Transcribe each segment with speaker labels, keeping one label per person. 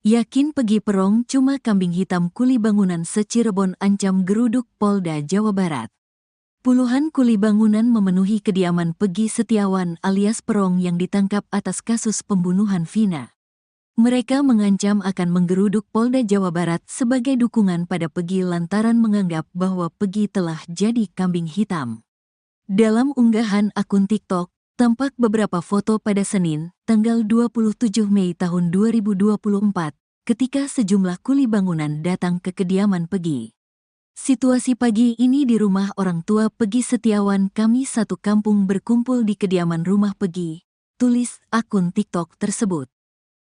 Speaker 1: Yakin pergi perong cuma kambing hitam kuli bangunan se-Cirebon ancam geruduk Polda Jawa Barat. Puluhan kuli bangunan memenuhi kediaman Peggy Setiawan alias Perong yang ditangkap atas kasus pembunuhan Vina. Mereka mengancam akan menggeruduk Polda Jawa Barat sebagai dukungan pada Peggy lantaran menganggap bahwa Peggy telah jadi kambing hitam. Dalam unggahan akun TikTok, tampak beberapa foto pada Senin, tanggal 27 Mei tahun 2024, ketika sejumlah kuli bangunan datang ke kediaman Peggy. Situasi pagi ini di rumah orang tua Peggy Setiawan, kami satu kampung berkumpul di kediaman rumah Peggy, tulis akun TikTok tersebut.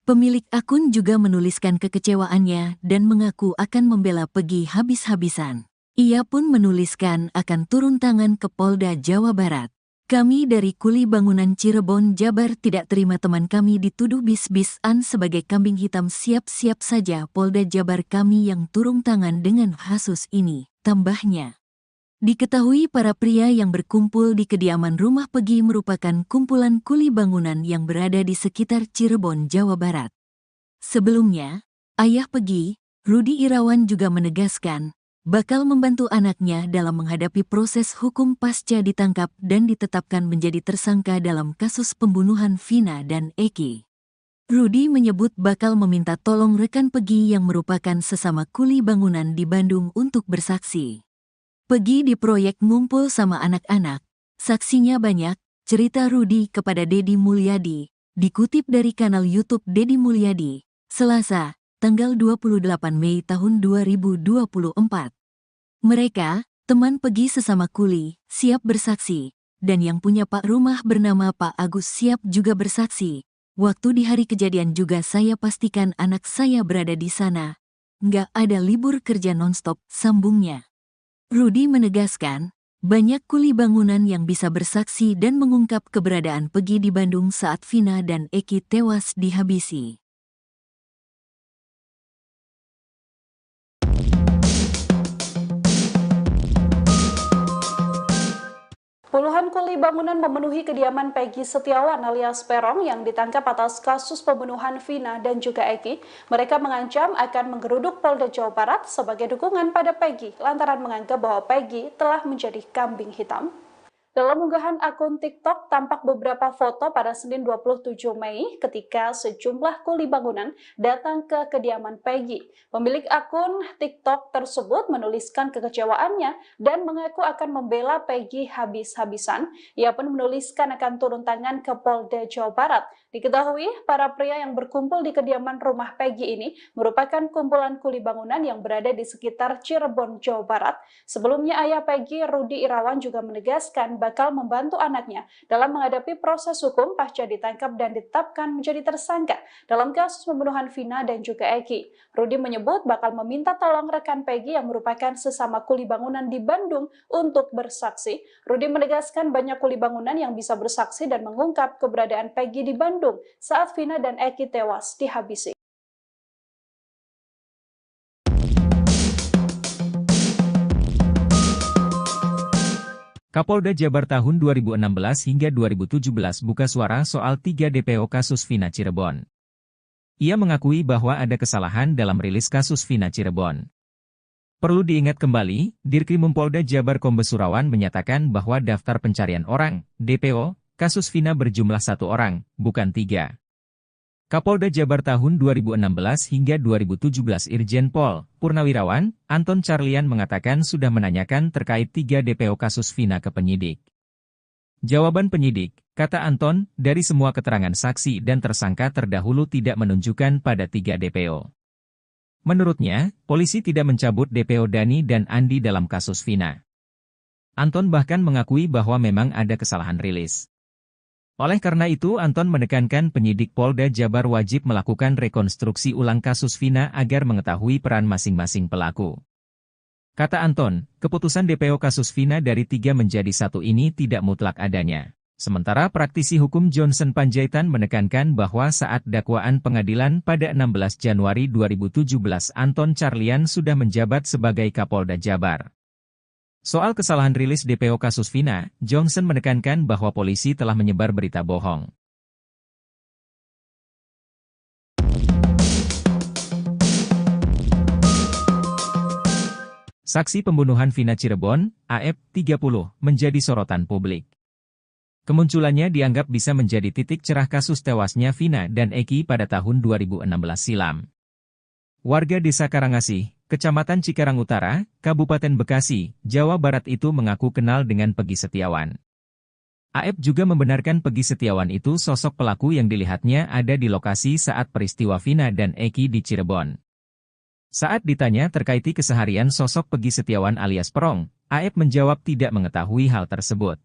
Speaker 1: Pemilik akun juga menuliskan kekecewaannya dan mengaku akan membela Peggy habis-habisan. Ia pun menuliskan akan turun tangan ke Polda Jawa Barat. Kami dari kuli bangunan Cirebon, Jabar tidak terima teman kami dituduh bis-bisan sebagai kambing hitam. Siap-siap saja Polda Jabar kami yang turun tangan dengan kasus ini, tambahnya. Diketahui para pria yang berkumpul di kediaman rumah Peggy merupakan kumpulan kuli bangunan yang berada di sekitar Cirebon, Jawa Barat. Sebelumnya, ayah Peggy, Rudi Irawan juga menegaskan, bakal membantu anaknya dalam menghadapi proses hukum pasca ditangkap dan ditetapkan menjadi tersangka dalam kasus pembunuhan Vina dan Eki. Rudi menyebut bakal meminta tolong rekan Peggy yang merupakan sesama kuli bangunan di Bandung untuk bersaksi. Peggy di proyek ngumpul sama anak-anak, saksinya banyak, cerita Rudi kepada Deddy Mulyadi, dikutip dari kanal YouTube Deddy Mulyadi, Selasa, tanggal 28 Mei tahun 2024. Mereka, teman Peggy sesama kuli, siap bersaksi, dan yang punya Pak rumah bernama Pak Agus siap juga bersaksi. Waktu di hari kejadian juga saya pastikan anak saya berada di sana. Nggak ada libur kerja nonstop, sambungnya. Rudi menegaskan, banyak kuli bangunan yang bisa bersaksi dan mengungkap keberadaan Peggy di Bandung saat Vina dan Eki tewas dihabisi.
Speaker 2: Puluhan kuli bangunan memenuhi kediaman Peggy Setiawan alias Perong yang ditangkap atas kasus pembunuhan Vina dan juga Eki. Mereka mengancam akan menggeruduk Polda Jawa Barat sebagai dukungan pada Peggy lantaran menganggap bahwa Peggy telah menjadi kambing hitam. Dalam unggahan akun TikTok tampak beberapa foto pada Senin 27 Mei ketika sejumlah kuli bangunan datang ke kediaman Peggy. Pemilik akun TikTok tersebut menuliskan kekecewaannya dan mengaku akan membela Peggy habis-habisan. Ia pun menuliskan akan turun tangan ke Polda Jawa Barat. Diketahui, para pria yang berkumpul di kediaman rumah Peggy ini merupakan kumpulan kuli bangunan yang berada di sekitar Cirebon, Jawa Barat. Sebelumnya ayah Peggy, Rudi Irawan juga menegaskan bakal membantu anaknya dalam menghadapi proses hukum pasca ditangkap dan ditetapkan menjadi tersangka dalam kasus pembunuhan Vina dan juga Eki. Rudi menyebut bakal meminta tolong rekan Peggy yang merupakan sesama kuli bangunan di Bandung untuk bersaksi. Rudi menegaskan banyak kuli bangunan yang bisa bersaksi dan mengungkap keberadaan Peggy di Bandung saat Vina dan Eki tewas dihabisi.
Speaker 3: Kapolda Jabar tahun 2016 hingga 2017 buka suara soal 3 DPO kasus Vina Cirebon. Ia mengakui bahwa ada kesalahan dalam rilis kasus Vina Cirebon. Perlu diingat kembali, Dirkrimum Polda Jabar Kombes Surawan menyatakan bahwa daftar pencarian orang, DPO, kasus Vina berjumlah 1 orang, bukan 3. Kapolda Jabar tahun 2016 hingga 2017 Irjen Pol Purnawirawan, Anton Carlian mengatakan sudah menanyakan terkait 3 DPO kasus Vina ke penyidik. Jawaban penyidik, kata Anton, dari semua keterangan saksi dan tersangka terdahulu tidak menunjukkan pada 3 DPO. Menurutnya, polisi tidak mencabut DPO Dani dan Andi dalam kasus Vina. Anton bahkan mengakui bahwa memang ada kesalahan rilis. Oleh karena itu Anton menekankan penyidik Polda Jabar wajib melakukan rekonstruksi ulang kasus Vina agar mengetahui peran masing-masing pelaku. Kata Anton, keputusan DPO kasus Vina dari 3 menjadi 1 ini tidak mutlak adanya. Sementara praktisi hukum Johnson Panjaitan menekankan bahwa saat dakwaan pengadilan pada 16 Januari 2017 Anton Carlian sudah menjabat sebagai Kapolda Jabar. Soal kesalahan rilis DPO kasus Vina, Johnson menekankan bahwa polisi telah menyebar berita bohong. Saksi pembunuhan Vina Cirebon, AF, 30, menjadi sorotan publik. Kemunculannya dianggap bisa menjadi titik cerah kasus tewasnya Vina dan Eki pada tahun 2016 silam. Warga Desa Karangasih, Kecamatan Cikarang Utara, Kabupaten Bekasi, Jawa Barat itu mengaku kenal dengan Pegi Setiawan. AF juga membenarkan Pegi Setiawan itu sosok pelaku yang dilihatnya ada di lokasi saat peristiwa Vina dan Eki di Cirebon. Saat ditanya terkait keseharian sosok Pegi Setiawan alias Perong, AF menjawab tidak mengetahui hal tersebut.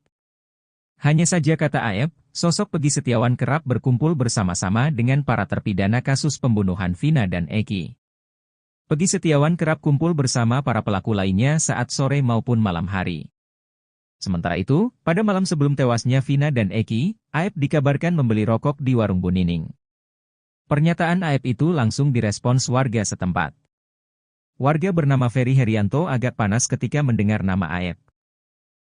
Speaker 3: Hanya saja kata AF, sosok Pegi Setiawan kerap berkumpul bersama-sama dengan para terpidana kasus pembunuhan Vina dan Eki. Pegi Setiawan kerap kumpul bersama para pelaku lainnya saat sore maupun malam hari. Sementara itu, pada malam sebelum tewasnya Vina dan Eki, AF dikabarkan membeli rokok di warung Bu Nining. Pernyataan AF itu langsung direspons warga setempat. Warga bernama Ferry Herianto agak panas ketika mendengar nama AF.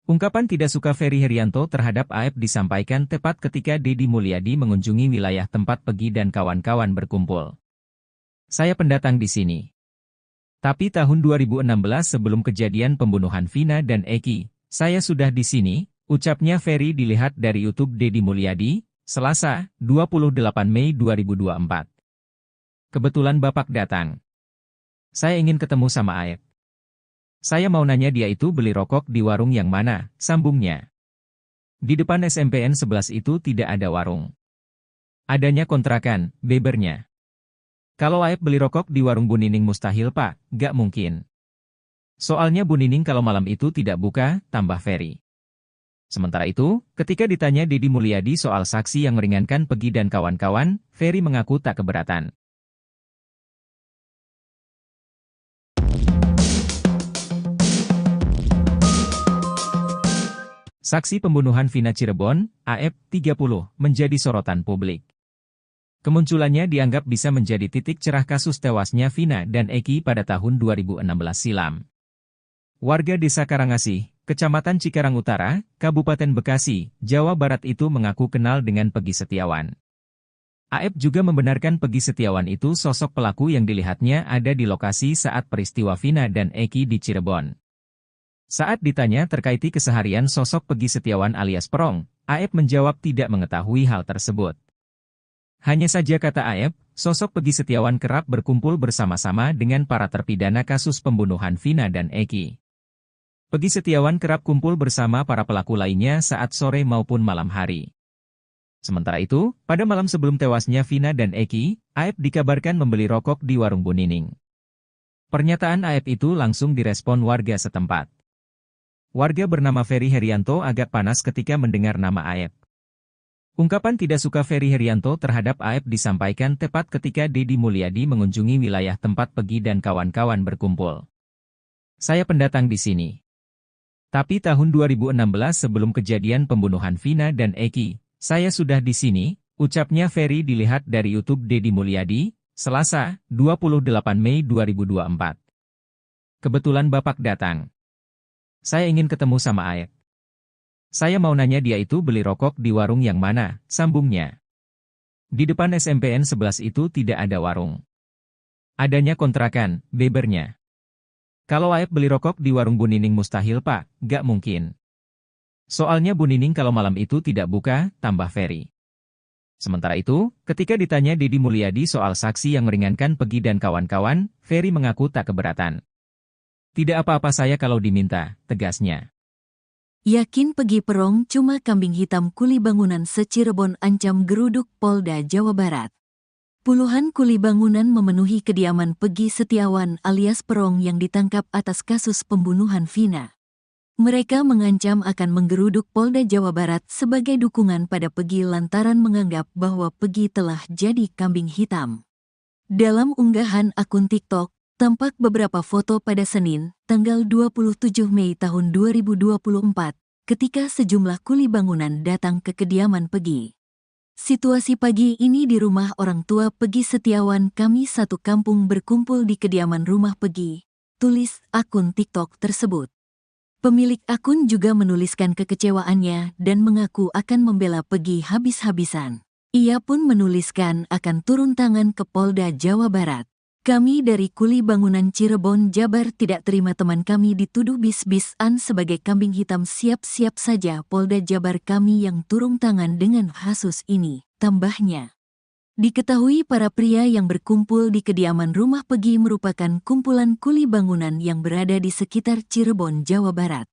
Speaker 3: Ungkapan tidak suka Ferry Herianto terhadap AF disampaikan tepat ketika Deddy Mulyadi mengunjungi wilayah tempat Pegi dan kawan-kawan berkumpul. Saya pendatang di sini. Tapi tahun 2016 sebelum kejadian pembunuhan Vina dan Eki, saya sudah di sini, ucapnya Ferry dilihat dari YouTube Deddy Mulyadi, Selasa, 28 Mei 2024. Kebetulan Bapak datang. Saya ingin ketemu sama AF. Saya mau nanya dia itu beli rokok di warung yang mana, sambungnya. Di depan SMPN 11 itu tidak ada warung. Adanya kontrakan, bebernya. Kalau AF beli rokok di warung Bu Nining mustahil Pak, gak mungkin. Soalnya Bu Nining kalau malam itu tidak buka, tambah Ferry. Sementara itu, ketika ditanya Deddy Mulyadi soal saksi yang meringankan Pegi dan kawan-kawan, Ferry mengaku tak keberatan. Saksi pembunuhan Vina Cirebon, AF, 30, menjadi sorotan publik. Kemunculannya dianggap bisa menjadi titik cerah kasus tewasnya Vina dan Eki pada tahun 2016 silam. Warga Desa Karangasih, Kecamatan Cikarang Utara, Kabupaten Bekasi, Jawa Barat itu mengaku kenal dengan Pegi Setiawan. AF juga membenarkan Pegi Setiawan itu sosok pelaku yang dilihatnya ada di lokasi saat peristiwa Vina dan Eki di Cirebon. Saat ditanya terkait keseharian sosok Pegi Setiawan alias Perong, AF menjawab tidak mengetahui hal tersebut. Hanya saja kata AF, sosok Pegi Setiawan kerap berkumpul bersama-sama dengan para terpidana kasus pembunuhan Vina dan Eki. Pegi Setiawan kerap kumpul bersama para pelaku lainnya saat sore maupun malam hari. Sementara itu, pada malam sebelum tewasnya Vina dan Eki, AF dikabarkan membeli rokok di warung Bu Nining. Pernyataan AF itu langsung direspon warga setempat. Warga bernama Ferry Herianto agak panas ketika mendengar nama AF. Ungkapan tidak suka Ferry Herianto terhadap AF disampaikan tepat ketika Deddy Mulyadi mengunjungi wilayah tempat Pegi dan kawan-kawan berkumpul. Saya pendatang di sini. Tapi tahun 2016 sebelum kejadian pembunuhan Vina dan Eki, saya sudah di sini, ucapnya Ferry dilihat dari YouTube Deddy Mulyadi, Selasa, 28 Mei 2024. Kebetulan Bapak datang. Saya ingin ketemu sama AF. Saya mau nanya dia itu beli rokok di warung yang mana, sambungnya. Di depan SMPN 11 itu tidak ada warung. Adanya kontrakan, bebernya. Kalau AF beli rokok di warung Bu Nining mustahil Pak, gak mungkin. Soalnya Bu Nining kalau malam itu tidak buka, tambah Ferry. Sementara itu, ketika ditanya Deddy Mulyadi soal saksi yang meringankan Pegi dan kawan-kawan, Ferry mengaku tak keberatan. Tidak apa-apa saya kalau diminta, tegasnya.
Speaker 1: Yakin Pegi Perong cuma kambing hitam kuli bangunan se-Cirebon ancam geruduk Polda Jawa Barat. Puluhan kuli bangunan memenuhi kediaman Pegi Setiawan alias Perong yang ditangkap atas kasus pembunuhan Vina. Mereka mengancam akan menggeruduk Polda Jawa Barat sebagai dukungan pada Pegi lantaran menganggap bahwa Pegi telah jadi kambing hitam. Dalam unggahan akun TikTok, tampak beberapa foto pada Senin, tanggal 27 Mei tahun 2024, ketika sejumlah kuli bangunan datang ke kediaman Pegi. Situasi pagi ini di rumah orang tua Pegi Setiawan, kami satu kampung berkumpul di kediaman rumah Pegi, tulis akun TikTok tersebut. Pemilik akun juga menuliskan kekecewaannya dan mengaku akan membela Pegi habis-habisan. Ia pun menuliskan akan turun tangan ke Polda Jawa Barat. Kami dari Kuli Bangunan Cirebon, Jabar tidak terima teman kami dituduh bis-bisan sebagai kambing hitam. Siap-siap saja Polda Jabar kami yang turun tangan dengan kasus ini, tambahnya. Diketahui para pria yang berkumpul di kediaman rumah Pegi merupakan kumpulan kuli bangunan yang berada di sekitar Cirebon, Jawa Barat.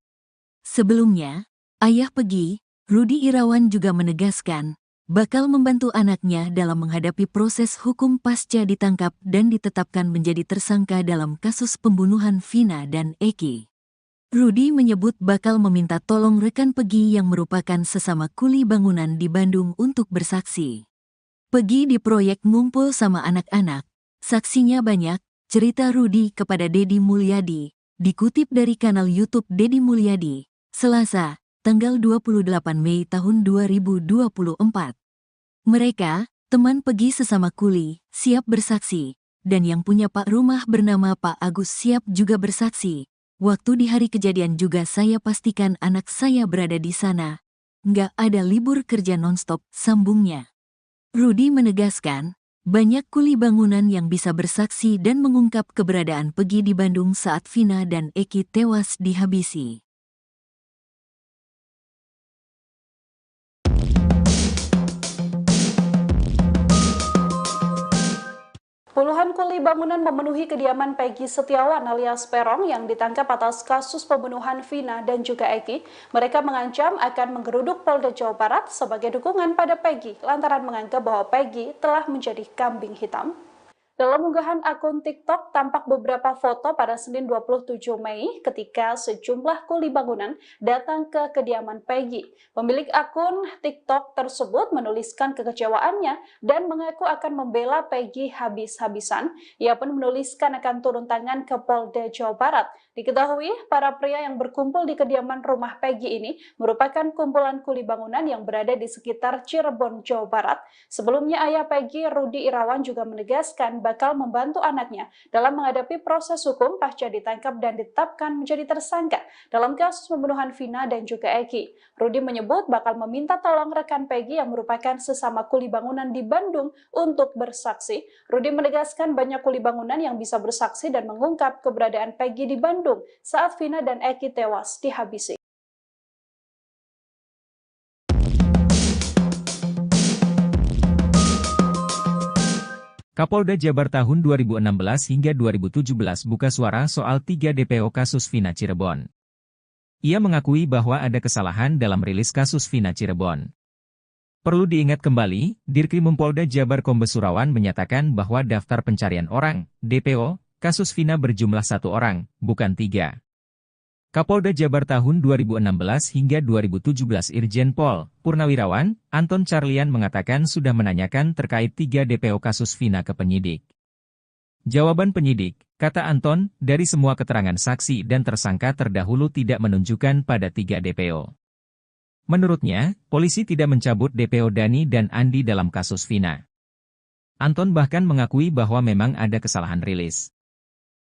Speaker 1: Sebelumnya, ayah Pegi, Rudi Irawan juga menegaskan, bakal membantu anaknya dalam menghadapi proses hukum pasca ditangkap dan ditetapkan menjadi tersangka dalam kasus pembunuhan Vina dan Eki. Rudi menyebut bakal meminta tolong rekan Pegi yang merupakan sesama kuli bangunan di Bandung untuk bersaksi. Pegi di proyek ngumpul sama anak-anak, saksinya banyak, cerita Rudi kepada Deddy Mulyadi, dikutip dari kanal YouTube Deddy Mulyadi, Selasa, tanggal 28 Mei tahun 2024. Mereka, teman Pegi sesama kuli, siap bersaksi, dan yang punya Pak rumah bernama Pak Agus siap juga bersaksi. Waktu di hari kejadian juga saya pastikan anak saya berada di sana. Nggak ada libur kerja nonstop, sambungnya. Rudi menegaskan, banyak kuli bangunan yang bisa bersaksi dan mengungkap keberadaan Pegi di Bandung saat Vina dan Eki tewas dihabisi.
Speaker 2: Puluhan kuli bangunan memenuhi kediaman Peggy Setiawan alias Peron yang ditangkap atas kasus pembunuhan Vina dan juga Eki. Mereka mengancam akan menggeruduk Polda Jawa Barat sebagai dukungan pada Peggy lantaran menganggap bahwa Peggy telah menjadi kambing hitam. Dalam unggahan akun TikTok, tampak beberapa foto pada Senin 27 Mei ketika sejumlah kuli bangunan datang ke kediaman Peggy. Pemilik akun TikTok tersebut menuliskan kekecewaannya dan mengaku akan membela Peggy habis-habisan. Ia pun menuliskan akan turun tangan ke Polda Jawa Barat. Diketahui, para pria yang berkumpul di kediaman rumah Peggy ini merupakan kumpulan kuli bangunan yang berada di sekitar Cirebon, Jawa Barat. Sebelumnya, ayah Peggy, Rudi Irawan, juga menegaskan bakal membantu anaknya dalam menghadapi proses hukum pasca ditangkap dan ditetapkan menjadi tersangka dalam kasus pembunuhan Vina dan juga Eki. Rudi menyebut bakal meminta tolong rekan Peggy yang merupakan sesama kuli bangunan di Bandung untuk bersaksi. Rudi menegaskan banyak kuli bangunan yang bisa bersaksi dan mengungkap keberadaan Peggy di Bandung saat Vina dan Eki tewas dihabisi.
Speaker 3: Kapolda Jabar tahun 2016 hingga 2017 buka suara soal 3 DPO kasus Vina Cirebon. Ia mengakui bahwa ada kesalahan dalam rilis kasus Vina Cirebon. Perlu diingat kembali, Dirkrimum Polda Jabar Kombes Surawan menyatakan bahwa daftar pencarian orang, DPO, kasus Vina berjumlah 1 orang, bukan 3. Kapolda Jabar tahun 2016 hingga 2017 Irjen Pol Purnawirawan Anton Carlian mengatakan sudah menanyakan terkait 3 DPO kasus Vina ke penyidik. Jawaban penyidik, kata Anton, dari semua keterangan saksi dan tersangka terdahulu tidak menunjukkan pada 3 DPO. Menurutnya, polisi tidak mencabut DPO Dani dan Andi dalam kasus Vina. Anton bahkan mengakui bahwa memang ada kesalahan rilis.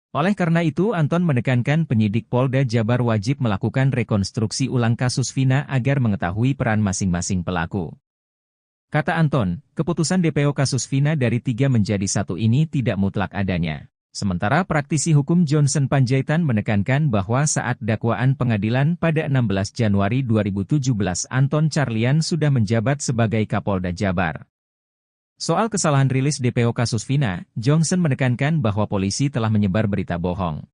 Speaker 3: Oleh karena itu, Anton menekankan penyidik Polda Jabar wajib melakukan rekonstruksi ulang kasus Vina agar mengetahui peran masing-masing pelaku. Kata Anton, keputusan DPO kasus Vina dari 3 menjadi 1 ini tidak mutlak adanya. Sementara praktisi hukum Johnson Panjaitan menekankan bahwa saat dakwaan pengadilan pada 16 Januari 2017 Anton Carlian sudah menjabat sebagai Kapolda Jabar. Soal kesalahan rilis DPO kasus Vina, Johnson menekankan bahwa polisi telah menyebar berita bohong.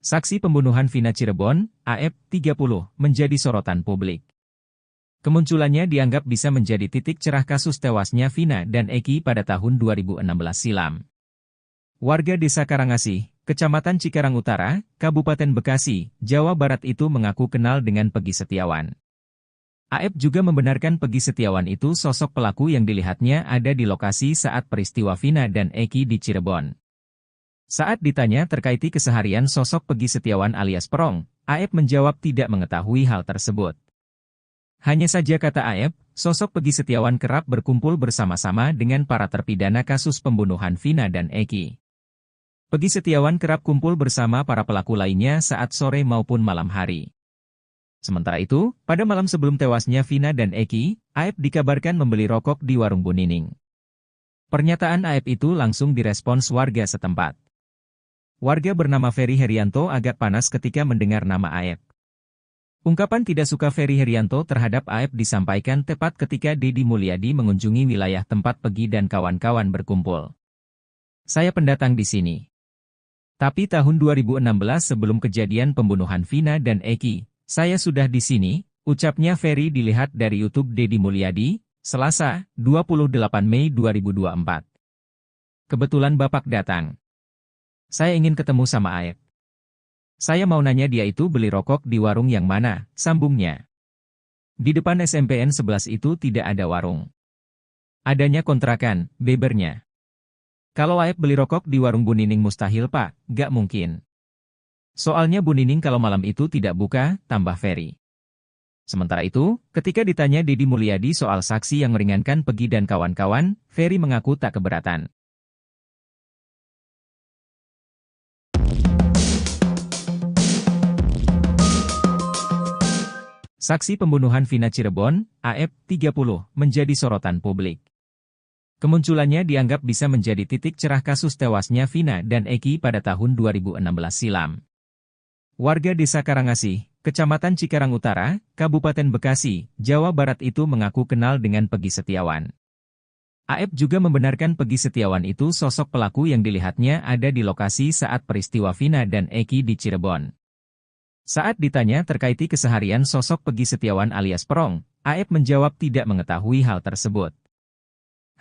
Speaker 3: Saksi pembunuhan Vina Cirebon, AF, 30, menjadi sorotan publik. Kemunculannya dianggap bisa menjadi titik cerah kasus tewasnya Vina dan Eki pada tahun 2016 silam. Warga Desa Karangasih, Kecamatan Cikarang Utara, Kabupaten Bekasi, Jawa Barat itu mengaku kenal dengan Peggy Setiawan. AF juga membenarkan Peggy Setiawan itu sosok pelaku yang dilihatnya ada di lokasi saat peristiwa Vina dan Eki di Cirebon. Saat ditanya terkait keseharian sosok Peggy Setiawan alias Perong, AF menjawab tidak mengetahui hal tersebut. Hanya saja kata AF, sosok Peggy Setiawan kerap berkumpul bersama-sama dengan para terpidana kasus pembunuhan Vina dan Eki. Peggy Setiawan kerap kumpul bersama para pelaku lainnya saat sore maupun malam hari. Sementara itu, pada malam sebelum tewasnya Vina dan Eki, Aep dikabarkan membeli rokok di warung Bu Nining. Pernyataan Aep itu langsung direspons warga setempat. Warga bernama Ferry Herianto agak panas ketika mendengar nama Aep. Ungkapan tidak suka Ferry Herianto terhadap Aep disampaikan tepat ketika Deddy Mulyadi mengunjungi wilayah tempat Pegi dan kawan-kawan berkumpul. Saya pendatang di sini. Tapi tahun 2016 sebelum kejadian pembunuhan Vina dan Eki, saya sudah di sini, ucapnya Ferry dilihat dari YouTube Deddy Mulyadi, Selasa, 28 Mei 2024. Kebetulan Bapak datang. Saya ingin ketemu sama Aep. Saya mau nanya dia itu beli rokok di warung yang mana, sambungnya. Di depan SMPN 11 itu tidak ada warung. Adanya kontrakan, bebernya. Kalau Aep beli rokok di warung Bu Nining mustahil Pak, gak mungkin. Soalnya Bu Nining kalau malam itu tidak buka, tambah Ferry. Sementara itu, ketika ditanya Deddy Mulyadi soal saksi yang meringankan Pegi dan kawan-kawan, Ferry mengaku tak keberatan. Saksi pembunuhan Vina Cirebon, Aep, 30, menjadi sorotan publik. Kemunculannya dianggap bisa menjadi titik cerah kasus tewasnya Vina dan Eki pada tahun 2016 silam. Warga Desa Karangasih, Kecamatan Cikarang Utara, Kabupaten Bekasi, Jawa Barat itu mengaku kenal dengan Pegi Setiawan. Aep juga membenarkan Pegi Setiawan itu sosok pelaku yang dilihatnya ada di lokasi saat peristiwa Vina dan Eki di Cirebon. Saat ditanya terkait keseharian sosok Pegi Setiawan alias Perong, Aep menjawab tidak mengetahui hal tersebut.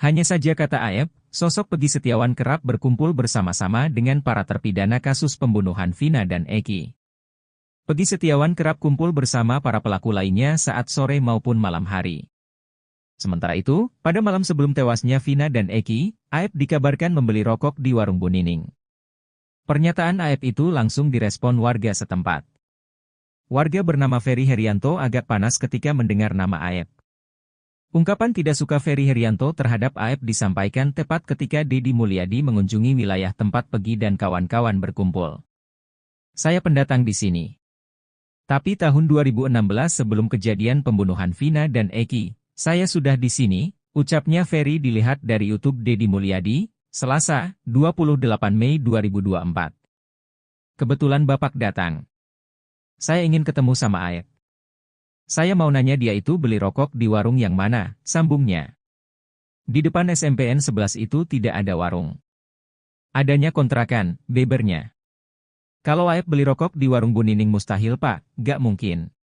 Speaker 3: Hanya saja kata Aep, sosok Pegi Setiawan kerap berkumpul bersama-sama dengan para terpidana kasus pembunuhan Vina dan Eki. Pegi Setiawan kerap kumpul bersama para pelaku lainnya saat sore maupun malam hari. Sementara itu, pada malam sebelum tewasnya Vina dan Eki, Aep dikabarkan membeli rokok di warung Bu Nining. Pernyataan Aep itu langsung direspon warga setempat. Warga bernama Ferry Herianto agak panas ketika mendengar nama Aep. Ungkapan tidak suka Ferry Herianto terhadap Aep disampaikan tepat ketika Deddy Mulyadi mengunjungi wilayah tempat Pegi dan kawan-kawan berkumpul. Saya pendatang di sini. Tapi tahun 2016 sebelum kejadian pembunuhan Vina dan Eki, saya sudah di sini, ucapnya Ferry dilihat dari YouTube Deddy Mulyadi, Selasa, 28 Mei 2024. Kebetulan Bapak datang. Saya ingin ketemu sama Aep. Saya mau nanya dia itu beli rokok di warung yang mana, sambungnya. Di depan SMPN 11 itu tidak ada warung. Adanya kontrakan, bebernya. Kalau Aep beli rokok di warung Bu Nining mustahil Pak, gak mungkin.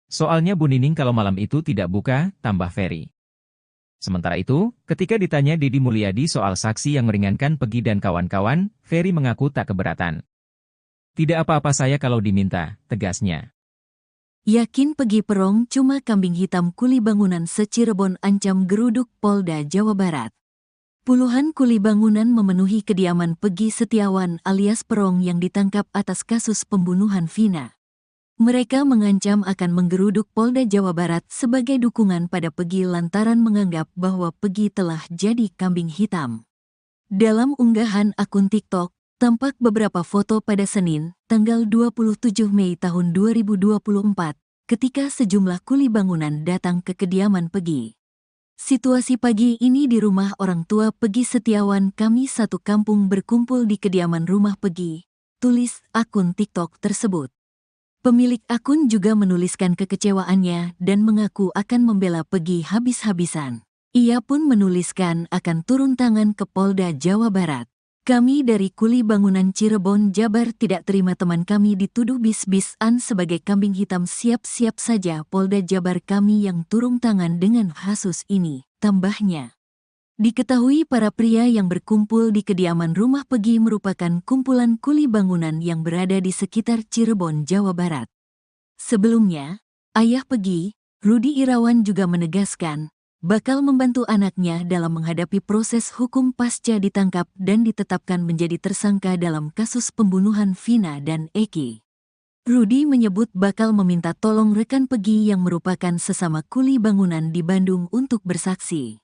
Speaker 3: Soalnya Bu Nining kalau malam itu tidak buka, tambah Ferry. Sementara itu, ketika ditanya Deddy Mulyadi soal saksi yang meringankan Pegi dan kawan-kawan, Ferry mengaku tak keberatan. Tidak apa-apa saya kalau diminta, tegasnya.
Speaker 1: Yakin Pegi Perong cuma kambing hitam kuli bangunan se-Cirebon ancam geruduk Polda Jawa Barat. Puluhan kuli bangunan memenuhi kediaman Pegi Setiawan alias Perong yang ditangkap atas kasus pembunuhan Vina. Mereka mengancam akan menggeruduk Polda Jawa Barat sebagai dukungan pada Pegi lantaran menganggap bahwa Pegi telah jadi kambing hitam. Dalam unggahan akun TikTok, tampak beberapa foto pada Senin, tanggal 27 Mei tahun 2024, ketika sejumlah kuli bangunan datang ke kediaman Pegi. Situasi pagi ini di rumah orang tua Pegi Setiawan, kami satu kampung berkumpul di kediaman rumah Pegi, tulis akun TikTok tersebut. Pemilik akun juga menuliskan kekecewaannya dan mengaku akan membela Pegi habis-habisan. Ia pun menuliskan akan turun tangan ke Polda Jawa Barat. Kami dari kuli bangunan Cirebon, Jabar tidak terima teman kami dituduh bis-bisan sebagai kambing hitam. Siap-siap saja Polda Jabar kami yang turun tangan dengan kasus ini, tambahnya. Diketahui para pria yang berkumpul di kediaman rumah Pegi merupakan kumpulan kuli bangunan yang berada di sekitar Cirebon, Jawa Barat. Sebelumnya, ayah Pegi, Rudi Irawan juga menegaskan, bakal membantu anaknya dalam menghadapi proses hukum pasca ditangkap dan ditetapkan menjadi tersangka dalam kasus pembunuhan Vina dan Eki. Rudi menyebut bakal meminta tolong rekan Pegi yang merupakan sesama kuli bangunan di Bandung untuk bersaksi.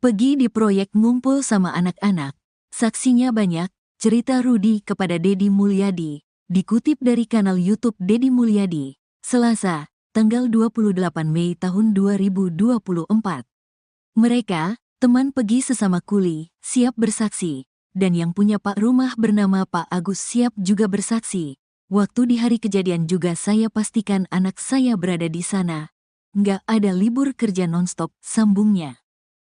Speaker 1: Pegi di proyek ngumpul sama anak-anak, saksinya banyak, cerita Rudi kepada Deddy Mulyadi, dikutip dari kanal YouTube Deddy Mulyadi, Selasa, tanggal 28 Mei tahun 2024. Mereka, teman Peggy sesama kuli, siap bersaksi, dan yang punya Pak rumah bernama Pak Agus siap juga bersaksi. Waktu di hari kejadian juga saya pastikan anak saya berada di sana. Nggak ada libur kerja nonstop, sambungnya.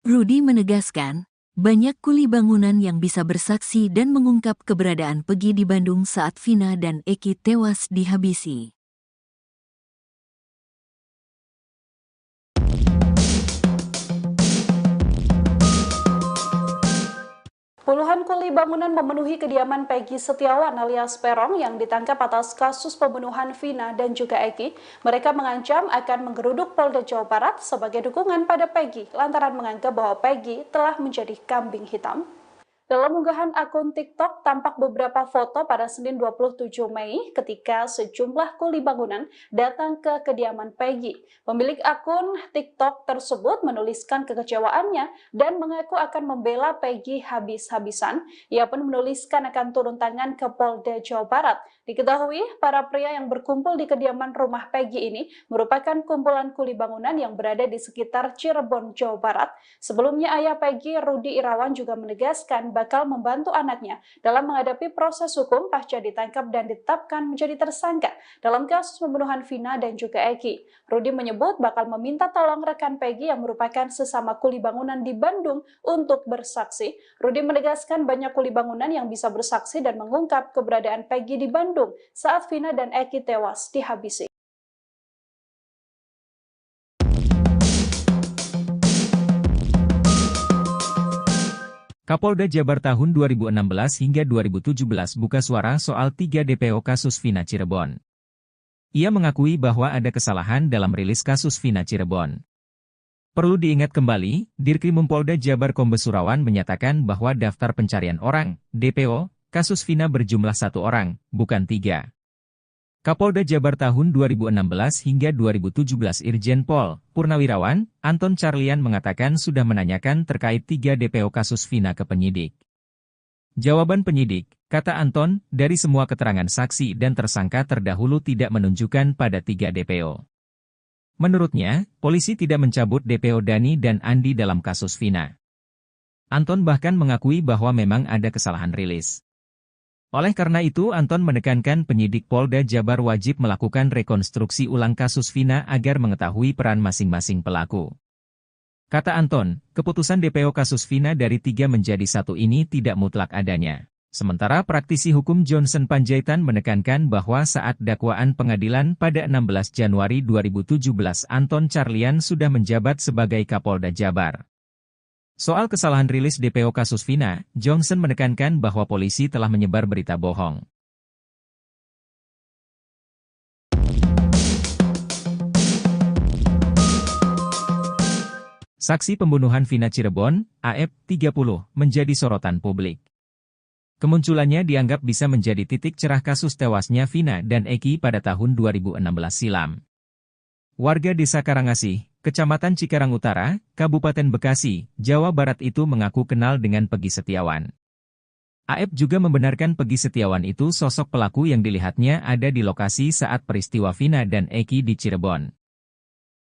Speaker 1: Rudi menegaskan, banyak kuli bangunan yang bisa bersaksi dan mengungkap keberadaan Peggy di Bandung saat Vina dan Eki tewas dihabisi.
Speaker 2: Puluhan kuli bangunan memenuhi kediaman Peggy Setiawan alias Peron yang ditangkap atas kasus pembunuhan Vina dan juga Eki. Mereka mengancam akan menggeruduk Polda Jawa Barat sebagai dukungan pada Peggy lantaran menganggap bahwa Peggy telah menjadi kambing hitam. Dalam unggahan akun TikTok, tampak beberapa foto pada Senin 27 Mei ketika sejumlah kuli bangunan datang ke kediaman Peggy. Pemilik akun TikTok tersebut menuliskan kekecewaannya dan mengaku akan membela Peggy habis-habisan. Ia pun menuliskan akan turun tangan ke Polda Jawa Barat. Diketahui, para pria yang berkumpul di kediaman rumah Peggy ini merupakan kumpulan kuli bangunan yang berada di sekitar Cirebon, Jawa Barat. Sebelumnya, ayah Peggy, Rudi Irawan, juga menegaskan bakal membantu anaknya dalam menghadapi proses hukum pasca ditangkap dan ditetapkan menjadi tersangka dalam kasus pembunuhan Vina dan juga Eki. Rudi menyebut bakal meminta tolong rekan Peggy yang merupakan sesama kuli bangunan di Bandung untuk bersaksi. Rudi menegaskan banyak kuli bangunan yang bisa bersaksi dan mengungkap keberadaan Peggy di Bandung saat Vina dan Eki tewas dihabisi.
Speaker 3: Kapolda Jabar tahun 2016 hingga 2017 buka suara soal 3 DPO kasus Vina Cirebon. Ia mengakui bahwa ada kesalahan dalam rilis kasus Vina Cirebon. Perlu diingat kembali, Dirkrimum Polda Jabar Kombes Surawan menyatakan bahwa daftar pencarian orang, DPO, kasus Vina berjumlah 1 orang, bukan 3. Kapolda Jabar tahun 2016 hingga 2017 Irjen Pol Purnawirawan Anton Carlian mengatakan sudah menanyakan terkait 3 DPO kasus Vina ke penyidik. Jawaban penyidik, kata Anton, dari semua keterangan saksi dan tersangka terdahulu tidak menunjukkan pada 3 DPO. Menurutnya, polisi tidak mencabut DPO Dani dan Andi dalam kasus Vina. Anton bahkan mengakui bahwa memang ada kesalahan rilis. Oleh karena itu, Anton menekankan penyidik Polda Jabar wajib melakukan rekonstruksi ulang kasus Vina agar mengetahui peran masing-masing pelaku. Kata Anton, keputusan DPO kasus Vina dari 3 menjadi 1 ini tidak mutlak adanya. Sementara praktisi hukum Johnson Panjaitan menekankan bahwa saat dakwaan pengadilan pada 16 Januari 2017 Anton Carlian sudah menjabat sebagai Kapolda Jabar. Soal kesalahan rilis DPO kasus Vina, Johnson menekankan bahwa polisi telah menyebar berita bohong. Saksi pembunuhan Vina Cirebon, AF, 30, menjadi sorotan publik. Kemunculannya dianggap bisa menjadi titik cerah kasus tewasnya Vina dan Eki pada tahun 2016 silam. Warga Desa Karangasih, Kecamatan Cikarang Utara, Kabupaten Bekasi, Jawa Barat itu mengaku kenal dengan Peggy Setiawan. AF juga membenarkan Peggy Setiawan itu sosok pelaku yang dilihatnya ada di lokasi saat peristiwa Vina dan Eki di Cirebon.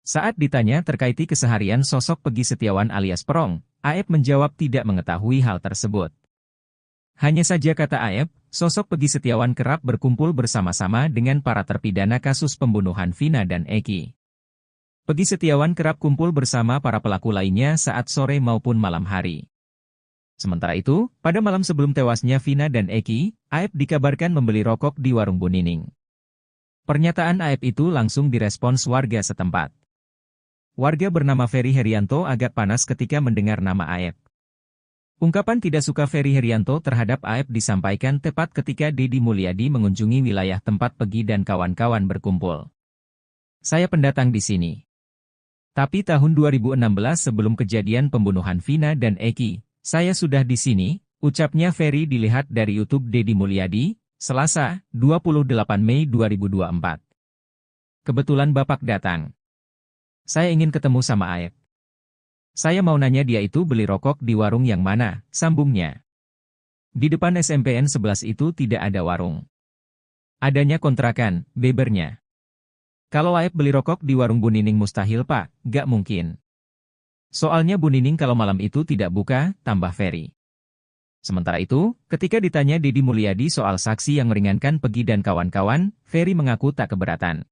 Speaker 3: Saat ditanya terkait keseharian sosok Peggy Setiawan alias Perong, AF menjawab tidak mengetahui hal tersebut. Hanya saja kata AF, sosok Peggy Setiawan kerap berkumpul bersama-sama dengan para terpidana kasus pembunuhan Vina dan Eki. Peggy Setiawan kerap kumpul bersama para pelaku lainnya saat sore maupun malam hari. Sementara itu, pada malam sebelum tewasnya Vina dan Eki, AF dikabarkan membeli rokok di warung Bu Nining. Pernyataan AF itu langsung direspons warga setempat. Warga bernama Ferry Herianto agak panas ketika mendengar nama AF. Ungkapan tidak suka Ferry Herianto terhadap AF disampaikan tepat ketika Deddy Mulyadi mengunjungi wilayah tempat Peggy dan kawan-kawan berkumpul. Saya pendatang di sini. Tapi tahun 2016 sebelum kejadian pembunuhan Vina dan Eki, saya sudah di sini, ucapnya Ferry dilihat dari YouTube Deddy Mulyadi, Selasa, 28 Mei 2024. Kebetulan Bapak datang. Saya ingin ketemu sama AF. Saya mau nanya dia itu beli rokok di warung yang mana, sambungnya. Di depan SMPN 11 itu tidak ada warung. Adanya kontrakan, bebernya. Kalau Aep beli rokok di warung Bu Nining mustahil Pak, gak mungkin. Soalnya Bu Nining kalau malam itu tidak buka, tambah Ferry. Sementara itu, ketika ditanya Deddy Mulyadi soal saksi yang meringankan Peggy dan kawan-kawan, Ferry mengaku tak keberatan.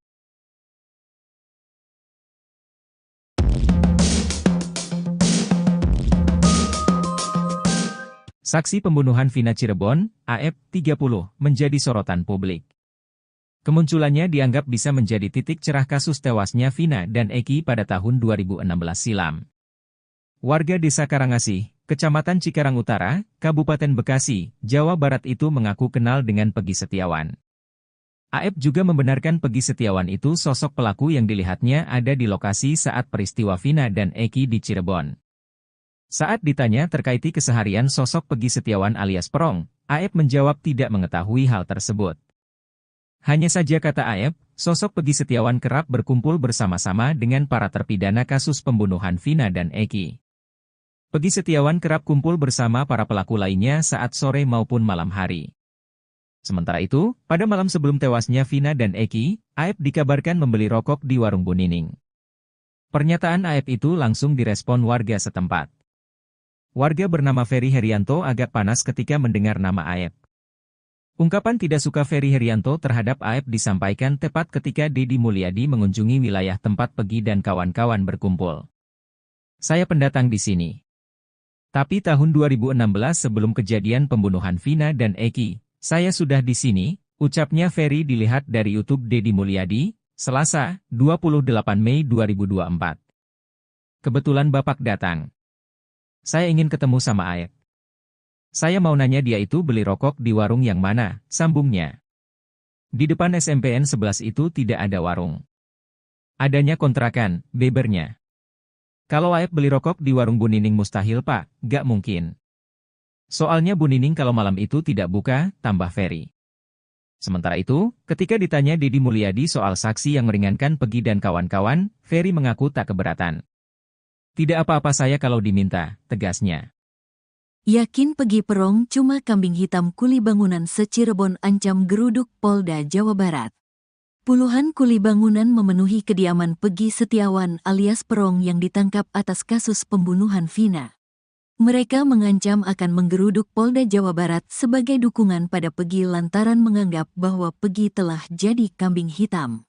Speaker 3: Saksi pembunuhan Vina Cirebon, Aep, 30, menjadi sorotan publik. Kemunculannya dianggap bisa menjadi titik cerah kasus tewasnya Vina dan Eki pada tahun 2016 silam. Warga Desa Karangasih, Kecamatan Cikarang Utara, Kabupaten Bekasi, Jawa Barat itu mengaku kenal dengan Peggy Setiawan. Aep juga membenarkan Peggy Setiawan itu sosok pelaku yang dilihatnya ada di lokasi saat peristiwa Vina dan Eki di Cirebon. Saat ditanya terkait keseharian sosok Peggy Setiawan alias Perong, Aep menjawab tidak mengetahui hal tersebut. Hanya saja kata Aep, sosok Peggy Setiawan kerap berkumpul bersama-sama dengan para terpidana kasus pembunuhan Vina dan Eki. Peggy Setiawan kerap kumpul bersama para pelaku lainnya saat sore maupun malam hari. Sementara itu, pada malam sebelum tewasnya Vina dan Eki, Aep dikabarkan membeli rokok di warung Bu Nining. Pernyataan Aep itu langsung direspon warga setempat. Warga bernama Ferry Herianto agak panas ketika mendengar nama Aep. Ungkapan tidak suka Ferry Herianto terhadap Aep disampaikan tepat ketika Deddy Mulyadi mengunjungi wilayah tempat Peggy dan kawan-kawan berkumpul. Saya pendatang di sini. Tapi tahun 2016 sebelum kejadian pembunuhan Vina dan Eki, saya sudah di sini, ucapnya Ferry dilihat dari YouTube Deddy Mulyadi, Selasa, 28 Mei 2024. Kebetulan Bapak datang. Saya ingin ketemu sama Aep. Saya mau nanya dia itu beli rokok di warung yang mana, sambungnya. Di depan SMPN 11 itu tidak ada warung. Adanya kontrakan, bebernya. Kalau Aep beli rokok di warung Bu Nining mustahil Pak, gak mungkin. Soalnya Bu Nining kalau malam itu tidak buka, tambah Ferry. Sementara itu, ketika ditanya Deddy Mulyadi soal saksi yang meringankan Peggy dan kawan-kawan, Ferry mengaku tak keberatan. Tidak apa-apa saya kalau diminta, tegasnya.
Speaker 1: Yakin Peggy Perong cuma kambing hitam kuli bangunan se-Cirebon ancam geruduk Polda Jawa Barat. Puluhan kuli bangunan memenuhi kediaman Peggy Setiawan alias Perong yang ditangkap atas kasus pembunuhan Vina. Mereka mengancam akan menggeruduk Polda Jawa Barat sebagai dukungan pada Peggy lantaran menganggap bahwa Peggy telah jadi kambing hitam.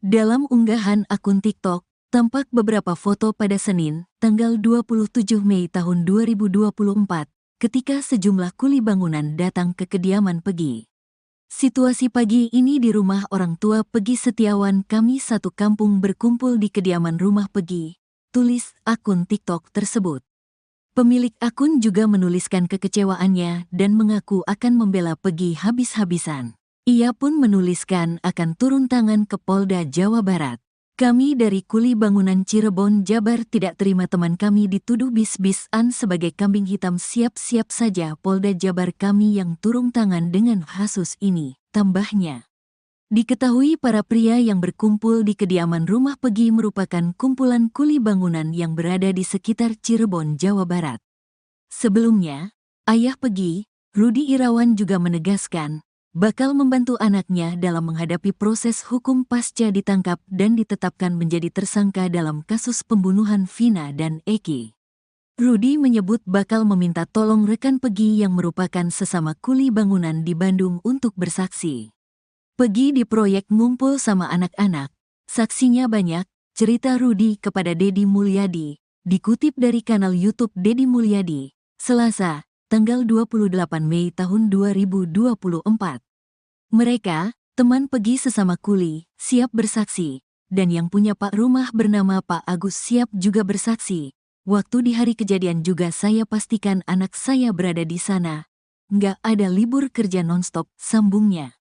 Speaker 1: Dalam unggahan akun TikTok, tampak beberapa foto pada Senin, tanggal 27 Mei tahun 2024, ketika sejumlah kuli bangunan datang ke kediaman Peggy. Situasi pagi ini di rumah orang tua Peggy Setiawan, kami satu kampung berkumpul di kediaman rumah Peggy, tulis akun TikTok tersebut. Pemilik akun juga menuliskan kekecewaannya dan mengaku akan membela Peggy habis-habisan. Ia pun menuliskan akan turun tangan ke Polda Jawa Barat. Kami dari kuli bangunan Cirebon, Jabar tidak terima teman kami dituduh bis-bisan sebagai kambing hitam. Siap-siap saja Polda Jabar kami yang turun tangan dengan kasus ini, tambahnya. Diketahui para pria yang berkumpul di kediaman rumah Peggy merupakan kumpulan kuli bangunan yang berada di sekitar Cirebon, Jawa Barat. Sebelumnya, ayah Peggy, Rudi Irawan juga menegaskan, bakal membantu anaknya dalam menghadapi proses hukum pasca ditangkap dan ditetapkan menjadi tersangka dalam kasus pembunuhan Vina dan Eki. Rudi menyebut bakal meminta tolong rekan Peggy yang merupakan sesama kuli bangunan di Bandung untuk bersaksi. Peggy di proyek ngumpul sama anak-anak, saksinya banyak, cerita Rudi kepada Deddy Mulyadi, dikutip dari kanal YouTube Deddy Mulyadi, Selasa, tanggal 28 Mei tahun 2024. Mereka, teman Peggy sesama kuli, siap bersaksi, dan yang punya Pak rumah bernama Pak Agus siap juga bersaksi. Waktu di hari kejadian juga saya pastikan anak saya berada di sana. Nggak ada libur kerja nonstop, sambungnya.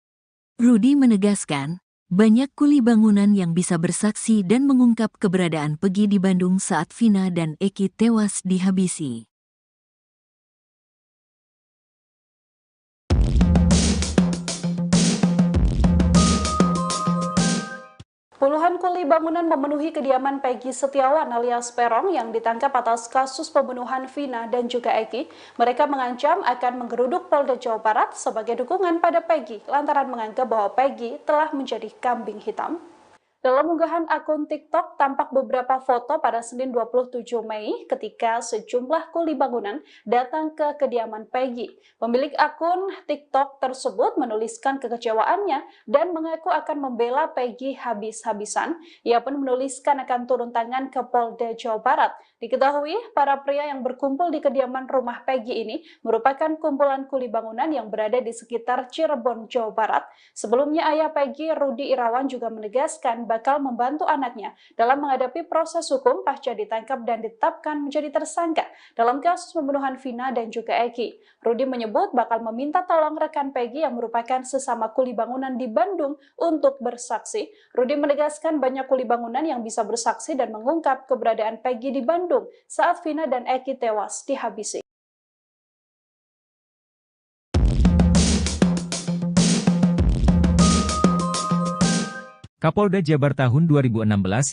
Speaker 1: Rudi menegaskan, banyak kuli bangunan yang bisa bersaksi dan mengungkap keberadaan Peggy di Bandung saat Vina dan Eki tewas dihabisi.
Speaker 2: Puluhan kuli bangunan memenuhi kediaman Peggy Setiawan alias Perong yang ditangkap atas kasus pembunuhan Vina dan juga Eki. Mereka mengancam akan menggeruduk Polda Jawa Barat sebagai dukungan pada Peggy lantaran menganggap bahwa Peggy telah menjadi kambing hitam. Dalam unggahan akun TikTok, tampak beberapa foto pada Senin 27 Mei ketika sejumlah kuli bangunan datang ke kediaman Peggy. Pemilik akun TikTok tersebut menuliskan kekecewaannya dan mengaku akan membela Peggy habis-habisan. Ia pun menuliskan akan turun tangan ke Polda Jawa Barat. Diketahui, para pria yang berkumpul di kediaman rumah Peggy ini merupakan kumpulan kuli bangunan yang berada di sekitar Cirebon, Jawa Barat. Sebelumnya, ayah Peggy, Rudi Irawan, juga menegaskan bakal membantu anaknya dalam menghadapi proses hukum pasca ditangkap dan ditetapkan menjadi tersangka dalam kasus pembunuhan Vina dan juga Eki. Rudi menyebut bakal meminta tolong rekan Peggy yang merupakan sesama kuli bangunan di Bandung untuk bersaksi. Rudi menegaskan banyak kuli bangunan yang bisa bersaksi dan mengungkap keberadaan Peggy di Bandung saat Vina dan Eki tewas dihabisi.
Speaker 3: Kapolda Jabar tahun 2016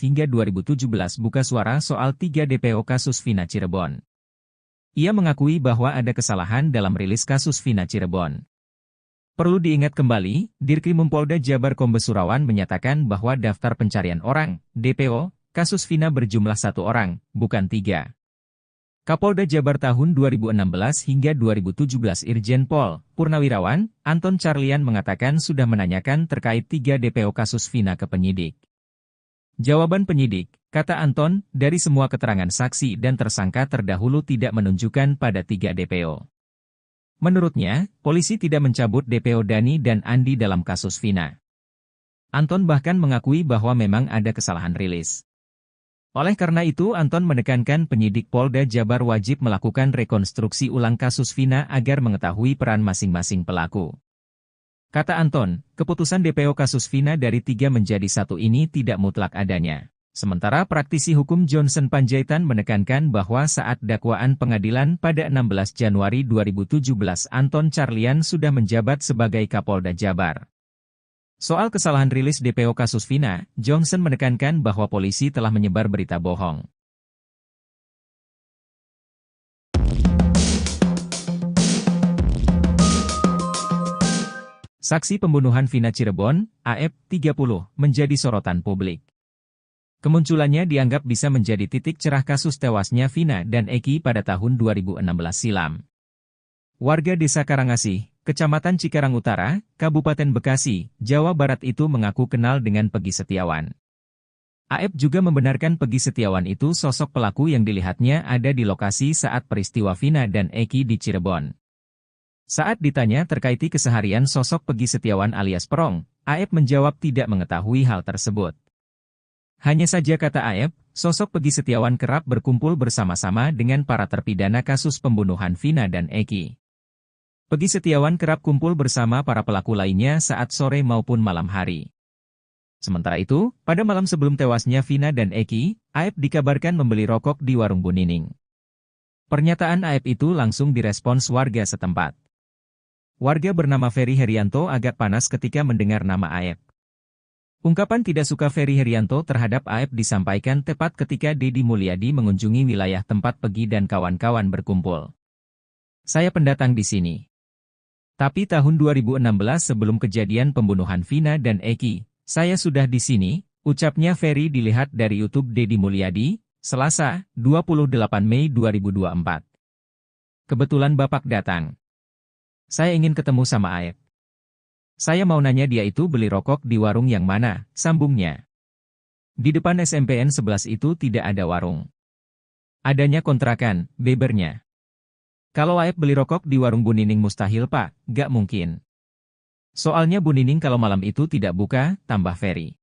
Speaker 3: hingga 2017 buka suara soal 3 DPO kasus Vina Cirebon. Ia mengakui bahwa ada kesalahan dalam rilis kasus Vina Cirebon. Perlu diingat kembali, Dirkrimum Polda Jabar Kombes Surawan menyatakan bahwa daftar pencarian orang, DPO, kasus Vina berjumlah 1 orang, bukan 3. Kapolda Jabar tahun 2016 hingga 2017 Irjen Pol Purnawirawan Anton Carlian mengatakan sudah menanyakan terkait 3 DPO kasus Vina ke penyidik. Jawaban penyidik, kata Anton, dari semua keterangan saksi dan tersangka terdahulu tidak menunjukkan pada 3 DPO. Menurutnya, polisi tidak mencabut DPO Dani dan Andi dalam kasus Vina. Anton bahkan mengakui bahwa memang ada kesalahan rilis. Oleh karena itu, Anton menekankan penyidik Polda Jabar wajib melakukan rekonstruksi ulang kasus Vina agar mengetahui peran masing-masing pelaku. Kata Anton, keputusan DPO kasus Vina dari 3 menjadi 1 ini tidak mutlak adanya. Sementara praktisi hukum Johnson Panjaitan menekankan bahwa saat dakwaan pengadilan pada 16 Januari 2017 Anton Carlian sudah menjabat sebagai Kapolda Jabar. Soal kesalahan rilis DPO kasus Vina, Johnson menekankan bahwa polisi telah menyebar berita bohong. Saksi pembunuhan Vina Cirebon, AF, 30, menjadi sorotan publik. Kemunculannya dianggap bisa menjadi titik cerah kasus tewasnya Vina dan Eki pada tahun 2016 silam. Warga Desa Karangasih, Kecamatan Cikarang Utara, Kabupaten Bekasi, Jawa Barat itu mengaku kenal dengan Peggy Setiawan. AF juga membenarkan Peggy Setiawan itu sosok pelaku yang dilihatnya ada di lokasi saat peristiwa Vina dan Eki di Cirebon. Saat ditanya terkait keseharian sosok Peggy Setiawan alias Perong, AF menjawab tidak mengetahui hal tersebut. Hanya saja kata AF, sosok Peggy Setiawan kerap berkumpul bersama-sama dengan para terpidana kasus pembunuhan Vina dan Eki. Peggy Setiawan kerap kumpul bersama para pelaku lainnya saat sore maupun malam hari. Sementara itu, pada malam sebelum tewasnya Vina dan Eki, AF dikabarkan membeli rokok di warung Bu Nining. Pernyataan AF itu langsung direspons warga setempat. Warga bernama Ferry Herianto agak panas ketika mendengar nama AF. Ungkapan tidak suka Ferry Herianto terhadap AF disampaikan tepat ketika Deddy Mulyadi mengunjungi wilayah tempat Peggy dan kawan-kawan berkumpul. Saya pendatang di sini. Tapi tahun 2016 sebelum kejadian pembunuhan Vina dan Eki, saya sudah di sini, ucapnya Ferry dilihat dari YouTube Deddy Mulyadi, Selasa, 28 Mei 2024. Kebetulan Bapak datang. Saya ingin ketemu sama AF. Saya mau nanya dia itu beli rokok di warung yang mana, sambungnya. Di depan SMPN 11 itu tidak ada warung. Adanya kontrakan, bebernya. Kalau AF beli rokok di warung Bu Nining mustahil Pak, gak mungkin. Soalnya Bu Nining kalau malam itu tidak buka, tambah Ferry.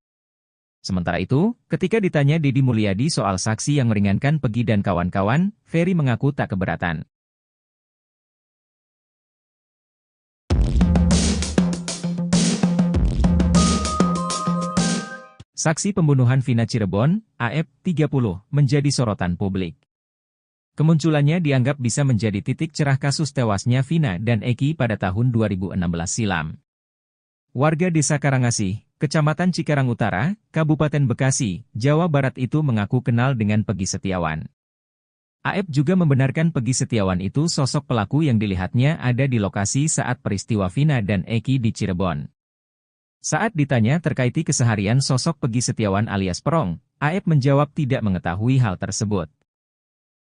Speaker 3: Sementara itu, ketika ditanya Deddy Mulyadi soal saksi yang meringankan Peggy dan kawan-kawan, Ferry mengaku tak keberatan. Saksi pembunuhan Vina Cirebon, AF, 30, menjadi sorotan publik. Kemunculannya dianggap bisa menjadi titik cerah kasus tewasnya Vina dan Eki pada tahun 2016 silam. Warga Desa Karangasih, Kecamatan Cikarang Utara, Kabupaten Bekasi, Jawa Barat itu mengaku kenal dengan Peggy Setiawan. AF juga membenarkan Peggy Setiawan itu sosok pelaku yang dilihatnya ada di lokasi saat peristiwa Vina dan Eki di Cirebon. Saat ditanya terkait keseharian sosok Peggy Setiawan alias Perong, Aep menjawab tidak mengetahui hal tersebut.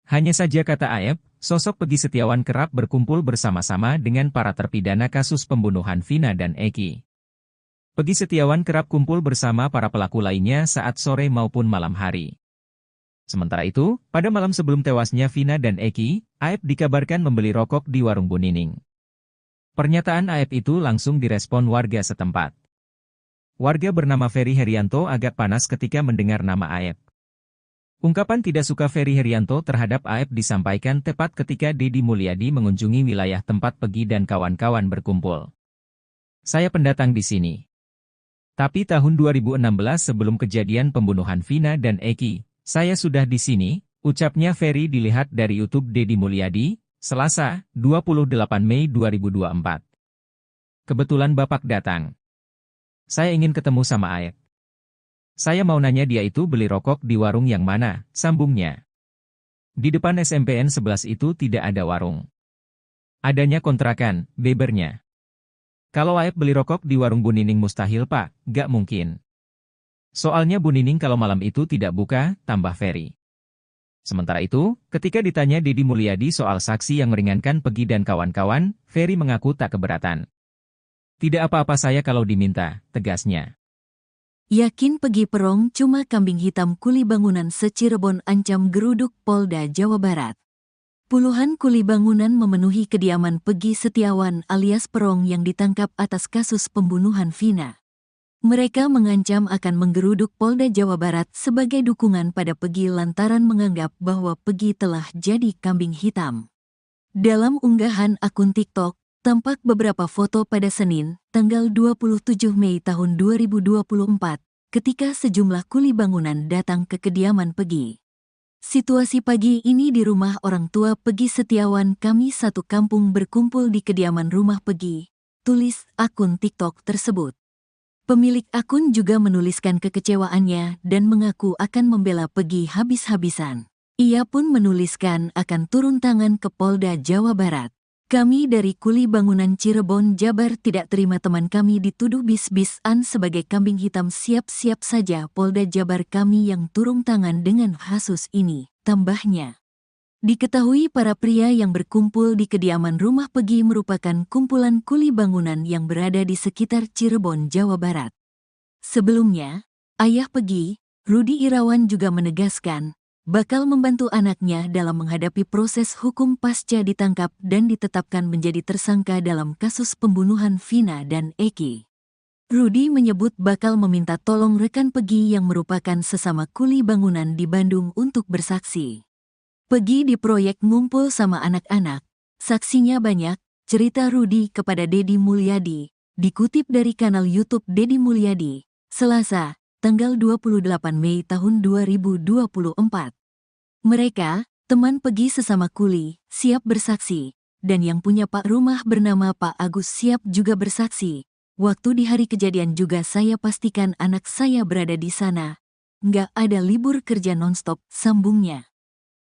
Speaker 3: Hanya saja kata Aep, sosok Peggy Setiawan kerap berkumpul bersama-sama dengan para terpidana kasus pembunuhan Vina dan Eki. Peggy Setiawan kerap kumpul bersama para pelaku lainnya saat sore maupun malam hari. Sementara itu, pada malam sebelum tewasnya Vina dan Eki, Aep dikabarkan membeli rokok di warung Bu Nining. Pernyataan Aep itu langsung direspon warga setempat. Warga bernama Ferry Herianto agak panas ketika mendengar nama Aep. Ungkapan tidak suka Ferry Herianto terhadap Aep disampaikan tepat ketika Deddy Mulyadi mengunjungi wilayah tempat Peggy dan kawan-kawan berkumpul. Saya pendatang di sini. Tapi tahun 2016 sebelum kejadian pembunuhan Vina dan Eki, saya sudah di sini, ucapnya Ferry dilihat dari YouTube Deddy Mulyadi, Selasa, 28 Mei 2024. Kebetulan Bapak datang. Saya ingin ketemu sama Aep. Saya mau nanya dia itu beli rokok di warung yang mana, sambungnya. Di depan SMPN 11 itu tidak ada warung. Adanya kontrakan, bebernya. Kalau Aep beli rokok di warung Bu Nining mustahil Pak, gak mungkin. Soalnya Bu Nining kalau malam itu tidak buka, tambah Ferry. Sementara itu, ketika ditanya Deddy Mulyadi soal saksi yang meringankan Peggy dan kawan-kawan, Ferry mengaku tak keberatan. Tidak apa-apa saya kalau diminta, tegasnya.
Speaker 1: Yakin Peggy Perong cuma kambing hitam kuli bangunan se-Cirebon ancam geruduk Polda Jawa Barat. Puluhan kuli bangunan memenuhi kediaman Peggy Setiawan alias Perong yang ditangkap atas kasus pembunuhan Vina. Mereka mengancam akan menggeruduk Polda Jawa Barat sebagai dukungan pada Peggy lantaran menganggap bahwa Peggy telah jadi kambing hitam. Dalam unggahan akun TikTok, tampak beberapa foto pada Senin, tanggal 27 Mei tahun 2024, ketika sejumlah kuli bangunan datang ke kediaman Peggy. Situasi pagi ini di rumah orang tua Peggy Setiawan, kami satu kampung berkumpul di kediaman rumah Peggy, tulis akun TikTok tersebut. Pemilik akun juga menuliskan kekecewaannya dan mengaku akan membela Peggy habis-habisan. Ia pun menuliskan akan turun tangan ke Polda Jawa Barat. Kami dari kuli bangunan Cirebon, Jabar tidak terima teman kami dituduh bis-bisan sebagai kambing hitam. Siap-siap saja Polda Jabar kami yang turun tangan dengan kasus ini, tambahnya. Diketahui para pria yang berkumpul di kediaman rumah Peggy merupakan kumpulan kuli bangunan yang berada di sekitar Cirebon, Jawa Barat. Sebelumnya, ayah Peggy, Rudi Irawan juga menegaskan, bakal membantu anaknya dalam menghadapi proses hukum pasca ditangkap dan ditetapkan menjadi tersangka dalam kasus pembunuhan Vina dan Eki. Rudi menyebut bakal meminta tolong rekan Peggy yang merupakan sesama kuli bangunan di Bandung untuk bersaksi. Peggy di proyek ngumpul sama anak-anak, saksinya banyak, cerita Rudi kepada Deddy Mulyadi, dikutip dari kanal YouTube Deddy Mulyadi, Selasa, tanggal 28 Mei tahun 2024. Mereka, teman Peggy sesama kuli, siap bersaksi, dan yang punya Pak rumah bernama Pak Agus siap juga bersaksi. Waktu di hari kejadian juga saya pastikan anak saya berada di sana. Nggak ada libur kerja nonstop, sambungnya.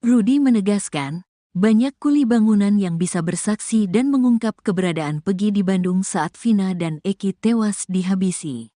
Speaker 1: Rudi menegaskan, banyak kuli bangunan yang bisa bersaksi dan mengungkap keberadaan Peggy di Bandung saat Vina dan Eki tewas dihabisi.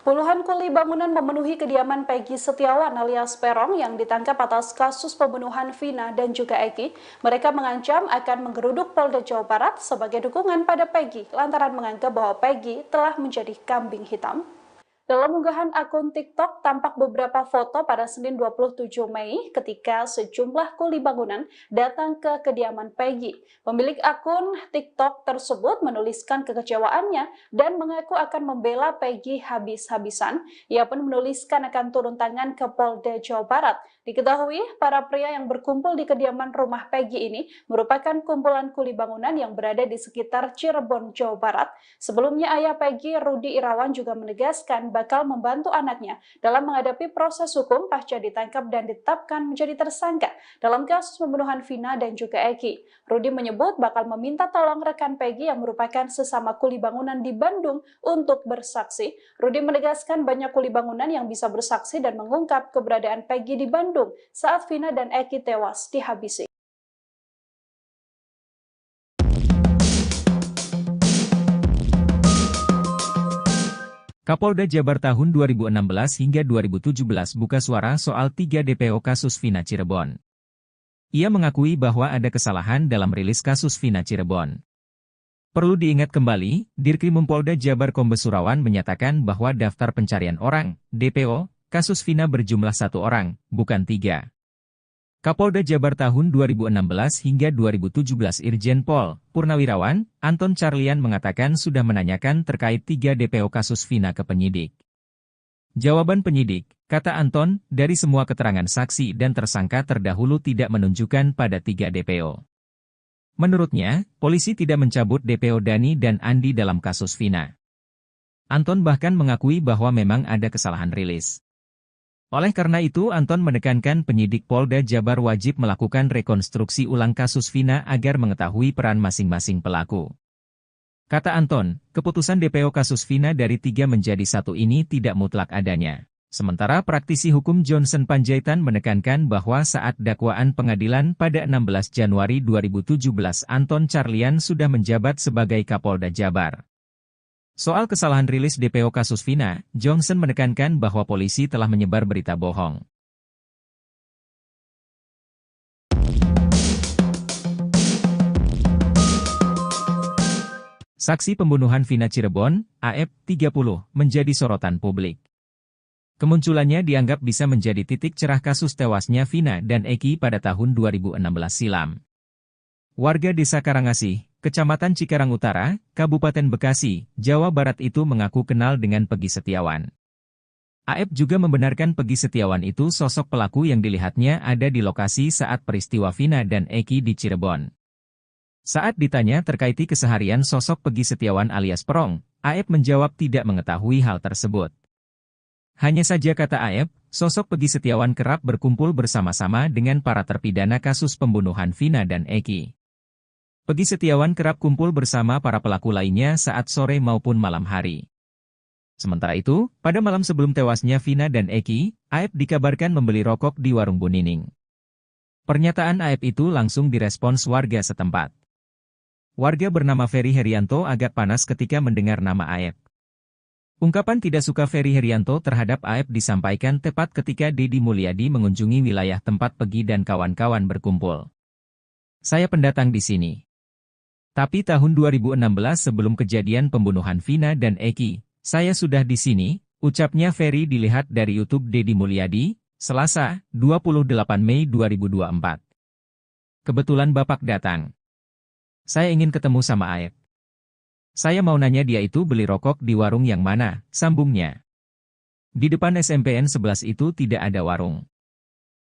Speaker 2: Puluhan kuli bangunan memenuhi kediaman Peggy Setiawan alias Perong yang ditangkap atas kasus pembunuhan Vina dan juga Eki. Mereka mengancam akan menggeruduk Polda Jawa Barat sebagai dukungan pada Peggy lantaran menganggap bahwa Peggy telah menjadi kambing hitam. Dalam unggahan akun TikTok tampak beberapa foto pada Senin 27 Mei ketika sejumlah kuli bangunan datang ke kediaman Peggy. Pemilik akun TikTok tersebut menuliskan kekecewaannya dan mengaku akan membela Peggy habis-habisan. Ia pun menuliskan akan turun tangan ke Polda Jawa Barat. Diketahui para pria yang berkumpul di kediaman rumah Peggy ini merupakan kumpulan kuli bangunan yang berada di sekitar Cirebon, Jawa Barat. Sebelumnya ayah Peggy, Rudi Irawan juga menegaskan bakal membantu anaknya dalam menghadapi proses hukum pasca ditangkap dan ditetapkan menjadi tersangka dalam kasus pembunuhan Vina dan juga Eki. Rudi menyebut bakal meminta tolong rekan Peggy yang merupakan sesama kuli bangunan di Bandung untuk bersaksi. Rudi menegaskan banyak kuli bangunan yang bisa bersaksi dan mengungkap keberadaan Peggy di Bandung. Bandung saat Vina dan Eki tewas dihabisi.
Speaker 3: Kapolda Jabar tahun 2016 hingga 2017 buka suara soal 3 DPO kasus Vina Cirebon. Ia mengakui bahwa ada kesalahan dalam rilis kasus Vina Cirebon. Perlu diingat kembali, Dirkrimum Polda Jabar Kombes Surawan menyatakan bahwa daftar pencarian orang, DPO, kasus Vina berjumlah 1 orang, bukan 3. Kapolda Jabar tahun 2016 hingga 2017 Irjen Pol Purnawirawan Anton Carlian mengatakan sudah menanyakan terkait 3 DPO kasus Vina ke penyidik. Jawaban penyidik, kata Anton, dari semua keterangan saksi dan tersangka terdahulu tidak menunjukkan pada 3 DPO. Menurutnya, polisi tidak mencabut DPO Dani dan Andi dalam kasus Vina. Anton bahkan mengakui bahwa memang ada kesalahan rilis. Oleh karena itu, Anton menekankan penyidik Polda Jabar wajib melakukan rekonstruksi ulang kasus Vina agar mengetahui peran masing-masing pelaku. Kata Anton, keputusan DPO kasus Vina dari 3 menjadi 1 ini tidak mutlak adanya. Sementara praktisi hukum Johnson Panjaitan menekankan bahwa saat dakwaan pengadilan pada 16 Januari 2017 Anton Carlian sudah menjabat sebagai Kapolda Jabar. Soal kesalahan rilis DPO kasus Vina, Johnson menekankan bahwa polisi telah menyebar berita bohong. Saksi pembunuhan Vina Cirebon, AF, 30, menjadi sorotan publik. Kemunculannya dianggap bisa menjadi titik cerah kasus tewasnya Vina dan Eki pada tahun 2016 silam. Warga Desa Karangasih, Kecamatan Cikarang Utara, Kabupaten Bekasi, Jawa Barat itu mengaku kenal dengan Peggy Setiawan. AF juga membenarkan Peggy Setiawan itu sosok pelaku yang dilihatnya ada di lokasi saat peristiwa Vina dan Eki di Cirebon. Saat ditanya terkait keseharian sosok Peggy Setiawan alias Perong, AF menjawab tidak mengetahui hal tersebut. Hanya saja kata AF, sosok Peggy Setiawan kerap berkumpul bersama-sama dengan para terpidana kasus pembunuhan Vina dan Eki. Peggy Setiawan kerap kumpul bersama para pelaku lainnya saat sore maupun malam hari. Sementara itu, pada malam sebelum tewasnya Vina dan Eki, AF dikabarkan membeli rokok di warung Bu Nining. Pernyataan AF itu langsung direspons warga setempat. Warga bernama Ferry Herianto agak panas ketika mendengar nama AF. Ungkapan tidak suka Ferry Herianto terhadap AF disampaikan tepat ketika Deddy Mulyadi mengunjungi wilayah tempat Peggy dan kawan-kawan berkumpul. Saya pendatang di sini. Tapi tahun 2016 sebelum kejadian pembunuhan Vina dan Eki, saya sudah di sini, ucapnya Ferry dilihat dari YouTube Deddy Mulyadi, Selasa, 28 Mei 2024. Kebetulan Bapak datang. Saya ingin ketemu sama AF. Saya mau nanya dia itu beli rokok di warung yang mana, sambungnya. Di depan SMPN 11 itu tidak ada warung.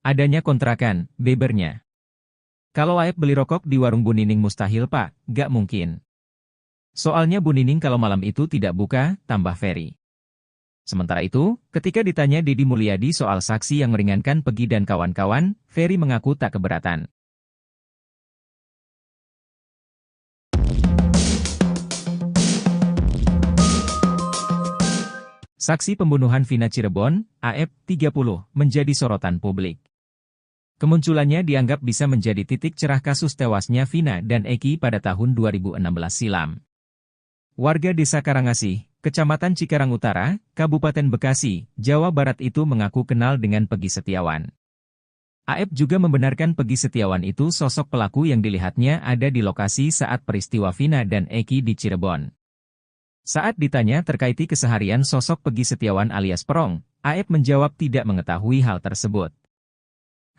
Speaker 3: Adanya kontrakan, bebernya. Kalau AF beli rokok di warung Bu Nining mustahil Pak, gak mungkin. Soalnya Bu Nining kalau malam itu tidak buka, tambah Ferry. Sementara itu, ketika ditanya Deddy Mulyadi soal saksi yang meringankan Peggy dan kawan-kawan, Ferry mengaku tak keberatan. Saksi pembunuhan Vina Cirebon, AF, 30, menjadi sorotan publik. Kemunculannya dianggap bisa menjadi titik cerah kasus tewasnya Vina dan Eki pada tahun 2016 silam. Warga Desa Karangasih, Kecamatan Cikarang Utara, Kabupaten Bekasi, Jawa Barat itu mengaku kenal dengan Peggy Setiawan. AF juga membenarkan Peggy Setiawan itu sosok pelaku yang dilihatnya ada di lokasi saat peristiwa Vina dan Eki di Cirebon. Saat ditanya terkait keseharian sosok Peggy Setiawan alias Perong, AF menjawab tidak mengetahui hal tersebut.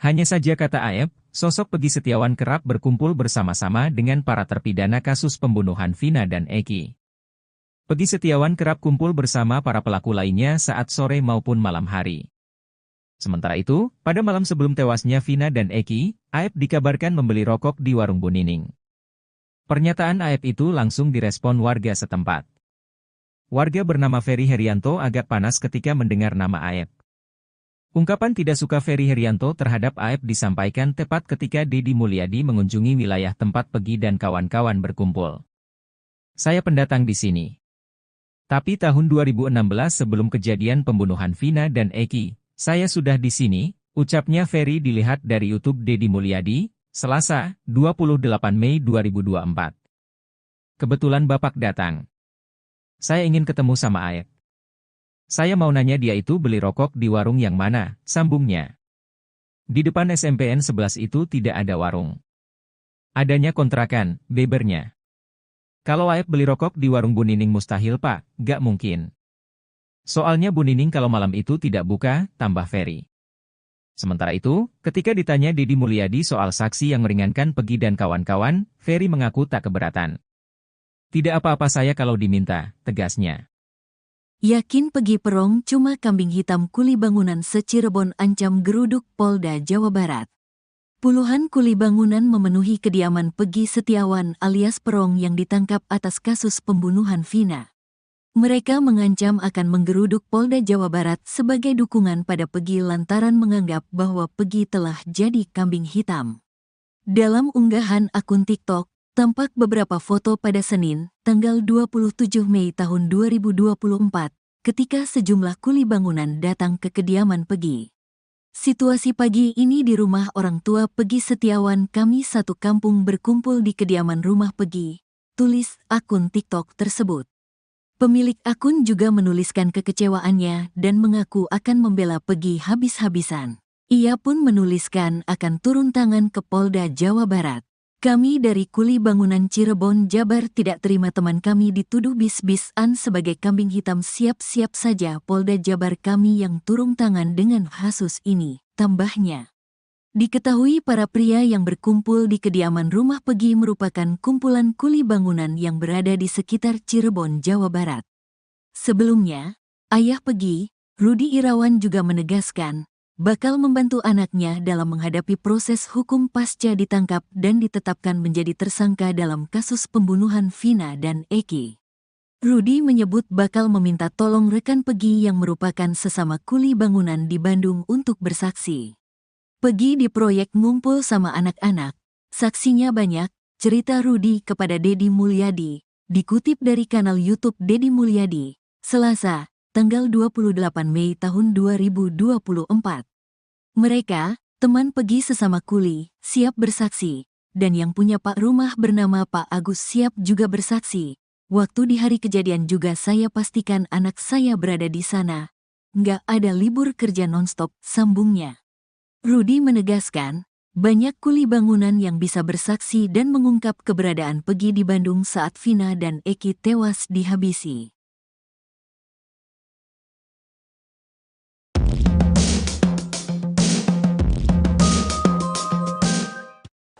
Speaker 3: Hanya saja kata AF, sosok Peggy Setiawan kerap berkumpul bersama-sama dengan para terpidana kasus pembunuhan Vina dan Eki. Peggy Setiawan kerap kumpul bersama para pelaku lainnya saat sore maupun malam hari. Sementara itu, pada malam sebelum tewasnya Vina dan Eki, AF dikabarkan membeli rokok di warung Bu Nining. Pernyataan AF itu langsung direspon warga setempat. Warga bernama Ferry Herianto agak panas ketika mendengar nama AF. Ungkapan tidak suka Ferry Herianto terhadap AF disampaikan tepat ketika Deddy Mulyadi mengunjungi wilayah tempat Peggy dan kawan-kawan berkumpul. Saya pendatang di sini. Tapi tahun 2016 sebelum kejadian pembunuhan Vina dan Eki, saya sudah di sini, Ucapnya Ferry dilihat dari YouTube Deddy Mulyadi, Selasa, 28 Mei 2024. Kebetulan Bapak datang. Saya ingin ketemu sama Aep. Saya mau nanya dia itu beli rokok di warung yang mana, sambungnya. Di depan SMPN 11 itu tidak ada warung. Adanya kontrakan, bebernya. Kalau Aep beli rokok di warung Bu Nining mustahil Pak, gak mungkin. Soalnya Bu Nining kalau malam itu tidak buka, tambah Ferry. Sementara itu, ketika ditanya Deddy Mulyadi soal saksi yang meringankan Peggy dan kawan-kawan, Ferry mengaku tak keberatan. Tidak apa-apa saya kalau diminta, tegasnya.
Speaker 1: Yakin Peggy Perong cuma kambing hitam kuli bangunan se-Cirebon ancam geruduk Polda Jawa Barat. Puluhan kuli bangunan memenuhi kediaman Peggy Setiawan alias Perong yang ditangkap atas kasus pembunuhan Vina. Mereka mengancam akan menggeruduk Polda Jawa Barat sebagai dukungan pada Peggy lantaran menganggap bahwa Peggy telah jadi kambing hitam. Dalam unggahan akun TikTok, tampak beberapa foto pada Senin, tanggal 27 Mei tahun 2024, ketika sejumlah kuli bangunan datang ke kediaman Peggy. Situasi pagi ini di rumah orang tua Peggy Setiawan, kami satu kampung berkumpul di kediaman rumah Peggy, tulis akun TikTok tersebut. Pemilik akun juga menuliskan kekecewaannya dan mengaku akan membela Peggy habis-habisan. Ia pun menuliskan akan turun tangan ke Polda Jawa Barat. Kami dari Kuli Bangunan Cirebon, Jabar tidak terima teman kami dituduh bis-bisan sebagai kambing hitam. Siap-siap saja Polda Jabar kami yang turun tangan dengan kasus ini, tambahnya. Diketahui para pria yang berkumpul di kediaman rumah Peggy merupakan kumpulan kuli bangunan yang berada di sekitar Cirebon, Jawa Barat. Sebelumnya, ayah Peggy, Rudi Irawan juga menegaskan, bakal membantu anaknya dalam menghadapi proses hukum pasca ditangkap dan ditetapkan menjadi tersangka dalam kasus pembunuhan Vina dan Eki. Rudi menyebut bakal meminta tolong rekan Peggy yang merupakan sesama kuli bangunan di Bandung untuk bersaksi. Peggy di proyek ngumpul sama anak-anak, saksinya banyak, cerita Rudi kepada Deddy Mulyadi, dikutip dari kanal YouTube Deddy Mulyadi, Selasa, tanggal 28 Mei tahun 2024. Mereka, teman Peggy sesama kuli, siap bersaksi, dan yang punya Pak rumah bernama Pak Agus siap juga bersaksi. Waktu di hari kejadian juga saya pastikan anak saya berada di sana. Nggak ada libur kerja nonstop, sambungnya. Rudi menegaskan, banyak kuli bangunan yang bisa bersaksi dan mengungkap keberadaan Peggy di Bandung saat Vina dan Eki tewas dihabisi.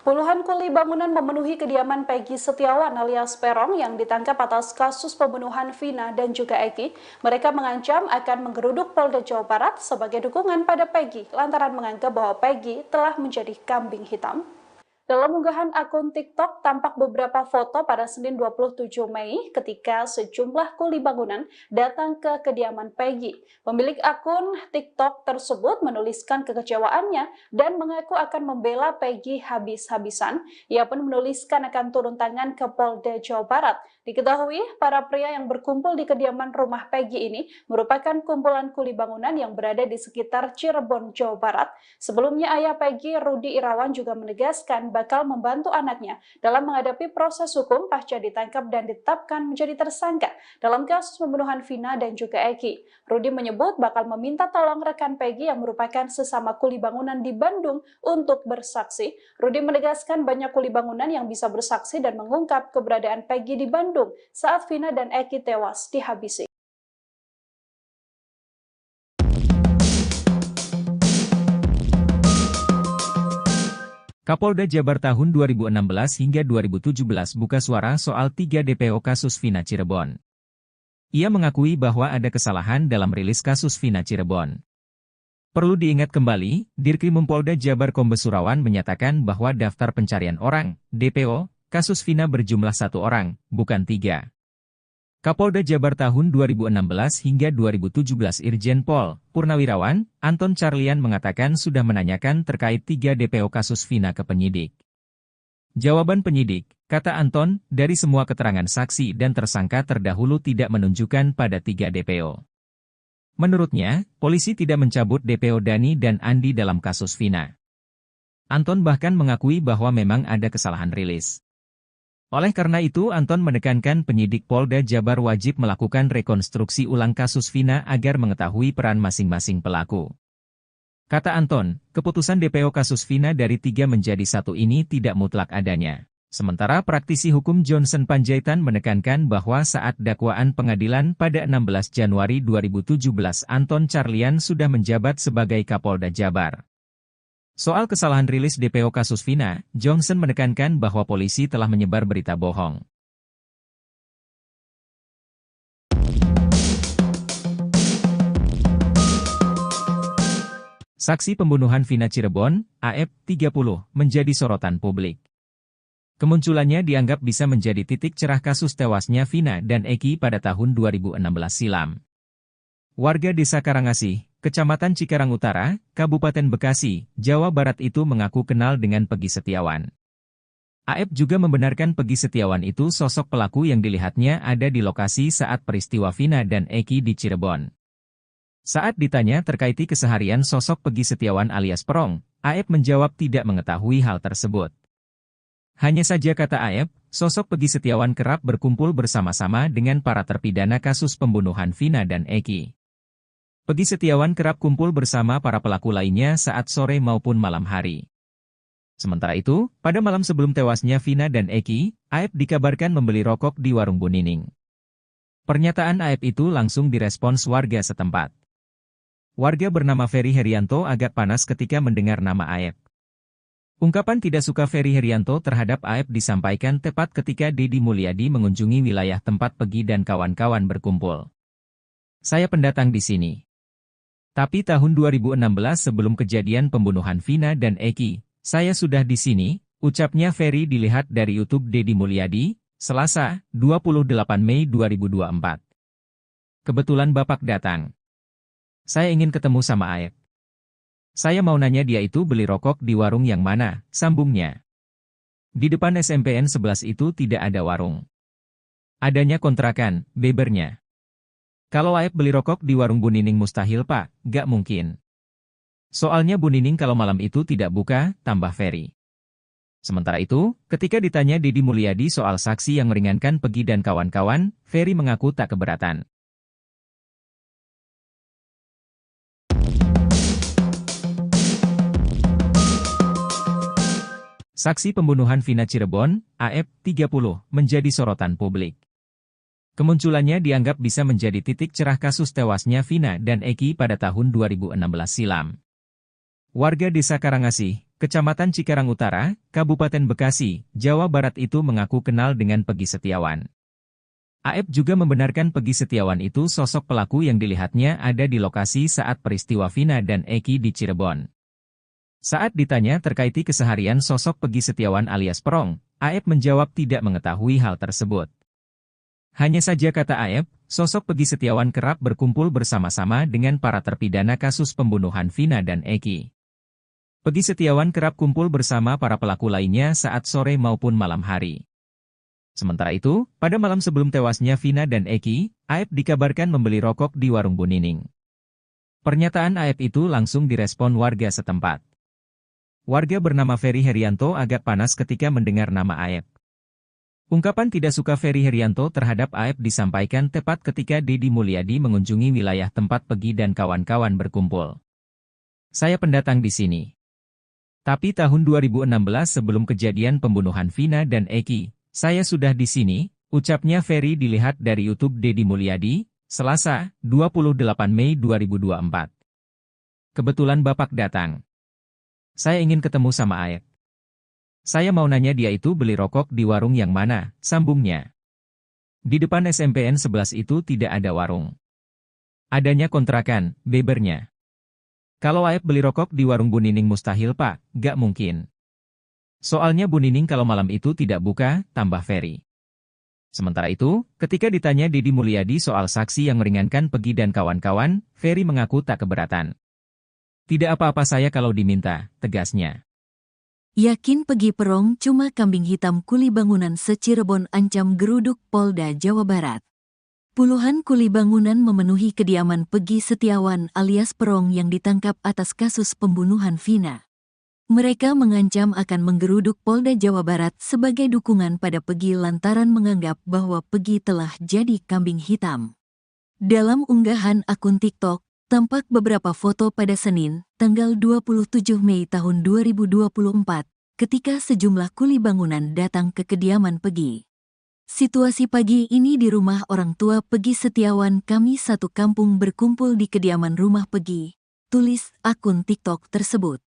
Speaker 2: Puluhan kuli bangunan memenuhi kediaman Peggy Setiawan alias Perong yang ditangkap atas kasus pembunuhan Vina dan juga Eki. Mereka mengancam akan menggeruduk Polda Jawa Barat sebagai dukungan pada Peggy lantaran menganggap bahwa Peggy telah menjadi kambing hitam. Dalam unggahan akun TikTok tampak beberapa foto pada Senin 27 Mei ketika sejumlah kuli bangunan datang ke kediaman Peggy. Pemilik akun TikTok tersebut menuliskan kekecewaannya dan mengaku akan membela Peggy habis-habisan. Ia pun menuliskan akan turun tangan ke Polda Jawa Barat. Diketahui, para pria yang berkumpul di kediaman rumah Peggy ini merupakan kumpulan kuli bangunan yang berada di sekitar Cirebon, Jawa Barat. Sebelumnya ayah Peggy, Rudi Irawan juga menegaskan bakal membantu anaknya dalam menghadapi proses hukum pasca ditangkap dan ditetapkan menjadi tersangka dalam kasus pembunuhan Vina dan juga Eki. Rudi menyebut bakal meminta tolong rekan Peggy yang merupakan sesama kuli bangunan di Bandung untuk bersaksi. Rudi menegaskan banyak kuli bangunan yang bisa bersaksi dan mengungkap keberadaan Peggy di Bandung saat Vina dan Eki tewas dihabisi.
Speaker 3: Kapolda Jabar tahun 2016 hingga 2017 buka suara soal 3 DPO kasus Vina Cirebon. Ia mengakui bahwa ada kesalahan dalam rilis kasus Vina Cirebon. Perlu diingat kembali, Dirkrimum Polda Jabar Kombes Surawan menyatakan bahwa daftar pencarian orang, DPO, kasus Vina berjumlah 1 orang, bukan 3. Kapolda Jabar tahun 2016 hingga 2017 Irjen Pol Purnawirawan, Anton Carlian mengatakan sudah menanyakan terkait 3 DPO kasus Vina ke penyidik. Jawaban penyidik, kata Anton, dari semua keterangan saksi dan tersangka terdahulu tidak menunjukkan pada 3 DPO. Menurutnya, polisi tidak mencabut DPO Dani dan Andi dalam kasus Vina. Anton bahkan mengakui bahwa memang ada kesalahan rilis. Oleh karena itu, Anton menekankan penyidik Polda Jabar wajib melakukan rekonstruksi ulang kasus Vina agar mengetahui peran masing-masing pelaku. Kata Anton, keputusan DPO kasus Vina dari 3 menjadi 1 ini tidak mutlak adanya. Sementara praktisi hukum Johnson Panjaitan menekankan bahwa saat dakwaan pengadilan pada 16 Januari 2017 Anton Carlian sudah menjabat sebagai Kapolda Jabar. Soal kesalahan rilis DPO kasus Vina, Johnson menekankan bahwa polisi telah menyebar berita bohong. Saksi pembunuhan Vina Cirebon, AF, 30, menjadi sorotan publik. Kemunculannya dianggap bisa menjadi titik cerah kasus tewasnya Vina dan Eki pada tahun 2016 silam. Warga Desa Karangasih, Kecamatan Cikarang Utara, Kabupaten Bekasi, Jawa Barat itu mengaku kenal dengan Pegi Setiawan. AF juga membenarkan Pegi Setiawan itu sosok pelaku yang dilihatnya ada di lokasi saat peristiwa Vina dan Eki di Cirebon. Saat ditanya terkait keseharian sosok Pegi Setiawan alias Perong, AF menjawab tidak mengetahui hal tersebut. Hanya saja kata AF, sosok Pegi Setiawan kerap berkumpul bersama-sama dengan para terpidana kasus pembunuhan Vina dan Eki. Pegi Setiawan kerap kumpul bersama para pelaku lainnya saat sore maupun malam hari. Sementara itu, pada malam sebelum tewasnya Vina dan Eki, AF dikabarkan membeli rokok di warung Bu Nining. Pernyataan AF itu langsung direspons warga setempat. Warga bernama Ferry Herianto agak panas ketika mendengar nama AF. Ungkapan tidak suka Ferry Herianto terhadap AF disampaikan tepat ketika Deddy Mulyadi mengunjungi wilayah tempat Pegi dan kawan-kawan berkumpul. Saya pendatang di sini. Tapi tahun 2016 sebelum kejadian pembunuhan Vina dan Eki, saya sudah di sini, ucapnya Ferry dilihat dari YouTube Deddy Mulyadi, Selasa, 28 Mei 2024. Kebetulan Bapak datang. Saya ingin ketemu sama AF. Saya mau nanya dia itu beli rokok di warung yang mana, sambungnya. Di depan SMPN 11 itu tidak ada warung. Adanya kontrakan, bebernya. Kalau AF beli rokok di warung Bu Nining mustahil Pak, gak mungkin. Soalnya Bu Nining kalau malam itu tidak buka, tambah Ferry. Sementara itu, ketika ditanya Deddy Mulyadi soal saksi yang meringankan Pegi dan kawan-kawan, Ferry mengaku tak keberatan. Saksi pembunuhan Vina Cirebon, AF, 30, menjadi sorotan publik. Kemunculannya dianggap bisa menjadi titik cerah kasus tewasnya Vina dan Eki pada tahun 2016 silam. Warga Desa Karangasih, Kecamatan Cikarang Utara, Kabupaten Bekasi, Jawa Barat itu mengaku kenal dengan Pegi Setiawan. AF juga membenarkan Pegi Setiawan itu sosok pelaku yang dilihatnya ada di lokasi saat peristiwa Vina dan Eki di Cirebon. Saat ditanya terkait keseharian sosok Pegi Setiawan alias Perong, AF menjawab tidak mengetahui hal tersebut. Hanya saja kata AF, sosok Pegi Setiawan kerap berkumpul bersama-sama dengan para terpidana kasus pembunuhan Vina dan Eki. Pegi Setiawan kerap kumpul bersama para pelaku lainnya saat sore maupun malam hari. Sementara itu, pada malam sebelum tewasnya Vina dan Eki, AF dikabarkan membeli rokok di warung Bu Nining. Pernyataan AF itu langsung direspon warga setempat. Warga bernama Ferry Herianto agak panas ketika mendengar nama AF. Ungkapan tidak suka Ferry Herianto terhadap AF disampaikan tepat ketika Deddy Mulyadi mengunjungi wilayah tempat Pegi dan kawan-kawan berkumpul. Saya pendatang di sini. Tapi tahun 2016 sebelum kejadian pembunuhan Vina dan Eki, saya sudah di sini, ucapnya Ferry dilihat dari YouTube Deddy Mulyadi, Selasa, 28 Mei 2024. Kebetulan Bapak datang. Saya ingin ketemu sama AF. Saya mau nanya dia itu beli rokok di warung yang mana, sambungnya. Di depan SMPN 11 itu tidak ada warung. Adanya kontrakan, bebernya. Kalau AF beli rokok di warung Bu Nining mustahil Pak, gak mungkin. Soalnya Bu Nining kalau malam itu tidak buka, tambah Ferry. Sementara itu, ketika ditanya Deddy Mulyadi soal saksi yang meringankan Pegi dan kawan-kawan, Ferry mengaku tak keberatan. Tidak apa-apa saya kalau diminta, tegasnya.
Speaker 1: Yakin Pegi Perong cuma kambing hitam kuli bangunan se-Cirebon ancam geruduk Polda Jawa Barat. Puluhan kuli bangunan memenuhi kediaman Peggy Setiawan alias Perong yang ditangkap atas kasus pembunuhan Vina. Mereka mengancam akan menggeruduk Polda Jawa Barat sebagai dukungan pada Peggy lantaran menganggap bahwa Peggy telah jadi kambing hitam. Dalam unggahan akun TikTok, tampak beberapa foto pada Senin, tanggal 27 Mei tahun 2024, ketika sejumlah kuli bangunan datang ke kediaman Peggy. Situasi pagi ini di rumah orang tua Peggy Setiawan, kami satu kampung berkumpul di kediaman rumah Peggy, tulis akun TikTok tersebut.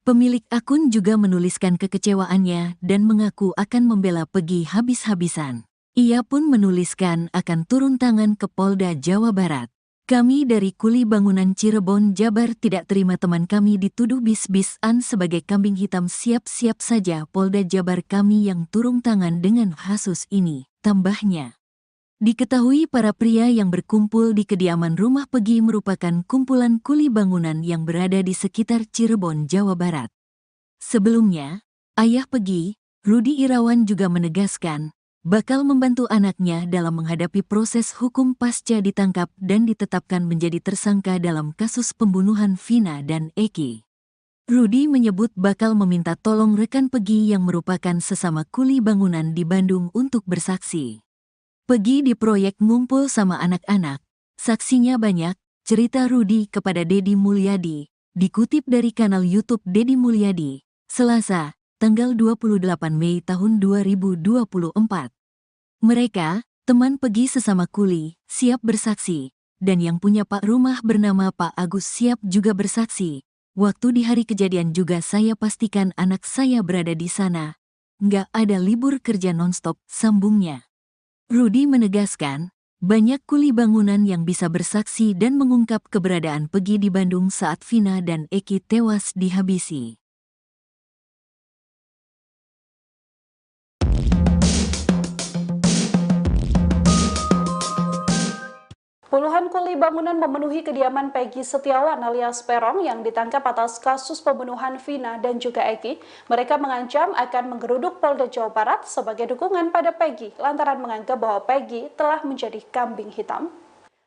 Speaker 1: Pemilik akun juga menuliskan kekecewaannya dan mengaku akan membela Peggy habis-habisan. Ia pun menuliskan akan turun tangan ke Polda Jawa Barat. Kami dari kuli bangunan Cirebon, Jabar tidak terima teman kami dituduh bis-bisan sebagai kambing hitam. Siap-siap saja Polda Jabar kami yang turun tangan dengan kasus ini, tambahnya. Diketahui para pria yang berkumpul di kediaman rumah Peggy merupakan kumpulan kuli bangunan yang berada di sekitar Cirebon, Jawa Barat. Sebelumnya, ayah Peggy, Rudi Irawan juga menegaskan bakal membantu anaknya dalam menghadapi proses hukum pasca ditangkap dan ditetapkan menjadi tersangka dalam kasus pembunuhan Vina dan Eki. Rudi menyebut bakal meminta tolong rekan Peggy yang merupakan sesama kuli bangunan di Bandung untuk bersaksi. Peggy di proyek ngumpul sama anak-anak, saksinya banyak, cerita Rudi kepada Deddy Mulyadi, dikutip dari kanal YouTube Deddy Mulyadi, Selasa, tanggal 28 Mei tahun 2024. Mereka, teman Peggy sesama kuli, siap bersaksi, dan yang punya Pak rumah bernama Pak Agus siap juga bersaksi. Waktu di hari kejadian juga saya pastikan anak saya berada di sana. Nggak ada libur kerja nonstop, sambungnya. Rudi menegaskan, banyak kuli bangunan yang bisa bersaksi dan mengungkap keberadaan Peggy di Bandung saat Vina dan Eki tewas dihabisi.
Speaker 2: Puluhan kuli bangunan memenuhi kediaman Peggy Setiawan alias Perong yang ditangkap atas kasus pembunuhan Vina dan juga Eki. Mereka mengancam akan menggeruduk Polda Jawa Barat sebagai dukungan pada Peggy lantaran menganggap bahwa Peggy telah menjadi kambing hitam.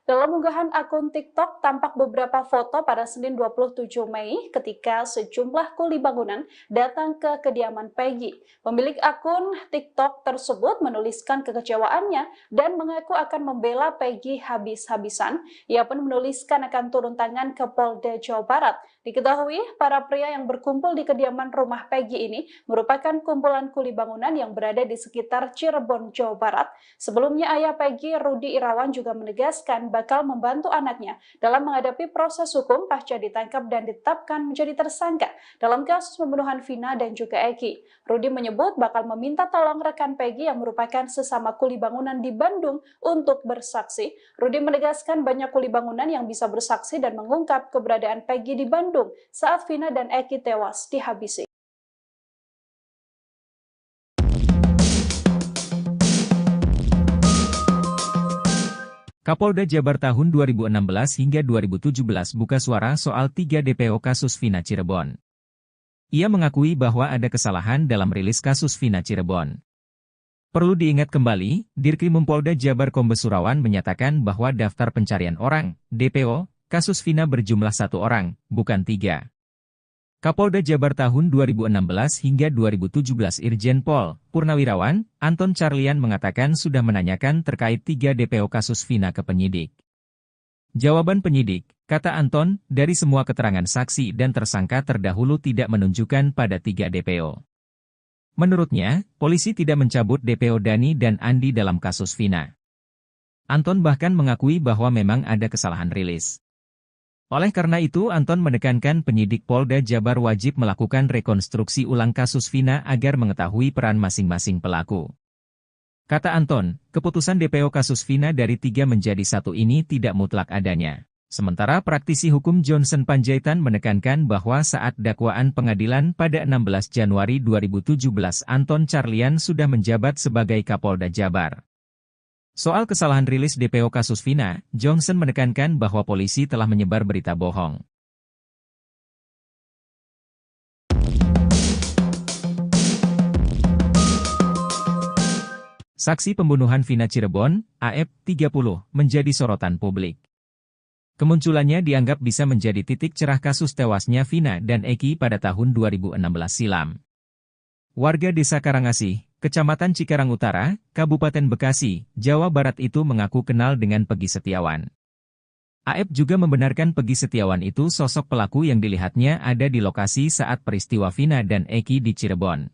Speaker 2: Dalam unggahan akun TikTok tampak beberapa foto pada Senin 27 Mei ketika sejumlah kuli bangunan datang ke kediaman Peggy. Pemilik akun TikTok tersebut menuliskan kekecewaannya dan mengaku akan membela Peggy habis-habisan. Ia pun menuliskan akan turun tangan ke Polda Jawa Barat. Diketahui para pria yang berkumpul di kediaman rumah Peggy ini merupakan kumpulan kuli bangunan yang berada di sekitar Cirebon, Jawa Barat. Sebelumnya ayah Peggy, Rudi Irawan juga menegaskan bakal membantu anaknya dalam menghadapi proses hukum pasca ditangkap dan ditetapkan menjadi tersangka dalam kasus pembunuhan Vina dan juga Eki. Rudi menyebut bakal meminta tolong rekan Peggy yang merupakan sesama kuli bangunan di Bandung untuk bersaksi. Rudi menegaskan banyak kuli bangunan yang bisa bersaksi dan mengungkap keberadaan Peggy di Bandung saat Vina dan Eki tewas dihabisi.
Speaker 3: Kapolda Jabar tahun 2016 hingga 2017 buka suara soal 3 DPO kasus Vina Cirebon. Ia mengakui bahwa ada kesalahan dalam rilis kasus Vina Cirebon. Perlu diingat kembali, Dirkrimum Polda Jabar Kombes Surawan menyatakan bahwa daftar pencarian orang, DPO, kasus Vina berjumlah 1 orang, bukan 3. Kapolda Jabar tahun 2016 hingga 2017 Irjen Pol Purnawirawan Anton Carlian mengatakan sudah menanyakan terkait 3 DPO kasus Vina ke penyidik. Jawaban penyidik, kata Anton, dari semua keterangan saksi dan tersangka terdahulu tidak menunjukkan pada 3 DPO. Menurutnya, polisi tidak mencabut DPO Dani dan Andi dalam kasus Vina. Anton bahkan mengakui bahwa memang ada kesalahan rilis. Oleh karena itu Anton menekankan penyidik Polda Jabar wajib melakukan rekonstruksi ulang kasus Vina agar mengetahui peran masing-masing pelaku. Kata Anton, keputusan DPO kasus Vina dari 3 menjadi 1 ini tidak mutlak adanya. Sementara praktisi hukum Johnson Panjaitan menekankan bahwa saat dakwaan pengadilan pada 16 Januari 2017 Anton Carlian sudah menjabat sebagai Kapolda Jabar. Soal kesalahan rilis DPO kasus Vina, Johnson menekankan bahwa polisi telah menyebar berita bohong. Saksi pembunuhan Vina Cirebon, AF, 30, menjadi sorotan publik. Kemunculannya dianggap bisa menjadi titik cerah kasus tewasnya Vina dan Eki pada tahun 2016 silam. Warga Desa Karangasih, Kecamatan Cikarang Utara, Kabupaten Bekasi, Jawa Barat itu mengaku kenal dengan Peggy Setiawan. AF juga membenarkan Peggy Setiawan itu sosok pelaku yang dilihatnya ada di lokasi saat peristiwa Vina dan Eki di Cirebon.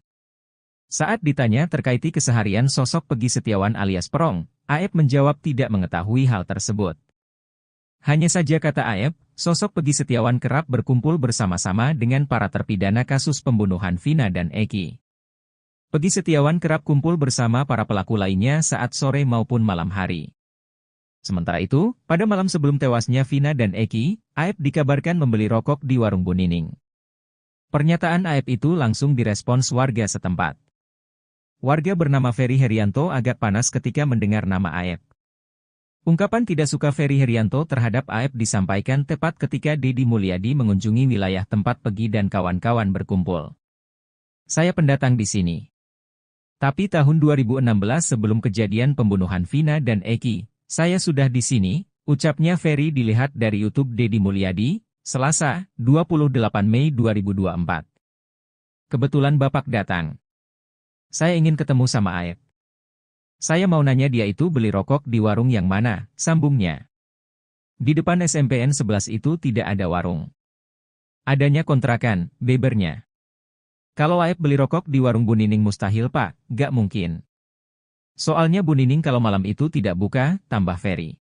Speaker 3: Saat ditanya terkait keseharian sosok Peggy Setiawan alias Perong, AF menjawab tidak mengetahui hal tersebut. Hanya saja kata AF, sosok Peggy Setiawan kerap berkumpul bersama-sama dengan para terpidana kasus pembunuhan Vina dan Eki. Peggy Setiawan kerap kumpul bersama para pelaku lainnya saat sore maupun malam hari. Sementara itu, pada malam sebelum tewasnya Vina dan Eki, AF dikabarkan membeli rokok di warung Bu Nining. Pernyataan AF itu langsung direspons warga setempat. Warga bernama Ferry Herianto agak panas ketika mendengar nama AF. Ungkapan tidak suka Ferry Herianto terhadap AF disampaikan tepat ketika Deddy Mulyadi mengunjungi wilayah tempat Peggy dan kawan-kawan berkumpul. Saya pendatang di sini. Tapi tahun 2016 sebelum kejadian pembunuhan Vina dan Eki, saya sudah di sini, ucapnya Ferry dilihat dari YouTube Deddy Mulyadi, Selasa, 28 Mei 2024. Kebetulan Bapak datang. Saya ingin ketemu sama AF. Saya mau nanya dia itu beli rokok di warung yang mana, sambungnya. Di depan SMPN 11 itu tidak ada warung. Adanya kontrakan, bebernya. Kalau AF beli rokok di warung Bu Nining mustahil Pak, gak mungkin. Soalnya Bu Nining kalau malam itu tidak buka, tambah Ferry.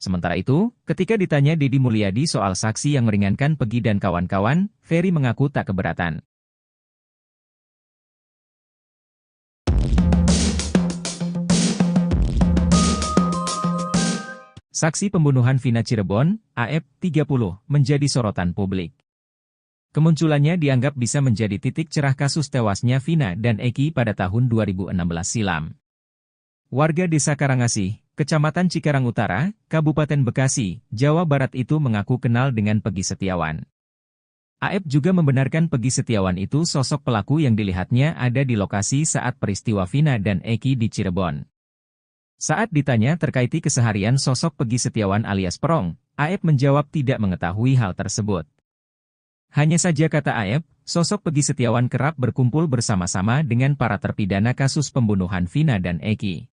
Speaker 3: Sementara itu, ketika ditanya Deddy Mulyadi soal saksi yang meringankan Peggy dan kawan-kawan, Ferry mengaku tak keberatan. Saksi pembunuhan Vina Cirebon, AF, 30, menjadi sorotan publik. Kemunculannya dianggap bisa menjadi titik cerah kasus tewasnya Vina dan Eki pada tahun 2016 silam. Warga Desa Karangasih, Kecamatan Cikarang Utara, Kabupaten Bekasi, Jawa Barat itu mengaku kenal dengan Peggy Setiawan. AF juga membenarkan Peggy Setiawan itu sosok pelaku yang dilihatnya ada di lokasi saat peristiwa Vina dan Eki di Cirebon. Saat ditanya terkait keseharian sosok Peggy Setiawan alias Perong, AF menjawab tidak mengetahui hal tersebut. Hanya saja kata AF, sosok Peggy Setiawan kerap berkumpul bersama-sama dengan para terpidana kasus pembunuhan Vina dan Eki.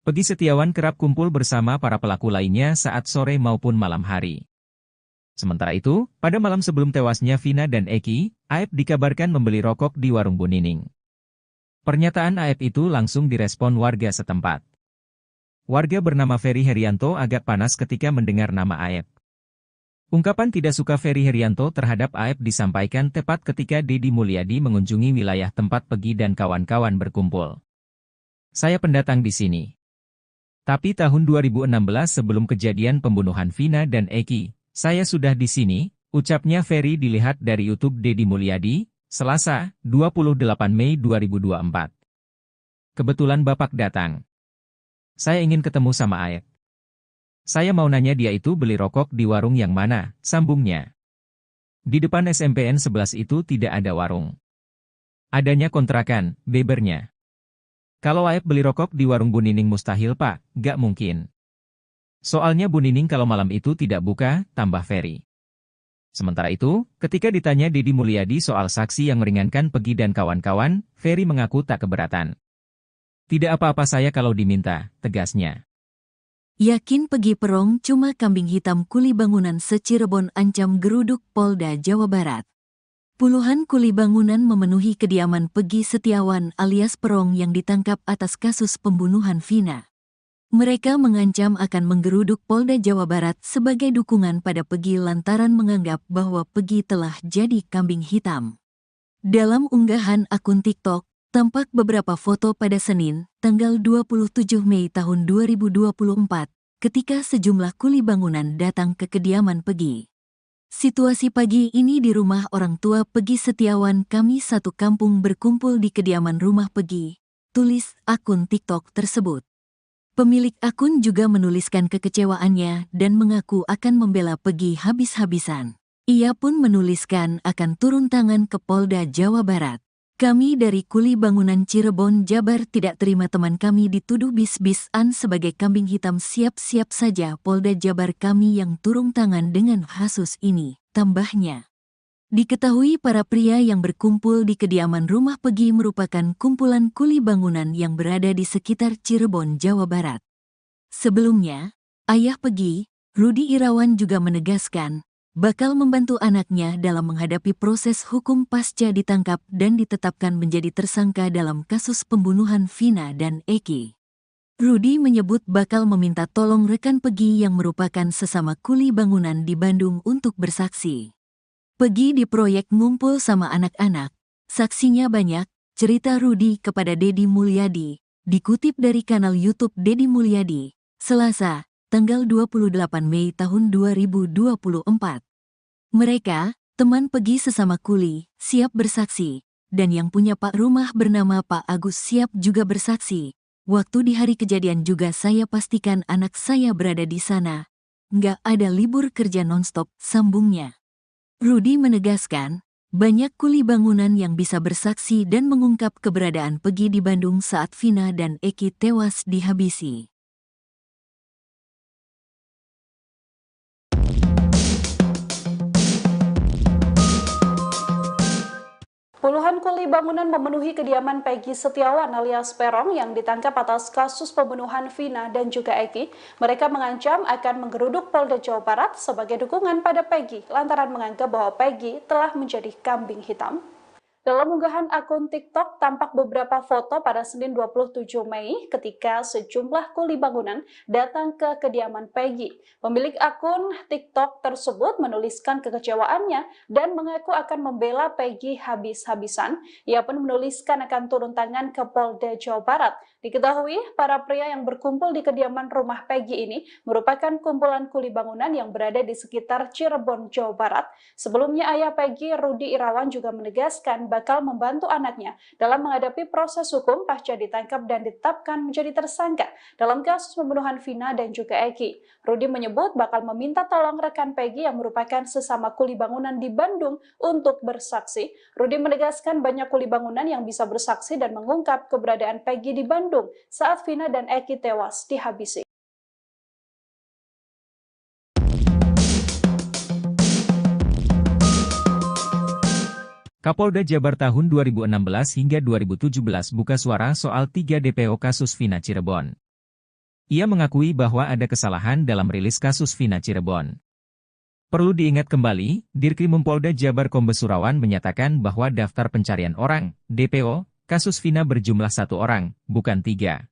Speaker 3: Peggy Setiawan kerap kumpul bersama para pelaku lainnya saat sore maupun malam hari. Sementara itu, pada malam sebelum tewasnya Vina dan Eki, AF dikabarkan membeli rokok di warung Bu Nining. Pernyataan AF itu langsung direspon warga setempat. Warga bernama Ferry Herianto agak panas ketika mendengar nama AF. Ungkapan tidak suka Ferry Herianto terhadap AF disampaikan tepat ketika Deddy Mulyadi mengunjungi wilayah tempat Peggy dan kawan-kawan berkumpul. Saya pendatang di sini. Tapi tahun 2016 sebelum kejadian pembunuhan Vina dan Eki, saya sudah di sini, ucapnya Ferry dilihat dari YouTube Deddy Mulyadi, Selasa, 28 Mei 2024. Kebetulan Bapak datang. Saya ingin ketemu sama AF. Saya mau nanya dia itu beli rokok di warung yang mana, sambungnya. Di depan SMPN 11 itu tidak ada warung. Adanya kontrakan, bebernya. Kalau AF beli rokok di warung Bu Nining mustahil Pak, gak mungkin. Soalnya Bu Nining kalau malam itu tidak buka, tambah Ferry. Sementara itu, ketika ditanya Deddy Mulyadi soal saksi yang meringankan Peggy dan kawan-kawan, Ferry mengaku tak keberatan. Tidak apa-apa saya kalau diminta, tegasnya.
Speaker 1: Yakin Peggy Perong cuma kambing hitam kuli bangunan se-Cirebon ancam geruduk Polda Jawa Barat. Puluhan kuli bangunan memenuhi kediaman Peggy Setiawan alias Perong yang ditangkap atas kasus pembunuhan Vina. Mereka mengancam akan menggeruduk Polda Jawa Barat sebagai dukungan pada Peggy lantaran menganggap bahwa Peggy telah jadi kambing hitam. Dalam unggahan akun TikTok, tampak beberapa foto pada Senin, tanggal 27 Mei tahun 2024, ketika sejumlah kuli bangunan datang ke kediaman Peggy. Situasi pagi ini di rumah orang tua Peggy Setiawan, kami satu kampung berkumpul di kediaman rumah Peggy, tulis akun TikTok tersebut. Pemilik akun juga menuliskan kekecewaannya dan mengaku akan membela Peggy habis-habisan. Ia pun menuliskan akan turun tangan ke Polda Jawa Barat. Kami dari Kuli Bangunan Cirebon, Jabar tidak terima teman kami dituduh bis-bisan sebagai kambing hitam. Siap-siap saja Polda Jabar kami yang turun tangan dengan kasus ini, tambahnya. Diketahui para pria yang berkumpul di kediaman rumah Pegi merupakan kumpulan kuli bangunan yang berada di sekitar Cirebon, Jawa Barat. Sebelumnya, ayah Pegi, Rudi Irawan juga menegaskan, bakal membantu anaknya dalam menghadapi proses hukum pasca ditangkap dan ditetapkan menjadi tersangka dalam kasus pembunuhan Vina dan Eki. Rudi menyebut bakal meminta tolong rekan Pegi yang merupakan sesama kuli bangunan di Bandung untuk bersaksi. Pegi di proyek ngumpul sama anak-anak, saksinya banyak, cerita Rudi kepada Deddy Mulyadi, dikutip dari kanal YouTube Deddy Mulyadi, Selasa, tanggal 28 Mei tahun 2024. Mereka, teman Pegi sesama kuli, siap bersaksi, dan yang punya Pak rumah bernama Pak Agus siap juga bersaksi. Waktu di hari kejadian juga saya pastikan anak saya berada di sana. Nggak ada libur kerja nonstop, sambungnya. Rudi menegaskan, banyak kuli bangunan yang bisa bersaksi dan mengungkap keberadaan Pegi di Bandung saat Vina dan Eki tewas dihabisi.
Speaker 2: Puluhan kuli bangunan memenuhi kediaman Peggy Setiawan alias Peron yang ditangkap atas kasus pembunuhan Vina dan juga Eki. Mereka mengancam akan menggeruduk Polda Jawa Barat sebagai dukungan pada Peggy lantaran menganggap bahwa Peggy telah menjadi kambing hitam. Dalam unggahan akun TikTok tampak beberapa foto pada Senin 27 Mei ketika sejumlah kuli bangunan datang ke kediaman Peggy. Pemilik akun TikTok tersebut menuliskan kekecewaannya dan mengaku akan membela Peggy habis-habisan. Ia pun menuliskan akan turun tangan ke Polda Jawa Barat. Diketahui, para pria yang berkumpul di kediaman rumah Peggy ini merupakan kumpulan kuli bangunan yang berada di sekitar Cirebon, Jawa Barat. Sebelumnya ayah Peggy, Rudi Irawan juga menegaskan bakal membantu anaknya dalam menghadapi proses hukum pasca ditangkap dan ditetapkan menjadi tersangka dalam kasus pembunuhan Vina dan juga Eki. Rudi menyebut bakal meminta tolong rekan Peggy yang merupakan sesama kuli bangunan di Bandung untuk bersaksi. Rudi menegaskan banyak kuli bangunan yang bisa bersaksi dan mengungkap keberadaan Peggy di Bandung saat Vina dan Eki tewas dihabisi.
Speaker 3: Kapolda Jabar tahun 2016 hingga 2017 buka suara soal 3 DPO kasus Vina Cirebon. Ia mengakui bahwa ada kesalahan dalam rilis kasus Vina Cirebon. Perlu diingat kembali, Dirkrimum Polda Jabar Kombes Surawan menyatakan bahwa daftar pencarian orang, DPO, kasus Vina berjumlah 1 orang, bukan 3.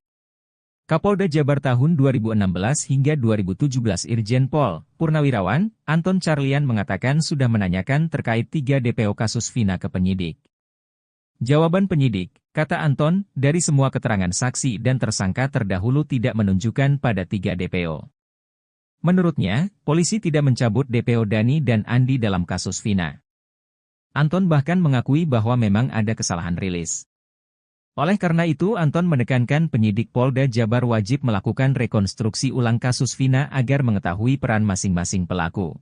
Speaker 3: Kapolda Jabar tahun 2016 hingga 2017 Irjen Pol Purnawirawan, Anton Carlian mengatakan sudah menanyakan terkait 3 DPO kasus Vina ke penyidik. Jawaban penyidik, kata Anton, dari semua keterangan saksi dan tersangka terdahulu tidak menunjukkan pada 3 DPO. Menurutnya, polisi tidak mencabut DPO Dani dan Andi dalam kasus Vina. Anton bahkan mengakui bahwa memang ada kesalahan rilis. Oleh karena itu Anton menekankan penyidik Polda Jabar wajib melakukan rekonstruksi ulang kasus Vina agar mengetahui peran masing-masing pelaku.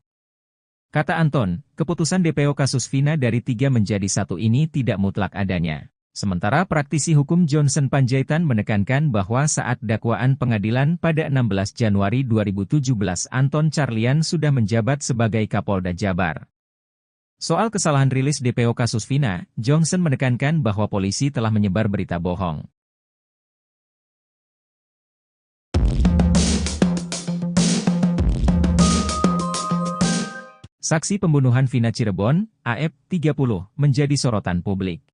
Speaker 3: Kata Anton, keputusan DPO kasus Vina dari 3 menjadi 1 ini tidak mutlak adanya. Sementara praktisi hukum Johnson Panjaitan menekankan bahwa saat dakwaan pengadilan pada 16 Januari 2017 Anton Carlian sudah menjabat sebagai Kapolda Jabar. Soal kesalahan rilis DPO kasus Vina, Johnson menekankan bahwa polisi telah menyebar berita bohong. Saksi pembunuhan Vina Cirebon, AF, 30, menjadi sorotan publik.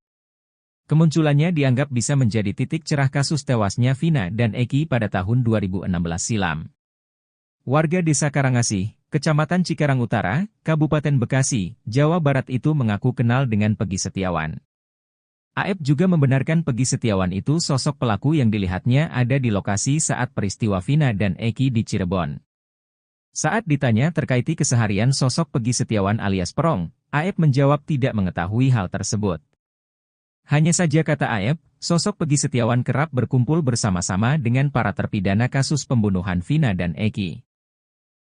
Speaker 3: Kemunculannya dianggap bisa menjadi titik cerah kasus tewasnya Vina dan Eki pada tahun 2016 silam. Warga Desa Karangasih, Kecamatan Cikarang Utara, Kabupaten Bekasi, Jawa Barat itu mengaku kenal dengan Peggy Setiawan. AF juga membenarkan Peggy Setiawan itu sosok pelaku yang dilihatnya ada di lokasi saat peristiwa Vina dan Eki di Cirebon. Saat ditanya terkait keseharian sosok Peggy Setiawan alias Perong, AF menjawab tidak mengetahui hal tersebut. Hanya saja kata AF, sosok Peggy Setiawan kerap berkumpul bersama-sama dengan para terpidana kasus pembunuhan Vina dan Eki.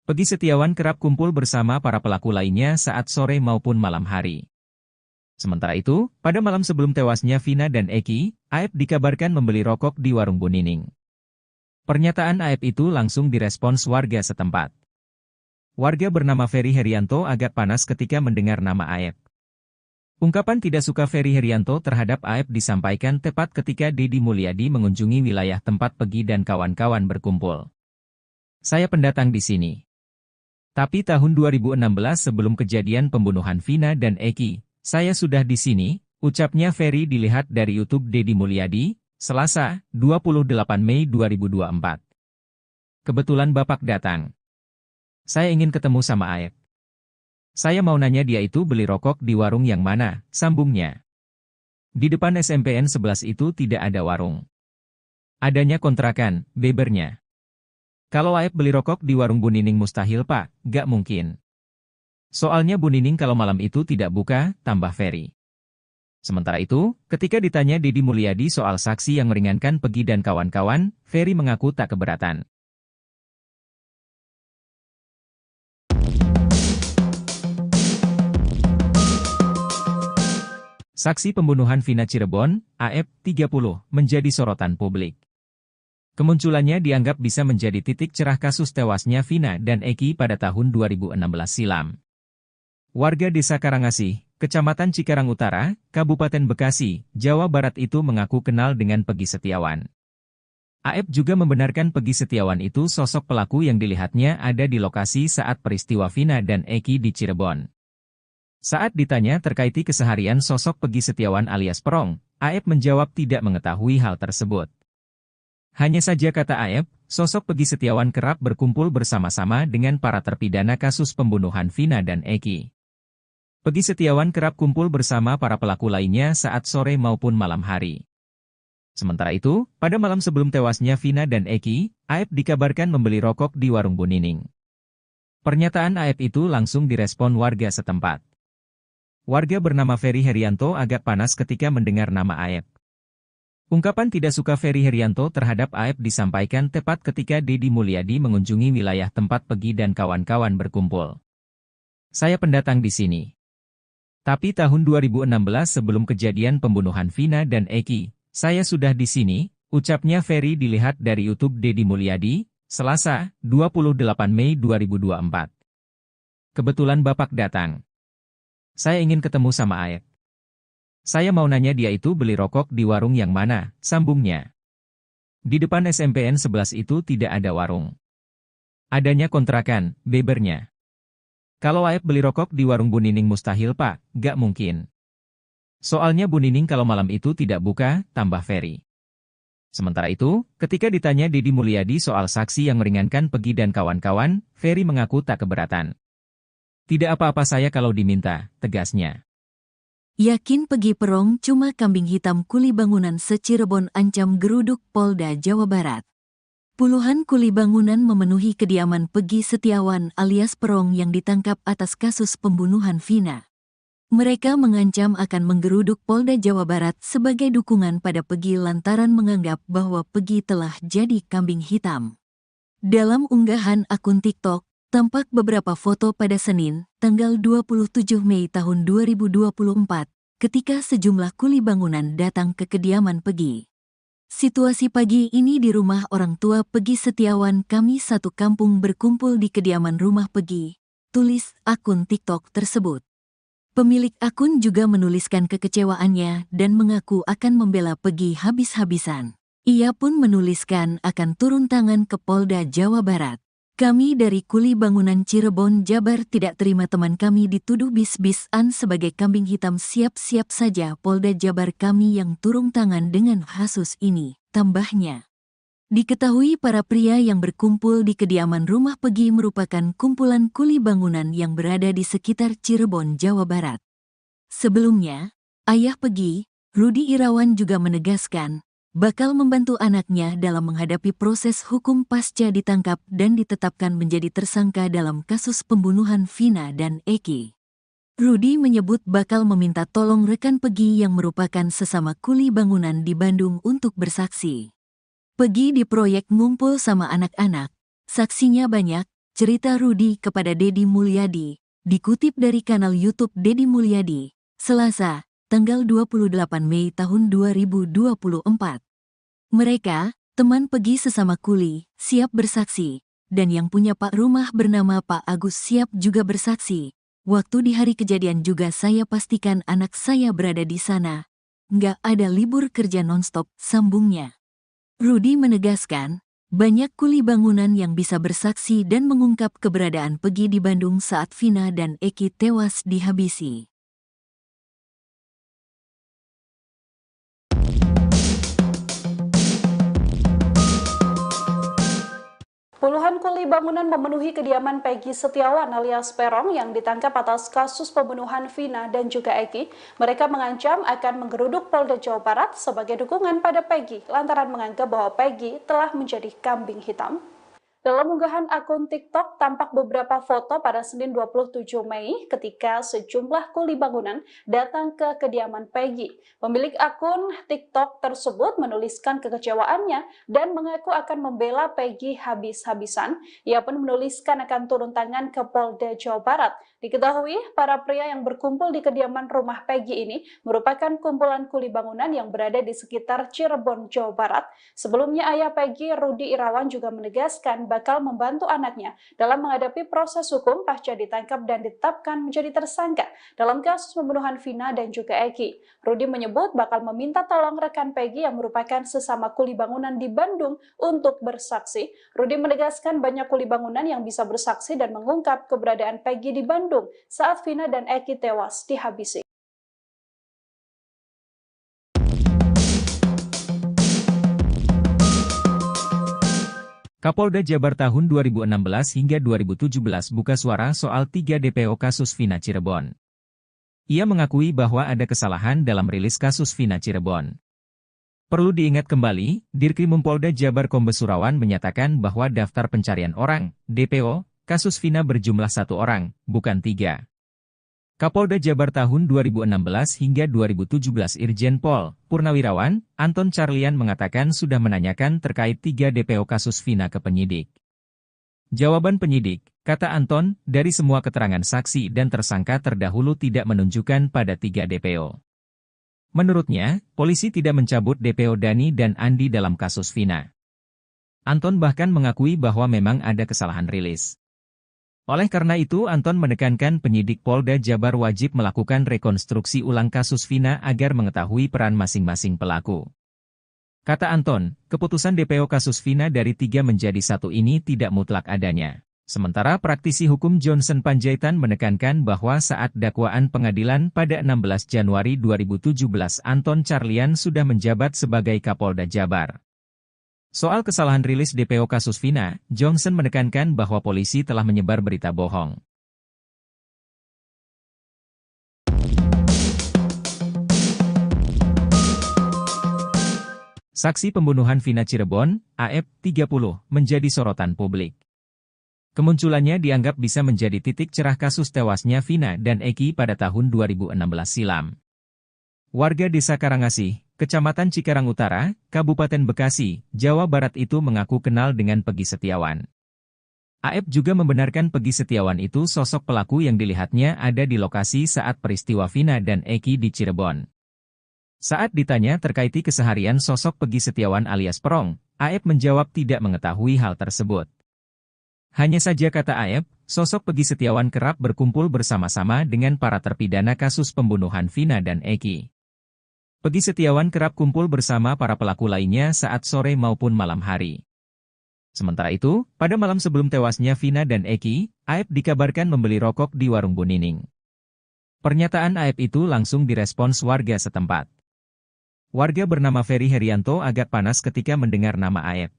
Speaker 3: Peggy Setiawan kerap kumpul bersama para pelaku lainnya saat sore maupun malam hari. Sementara itu, pada malam sebelum tewasnya Vina dan Eki, Aep dikabarkan membeli rokok di warung Bu Nining. Pernyataan Aep itu langsung direspons warga setempat. Warga bernama Ferry Herianto agak panas ketika mendengar nama Aep. Ungkapan tidak suka Ferry Herianto terhadap Aep disampaikan tepat ketika Deddy Mulyadi mengunjungi wilayah tempat Pegi dan kawan-kawan berkumpul. Saya pendatang di sini. Tapi tahun 2016 sebelum kejadian pembunuhan Vina dan Eki, saya sudah di sini, ucapnya Ferry dilihat dari YouTube Deddy Mulyadi, Selasa, 28 Mei 2024. Kebetulan Bapak datang. Saya ingin ketemu sama Aep. Saya mau nanya dia itu beli rokok di warung yang mana, sambungnya. Di depan SMPN 11 itu tidak ada warung. Adanya kontrakan, bebernya. Kalau Aep beli rokok di warung Bu Nining mustahil Pak, gak mungkin. Soalnya Bu Nining kalau malam itu tidak buka, tambah Ferry. Sementara itu, ketika ditanya Deddy Mulyadi soal saksi yang meringankan Pegi dan kawan-kawan, Ferry mengaku tak keberatan. Saksi pembunuhan Vina Cirebon, Aep, 30, menjadi sorotan publik. Kemunculannya dianggap bisa menjadi titik cerah kasus tewasnya Vina dan Eki pada tahun 2016 silam. Warga Desa Karangasih, Kecamatan Cikarang Utara, Kabupaten Bekasi, Jawa Barat itu mengaku kenal dengan Pegi Setiawan. Aep juga membenarkan Pegi Setiawan itu sosok pelaku yang dilihatnya ada di lokasi saat peristiwa Vina dan Eki di Cirebon. Saat ditanya terkait keseharian sosok Pegi Setiawan alias Perong, Aep menjawab tidak mengetahui hal tersebut. Hanya saja kata Aep, sosok Pegi Setiawan kerap berkumpul bersama-sama dengan para terpidana kasus pembunuhan Vina dan Eki. Pegi Setiawan kerap kumpul bersama para pelaku lainnya saat sore maupun malam hari. Sementara itu, pada malam sebelum tewasnya Vina dan Eki, Aep dikabarkan membeli rokok di warung Bu Nining. Pernyataan Aep itu langsung direspon warga setempat. Warga bernama Ferry Herianto agak panas ketika mendengar nama Aep. Ungkapan tidak suka Ferry Herianto terhadap Aep disampaikan tepat ketika Deddy Mulyadi mengunjungi wilayah tempat Pegi dan kawan-kawan berkumpul. Saya pendatang di sini. Tapi tahun 2016 sebelum kejadian pembunuhan Vina dan Eki, saya sudah di sini, ucapnya Ferry dilihat dari YouTube Deddy Mulyadi, Selasa, 28 Mei 2024. Kebetulan Bapak datang. Saya ingin ketemu sama Aep. Saya mau nanya dia itu beli rokok di warung yang mana, sambungnya. Di depan SMPN 11 itu tidak ada warung. Adanya kontrakan, bebernya. Kalau Aep beli rokok di warung Bu Nining mustahil Pak, gak mungkin. Soalnya Bu Nining kalau malam itu tidak buka, tambah Ferry. Sementara itu, ketika ditanya Deddy Mulyadi soal saksi yang meringankan Pegi dan kawan-kawan, Ferry mengaku tak keberatan. Tidak apa-apa saya kalau diminta, tegasnya.
Speaker 1: Yakin Pegi Perong cuma kambing hitam kuli bangunan se-Cirebon ancam geruduk Polda Jawa Barat. Puluhan kuli bangunan memenuhi kediaman Pegi Setiawan alias Perong yang ditangkap atas kasus pembunuhan Vina. Mereka mengancam akan menggeruduk Polda Jawa Barat sebagai dukungan pada Pegi lantaran menganggap bahwa Pegi telah jadi kambing hitam. Dalam unggahan akun TikTok, tampak beberapa foto pada Senin, tanggal 27 Mei tahun 2024, ketika sejumlah kuli bangunan datang ke kediaman Pegi. Situasi pagi ini di rumah orang tua Pegi Setiawan, kami satu kampung berkumpul di kediaman rumah Pegi, tulis akun TikTok tersebut. Pemilik akun juga menuliskan kekecewaannya dan mengaku akan membela Pegi habis-habisan. Ia pun menuliskan akan turun tangan ke Polda Jawa Barat. Kami dari kuli bangunan Cirebon, Jabar tidak terima teman kami dituduh bis-bisan sebagai kambing hitam. Siap-siap saja Polda Jabar kami yang turun tangan dengan kasus ini, tambahnya. Diketahui para pria yang berkumpul di kediaman rumah Pegi merupakan kumpulan kuli bangunan yang berada di sekitar Cirebon, Jawa Barat. Sebelumnya, ayah Pegi, Rudi Irawan juga menegaskan, bakal membantu anaknya dalam menghadapi proses hukum pasca ditangkap dan ditetapkan menjadi tersangka dalam kasus pembunuhan Vina dan Eki. Rudi menyebut bakal meminta tolong rekan Pegi yang merupakan sesama kuli bangunan di Bandung untuk bersaksi. Pegi di proyek ngumpul sama anak-anak, saksinya banyak, cerita Rudi kepada Deddy Mulyadi, dikutip dari kanal YouTube Deddy Mulyadi, Selasa, tanggal 28 Mei tahun 2024. Mereka, teman Peggy sesama kuli, siap bersaksi, dan yang punya Pak rumah bernama Pak Agus siap juga bersaksi. Waktu di hari kejadian juga saya pastikan anak saya berada di sana. Nggak ada libur kerja nonstop, sambungnya. Rudi menegaskan, banyak kuli bangunan yang bisa bersaksi dan mengungkap keberadaan Peggy di Bandung saat Vina dan Eki tewas dihabisi.
Speaker 2: Puluhan kuli bangunan memenuhi kediaman Peggy Setiawan alias Peron yang ditangkap atas kasus pembunuhan Vina dan juga Eki. Mereka mengancam akan menggeruduk Polda Jawa Barat sebagai dukungan pada Peggy lantaran menganggap bahwa Peggy telah menjadi kambing hitam. Dalam unggahan akun TikTok, tampak beberapa foto pada Senin 27 Mei ketika sejumlah kuli bangunan datang ke kediaman Peggy. Pemilik akun TikTok tersebut menuliskan kekecewaannya dan mengaku akan membela Peggy habis-habisan. Ia pun menuliskan akan turun tangan ke Polda Jawa Barat. Diketahui, para pria yang berkumpul di kediaman rumah Peggy ini merupakan kumpulan kuli bangunan yang berada di sekitar Cirebon, Jawa Barat. Sebelumnya ayah Peggy, Rudi Irawan, juga menegaskan bakal membantu anaknya dalam menghadapi proses hukum pasca ditangkap dan ditetapkan menjadi tersangka dalam kasus pembunuhan Vina dan juga Eki. Rudi menyebut bakal meminta tolong rekan Peggy yang merupakan sesama kuli bangunan di Bandung untuk bersaksi. Rudi menegaskan banyak kuli bangunan yang bisa bersaksi dan mengungkap keberadaan Peggy di Bandung saat Vina dan Eki tewas dihabisi.
Speaker 3: Kapolda Jabar tahun 2016 hingga 2017 buka suara soal 3 DPO kasus Vina Cirebon. Ia mengakui bahwa ada kesalahan dalam rilis kasus Vina Cirebon. Perlu diingat kembali, Dirkrim Polda Jabar Kombes Surawan menyatakan bahwa daftar pencarian orang, DPO, kasus Vina berjumlah 1 orang, bukan 3. Kapolda Jabar tahun 2016 hingga 2017 Irjen Pol Purnawirawan Anton Carlian mengatakan sudah menanyakan terkait 3 DPO kasus Vina ke penyidik. Jawaban penyidik, kata Anton, dari semua keterangan saksi dan tersangka terdahulu tidak menunjukkan pada 3 DPO. Menurutnya, polisi tidak mencabut DPO Dani dan Andi dalam kasus Vina. Anton bahkan mengakui bahwa memang ada kesalahan rilis. Oleh karena itu, Anton menekankan penyidik Polda Jabar wajib melakukan rekonstruksi ulang kasus Vina agar mengetahui peran masing-masing pelaku. Kata Anton, keputusan DPO kasus Vina dari 3 menjadi 1 ini tidak mutlak adanya. Sementara praktisi hukum Johnson Panjaitan menekankan bahwa saat dakwaan pengadilan pada 16 Januari 2017 Anton Carlian sudah menjabat sebagai Kapolda Jabar. Soal kesalahan rilis DPO kasus Vina, Johnson menekankan bahwa polisi telah menyebar berita bohong. Saksi pembunuhan Vina Cirebon, AF, 30, menjadi sorotan publik. Kemunculannya dianggap bisa menjadi titik cerah kasus tewasnya Vina dan Eki pada tahun 2016 silam. Warga Desa Karangasih, Kecamatan Cikarang Utara, Kabupaten Bekasi, Jawa Barat itu mengaku kenal dengan Peggy Setiawan. AF juga membenarkan Peggy Setiawan itu sosok pelaku yang dilihatnya ada di lokasi saat peristiwa Vina dan Eki di Cirebon. Saat ditanya terkait keseharian sosok Peggy Setiawan alias Perong, AF menjawab tidak mengetahui hal tersebut. Hanya saja kata AF, sosok Peggy Setiawan kerap berkumpul bersama-sama dengan para terpidana kasus pembunuhan Vina dan Eki. Peggy Setiawan kerap kumpul bersama para pelaku lainnya saat sore maupun malam hari. Sementara itu, pada malam sebelum tewasnya Vina dan Eki, AF dikabarkan membeli rokok di warung Bu Nining. Pernyataan AF itu langsung direspons warga setempat. Warga bernama Ferry Herianto agak panas ketika mendengar nama AF.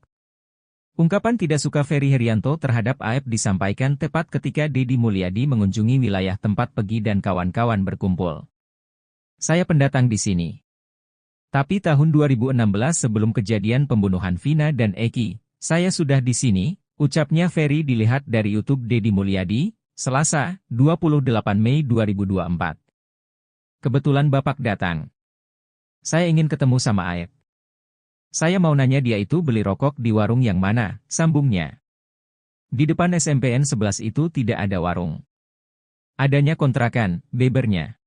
Speaker 3: Ungkapan tidak suka Ferry Herianto terhadap AF disampaikan tepat ketika Deddy Mulyadi mengunjungi wilayah tempat Peggy dan kawan-kawan berkumpul. Saya pendatang di sini. Tapi tahun 2016 sebelum kejadian pembunuhan Vina dan Eki, saya sudah di sini, ucapnya Ferry dilihat dari YouTube Deddy Mulyadi, Selasa, 28 Mei 2024. Kebetulan Bapak datang. Saya ingin ketemu sama AF. Saya mau nanya dia itu beli rokok di warung yang mana, sambungnya. Di depan SMPN 11 itu tidak ada warung. Adanya kontrakan, bebernya.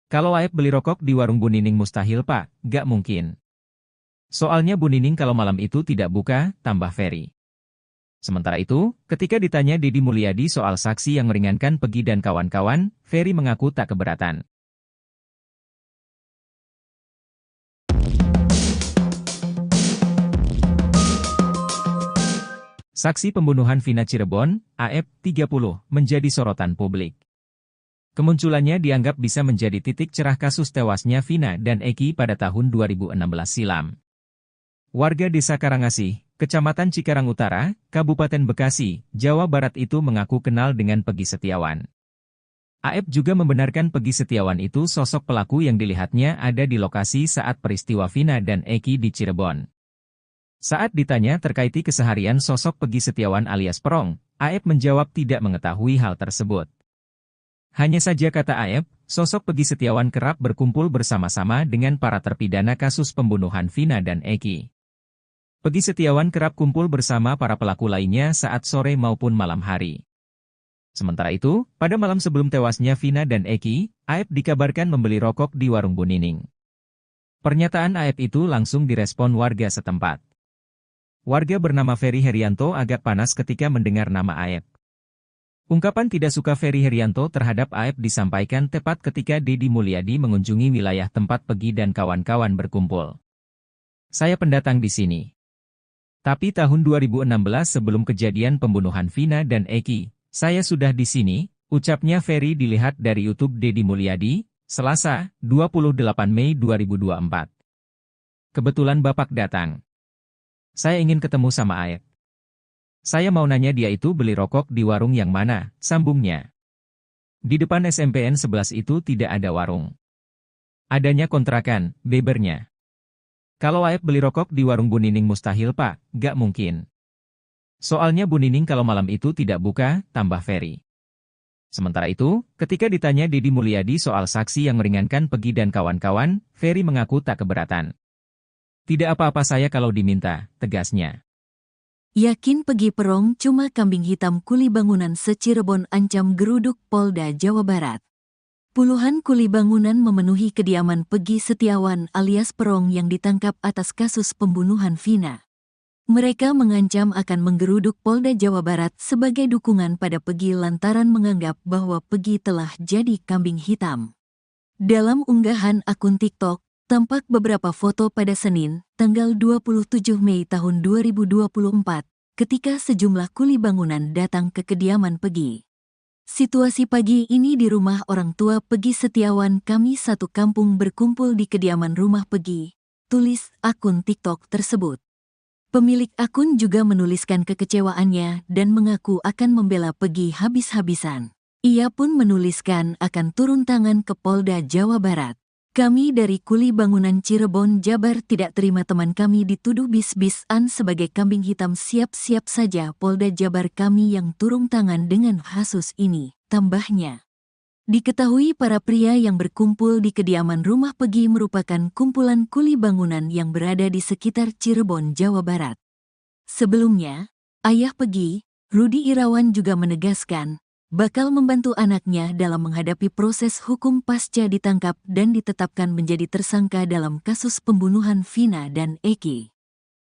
Speaker 3: Kalau Aep beli rokok di warung Bu Nining mustahil Pak, gak mungkin. Soalnya Bu Nining kalau malam itu tidak buka, tambah Ferry. Sementara itu, ketika ditanya Deddy Mulyadi soal saksi yang meringankan Peggy dan kawan-kawan, Ferry mengaku tak keberatan. Saksi pembunuhan Vina Cirebon, Aep, 30, menjadi sorotan publik. Kemunculannya dianggap bisa menjadi titik cerah kasus tewasnya Vina dan Eki pada tahun 2016 silam. Warga Desa Karangasih, Kecamatan Cikarang Utara, Kabupaten Bekasi, Jawa Barat itu mengaku kenal dengan Peggy Setiawan. Aep juga membenarkan Peggy Setiawan itu sosok pelaku yang dilihatnya ada di lokasi saat peristiwa Vina dan Eki di Cirebon. Saat ditanya terkait keseharian sosok Peggy Setiawan alias Perong, Aep menjawab tidak mengetahui hal tersebut. Hanya saja kata Aep, sosok Peggy Setiawan kerap berkumpul bersama-sama dengan para terpidana kasus pembunuhan Vina dan Eki. Peggy Setiawan kerap kumpul bersama para pelaku lainnya saat sore maupun malam hari. Sementara itu, pada malam sebelum tewasnya Vina dan Eki, Aep dikabarkan membeli rokok di warung Bu Nining. Pernyataan Aep itu langsung direspon warga setempat. Warga bernama Ferry Herianto agak panas ketika mendengar nama Aep. Ungkapan tidak suka Ferry Herianto terhadap Aep disampaikan tepat ketika Deddy Mulyadi mengunjungi wilayah tempat Peggy dan kawan-kawan berkumpul. Saya pendatang di sini. Tapi tahun 2016 sebelum kejadian pembunuhan Vina dan Eki, saya sudah di sini, ucapnya Ferry dilihat dari YouTube Deddy Mulyadi, Selasa, 28 Mei 2024. Kebetulan Bapak datang. Saya ingin ketemu sama Aep. Saya mau nanya dia itu beli rokok di warung yang mana, sambungnya. Di depan SMPN 11 itu tidak ada warung. Adanya kontrakan, bebernya. Kalau Aep beli rokok di warung Bu Nining mustahil Pak, gak mungkin. Soalnya Bu Nining kalau malam itu tidak buka, tambah Ferry. Sementara itu, ketika ditanya Deddy Mulyadi soal saksi yang meringankan Peggy dan kawan-kawan, Ferry mengaku tak keberatan. Tidak apa-apa saya kalau diminta, tegasnya.
Speaker 1: Yakin Peggy Perong cuma kambing hitam kuli bangunan se-Cirebon ancam geruduk Polda Jawa Barat. Puluhan kuli bangunan memenuhi kediaman Peggy Setiawan alias Perong yang ditangkap atas kasus pembunuhan Vina. Mereka mengancam akan menggeruduk Polda Jawa Barat sebagai dukungan pada Peggy lantaran menganggap bahwa Peggy telah jadi kambing hitam. Dalam unggahan akun TikTok, tampak beberapa foto pada Senin, tanggal 27 Mei tahun 2024, ketika sejumlah kuli bangunan datang ke kediaman Peggy. Situasi pagi ini di rumah orang tua Peggy Setiawan, kami satu kampung berkumpul di kediaman rumah Peggy, tulis akun TikTok tersebut. Pemilik akun juga menuliskan kekecewaannya dan mengaku akan membela Peggy habis-habisan. Ia pun menuliskan akan turun tangan ke Polda Jawa Barat. Kami dari kuli bangunan Cirebon, Jabar tidak terima teman kami dituduh bis-bisan sebagai kambing hitam. Siap-siap saja Polda Jabar kami yang turun tangan dengan kasus ini, tambahnya. Diketahui para pria yang berkumpul di kediaman rumah Peggy merupakan kumpulan kuli bangunan yang berada di sekitar Cirebon, Jawa Barat. Sebelumnya, ayah Peggy, Rudi Irawan juga menegaskan, bakal membantu anaknya dalam menghadapi proses hukum pasca ditangkap dan ditetapkan menjadi tersangka dalam kasus pembunuhan Vina dan Eki.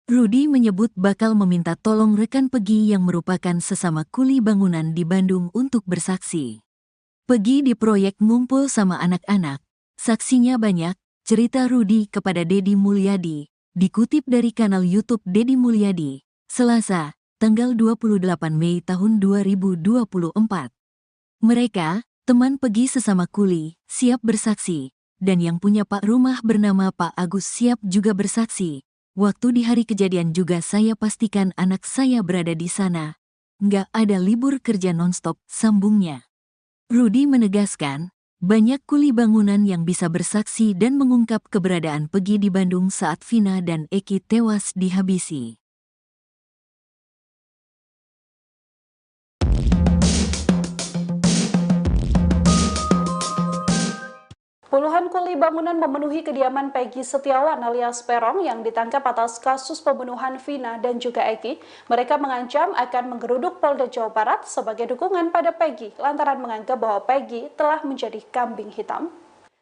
Speaker 1: Rudi menyebut bakal meminta tolong rekan Peggy yang merupakan sesama kuli bangunan di Bandung untuk bersaksi. Peggy di proyek ngumpul sama anak-anak, saksinya banyak, cerita Rudi kepada Deddy Mulyadi, dikutip dari kanal YouTube Deddy Mulyadi, Selasa, tanggal 28 Mei tahun 2024. Mereka, teman Peggy sesama kuli, siap bersaksi, dan yang punya Pak rumah bernama Pak Agus siap juga bersaksi. Waktu di hari kejadian juga saya pastikan anak saya berada di sana. Nggak ada libur kerja nonstop, sambungnya. Rudi menegaskan, banyak kuli bangunan yang bisa bersaksi dan mengungkap keberadaan Peggy di Bandung saat Vina dan Eki tewas dihabisi.
Speaker 2: Puluhan kuli bangunan memenuhi kediaman Peggy Setiawan alias Perong yang ditangkap atas kasus pembunuhan Vina dan juga Eki. Mereka mengancam akan menggeruduk Polda Jawa Barat sebagai dukungan pada Peggy lantaran menganggap bahwa Peggy telah menjadi kambing hitam.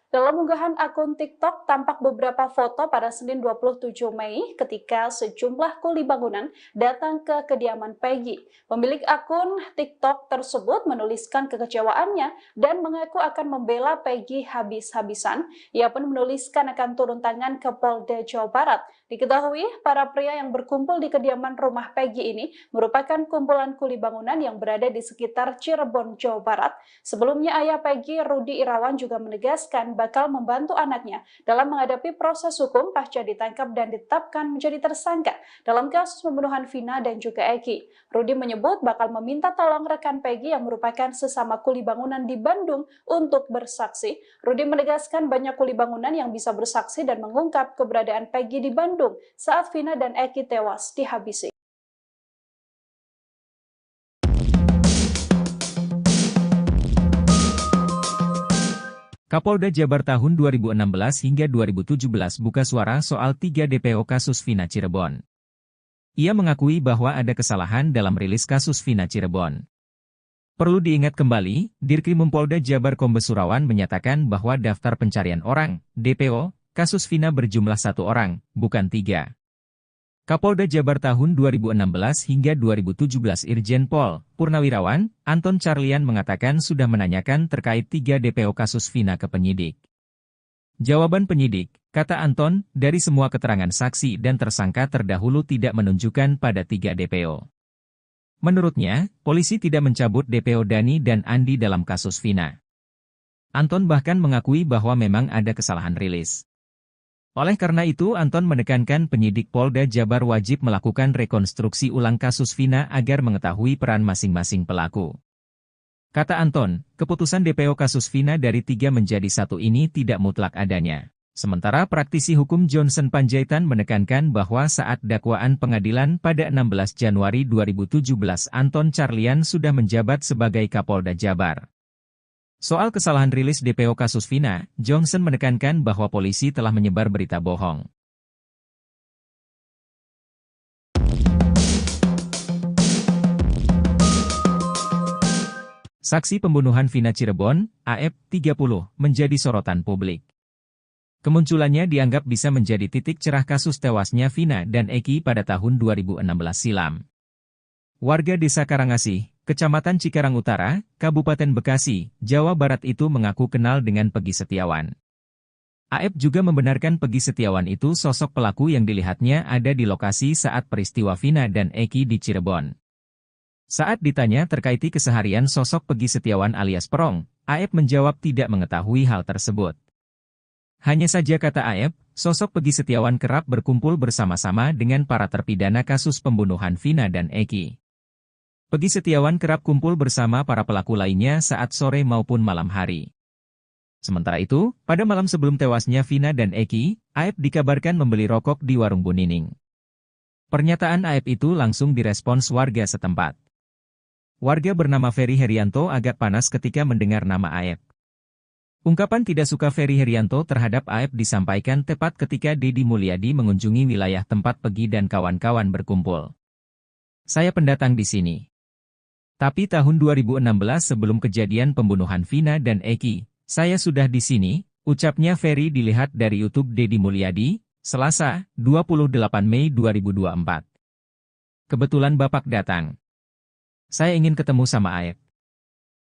Speaker 2: Dalam unggahan akun TikTok, tampak beberapa foto pada Senin 27 Mei ketika sejumlah kuli bangunan datang ke kediaman Peggy. Pemilik akun TikTok tersebut menuliskan kekecewaannya dan mengaku akan membela Peggy habis-habisan. Ia pun menuliskan akan turun tangan ke Polda Jawa Barat. Diketahui, para pria yang berkumpul di kediaman rumah Peggy ini merupakan kumpulan kuli bangunan yang berada di sekitar Cirebon, Jawa Barat. Sebelumnya, ayah Peggy, Rudi Irawan, juga menegaskan bakal membantu anaknya dalam menghadapi proses hukum pasca ditangkap dan ditetapkan menjadi tersangka dalam kasus pembunuhan Vina dan juga Eki. Rudi menyebut bakal meminta tolong rekan Peggy yang merupakan sesama kuli bangunan di Bandung untuk bersaksi. Rudi menegaskan banyak kuli bangunan yang bisa bersaksi dan mengungkap keberadaan Peggy di Bandung saat Vina dan Eki tewas dihabisi.
Speaker 3: Kapolda Jabar tahun 2016 hingga 2017 buka suara soal 3 DPO kasus Vina Cirebon. Ia mengakui bahwa ada kesalahan dalam rilis kasus Vina Cirebon. Perlu diingat kembali, Dirkrimum Polda Jabar Kombes Surawan menyatakan bahwa daftar pencarian orang, DPO, kasus Vina berjumlah 1 orang, bukan 3. Kapolda Jabar tahun 2016 hingga 2017 Irjen Pol Purnawirawan Anton Carlian mengatakan sudah menanyakan terkait 3 DPO kasus Vina ke penyidik. Jawaban penyidik, kata Anton, dari semua keterangan saksi dan tersangka terdahulu tidak menunjukkan pada 3 DPO. Menurutnya, polisi tidak mencabut DPO Dani dan Andi dalam kasus Vina. Anton bahkan mengakui bahwa memang ada kesalahan rilis. Oleh karena itu, Anton menekankan penyidik Polda Jabar wajib melakukan rekonstruksi ulang kasus Vina agar mengetahui peran masing-masing pelaku. Kata Anton, keputusan DPO kasus Vina dari 3 menjadi 1 ini tidak mutlak adanya. Sementara praktisi hukum Johnson Panjaitan menekankan bahwa saat dakwaan pengadilan pada 16 Januari 2017 Anton Carlian sudah menjabat sebagai Kapolda Jabar. Soal kesalahan rilis DPO kasus Vina, Johnson menekankan bahwa polisi telah menyebar berita bohong. Saksi pembunuhan Vina Cirebon, AF, 30, menjadi sorotan publik. Kemunculannya dianggap bisa menjadi titik cerah kasus tewasnya Vina dan Eki pada tahun 2016 silam. Warga Desa Karangasih, Kecamatan Cikarang Utara, Kabupaten Bekasi, Jawa Barat itu mengaku kenal dengan Peggy Setiawan. AF juga membenarkan Peggy Setiawan itu sosok pelaku yang dilihatnya ada di lokasi saat peristiwa Vina dan Eki di Cirebon. Saat ditanya terkait keseharian sosok Peggy Setiawan alias Perong, AF menjawab tidak mengetahui hal tersebut. Hanya saja kata AF, sosok Peggy Setiawan kerap berkumpul bersama-sama dengan para terpidana kasus pembunuhan Vina dan Eki. Peggy Setiawan kerap kumpul bersama para pelaku lainnya saat sore maupun malam hari. Sementara itu, pada malam sebelum tewasnya Vina dan Eki, AF dikabarkan membeli rokok di warung Bu Nining. Pernyataan AF itu langsung direspons warga setempat. Warga bernama Ferry Herianto agak panas ketika mendengar nama AF. Ungkapan tidak suka Ferry Herianto terhadap AF disampaikan tepat ketika Deddy Mulyadi mengunjungi wilayah tempat Peggy dan kawan-kawan berkumpul. Saya pendatang di sini. Tapi tahun 2016 sebelum kejadian pembunuhan Vina dan Eki, saya sudah di sini, ucapnya Ferry dilihat dari YouTube Deddy Mulyadi, Selasa, 28 Mei 2024. Kebetulan Bapak datang. Saya ingin ketemu sama AF.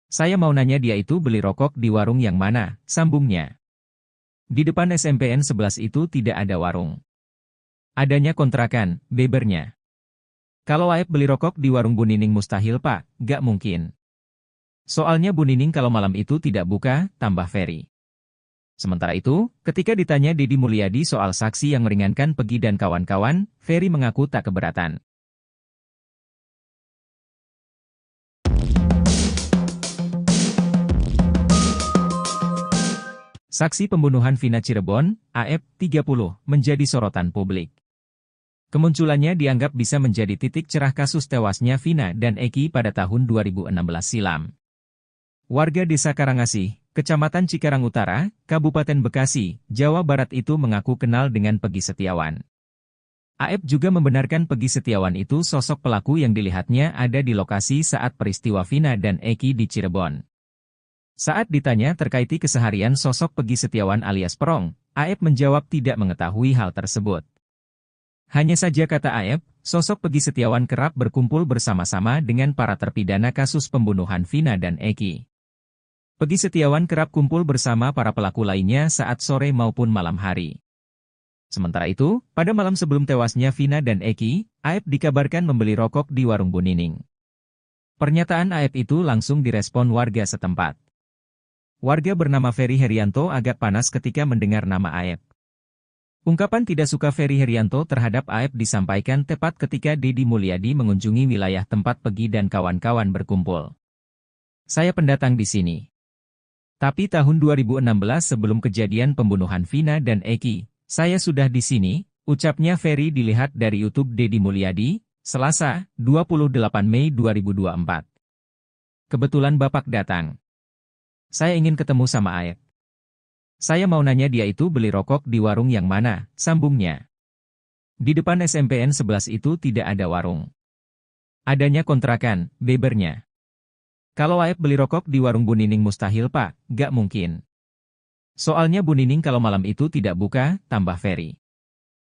Speaker 3: Saya mau nanya dia itu beli rokok di warung yang mana, sambungnya. Di depan SMPN 11 itu tidak ada warung. Adanya kontrakan, bebernya. Kalau AF beli rokok di warung Bu Nining mustahil Pak, gak mungkin. Soalnya Bu Nining kalau malam itu tidak buka, tambah Ferry. Sementara itu, ketika ditanya Deddy Mulyadi soal saksi yang meringankan Peggy dan kawan-kawan, Ferry mengaku tak keberatan. Saksi pembunuhan Vina Cirebon, AF, 30, menjadi sorotan publik. Kemunculannya dianggap bisa menjadi titik cerah kasus tewasnya Vina dan Eki pada tahun 2016 silam. Warga Desa Karangasih, Kecamatan Cikarang Utara, Kabupaten Bekasi, Jawa Barat itu mengaku kenal dengan Peggy Setiawan. AF juga membenarkan Peggy Setiawan itu sosok pelaku yang dilihatnya ada di lokasi saat peristiwa Vina dan Eki di Cirebon. Saat ditanya terkait keseharian sosok Peggy Setiawan alias Perong, Aep menjawab tidak mengetahui hal tersebut. Hanya saja kata Aep, sosok Peggy Setiawan kerap berkumpul bersama-sama dengan para terpidana kasus pembunuhan Vina dan Eki. Peggy Setiawan kerap kumpul bersama para pelaku lainnya saat sore maupun malam hari. Sementara itu, pada malam sebelum tewasnya Vina dan Eki, Aep dikabarkan membeli rokok di warung Bu Nining. Pernyataan Aep itu langsung direspon warga setempat. Warga bernama Ferry Herianto agak panas ketika mendengar nama Aep. Ungkapan tidak suka Ferry Herianto terhadap Aep disampaikan tepat ketika Deddy Mulyadi mengunjungi wilayah tempat Peggy dan kawan-kawan berkumpul. Saya pendatang di sini. Tapi tahun 2016 sebelum kejadian pembunuhan Vina dan Eki, saya sudah di sini, ucapnya Ferry dilihat dari YouTube Deddy Mulyadi, Selasa, 28 Mei 2024. Kebetulan Bapak datang. Saya ingin ketemu sama Aep. Saya mau nanya dia itu beli rokok di warung yang mana, sambungnya. Di depan SMPN 11 itu tidak ada warung. Adanya kontrakan, bebernya. Kalau Aep beli rokok di warung Bu Nining mustahil Pak, gak mungkin. Soalnya Bu Nining kalau malam itu tidak buka, tambah Ferry.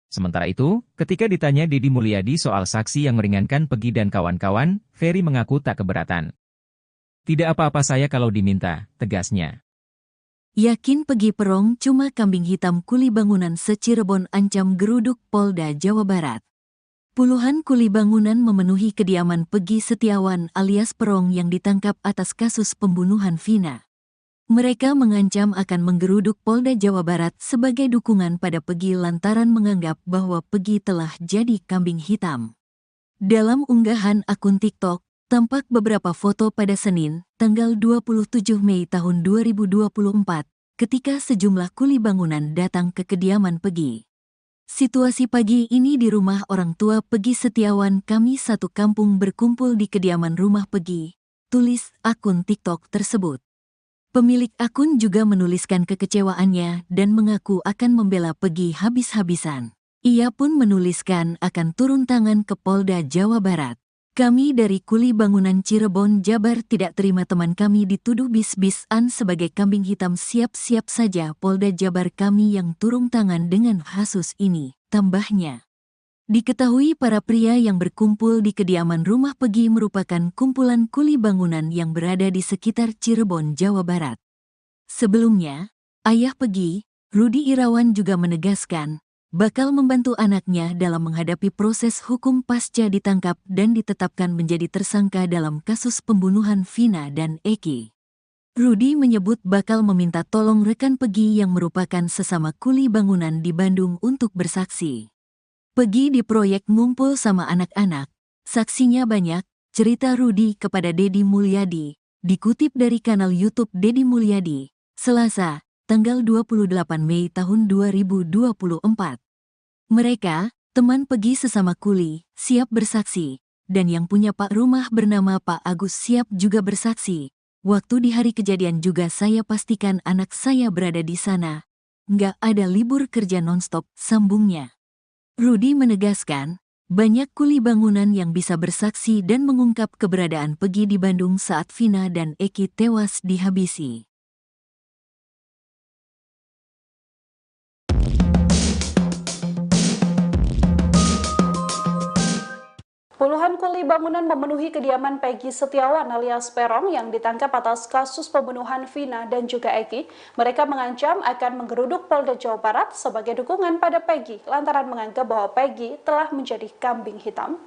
Speaker 3: Sementara itu, ketika ditanya Deddy Mulyadi soal saksi yang meringankan Peggy dan kawan-kawan, Ferry mengaku tak keberatan. Tidak apa-apa saya kalau diminta, tegasnya.
Speaker 1: Yakin Peggy Perong cuma kambing hitam kuli bangunan se-Cirebon ancam geruduk Polda Jawa Barat. Puluhan kuli bangunan memenuhi kediaman Peggy Setiawan alias Perong yang ditangkap atas kasus pembunuhan Vina. Mereka mengancam akan menggeruduk Polda Jawa Barat sebagai dukungan pada Peggy lantaran menganggap bahwa Peggy telah jadi kambing hitam. Dalam unggahan akun TikTok, tampak beberapa foto pada Senin, tanggal 27 Mei tahun 2024, ketika sejumlah kuli bangunan datang ke kediaman Peggy. Situasi pagi ini di rumah orang tua Peggy Setiawan, kami satu kampung berkumpul di kediaman rumah Peggy, tulis akun TikTok tersebut. Pemilik akun juga menuliskan kekecewaannya dan mengaku akan membela Peggy habis-habisan. Ia pun menuliskan akan turun tangan ke Polda Jawa Barat. Kami dari kuli bangunan Cirebon, Jabar tidak terima teman kami dituduh bis-bisan sebagai kambing hitam. Siap-siap saja Polda Jabar kami yang turun tangan dengan kasus ini, tambahnya. Diketahui para pria yang berkumpul di kediaman rumah Peggy merupakan kumpulan kuli bangunan yang berada di sekitar Cirebon, Jawa Barat. Sebelumnya, ayah Peggy, Rudi Irawan juga menegaskan, bakal membantu anaknya dalam menghadapi proses hukum pasca ditangkap dan ditetapkan menjadi tersangka dalam kasus pembunuhan Vina dan Eki. Rudi menyebut bakal meminta tolong rekan Peggy yang merupakan sesama kuli bangunan di Bandung untuk bersaksi. Peggy di proyek ngumpul sama anak-anak, saksinya banyak, cerita Rudi kepada Deddy Mulyadi, dikutip dari kanal YouTube Deddy Mulyadi, Selasa, tanggal 28 Mei tahun 2024. Mereka, teman Peggy sesama kuli, siap bersaksi, dan yang punya Pak rumah bernama Pak Agus siap juga bersaksi. Waktu di hari kejadian juga saya pastikan anak saya berada di sana. Nggak ada libur kerja nonstop, sambungnya. Rudi menegaskan, banyak kuli bangunan yang bisa bersaksi dan mengungkap keberadaan Peggy di Bandung saat Vina dan Eki tewas dihabisi.
Speaker 2: Puluhan kuli bangunan memenuhi kediaman Peggy Setiawan alias Perong yang ditangkap atas kasus pembunuhan Vina dan juga Eki. Mereka mengancam akan menggeruduk Polda Jawa Barat sebagai dukungan pada Peggy lantaran menganggap bahwa Peggy telah menjadi kambing hitam.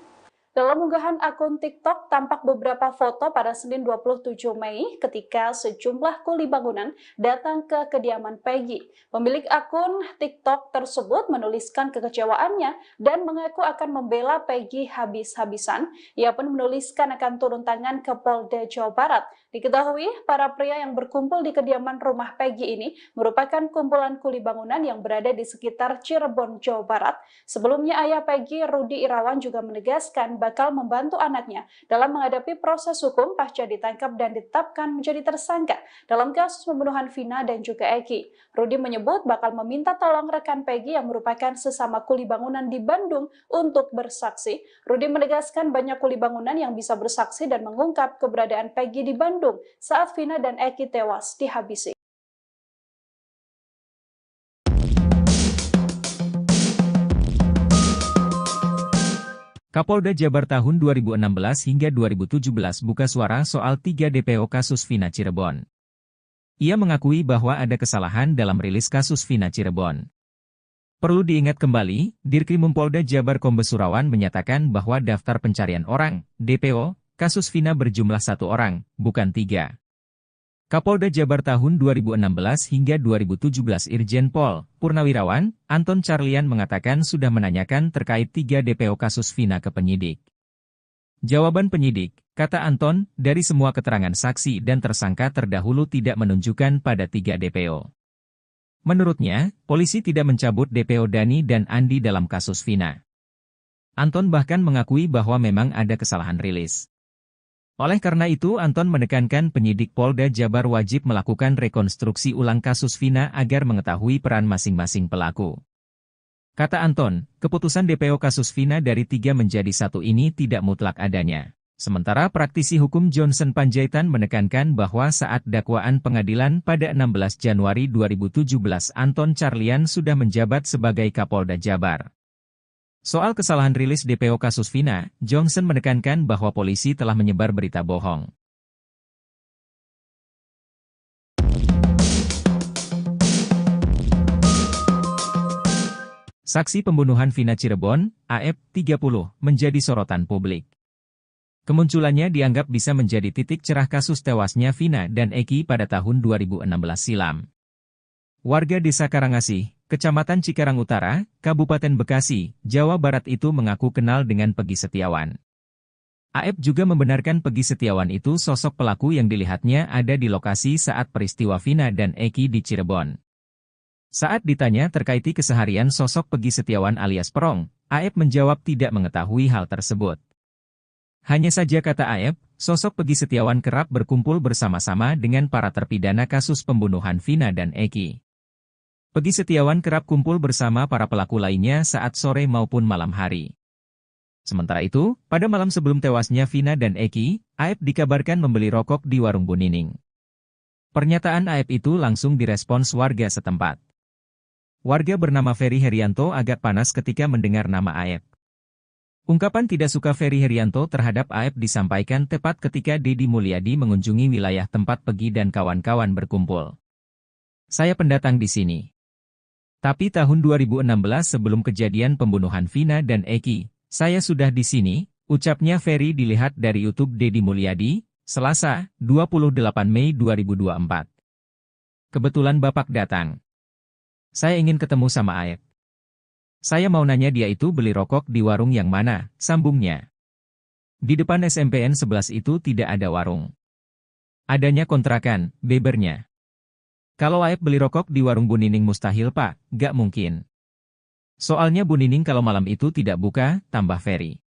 Speaker 2: Dalam unggahan akun TikTok tampak beberapa foto pada Senin 27 Mei ketika sejumlah kuli bangunan datang ke kediaman Peggy. Pemilik akun TikTok tersebut menuliskan kekecewaannya dan mengaku akan membela Peggy habis-habisan. Ia pun menuliskan akan turun tangan ke Polda Jawa Barat. Diketahui, para pria yang berkumpul di kediaman rumah Peggy ini merupakan kumpulan kuli bangunan yang berada di sekitar Cirebon, Jawa Barat. Sebelumnya ayah Peggy, Rudi Irawan juga menegaskan bakal membantu anaknya dalam menghadapi proses hukum pasca ditangkap dan ditetapkan menjadi tersangka dalam kasus pembunuhan Vina dan juga Eki. Rudi menyebut bakal meminta tolong rekan Peggy yang merupakan sesama kuli bangunan di Bandung untuk bersaksi. Rudi menegaskan banyak kuli bangunan yang bisa bersaksi dan mengungkap keberadaan Peggy di Bandung saat Vina dan Eki tewas dihabisi.
Speaker 3: Kapolda Jabar tahun 2016 hingga 2017 buka suara soal 3 DPO kasus Vina Cirebon. Ia mengakui bahwa ada kesalahan dalam rilis kasus Vina Cirebon. Perlu diingat kembali, Dirkrimum Polda Jabar Kombes Surawan menyatakan bahwa daftar pencarian orang, DPO, kasus Vina berjumlah 1 orang, bukan 3. Kapolda Jabar tahun 2016 hingga 2017 Irjen Pol Purnawirawan Anton Carlian mengatakan sudah menanyakan terkait 3 DPO kasus Vina ke penyidik. Jawaban penyidik, kata Anton, dari semua keterangan saksi dan tersangka terdahulu tidak menunjukkan pada 3 DPO. Menurutnya, polisi tidak mencabut DPO Dani dan Andi dalam kasus Vina. Anton bahkan mengakui bahwa memang ada kesalahan rilis. Oleh karena itu Anton menekankan penyidik Polda Jabar wajib melakukan rekonstruksi ulang kasus Vina agar mengetahui peran masing-masing pelaku. Kata Anton, keputusan DPO kasus Vina dari 3 menjadi 1 ini tidak mutlak adanya. Sementara praktisi hukum Johnson Panjaitan menekankan bahwa saat dakwaan pengadilan pada 16 Januari 2017 Anton Carlian sudah menjabat sebagai Kapolda Jabar. Soal kesalahan rilis DPO kasus Vina, Johnson menekankan bahwa polisi telah menyebar berita bohong. Saksi pembunuhan Vina Cirebon, AF, 30, menjadi sorotan publik. Kemunculannya dianggap bisa menjadi titik cerah kasus tewasnya Vina dan Eki pada tahun 2016 silam. Warga Desa Karangasih, Kecamatan Cikarang Utara, Kabupaten Bekasi, Jawa Barat itu mengaku kenal dengan Peggy Setiawan. AF juga membenarkan Peggy Setiawan itu sosok pelaku yang dilihatnya ada di lokasi saat peristiwa Vina dan Eki di Cirebon. Saat ditanya terkait keseharian sosok Peggy Setiawan alias Perong, AF menjawab tidak mengetahui hal tersebut. Hanya saja kata AF, sosok Peggy Setiawan kerap berkumpul bersama-sama dengan para terpidana kasus pembunuhan Vina dan Eki. Peggy Setiawan kerap kumpul bersama para pelaku lainnya saat sore maupun malam hari. Sementara itu, pada malam sebelum tewasnya Vina dan Eki, AF dikabarkan membeli rokok di warung Bu Nining. Pernyataan AF itu langsung direspons warga setempat. Warga bernama Ferry Herianto agak panas ketika mendengar nama AF. Ungkapan tidak suka Ferry Herianto terhadap AF disampaikan tepat ketika Deddy Mulyadi mengunjungi wilayah tempat Peggy dan kawan-kawan berkumpul. Saya pendatang di sini. Tapi tahun 2016 sebelum kejadian pembunuhan Vina dan Eki, saya sudah di sini, ucapnya Ferry dilihat dari YouTube Deddy Mulyadi, Selasa, 28 Mei 2024. Kebetulan Bapak datang. Saya ingin ketemu sama AF. Saya mau nanya dia itu beli rokok di warung yang mana, sambungnya. Di depan SMPN 11 itu tidak ada warung. Adanya kontrakan, bebernya. Kalau AF beli rokok di warung Bu Nining mustahil Pak, gak mungkin. Soalnya Bu Nining kalau malam itu tidak buka, tambah Ferry.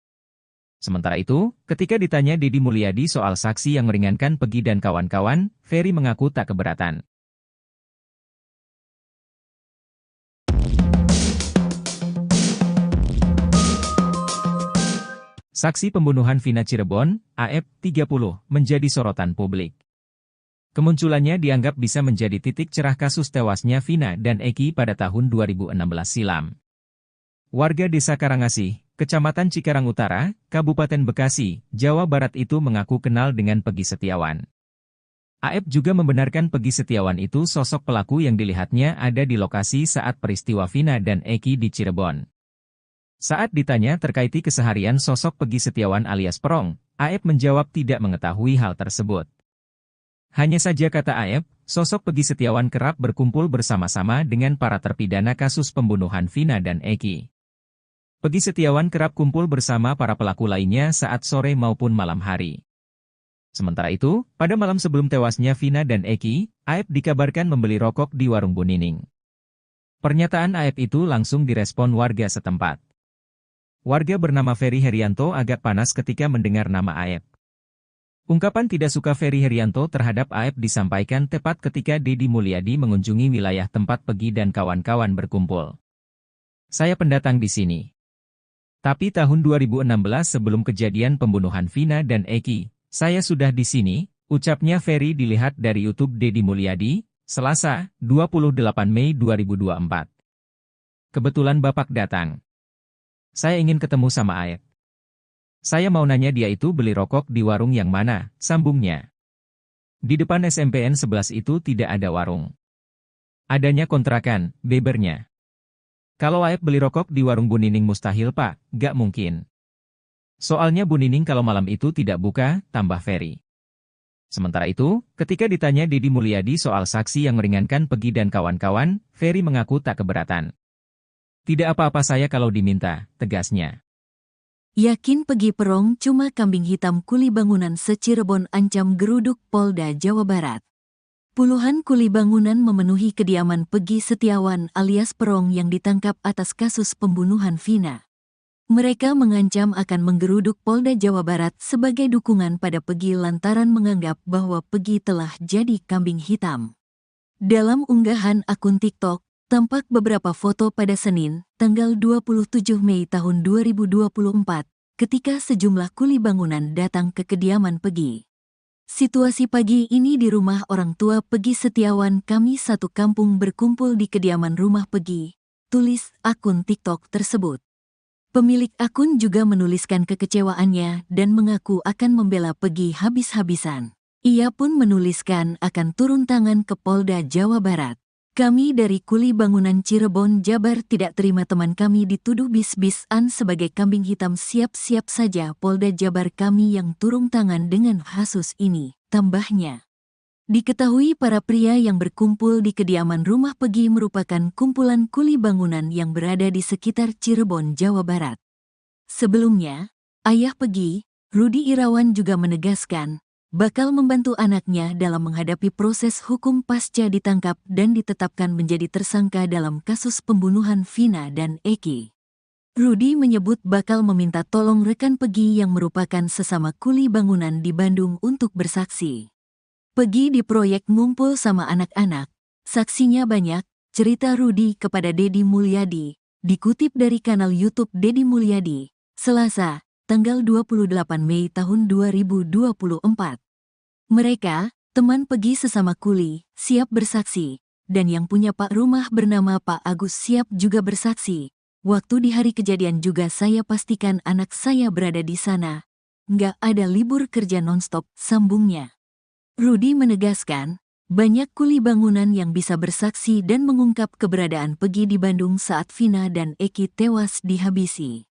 Speaker 3: Sementara itu, ketika ditanya Deddy Mulyadi soal saksi yang meringankan Peggy dan kawan-kawan, Ferry mengaku tak keberatan. Saksi pembunuhan Vina Cirebon, AF, 30, menjadi sorotan publik. Kemunculannya dianggap bisa menjadi titik cerah kasus tewasnya Vina dan Eki pada tahun 2016 silam. Warga Desa Karangasih, Kecamatan Cikarang Utara, Kabupaten Bekasi, Jawa Barat itu mengaku kenal dengan Peggy Setiawan. AF juga membenarkan Peggy Setiawan itu sosok pelaku yang dilihatnya ada di lokasi saat peristiwa Vina dan Eki di Cirebon. Saat ditanya terkait keseharian sosok Peggy Setiawan alias Perong, AF menjawab tidak mengetahui hal tersebut. Hanya saja kata AF, sosok Peggy Setiawan kerap berkumpul bersama-sama dengan para terpidana kasus pembunuhan Vina dan Eki. Peggy Setiawan kerap kumpul bersama para pelaku lainnya saat sore maupun malam hari. Sementara itu, pada malam sebelum tewasnya Vina dan Eki, AF dikabarkan membeli rokok di warung Bu Nining. Pernyataan AF itu langsung direspon warga setempat. warga bernama Ferry Herianto agak panas ketika mendengar nama Aep. Ungkapan tidak suka Ferry Herianto terhadap Aep disampaikan tepat ketika Deddy Mulyadi mengunjungi wilayah tempat Peggy dan kawan-kawan berkumpul. Saya pendatang di sini. Tapi tahun 2016 sebelum kejadian pembunuhan Vina dan Eki, saya sudah di sini, ucapnya Ferry dilihat dari YouTube Deddy Mulyadi, Selasa, 28 Mei 2024. Kebetulan Bapak datang. Saya ingin ketemu sama Aep. Saya mau nanya dia itu beli rokok di warung yang mana, sambungnya. Di depan SMPN 11 itu tidak ada warung. Adanya kontrakan, bebernya. Kalau Aep beli rokok di warung Bu Nining mustahil Pak, gak mungkin. Soalnya Bu Nining kalau malam itu tidak buka, tambah Ferry. Sementara itu, ketika ditanya Deddy Mulyadi soal saksi yang meringankan Peggy dan kawan-kawan, Ferry mengaku tak keberatan. Tidak apa-apa saya kalau diminta, tegasnya.
Speaker 1: Yakin Peggy Perong cuma kambing hitam kuli bangunan se-Cirebon ancam geruduk Polda Jawa Barat. Puluhan kuli bangunan memenuhi kediaman Peggy Setiawan alias Perong yang ditangkap atas kasus pembunuhan Vina. Mereka mengancam akan menggeruduk Polda Jawa Barat sebagai dukungan pada Peggy lantaran menganggap bahwa Peggy telah jadi kambing hitam. Dalam unggahan akun TikTok, tampak beberapa foto pada Senin, tanggal 27 Mei tahun 2024, ketika sejumlah kuli bangunan datang ke kediaman Peggy. Situasi pagi ini di rumah orang tua Peggy Setiawan, kami satu kampung berkumpul di kediaman rumah Peggy, tulis akun TikTok tersebut. Pemilik akun juga menuliskan kekecewaannya dan mengaku akan membela Peggy habis-habisan. Ia pun menuliskan akan turun tangan ke Polda Jawa Barat. Kami dari kuli bangunan Cirebon, Jabar tidak terima teman kami dituduh bis-bisan sebagai kambing hitam. Siap-siap saja Polda Jabar kami yang turun tangan dengan kasus ini, tambahnya. Diketahui para pria yang berkumpul di kediaman rumah Peggy merupakan kumpulan kuli bangunan yang berada di sekitar Cirebon, Jawa Barat. Sebelumnya, ayah Peggy, Rudi Irawan juga menegaskan, bakal membantu anaknya dalam menghadapi proses hukum pasca ditangkap dan ditetapkan menjadi tersangka dalam kasus pembunuhan Vina dan Eki. Rudi menyebut bakal meminta tolong rekan Peggy yang merupakan sesama kuli bangunan di Bandung untuk bersaksi. Peggy di proyek ngumpul sama anak-anak, saksinya banyak, cerita Rudi kepada Deddy Mulyadi, dikutip dari kanal YouTube Deddy Mulyadi, Selasa, tanggal 28 Mei tahun 2024. Mereka, teman Peggy sesama kuli, siap bersaksi, dan yang punya Pak rumah bernama Pak Agus siap juga bersaksi. Waktu di hari kejadian juga saya pastikan anak saya berada di sana. Nggak ada libur kerja nonstop, sambungnya. Rudi menegaskan, banyak kuli bangunan yang bisa bersaksi dan mengungkap keberadaan Peggy di Bandung saat Vina dan Eki tewas dihabisi.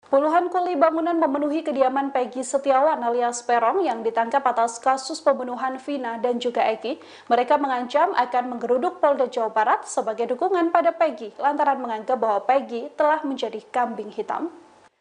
Speaker 2: Puluhan kuli bangunan memenuhi kediaman Peggy Setiawan alias Perong yang ditangkap atas kasus pembunuhan Vina dan juga Eki. Mereka mengancam akan menggeruduk Polda Jawa Barat sebagai dukungan pada Peggy lantaran menganggap bahwa Peggy telah menjadi kambing hitam.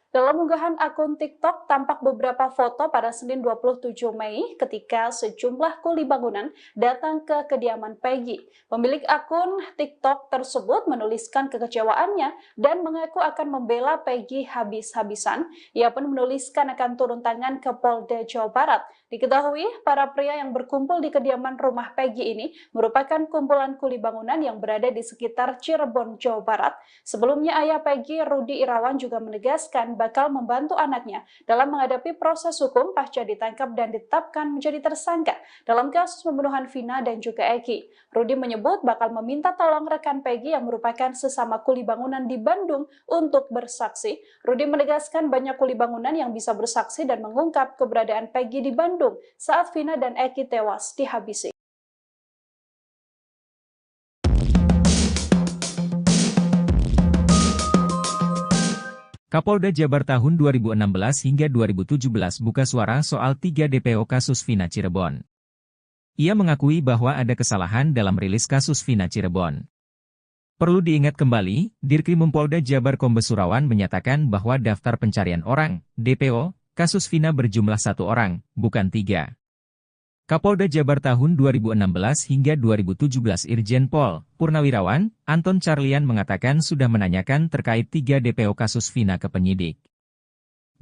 Speaker 2: Dalam unggahan akun TikTok tampak beberapa foto pada Senin 27 Mei ketika sejumlah kuli bangunan datang ke kediaman Peggy. Pemilik akun TikTok tersebut menuliskan kekecewaannya dan mengaku akan membela Peggy habis-habisan. Ia pun menuliskan akan turun tangan ke Polda Jawa Barat. Diketahui para pria yang berkumpul di kediaman rumah Peggy ini merupakan kumpulan kuli bangunan yang berada di sekitar Cirebon, Jawa Barat. Sebelumnya ayah Peggy, Rudi Irawan juga menegaskan bakal membantu anaknya dalam menghadapi proses hukum pasca ditangkap dan ditetapkan menjadi tersangka dalam kasus pembunuhan Vina dan juga Eki. Rudi menyebut bakal meminta tolong rekan Peggy yang merupakan sesama kuli bangunan di Bandung untuk bersaksi. Rudi menegaskan banyak kuli bangunan yang bisa bersaksi dan mengungkap keberadaan Peggy di Bandung saat Vina dan Eki tewas dihabisi.
Speaker 3: Kapolda Jabar tahun 2016 hingga 2017 buka suara soal 3 DPO kasus Vina Cirebon. Ia mengakui bahwa ada kesalahan dalam rilis kasus Vina Cirebon. Perlu diingat kembali, Dirkrimum Polda Jabar Kombes Surawan menyatakan bahwa daftar pencarian orang, DPO, kasus Vina berjumlah 1 orang, bukan 3. Kapolda Jabar tahun 2016 hingga 2017 Irjen Pol Purnawirawan Anton Carlyan mengatakan sudah menanyakan terkait 3 DPO kasus Vina ke penyidik.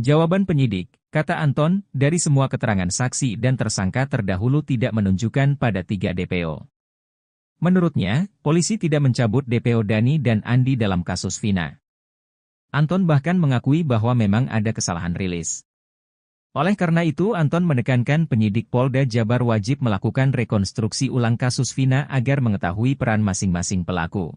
Speaker 3: Jawaban penyidik, kata Anton, dari semua keterangan saksi dan tersangka terdahulu tidak menunjukkan pada 3 DPO. Menurutnya, polisi tidak mencabut DPO Dani dan Andi dalam kasus Vina. Anton bahkan mengakui bahwa memang ada kesalahan rilis. Oleh karena itu, Anton menekankan penyidik Polda Jabar wajib melakukan rekonstruksi ulang kasus Vina agar mengetahui peran masing-masing pelaku.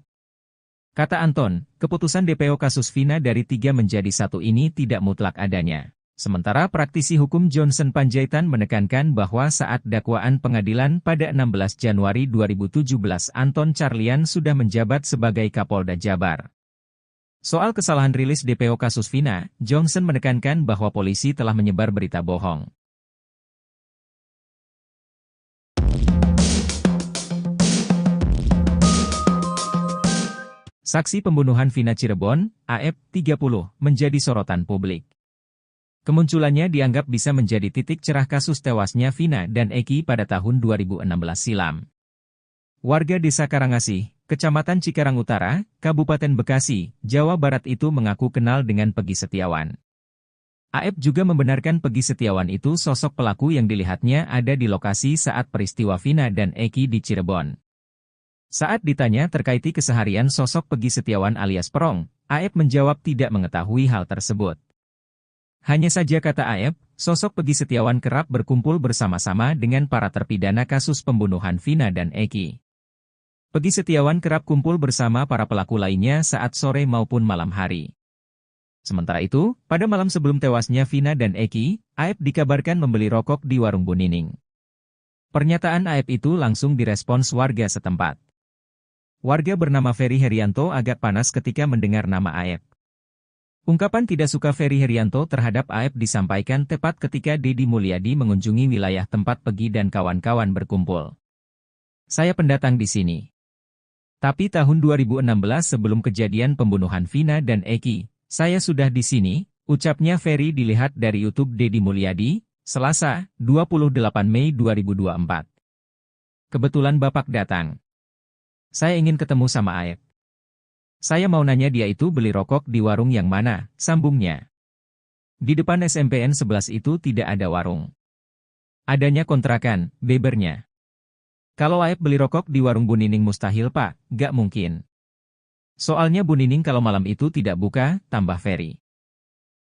Speaker 3: Kata Anton, keputusan DPO kasus Vina dari 3 menjadi 1 ini tidak mutlak adanya. Sementara praktisi hukum Johnson Panjaitan menekankan bahwa saat dakwaan pengadilan pada 16 Januari 2017 Anton Carlyan sudah menjabat sebagai Kapolda Jabar. Soal kesalahan rilis DPO kasus Vina, Johnson menekankan bahwa polisi telah menyebar berita bohong. Saksi pembunuhan Vina Cirebon, AF, 30, menjadi sorotan publik. Kemunculannya dianggap bisa menjadi titik cerah kasus tewasnya Vina dan Eki pada tahun 2016 silam. Warga Desa Karangasih, Kecamatan Cikarang Utara, Kabupaten Bekasi, Jawa Barat itu mengaku kenal dengan Peggy Setiawan. AF juga membenarkan Peggy Setiawan itu sosok pelaku yang dilihatnya ada di lokasi saat peristiwa Vina dan Eki di Cirebon. Saat ditanya terkait keseharian sosok Peggy Setiawan alias Perong, AF menjawab tidak mengetahui hal tersebut. Hanya saja kata AF, sosok Peggy Setiawan kerap berkumpul bersama-sama dengan para terpidana kasus pembunuhan Vina dan Eki. Peggy Setiawan kerap kumpul bersama para pelaku lainnya saat sore maupun malam hari. Sementara itu, pada malam sebelum tewasnya Vina dan Eki, AF dikabarkan membeli rokok di warung Bu Nining. Pernyataan AF itu langsung direspons warga setempat. Warga bernama Ferry Herianto agak panas ketika mendengar nama AF. Ungkapan tidak suka Ferry Herianto terhadap AF disampaikan tepat ketika Deddy Mulyadi mengunjungi wilayah tempat Peggy dan kawan-kawan berkumpul. Saya pendatang di sini. Tapi tahun 2016 sebelum kejadian pembunuhan Vina dan Eki, saya sudah di sini, ucapnya Ferry dilihat dari YouTube Deddy Mulyadi, Selasa, 28 Mei 2024. Kebetulan Bapak datang. Saya ingin ketemu sama AF. Saya mau nanya dia itu beli rokok di warung yang mana, sambungnya. Di depan SMPN 11 itu tidak ada warung. Adanya kontrakan, bebernya. Kalau AF beli rokok di warung Bu Nining mustahil Pak, gak mungkin. Soalnya Bu Nining kalau malam itu tidak buka, tambah Ferry.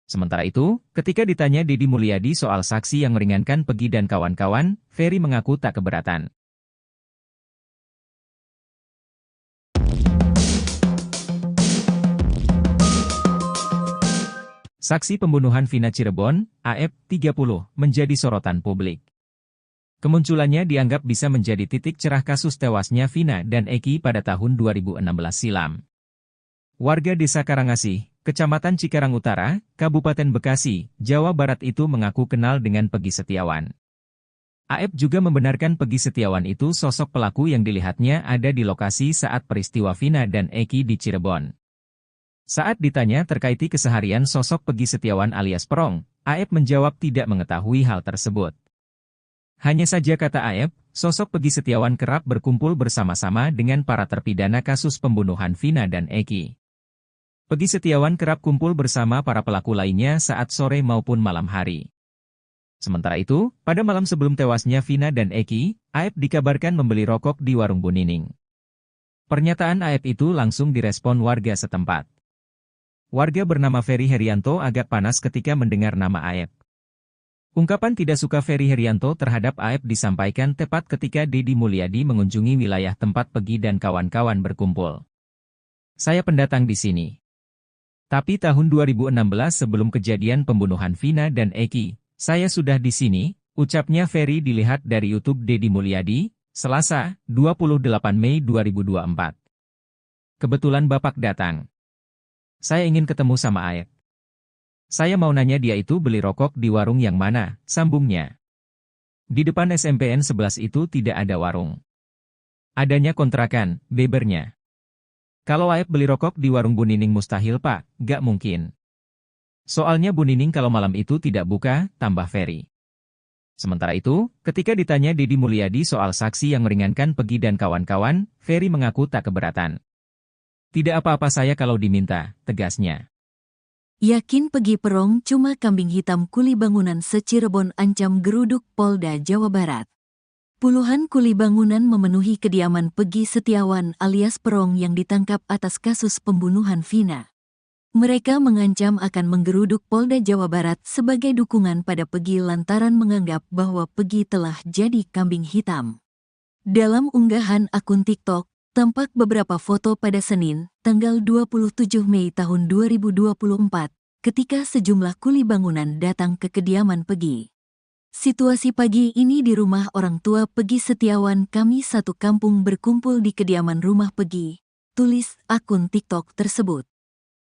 Speaker 3: Sementara itu, ketika ditanya Deddy Mulyadi soal saksi yang meringankan Peggy dan kawan-kawan, Ferry mengaku tak keberatan. Saksi pembunuhan Vina Cirebon, AF, 30, menjadi sorotan publik. Kemunculannya dianggap bisa menjadi titik cerah kasus tewasnya Vina dan Eki pada tahun 2016 silam. Warga Desa Karangasih, Kecamatan Cikarang Utara, Kabupaten Bekasi, Jawa Barat itu mengaku kenal dengan Peggy Setiawan. AF juga membenarkan Peggy Setiawan itu sosok pelaku yang dilihatnya ada di lokasi saat peristiwa Vina dan Eki di Cirebon. Saat ditanya terkait keseharian sosok Peggy Setiawan alias Perong, AF menjawab tidak mengetahui hal tersebut. Hanya saja kata AF, sosok Peggy Setiawan kerap berkumpul bersama-sama dengan para terpidana kasus pembunuhan Vina dan Eki. Peggy Setiawan kerap kumpul bersama para pelaku lainnya saat sore maupun malam hari. Sementara itu, pada malam sebelum tewasnya Vina dan Eki, AF dikabarkan membeli rokok di warung Bu Nining. Pernyataan AF itu langsung direspon warga setempat. Warga bernama Ferry Herianto agak panas ketika mendengar nama AF. Ungkapan tidak suka Ferry Herianto terhadap AF disampaikan tepat ketika Deddy Mulyadi mengunjungi wilayah tempat Peggy dan kawan-kawan berkumpul. Saya pendatang di sini. Tapi tahun 2016 sebelum kejadian pembunuhan Vina dan Eki, saya sudah di sini, ucapnya Ferry dilihat dari YouTube Deddy Mulyadi, Selasa, 28 Mei 2024. Kebetulan Bapak datang. Saya ingin ketemu sama AF. Saya mau nanya dia itu beli rokok di warung yang mana, sambungnya. Di depan SMPN 11 itu tidak ada warung. Adanya kontrakan, bebernya. Kalau AF beli rokok di warung Bu Nining mustahil Pak, gak mungkin. Soalnya Bu Nining kalau malam itu tidak buka, tambah Ferry. Sementara itu, ketika ditanya Deddy Mulyadi soal saksi yang meringankan Peggy dan kawan-kawan, Ferry mengaku tak keberatan. Tidak apa-apa saya kalau diminta, tegasnya.
Speaker 1: Yakin Peggy Perong cuma kambing hitam kuli bangunan se-Cirebon ancam geruduk Polda Jawa Barat. Puluhan kuli bangunan memenuhi kediaman Peggy Setiawan alias Perong yang ditangkap atas kasus pembunuhan Vina. Mereka mengancam akan menggeruduk Polda Jawa Barat sebagai dukungan pada Peggy lantaran menganggap bahwa Peggy telah jadi kambing hitam. Dalam unggahan akun TikTok, tampak beberapa foto pada Senin, tanggal 27 Mei tahun 2024, ketika sejumlah kuli bangunan datang ke kediaman Peggy. Situasi pagi ini di rumah orang tua Peggy Setiawan, kami satu kampung berkumpul di kediaman rumah Peggy, tulis akun TikTok tersebut.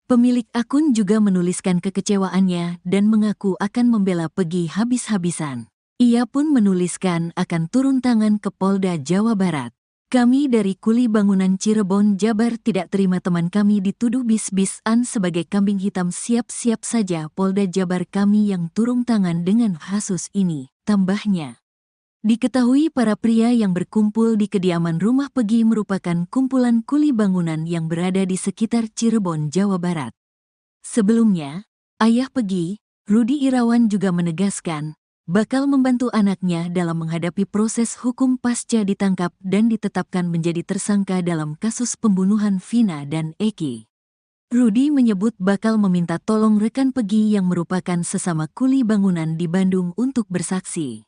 Speaker 1: Pemilik akun juga menuliskan kekecewaannya dan mengaku akan membela Peggy habis-habisan. Ia pun menuliskan akan turun tangan ke Polda Jawa Barat. Kami dari kuli bangunan Cirebon, Jabar tidak terima teman kami dituduh bis-bisan sebagai kambing hitam. Siap-siap saja Polda Jabar kami yang turun tangan dengan kasus ini, tambahnya. Diketahui para pria yang berkumpul di kediaman rumah Peggy merupakan kumpulan kuli bangunan yang berada di sekitar Cirebon, Jawa Barat. Sebelumnya, ayah Peggy, Rudi Irawan juga menegaskan, bakal membantu anaknya dalam menghadapi proses hukum pasca ditangkap dan ditetapkan menjadi tersangka dalam kasus pembunuhan Vina dan Eki. Rudi menyebut bakal meminta tolong rekan Peggy yang merupakan sesama kuli bangunan di Bandung untuk bersaksi.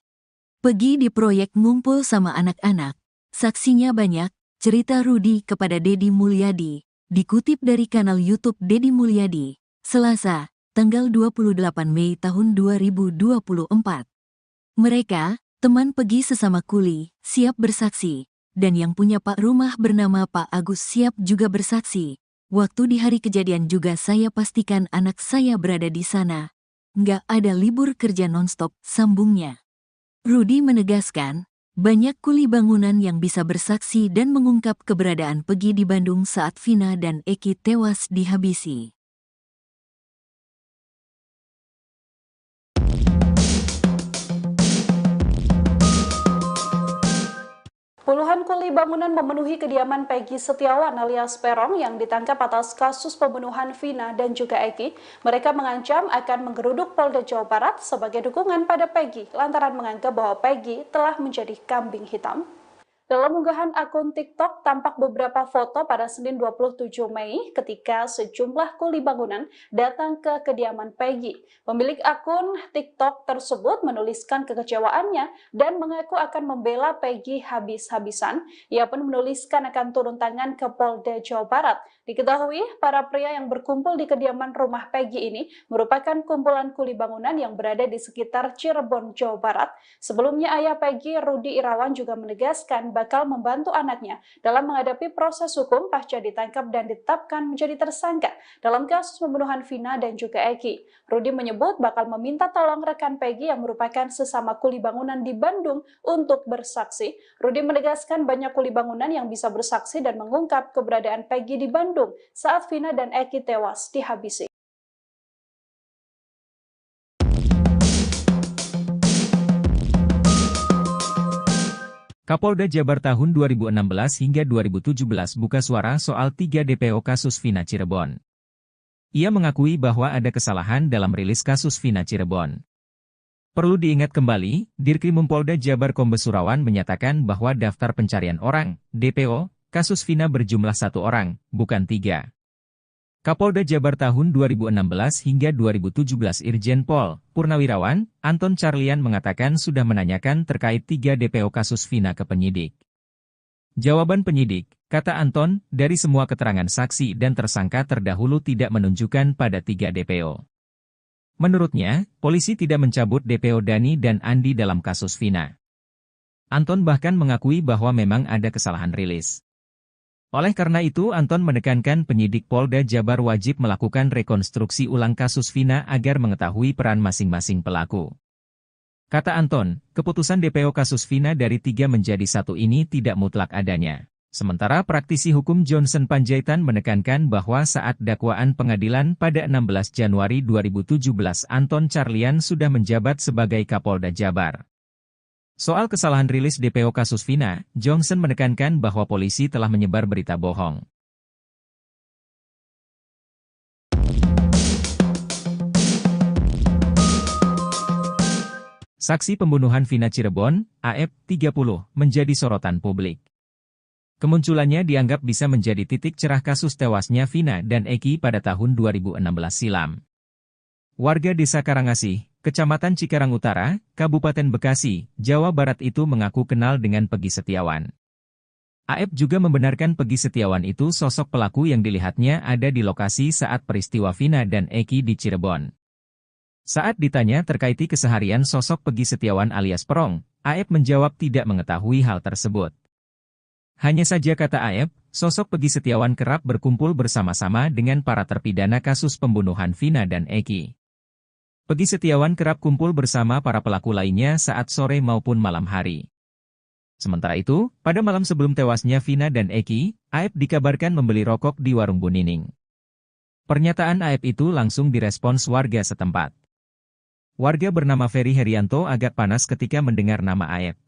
Speaker 1: Peggy di proyek ngumpul sama anak-anak, saksinya banyak, cerita Rudi kepada Deddy Mulyadi, dikutip dari kanal YouTube Deddy Mulyadi, Selasa, tanggal 28 Mei tahun 2024. Mereka, teman Peggy sesama kuli, siap bersaksi, dan yang punya Pak rumah bernama Pak Agus siap juga bersaksi. Waktu di hari kejadian juga saya pastikan anak saya berada di sana. Nggak ada libur kerja nonstop, sambungnya. Rudi menegaskan, banyak kuli bangunan yang bisa bersaksi dan mengungkap keberadaan Peggy di Bandung saat Vina dan Eki tewas dihabisi.
Speaker 2: Puluhan kuli bangunan memenuhi kediaman Peggy Setiawan alias Perong yang ditangkap atas kasus pembunuhan Vina dan juga Eki. Mereka mengancam akan menggeruduk Polda Jawa Barat sebagai dukungan pada Peggy lantaran menganggap bahwa Peggy telah menjadi kambing hitam. Dalam unggahan akun TikTok tampak beberapa foto pada Senin 27 Mei ketika sejumlah kuli bangunan datang ke kediaman Peggy. Pemilik akun TikTok tersebut menuliskan kekecewaannya dan mengaku akan membela Peggy habis-habisan. Ia pun menuliskan akan turun tangan ke Polda Jawa Barat. Diketahui, para pria yang berkumpul di kediaman rumah Peggy ini merupakan kumpulan kuli bangunan yang berada di sekitar Cirebon, Jawa Barat. Sebelumnya ayah Peggy, Rudi Irawan juga menegaskan bakal membantu anaknya dalam menghadapi proses hukum pasca ditangkap dan ditetapkan menjadi tersangka dalam kasus pembunuhan Vina dan juga Eki. Rudi menyebut bakal meminta tolong rekan Peggy yang merupakan sesama kuli bangunan di Bandung untuk bersaksi. Rudi menegaskan banyak kuli bangunan yang bisa bersaksi dan mengungkap keberadaan Peggy di Bandung saat Vina dan Eki tewas dihabisi.
Speaker 3: Kapolda Jabar tahun 2016 hingga 2017 buka suara soal 3 DPO kasus Vina Cirebon. Ia mengakui bahwa ada kesalahan dalam rilis kasus Vina Cirebon. Perlu diingat kembali, Dirkrimum Polda Jabar Kombes Surawan menyatakan bahwa daftar pencarian orang, DPO, kasus Vina berjumlah 1 orang, bukan 3. Kapolda Jabar tahun 2016 hingga 2017 Irjen Pol Purnawirawan, Anton Carlian mengatakan sudah menanyakan terkait 3 DPO kasus Vina ke penyidik. Jawaban penyidik, kata Anton, dari semua keterangan saksi dan tersangka terdahulu tidak menunjukkan pada 3 DPO. Menurutnya, polisi tidak mencabut DPO Dani dan Andi dalam kasus Vina. Anton bahkan mengakui bahwa memang ada kesalahan rilis. Oleh karena itu Anton menekankan penyidik Polda Jabar wajib melakukan rekonstruksi ulang kasus Vina agar mengetahui peran masing-masing pelaku. Kata Anton, keputusan DPO kasus Vina dari 3 menjadi 1 ini tidak mutlak adanya. Sementara praktisi hukum Johnson Panjaitan menekankan bahwa saat dakwaan pengadilan pada 16 Januari 2017 Anton Carlian sudah menjabat sebagai Kapolda Jabar. Soal kesalahan rilis DPO kasus Vina, Johnson menekankan bahwa polisi telah menyebar berita bohong. Saksi pembunuhan Vina Cirebon, AF, 30, menjadi sorotan publik. Kemunculannya dianggap bisa menjadi titik cerah kasus tewasnya Vina dan Eki pada tahun 2016 silam. Warga Desa Karangasih, Kecamatan Cikarang Utara, Kabupaten Bekasi, Jawa Barat itu mengaku kenal dengan Peggy Setiawan. AF juga membenarkan Peggy Setiawan itu sosok pelaku yang dilihatnya ada di lokasi saat peristiwa Vina dan Eki di Cirebon. Saat ditanya terkait keseharian sosok Peggy Setiawan alias Perong, AF menjawab tidak mengetahui hal tersebut. Hanya saja kata AF, sosok Peggy Setiawan kerap berkumpul bersama-sama dengan para terpidana kasus pembunuhan Vina dan Eki. Peggy Setiawan kerap kumpul bersama para pelaku lainnya saat sore maupun malam hari. Sementara itu, pada malam sebelum tewasnya Vina dan Eki, AF dikabarkan membeli rokok di warung Bu Nining. Pernyataan AF itu langsung direspons warga setempat. Warga bernama Ferry Herianto agak panas ketika mendengar nama AF.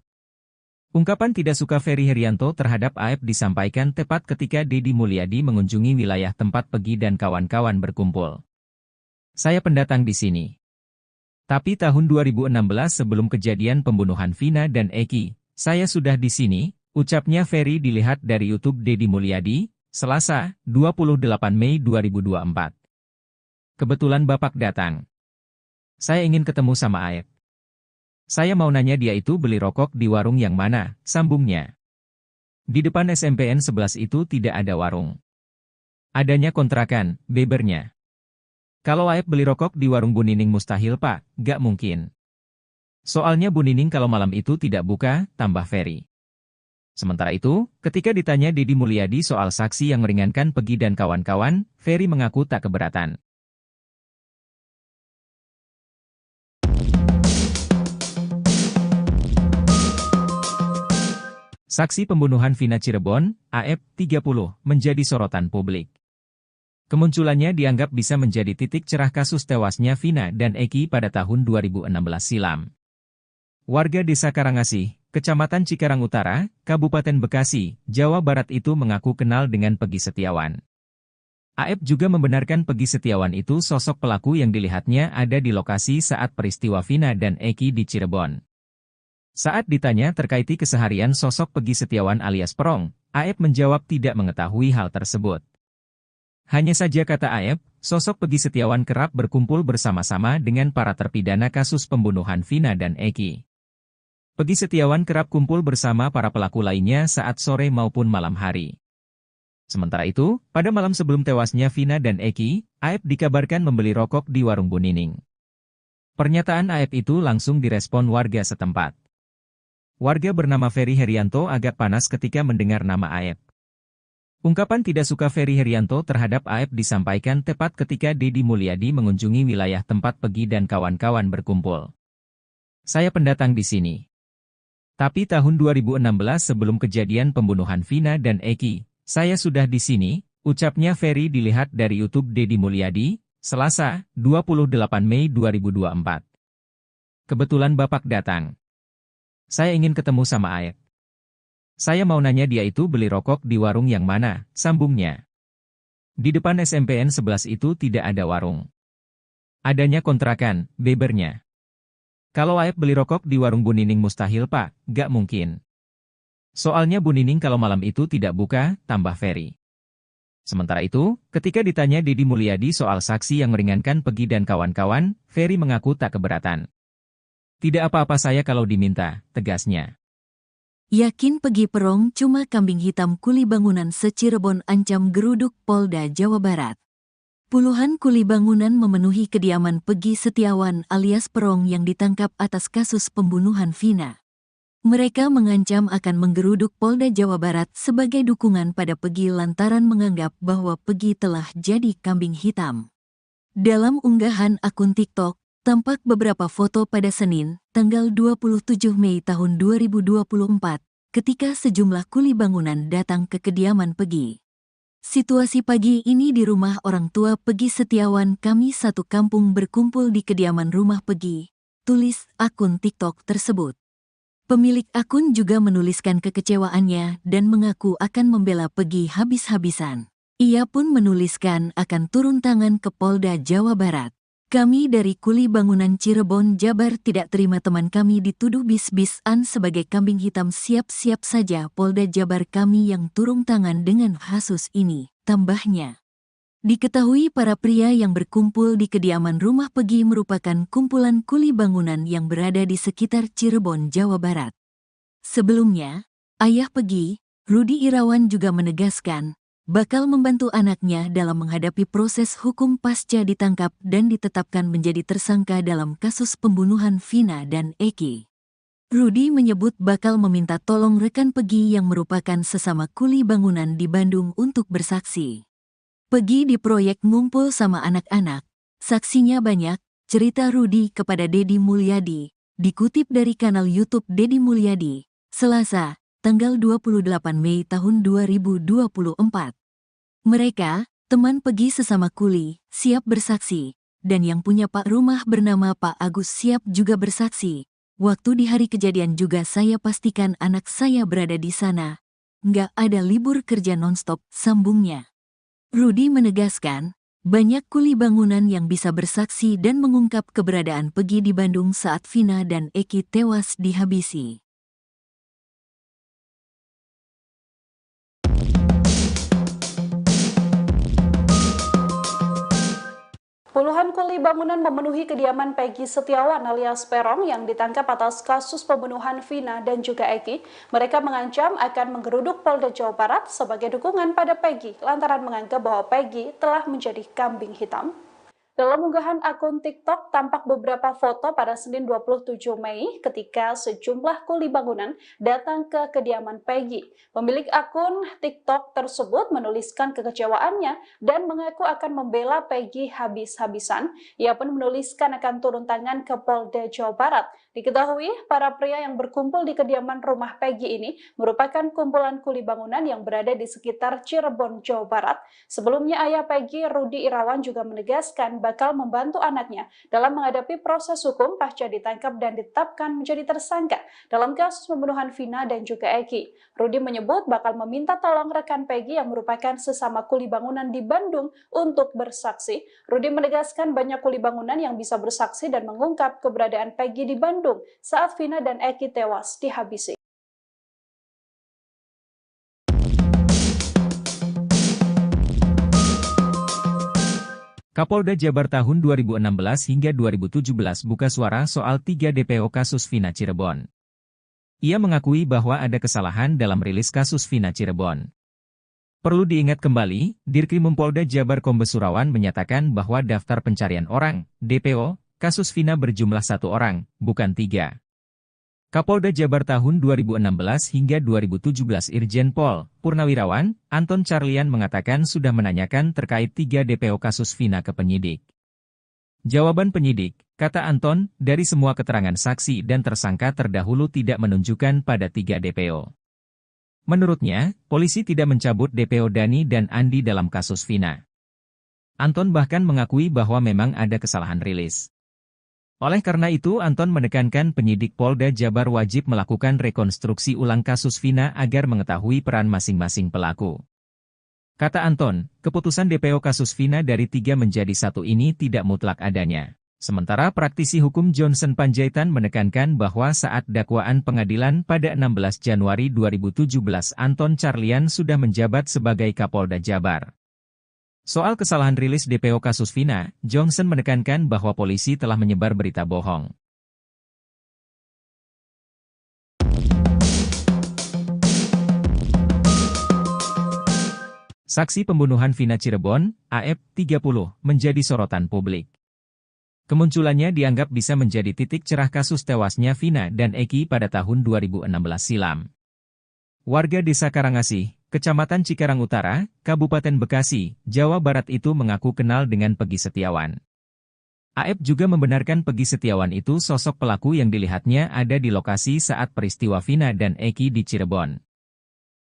Speaker 3: Ungkapan tidak suka Ferry Herianto terhadap AF disampaikan tepat ketika Deddy Mulyadi mengunjungi wilayah tempat Peggy dan kawan-kawan berkumpul. Saya pendatang di sini. Tapi tahun 2016 sebelum kejadian pembunuhan Vina dan Eki, saya sudah di sini, ucapnya Ferry dilihat dari YouTube Deddy Mulyadi, Selasa, 28 Mei 2024. Kebetulan Bapak datang. Saya ingin ketemu sama AF. Saya mau nanya dia itu beli rokok di warung yang mana, sambungnya. Di depan SMPN 11 itu tidak ada warung. Adanya kontrakan, bebernya. Kalau AF beli rokok di warung Bu Nining mustahil Pak, gak mungkin. Soalnya Bu Nining kalau malam itu tidak buka, tambah Ferry. Sementara itu, ketika ditanya Deddy Mulyadi soal saksi yang meringankan Peggy dan kawan-kawan, Ferry mengaku tak keberatan. Saksi pembunuhan Vina Cirebon, AF, 30, menjadi sorotan publik. Kemunculannya dianggap bisa menjadi titik cerah kasus tewasnya Vina dan Eki pada tahun 2016 silam. Warga Desa Karangasih, Kecamatan Cikarang Utara, Kabupaten Bekasi, Jawa Barat itu mengaku kenal dengan Peggy Setiawan. AF juga membenarkan Peggy Setiawan itu sosok pelaku yang dilihatnya ada di lokasi saat peristiwa Vina dan Eki di Cirebon. Saat ditanya terkait keseharian sosok Peggy Setiawan alias Perong, AF menjawab tidak mengetahui hal tersebut. Hanya saja kata AF, sosok Peggy Setiawan kerap berkumpul bersama-sama dengan para terpidana kasus pembunuhan Vina dan Eki. Peggy Setiawan kerap kumpul bersama para pelaku lainnya saat sore maupun malam hari. Sementara itu, pada malam sebelum tewasnya Vina dan Eki, AF dikabarkan membeli rokok di warung Bu Nining. Pernyataan AF itu langsung direspon warga setempat. Warga bernama Ferry Herianto agak panas ketika mendengar nama AF. Ungkapan tidak suka Ferry Herianto terhadap AF disampaikan tepat ketika Deddy Mulyadi mengunjungi wilayah tempat Peggy dan kawan-kawan berkumpul. Saya pendatang di sini. Tapi tahun 2016 sebelum kejadian pembunuhan Vina dan Eki, saya sudah di sini, ucapnya Ferry dilihat dari YouTube Deddy Mulyadi, Selasa, 28 Mei 2024. Kebetulan Bapak datang. Saya ingin ketemu sama AF. Saya mau nanya dia itu beli rokok di warung yang mana, sambungnya. Di depan SMPN 11 itu tidak ada warung. Adanya kontrakan, bebernya. Kalau AF beli rokok di warung Bu Nining mustahil Pak, gak mungkin. Soalnya Bu Nining kalau malam itu tidak buka, tambah Ferry. Sementara itu, ketika ditanya Deddy Mulyadi soal saksi yang meringankan Peggy dan kawan-kawan, Ferry mengaku tak keberatan. Tidak apa-apa saya kalau diminta, tegasnya.
Speaker 1: Yakin Peggy Perong cuma kambing hitam kuli bangunan se-Cirebon ancam geruduk Polda Jawa Barat. Puluhan kuli bangunan memenuhi kediaman Peggy Setiawan alias Perong yang ditangkap atas kasus pembunuhan Vina. Mereka mengancam akan menggeruduk Polda Jawa Barat sebagai dukungan pada Peggy lantaran menganggap bahwa Peggy telah jadi kambing hitam. Dalam unggahan akun TikTok, tampak beberapa foto pada Senin, tanggal 27 Mei tahun 2024, ketika sejumlah kuli bangunan datang ke kediaman Peggy. Situasi pagi ini di rumah orang tua Peggy Setiawan, kami satu kampung berkumpul di kediaman rumah Peggy, tulis akun TikTok tersebut. Pemilik akun juga menuliskan kekecewaannya dan mengaku akan membela Peggy habis-habisan. Ia pun menuliskan akan turun tangan ke Polda Jawa Barat. Kami dari Kuli Bangunan Cirebon, Jabar tidak terima teman kami dituduh bis-bisan sebagai kambing hitam. Siap-siap saja Polda Jabar kami yang turun tangan dengan kasus ini, tambahnya. Diketahui para pria yang berkumpul di kediaman rumah Peggy merupakan kumpulan kuli bangunan yang berada di sekitar Cirebon, Jawa Barat. Sebelumnya, ayah Peggy, Rudi Irawan juga menegaskan bakal membantu anaknya dalam menghadapi proses hukum pasca ditangkap dan ditetapkan menjadi tersangka dalam kasus pembunuhan Vina dan Eki. Rudi menyebut bakal meminta tolong rekan Peggy yang merupakan sesama kuli bangunan di Bandung untuk bersaksi. Peggy di proyek ngumpul sama anak-anak, saksinya banyak, cerita Rudi kepada Deddy Mulyadi, dikutip dari kanal YouTube Deddy Mulyadi, Selasa, tanggal 28 Mei tahun 2024. Mereka, teman Peggy sesama kuli, siap bersaksi, dan yang punya Pak rumah bernama Pak Agus siap juga bersaksi. Waktu di hari kejadian juga saya pastikan anak saya berada di sana. Nggak ada libur kerja nonstop, sambungnya. Rudi menegaskan, banyak kuli bangunan yang bisa bersaksi dan mengungkap keberadaan Peggy di Bandung saat Vina dan Eki tewas dihabisi.
Speaker 2: Puluhan kuli bangunan memenuhi kediaman Peggy Setiawan alias Peron yang ditangkap atas kasus pembunuhan Vina dan juga Eki. Mereka mengancam akan menggeruduk Polda Jawa Barat sebagai dukungan pada Peggy lantaran menganggap bahwa Peggy telah menjadi kambing hitam. Dalam unggahan akun TikTok tampak beberapa foto pada Senin 27 Mei ketika sejumlah kuli bangunan datang ke kediaman Peggy. Pemilik akun TikTok tersebut menuliskan kekecewaannya dan mengaku akan membela Peggy habis-habisan. Ia pun menuliskan akan turun tangan ke Polda Jawa Barat. Diketahui para pria yang berkumpul di kediaman rumah Peggy ini merupakan kumpulan kuli bangunan yang berada di sekitar Cirebon, Jawa Barat. Sebelumnya ayah Peggy, Rudi Irawan juga menegaskan bakal membantu anaknya dalam menghadapi proses hukum pasca ditangkap dan ditetapkan menjadi tersangka dalam kasus pembunuhan Vina dan juga Eki. Rudi menyebut bakal meminta tolong rekan Peggy yang merupakan sesama kuli bangunan di Bandung untuk bersaksi. Rudi menegaskan banyak kuli bangunan yang bisa bersaksi dan mengungkap keberadaan Peggy di Bandung saat Vina dan Eki tewas dihabisi.
Speaker 3: Kapolda Jabar tahun 2016 hingga 2017 buka suara soal 3 DPO kasus Vina Cirebon. Ia mengakui bahwa ada kesalahan dalam rilis kasus Vina Cirebon. Perlu diingat kembali, Dirkrimum Polda Jabar Kombes Surawan menyatakan bahwa daftar pencarian orang, DPO, kasus Vina berjumlah 1 orang, bukan 3. Kapolda Jabar tahun 2016 hingga 2017 Irjen Pol Purnawirawan Anton Carlian mengatakan sudah menanyakan terkait 3 DPO kasus Vina ke penyidik. Jawaban penyidik, kata Anton, dari semua keterangan saksi dan tersangka terdahulu tidak menunjukkan pada 3 DPO. Menurutnya, polisi tidak mencabut DPO Dani dan Andi dalam kasus Vina. Anton bahkan mengakui bahwa memang ada kesalahan rilis. Oleh karena itu Anton menekankan penyidik Polda Jabar wajib melakukan rekonstruksi ulang kasus Vina agar mengetahui peran masing-masing pelaku. Kata Anton, keputusan DPO kasus Vina dari 3 menjadi 1 ini tidak mutlak adanya. Sementara praktisi hukum Johnson Panjaitan menekankan bahwa saat dakwaan pengadilan pada 16 Januari 2017 Anton Carlian sudah menjabat sebagai Kapolda Jabar. Soal kesalahan rilis DPO kasus Vina, Johnson menekankan bahwa polisi telah menyebar berita bohong. Saksi pembunuhan Vina Cirebon, AF, 30, menjadi sorotan publik. Kemunculannya dianggap bisa menjadi titik cerah kasus tewasnya Vina dan Eki pada tahun 2016 silam. Warga Desa Karangasih, Kecamatan Cikarang Utara, Kabupaten Bekasi, Jawa Barat itu mengaku kenal dengan Peggy Setiawan. AF juga membenarkan Peggy Setiawan itu sosok pelaku yang dilihatnya ada di lokasi saat peristiwa Vina dan Eki di Cirebon.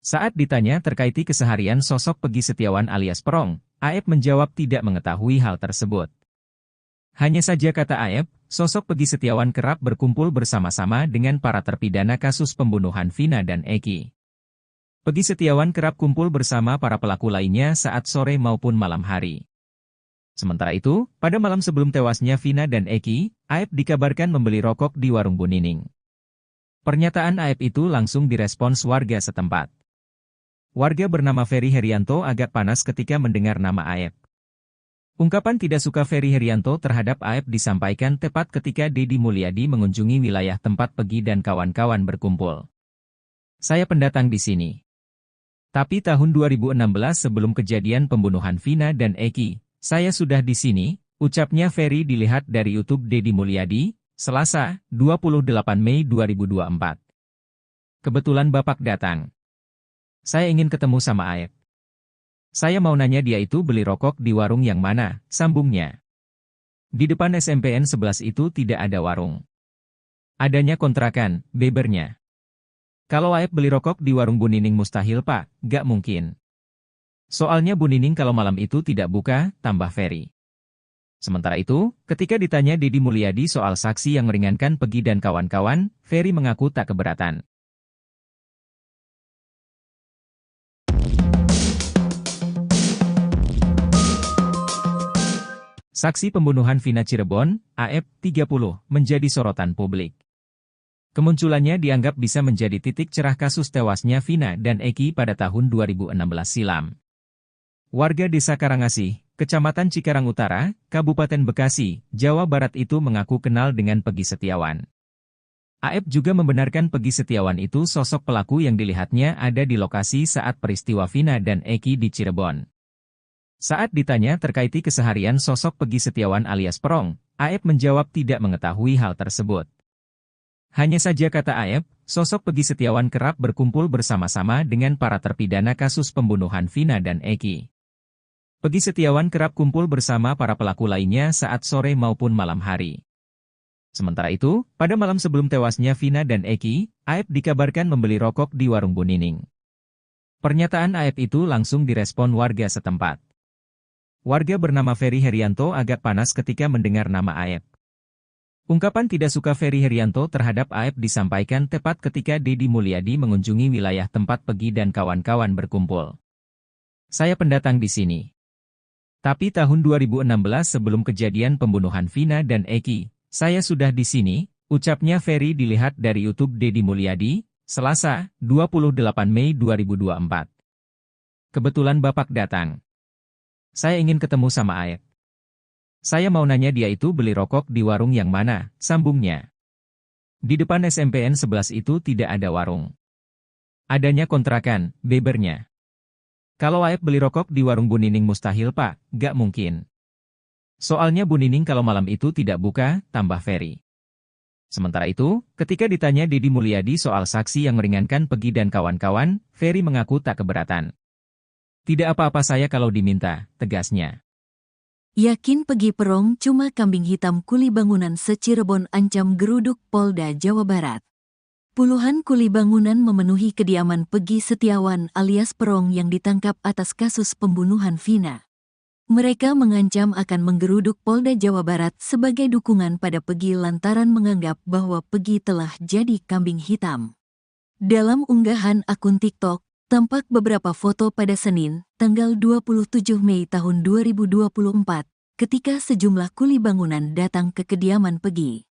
Speaker 3: Saat ditanya terkait keseharian sosok Peggy Setiawan alias Perong, AF menjawab tidak mengetahui hal tersebut. Hanya saja kata AF, sosok Peggy Setiawan kerap berkumpul bersama-sama dengan para terpidana kasus pembunuhan Vina dan Eki. Peggy Setiawan kerap kumpul bersama para pelaku lainnya saat sore maupun malam hari. Sementara itu, pada malam sebelum tewasnya Vina dan Eki, Aep dikabarkan membeli rokok di warung Bu Nining. Pernyataan Aep itu langsung direspons warga setempat. Warga bernama Ferry Herianto agak panas ketika mendengar nama Aep. Ungkapan tidak suka Ferry Herianto terhadap Aep disampaikan tepat ketika Deddy Mulyadi mengunjungi wilayah tempat Peggy dan kawan-kawan berkumpul. Saya pendatang di sini. Tapi tahun 2016 sebelum kejadian pembunuhan Vina dan Eki, saya sudah di sini, ucapnya Ferry dilihat dari YouTube Deddy Mulyadi, Selasa, 28 Mei 2024. Kebetulan Bapak datang. Saya ingin ketemu sama Aep. Saya mau nanya dia itu beli rokok di warung yang mana, sambungnya. Di depan SMPN 11 itu tidak ada warung. Adanya kontrakan, bebernya. Kalau Aep beli rokok di warung Bu Nining mustahil Pak, gak mungkin. Soalnya Bu Nining kalau malam itu tidak buka, tambah Ferry. Sementara itu, ketika ditanya Deddy Mulyadi soal saksi yang meringankan Peggy dan kawan-kawan, Ferry mengaku tak keberatan. Saksi pembunuhan Vina Cirebon, Aep, 30, menjadi sorotan publik. Kemunculannya dianggap bisa menjadi titik cerah kasus tewasnya Vina dan Eki pada tahun 2016 silam. Warga Desa Karangasih, Kecamatan Cikarang Utara, Kabupaten Bekasi, Jawa Barat itu mengaku kenal dengan Peggy Setiawan. Aep juga membenarkan Peggy Setiawan itu sosok pelaku yang dilihatnya ada di lokasi saat peristiwa Vina dan Eki di Cirebon. Saat ditanya terkait keseharian sosok Peggy Setiawan alias Perong, Aep menjawab tidak mengetahui hal tersebut. Hanya saja kata Aep, sosok Peggy Setiawan kerap berkumpul bersama-sama dengan para terpidana kasus pembunuhan Vina dan Eki. Peggy Setiawan kerap kumpul bersama para pelaku lainnya saat sore maupun malam hari. Sementara itu, pada malam sebelum tewasnya Vina dan Eki, Aep dikabarkan membeli rokok di warung Bu Nining. Pernyataan Aep itu langsung direspon warga setempat. Warga bernama Ferry Herianto agak panas ketika mendengar nama Aep. Ungkapan tidak suka Ferry Herianto terhadap Aep disampaikan tepat ketika Deddy Mulyadi mengunjungi wilayah tempat Peggy dan kawan-kawan berkumpul. Saya pendatang di sini. Tapi tahun 2016 sebelum kejadian pembunuhan Vina dan Eki, saya sudah di sini, ucapnya Ferry dilihat dari YouTube Deddy Mulyadi, Selasa, 28 Mei 2024. Kebetulan Bapak datang. Saya ingin ketemu sama Aep. Saya mau nanya dia itu beli rokok di warung yang mana, sambungnya. Di depan SMPN 11 itu tidak ada warung. Adanya kontrakan, bebernya. Kalau Aep beli rokok di warung Bu Nining mustahil Pak, gak mungkin. Soalnya Bu Nining kalau malam itu tidak buka, tambah Ferry. Sementara itu, ketika ditanya Deddy Mulyadi soal saksi yang meringankan Peggy dan kawan-kawan, Ferry mengaku tak keberatan. Tidak apa-apa saya kalau diminta, tegasnya.
Speaker 1: Yakin Peggy Perong cuma kambing hitam kuli bangunan se-Cirebon ancam geruduk Polda Jawa Barat. Puluhan kuli bangunan memenuhi kediaman Peggy Setiawan alias Perong yang ditangkap atas kasus pembunuhan Vina. Mereka mengancam akan menggeruduk Polda Jawa Barat sebagai dukungan pada Peggy lantaran menganggap bahwa Peggy telah jadi kambing hitam. Dalam unggahan akun TikTok, tampak beberapa foto pada Senin, tanggal 27 Mei tahun 2024, ketika sejumlah kuli bangunan datang ke kediaman Peggy.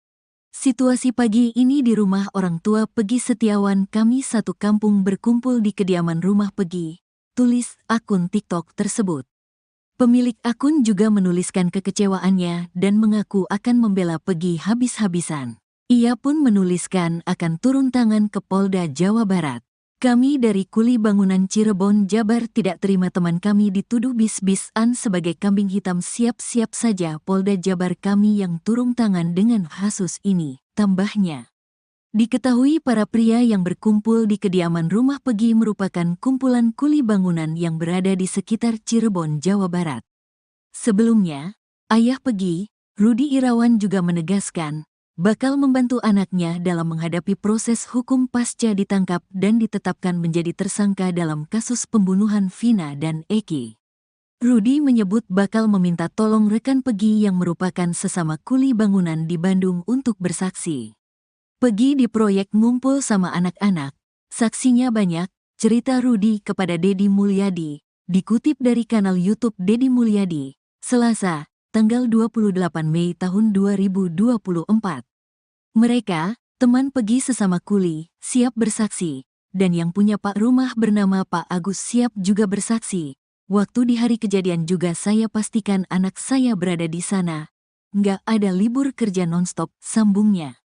Speaker 1: Situasi pagi ini di rumah orang tua Peggy Setiawan, kami satu kampung berkumpul di kediaman rumah Peggy, tulis akun TikTok tersebut. Pemilik akun juga menuliskan kekecewaannya dan mengaku akan membela Peggy habis-habisan. Ia pun menuliskan akan turun tangan ke Polda Jawa Barat. Kami dari kuli bangunan Cirebon, Jabar tidak terima teman kami dituduh bis-bisan sebagai kambing hitam. Siap-siap saja Polda Jabar kami yang turun tangan dengan kasus ini, tambahnya. Diketahui para pria yang berkumpul di kediaman rumah Peggy merupakan kumpulan kuli bangunan yang berada di sekitar Cirebon, Jawa Barat. Sebelumnya, ayah Peggy, Rudi Irawan juga menegaskan, bakal membantu anaknya dalam menghadapi proses hukum pasca ditangkap dan ditetapkan menjadi tersangka dalam kasus pembunuhan Vina dan Eki. Rudi menyebut bakal meminta tolong rekan Peggy yang merupakan sesama kuli bangunan di Bandung untuk bersaksi. Peggy di proyek ngumpul sama anak-anak, saksinya banyak, cerita Rudi kepada Deddy Mulyadi, dikutip dari kanal YouTube Deddy Mulyadi, Selasa, tanggal 28 Mei tahun 2024. Mereka, teman Peggy sesama kuli, siap bersaksi, dan yang punya Pak rumah bernama Pak Agus siap juga bersaksi. Waktu di hari kejadian juga saya pastikan anak saya berada di sana. Nggak ada libur kerja nonstop, sambungnya.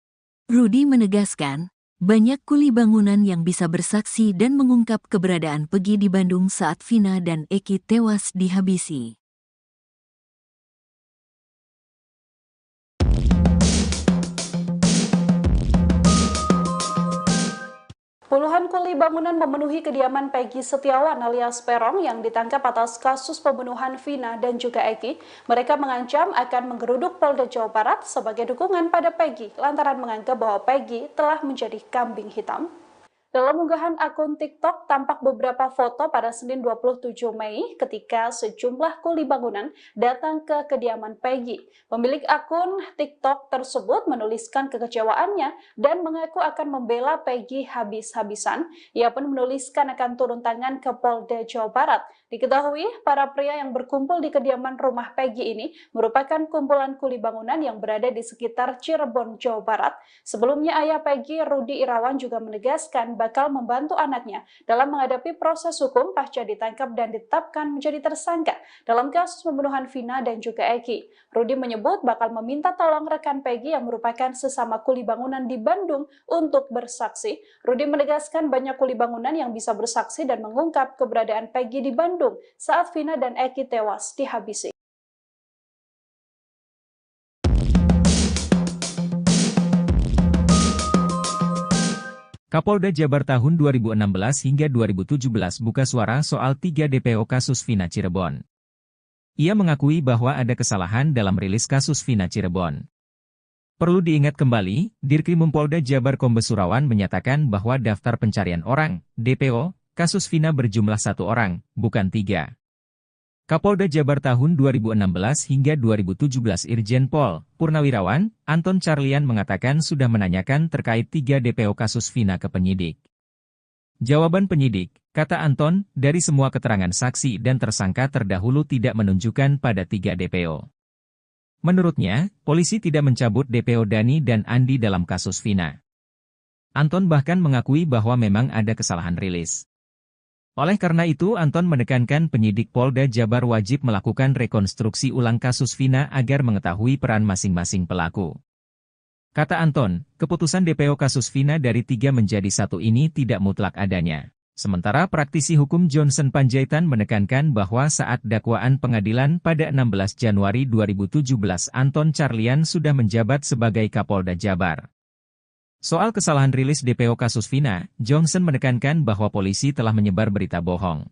Speaker 1: Rudi menegaskan, banyak kuli bangunan yang bisa bersaksi dan mengungkap keberadaan Peggy di Bandung saat Vina dan Eki tewas dihabisi.
Speaker 2: Puluhan kuli bangunan memenuhi kediaman Peggy Setiawan alias Peron yang ditangkap atas kasus pembunuhan Vina dan juga Eki. Mereka mengancam akan menggeruduk Polda Jawa Barat sebagai dukungan pada Peggy lantaran menganggap bahwa Peggy telah menjadi kambing hitam. Dalam unggahan akun TikTok, tampak beberapa foto pada Senin 27 Mei ketika sejumlah kuli bangunan datang ke kediaman Peggy. Pemilik akun TikTok tersebut menuliskan kekecewaannya dan mengaku akan membela Peggy habis-habisan. Ia pun menuliskan akan turun tangan ke Polda Jawa Barat. Diketahui, para pria yang berkumpul di kediaman rumah Peggy ini merupakan kumpulan kuli bangunan yang berada di sekitar Cirebon, Jawa Barat. Sebelumnya, ayah Peggy, Rudi Irawan, juga menegaskan bakal membantu anaknya dalam menghadapi proses hukum pasca ditangkap dan ditetapkan menjadi tersangka dalam kasus pembunuhan Vina dan juga Eki. Rudi menyebut bakal meminta tolong rekan Peggy yang merupakan sesama kuli bangunan di Bandung untuk bersaksi. Rudi menegaskan banyak kuli bangunan yang bisa bersaksi dan mengungkap keberadaan Peggy di Bandung saat Vina dan Eki tewas dihabisi.
Speaker 3: Kapolda Jabar tahun 2016 hingga 2017 buka suara soal 3 DPO kasus Vina Cirebon. Ia mengakui bahwa ada kesalahan dalam rilis kasus Vina Cirebon. Perlu diingat kembali, Dirkrim Polda Jabar Kombes Surawan menyatakan bahwa daftar pencarian orang, DPO, kasus Vina berjumlah 1 orang, bukan 3. Kapolda Jabar tahun 2016 hingga 2017 Irjen Pol Purnawirawan Anton Carlian mengatakan sudah menanyakan terkait 3 DPO kasus Vina ke penyidik. Jawaban penyidik, kata Anton, dari semua keterangan saksi dan tersangka terdahulu tidak menunjukkan pada 3 DPO. Menurutnya, polisi tidak mencabut DPO Dani dan Andi dalam kasus Vina. Anton bahkan mengakui bahwa memang ada kesalahan rilis. Oleh karena itu, Anton menekankan penyidik Polda Jabar wajib melakukan rekonstruksi ulang kasus Vina agar mengetahui peran masing-masing pelaku. Kata Anton, keputusan DPO kasus Vina dari 3 menjadi 1 ini tidak mutlak adanya. Sementara praktisi hukum Johnson Panjaitan menekankan bahwa saat dakwaan pengadilan pada 16 Januari 2017 Anton Carlian sudah menjabat sebagai Kapolda Jabar. Soal kesalahan rilis DPO kasus Vina, Johnson menekankan bahwa polisi telah menyebar berita bohong.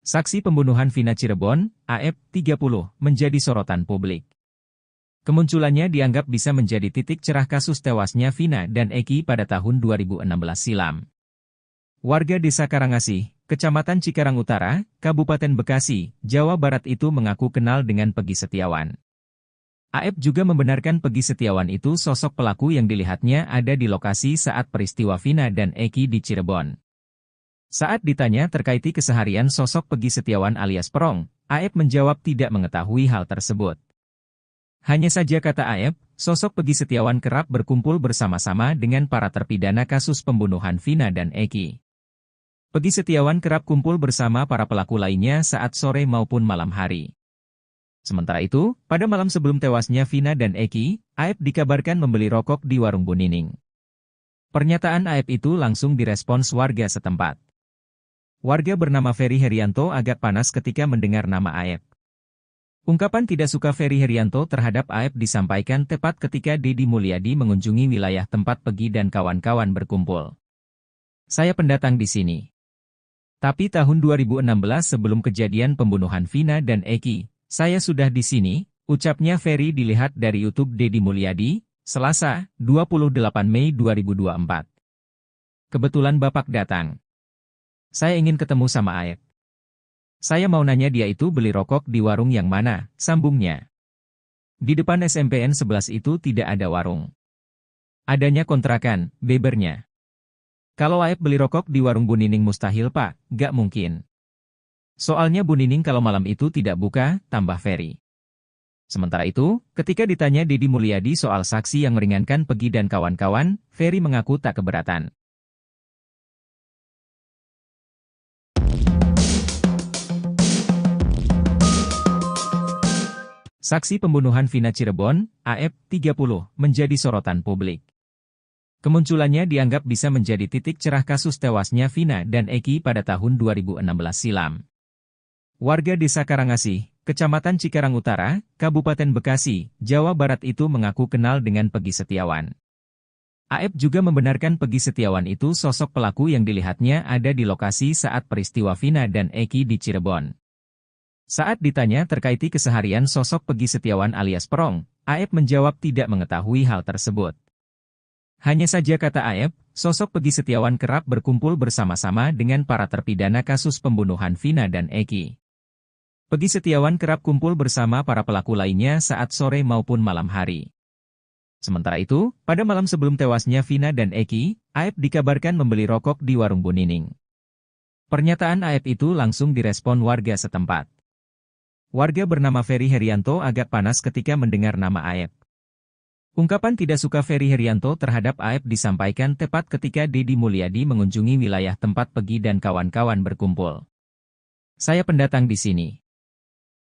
Speaker 3: Saksi pembunuhan Vina Cirebon, AF, 30, menjadi sorotan publik. Kemunculannya dianggap bisa menjadi titik cerah kasus tewasnya Vina dan Eki pada tahun 2016 silam. Warga Desa Karangasih, Kecamatan Cikarang Utara, Kabupaten Bekasi, Jawa Barat itu mengaku kenal dengan Peggy Setiawan. AF juga membenarkan Peggy Setiawan itu sosok pelaku yang dilihatnya ada di lokasi saat peristiwa Vina dan Eki di Cirebon. Saat ditanya terkait keseharian sosok Peggy Setiawan alias Perong, AF menjawab tidak mengetahui hal tersebut. Hanya saja kata AF, sosok Peggy Setiawan kerap berkumpul bersama-sama dengan para terpidana kasus pembunuhan Vina dan Eki. Peggy Setiawan kerap kumpul bersama para pelaku lainnya saat sore maupun malam hari. Sementara itu, pada malam sebelum tewasnya Vina dan Eki, AF dikabarkan membeli rokok di warung Bu Nining. Pernyataan AF itu langsung direspons warga setempat. Warga bernama Ferry Herianto agak panas ketika mendengar nama AF. Ungkapan tidak suka Ferry Herianto terhadap AF disampaikan tepat ketika Deddy Mulyadi mengunjungi wilayah tempat Peggy dan kawan-kawan berkumpul. Saya pendatang di sini. Tapi tahun 2016 sebelum kejadian pembunuhan Vina dan Eki, saya sudah di sini, ucapnya Ferry dilihat dari YouTube Deddy Mulyadi. Selasa, 28 Mei 2024. Kebetulan Bapak datang. Saya ingin ketemu sama Aep. Saya mau nanya dia itu beli rokok di warung yang mana, sambungnya. Di depan SMPN 11 itu tidak ada warung. Adanya kontrakan, bebernya. Kalau Aep beli rokok di warung Bu Nining mustahil Pak, gak mungkin. Soalnya Bu Nining kalau malam itu tidak buka, tambah Ferry. Sementara itu, ketika ditanya Deddy Mulyadi soal saksi yang meringankan Peggy dan kawan-kawan, Ferry mengaku tak keberatan. Saksi pembunuhan Vina Cirebon, Aep, 30, menjadi sorotan publik. Kemunculannya dianggap bisa menjadi titik cerah kasus tewasnya Vina dan Eki pada tahun 2016 silam. Warga Desa Karangasih, Kecamatan Cikarang Utara, Kabupaten Bekasi, Jawa Barat itu mengaku kenal dengan Peggy Setiawan. Aep juga membenarkan Peggy Setiawan itu sosok pelaku yang dilihatnya ada di lokasi saat peristiwa Vina dan Eki di Cirebon. Saat ditanya terkait keseharian sosok Peggy Setiawan alias Perong, Aep menjawab tidak mengetahui hal tersebut. Hanya saja kata Aep, sosok Peggy Setiawan kerap berkumpul bersama-sama dengan para terpidana kasus pembunuhan Vina dan Eki. Peggy Setiawan kerap kumpul bersama para pelaku lainnya saat sore maupun malam hari. Sementara itu, pada malam sebelum tewasnya Vina dan Eki, Aep dikabarkan membeli rokok di warung Bu Nining. Pernyataan Aep itu langsung direspon warga setempat. Warga bernama Ferry Herianto agak panas ketika mendengar nama Aep. Ungkapan tidak suka Ferry Herianto terhadap Aep disampaikan tepat ketika Deddy Mulyadi mengunjungi wilayah tempat Peggy dan kawan-kawan berkumpul. Saya pendatang di sini.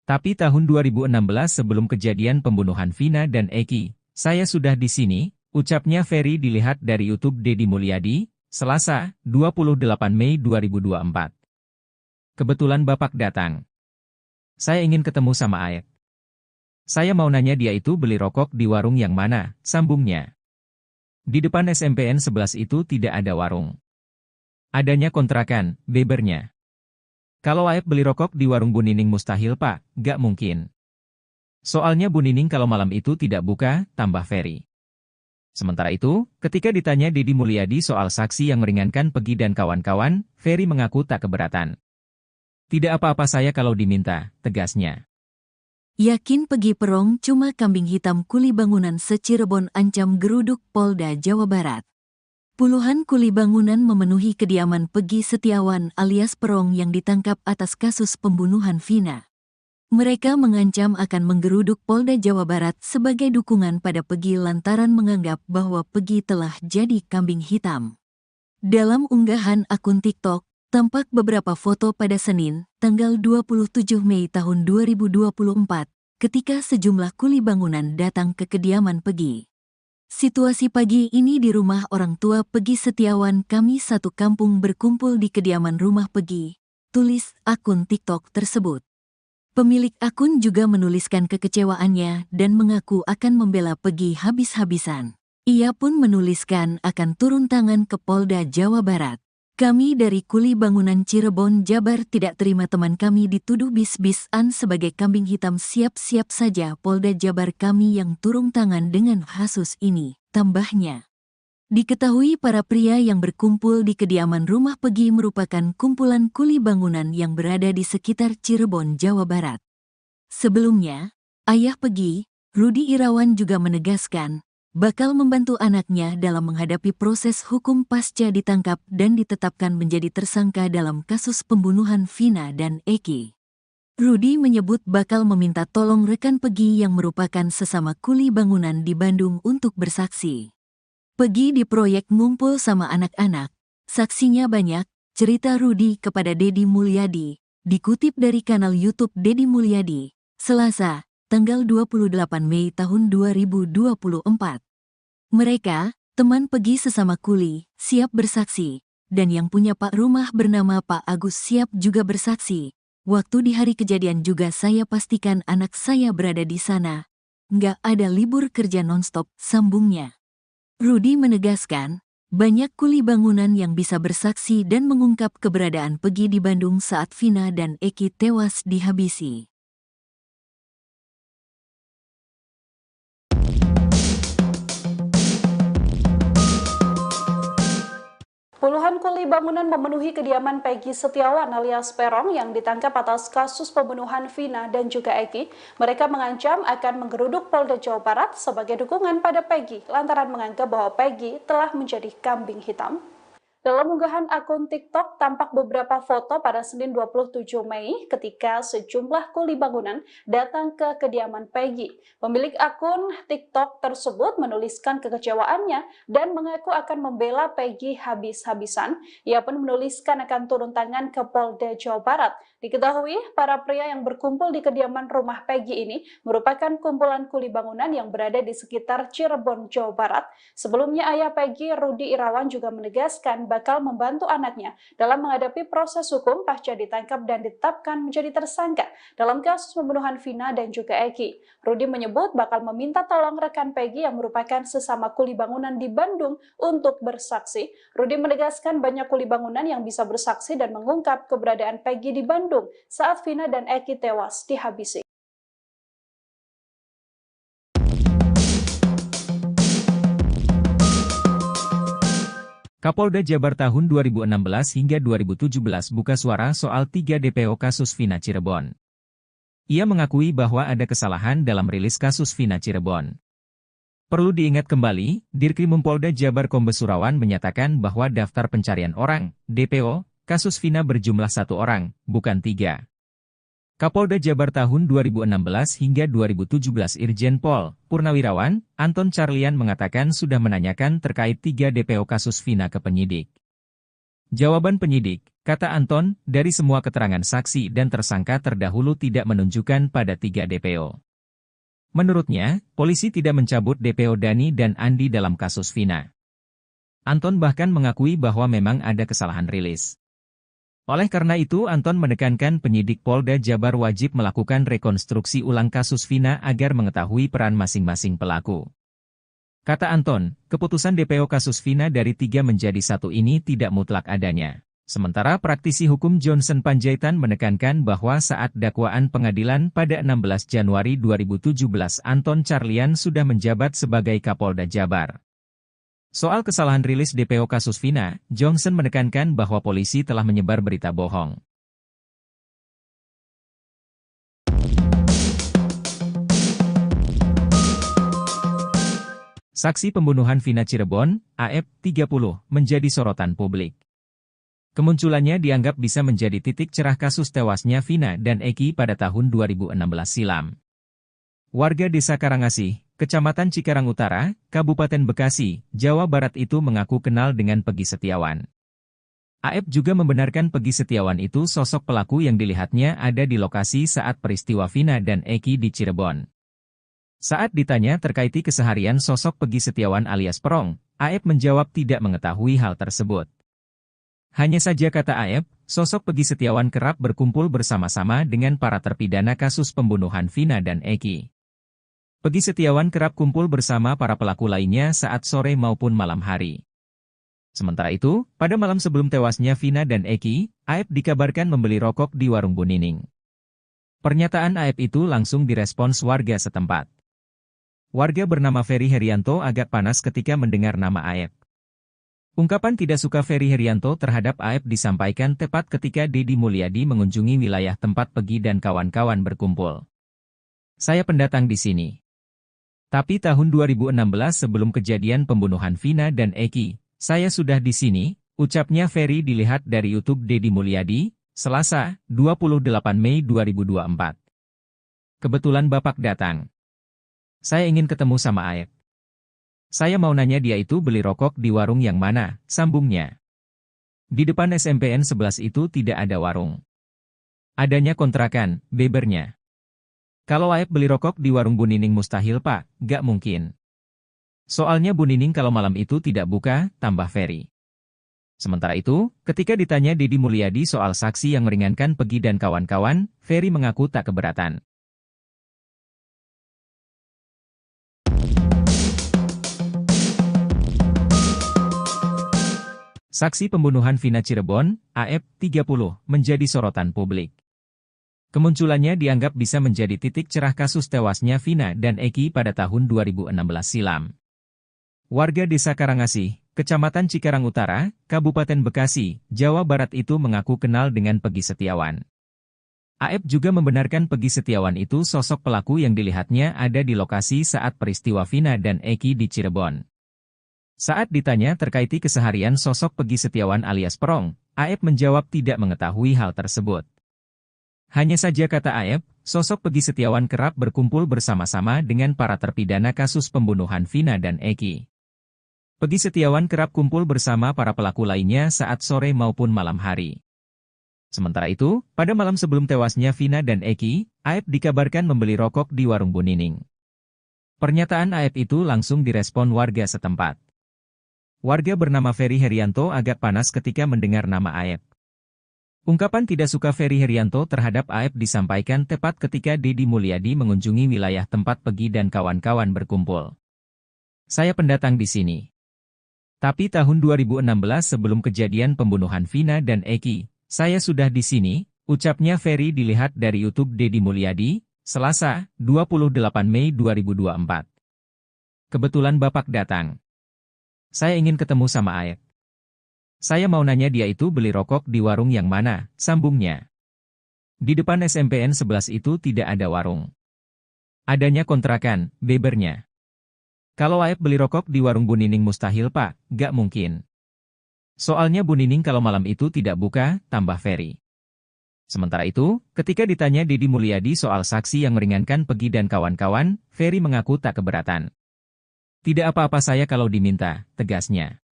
Speaker 3: Tapi tahun 2016 sebelum kejadian pembunuhan Vina dan Eki, saya sudah di sini, ucapnya Ferry dilihat dari YouTube Deddy Mulyadi, Selasa, 28 Mei 2024. Kebetulan Bapak datang. Saya ingin ketemu sama Aep. Saya mau nanya dia itu beli rokok di warung yang mana, sambungnya. Di depan SMPN 11 itu tidak ada warung. Adanya kontrakan, bebernya. Kalau Aep beli rokok di warung Bu Nining mustahil Pak, gak mungkin. Soalnya Bu Nining kalau malam itu tidak buka, tambah Ferry. Sementara itu, ketika ditanya Deddy Mulyadi soal saksi yang meringankan Peggy dan kawan-kawan, Ferry mengaku tak keberatan. Tidak apa-apa saya kalau diminta, tegasnya.
Speaker 1: Yakin Peggy Perong cuma kambing hitam kuli bangunan se-Cirebon ancam geruduk Polda Jawa Barat. Puluhan kuli bangunan memenuhi kediaman Peggy Setiawan alias Perong yang ditangkap atas kasus pembunuhan Vina. Mereka mengancam akan menggeruduk Polda Jawa Barat sebagai dukungan pada Peggy lantaran menganggap bahwa Peggy telah jadi kambing hitam. Dalam unggahan akun TikTok, tampak beberapa foto pada Senin, tanggal 27 Mei tahun 2024, ketika sejumlah kuli bangunan datang ke kediaman Peggy. Situasi pagi ini di rumah orang tua Peggy Setiawan, kami satu kampung berkumpul di kediaman rumah Peggy, tulis akun TikTok tersebut. Pemilik akun juga menuliskan kekecewaannya dan mengaku akan membela Peggy habis-habisan. Ia pun menuliskan akan turun tangan ke Polda Jawa Barat. Kami dari kuli bangunan Cirebon, Jabar tidak terima teman kami dituduh bis-bisan sebagai kambing hitam. Siap-siap saja Polda Jabar kami yang turun tangan dengan kasus ini, tambahnya. Diketahui para pria yang berkumpul di kediaman rumah Peggy merupakan kumpulan kuli bangunan yang berada di sekitar Cirebon, Jawa Barat. Sebelumnya, ayah Peggy, Rudi Irawan juga menegaskan, bakal membantu anaknya dalam menghadapi proses hukum pasca ditangkap dan ditetapkan menjadi tersangka dalam kasus pembunuhan Vina dan Eki. Rudi menyebut bakal meminta tolong rekan Peggy yang merupakan sesama kuli bangunan di Bandung untuk bersaksi. Peggy di proyek ngumpul sama anak-anak, saksinya banyak, cerita Rudi kepada Deddy Mulyadi, dikutip dari kanal YouTube Deddy Mulyadi, Selasa, tanggal 28 Mei tahun 2024. Mereka, teman Peggy sesama kuli, siap bersaksi, dan yang punya Pak rumah bernama Pak Agus siap juga bersaksi. Waktu di hari kejadian juga saya pastikan anak saya berada di sana. Nggak ada libur kerja nonstop, sambungnya. Rudi menegaskan, banyak kuli bangunan yang bisa bersaksi dan mengungkap keberadaan Peggy di Bandung saat Vina dan Eki tewas dihabisi.
Speaker 2: Puluhan kuli bangunan memenuhi kediaman Peggy Setiawan alias Peron yang ditangkap atas kasus pembunuhan Vina dan juga Eki. Mereka mengancam akan menggeruduk Polda Jawa Barat sebagai dukungan pada Peggy lantaran menganggap bahwa Peggy telah menjadi kambing hitam. Dalam unggahan akun TikTok, tampak beberapa foto pada Senin 27 Mei ketika sejumlah kuli bangunan datang ke kediaman Peggy. Pemilik akun TikTok tersebut menuliskan kekecewaannya dan mengaku akan membela Peggy habis-habisan. Ia pun menuliskan akan turun tangan ke Polda Jawa Barat. Diketahui, para pria yang berkumpul di kediaman rumah Peggy ini merupakan kumpulan kuli bangunan yang berada di sekitar Cirebon, Jawa Barat. Sebelumnya, ayah Peggy, Rudi Irawan, juga menegaskan bakal membantu anaknya dalam menghadapi proses hukum pasca ditangkap dan ditetapkan menjadi tersangka dalam kasus pembunuhan Vina dan juga Eki. Rudi menyebut bakal meminta tolong rekan Peggy yang merupakan sesama kuli bangunan di Bandung untuk bersaksi. Rudi menegaskan banyak kuli bangunan yang bisa bersaksi dan mengungkap keberadaan Peggy di Bandung saat Vina dan Eki tewas dihabisi.
Speaker 3: Kapolda Jabar tahun 2016 hingga 2017 buka suara soal 3 DPO kasus Vina Cirebon. Ia mengakui bahwa ada kesalahan dalam rilis kasus Vina Cirebon. Perlu diingat kembali, Dirkrimum Polda Jabar Kombes Surawan menyatakan bahwa daftar pencarian orang, DPO, kasus Vina berjumlah 1 orang, bukan 3. Kapolda Jabar tahun 2016 hingga 2017 Irjen Pol Purnawirawan Anton Carlian mengatakan sudah menanyakan terkait 3 DPO kasus Vina ke penyidik. Jawaban penyidik, kata Anton, dari semua keterangan saksi dan tersangka terdahulu tidak menunjukkan pada 3 DPO. Menurutnya, polisi tidak mencabut DPO Dani dan Andi dalam kasus Vina. Anton bahkan mengakui bahwa memang ada kesalahan rilis. Oleh karena itu, Anton menekankan penyidik Polda Jabar wajib melakukan rekonstruksi ulang kasus Vina agar mengetahui peran masing-masing pelaku. Kata Anton, keputusan DPO kasus Vina dari 3 menjadi 1 ini tidak mutlak adanya. Sementara praktisi hukum Johnson Panjaitan menekankan bahwa saat dakwaan pengadilan pada 16 Januari 2017 Anton Carlian sudah menjabat sebagai Kapolda Jabar. Soal kesalahan rilis DPO kasus Vina, Johnson menekankan bahwa polisi telah menyebar berita bohong. Saksi pembunuhan Vina Cirebon, AF, 30, menjadi sorotan publik. Kemunculannya dianggap bisa menjadi titik cerah kasus tewasnya Vina dan Eki pada tahun 2016 silam. Warga Desa Karangasih, Kecamatan Cikarang Utara, Kabupaten Bekasi, Jawa Barat itu mengaku kenal dengan Peggy Setiawan. AF juga membenarkan Peggy Setiawan itu sosok pelaku yang dilihatnya ada di lokasi saat peristiwa Vina dan Eki di Cirebon. Saat ditanya terkait keseharian sosok Peggy Setiawan alias Perong, AF menjawab tidak mengetahui hal tersebut. Hanya saja kata AF, sosok Peggy Setiawan kerap berkumpul bersama-sama dengan para terpidana kasus pembunuhan Vina dan Eki. Peggy Setiawan kerap kumpul bersama para pelaku lainnya saat sore maupun malam hari. Sementara itu, pada malam sebelum tewasnya Vina dan Eki, AF dikabarkan membeli rokok di warung Bu Nining. Pernyataan AF itu langsung direspons warga setempat. Warga bernama Ferry Herianto agak panas ketika mendengar nama AF. Ungkapan tidak suka Ferry Herianto terhadap AF disampaikan tepat ketika Deddy Mulyadi mengunjungi wilayah tempat Peggy dan kawan-kawan berkumpul. Saya pendatang di sini. Tapi tahun 2016 sebelum kejadian pembunuhan Vina dan Eki, saya sudah di sini, ucapnya Ferry dilihat dari YouTube Deddy Mulyadi, Selasa, 28 Mei 2024. Kebetulan Bapak datang. Saya ingin ketemu sama AF. Saya mau nanya dia itu beli rokok di warung yang mana, sambungnya. Di depan SMPN 11 itu tidak ada warung. Adanya kontrakan, bebernya. Kalau AF beli rokok di warung Bu Nining mustahil Pak, gak mungkin. Soalnya Bu Nining kalau malam itu tidak buka, tambah Ferry. Sementara itu, ketika ditanya Deddy Mulyadi soal saksi yang meringankan Peggy dan kawan-kawan, Ferry mengaku tak keberatan. Saksi pembunuhan Vina Cirebon, AF, 30, menjadi sorotan publik. Kemunculannya dianggap bisa menjadi titik cerah kasus tewasnya Vina dan Eki pada tahun 2016 silam. Warga Desa Karangasih, Kecamatan Cikarang Utara, Kabupaten Bekasi, Jawa Barat itu mengaku kenal dengan Peggy Setiawan. Aep juga membenarkan Peggy Setiawan itu sosok pelaku yang dilihatnya ada di lokasi saat peristiwa Vina dan Eki di Cirebon. Saat ditanya terkait keseharian sosok Peggy Setiawan alias Perong, Aep menjawab tidak mengetahui hal tersebut. Hanya saja kata Aep, sosok Peggy Setiawan kerap berkumpul bersama-sama dengan para terpidana kasus pembunuhan Vina dan Eki. Peggy Setiawan kerap kumpul bersama para pelaku lainnya saat sore maupun malam hari. Sementara itu, pada malam sebelum tewasnya Vina dan Eki, Aep dikabarkan membeli rokok di warung Bu Nining. Pernyataan Aep itu langsung direspon warga setempat. Warga bernama Ferry Herianto agak panas ketika mendengar nama Aep. Ungkapan tidak suka Ferry Herianto terhadap Aep disampaikan tepat ketika Deddy Mulyadi mengunjungi wilayah tempat Peggy dan kawan-kawan berkumpul. Saya pendatang di sini. Tapi tahun 2016 sebelum kejadian pembunuhan Vina dan Eki, saya sudah di sini, ucapnya Ferry dilihat dari YouTube Deddy Mulyadi, Selasa, 28 Mei 2024. Kebetulan Bapak datang. Saya ingin ketemu sama Aep. Saya mau nanya dia itu beli rokok di warung yang mana, sambungnya. Di depan SMPN 11 itu tidak ada warung. Adanya kontrakan, bebernya. Kalau Aep beli rokok di warung Bu Nining mustahil Pak, gak mungkin. Soalnya Bu Nining kalau malam itu tidak buka, tambah Ferry. Sementara itu, ketika ditanya Deddy Mulyadi soal saksi yang meringankan Peggy dan kawan-kawan, Ferry mengaku tak keberatan. Tidak apa-apa saya kalau diminta, tegasnya.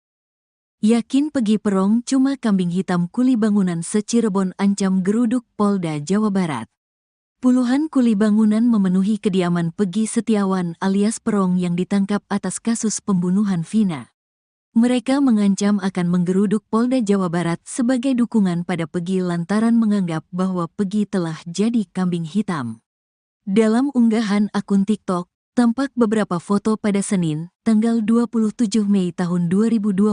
Speaker 1: Yakin Peggy Perong cuma kambing hitam kuli bangunan se-Cirebon ancam geruduk Polda Jawa Barat. Puluhan kuli bangunan memenuhi kediaman Peggy Setiawan alias Perong yang ditangkap atas kasus pembunuhan Vina. Mereka mengancam akan menggeruduk Polda Jawa Barat sebagai dukungan pada Peggy lantaran menganggap bahwa Peggy telah jadi kambing hitam. Dalam unggahan akun TikTok, tampak beberapa foto pada Senin, tanggal 27 Mei tahun 2024,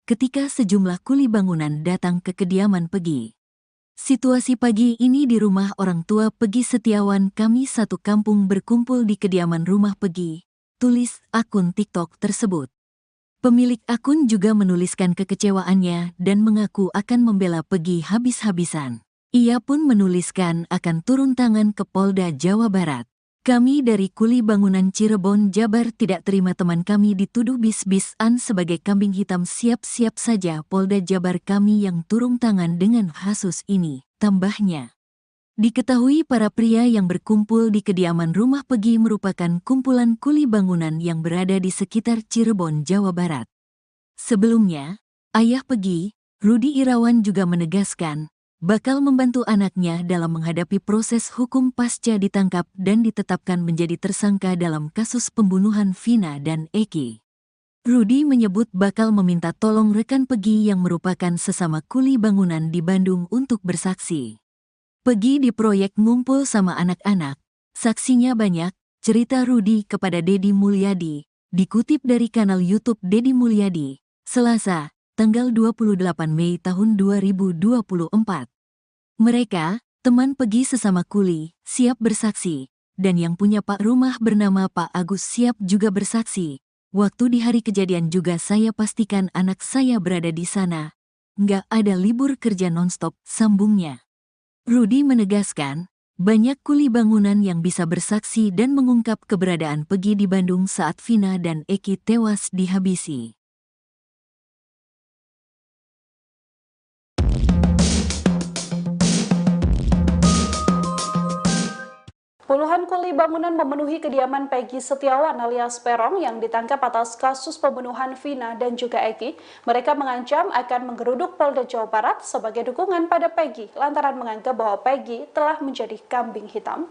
Speaker 1: ketika sejumlah kuli bangunan datang ke kediaman Peggy. Situasi pagi ini di rumah orang tua Peggy Setiawan, kami satu kampung berkumpul di kediaman rumah Peggy, tulis akun TikTok tersebut. Pemilik akun juga menuliskan kekecewaannya dan mengaku akan membela Peggy habis-habisan. Ia pun menuliskan akan turun tangan ke Polda Jawa Barat. Kami dari kuli bangunan Cirebon, Jabar tidak terima teman kami dituduh bis-bisan sebagai kambing hitam. Siap-siap saja Polda Jabar kami yang turun tangan dengan kasus ini, tambahnya. Diketahui para pria yang berkumpul di kediaman rumah Peggy merupakan kumpulan kuli bangunan yang berada di sekitar Cirebon, Jawa Barat. Sebelumnya, ayah Peggy, Rudi Irawan juga menegaskan, bakal membantu anaknya dalam menghadapi proses hukum pasca ditangkap dan ditetapkan menjadi tersangka dalam kasus pembunuhan Vina dan Eki. Rudi menyebut bakal meminta tolong rekan Peggy yang merupakan sesama kuli bangunan di Bandung untuk bersaksi. Peggy di proyek ngumpul sama anak-anak, saksinya banyak, cerita Rudi kepada Deddy Mulyadi, dikutip dari kanal YouTube Deddy Mulyadi, Selasa, tanggal 28 Mei tahun 2024. Mereka, teman Peggy sesama kuli, siap bersaksi, dan yang punya Pak rumah bernama Pak Agus siap juga bersaksi. Waktu di hari kejadian juga saya pastikan anak saya berada di sana. Nggak ada libur kerja nonstop, sambungnya. Rudi menegaskan, banyak kuli bangunan yang bisa bersaksi dan mengungkap keberadaan Peggy di Bandung saat Vina dan Eki tewas dihabisi.
Speaker 2: Puluhan kuli bangunan memenuhi kediaman Peggy Setiawan alias Perong yang ditangkap atas kasus pembunuhan Vina dan juga Eki. Mereka mengancam akan menggeruduk Polda Jawa Barat sebagai dukungan pada Peggy lantaran menganggap bahwa Peggy telah menjadi kambing hitam.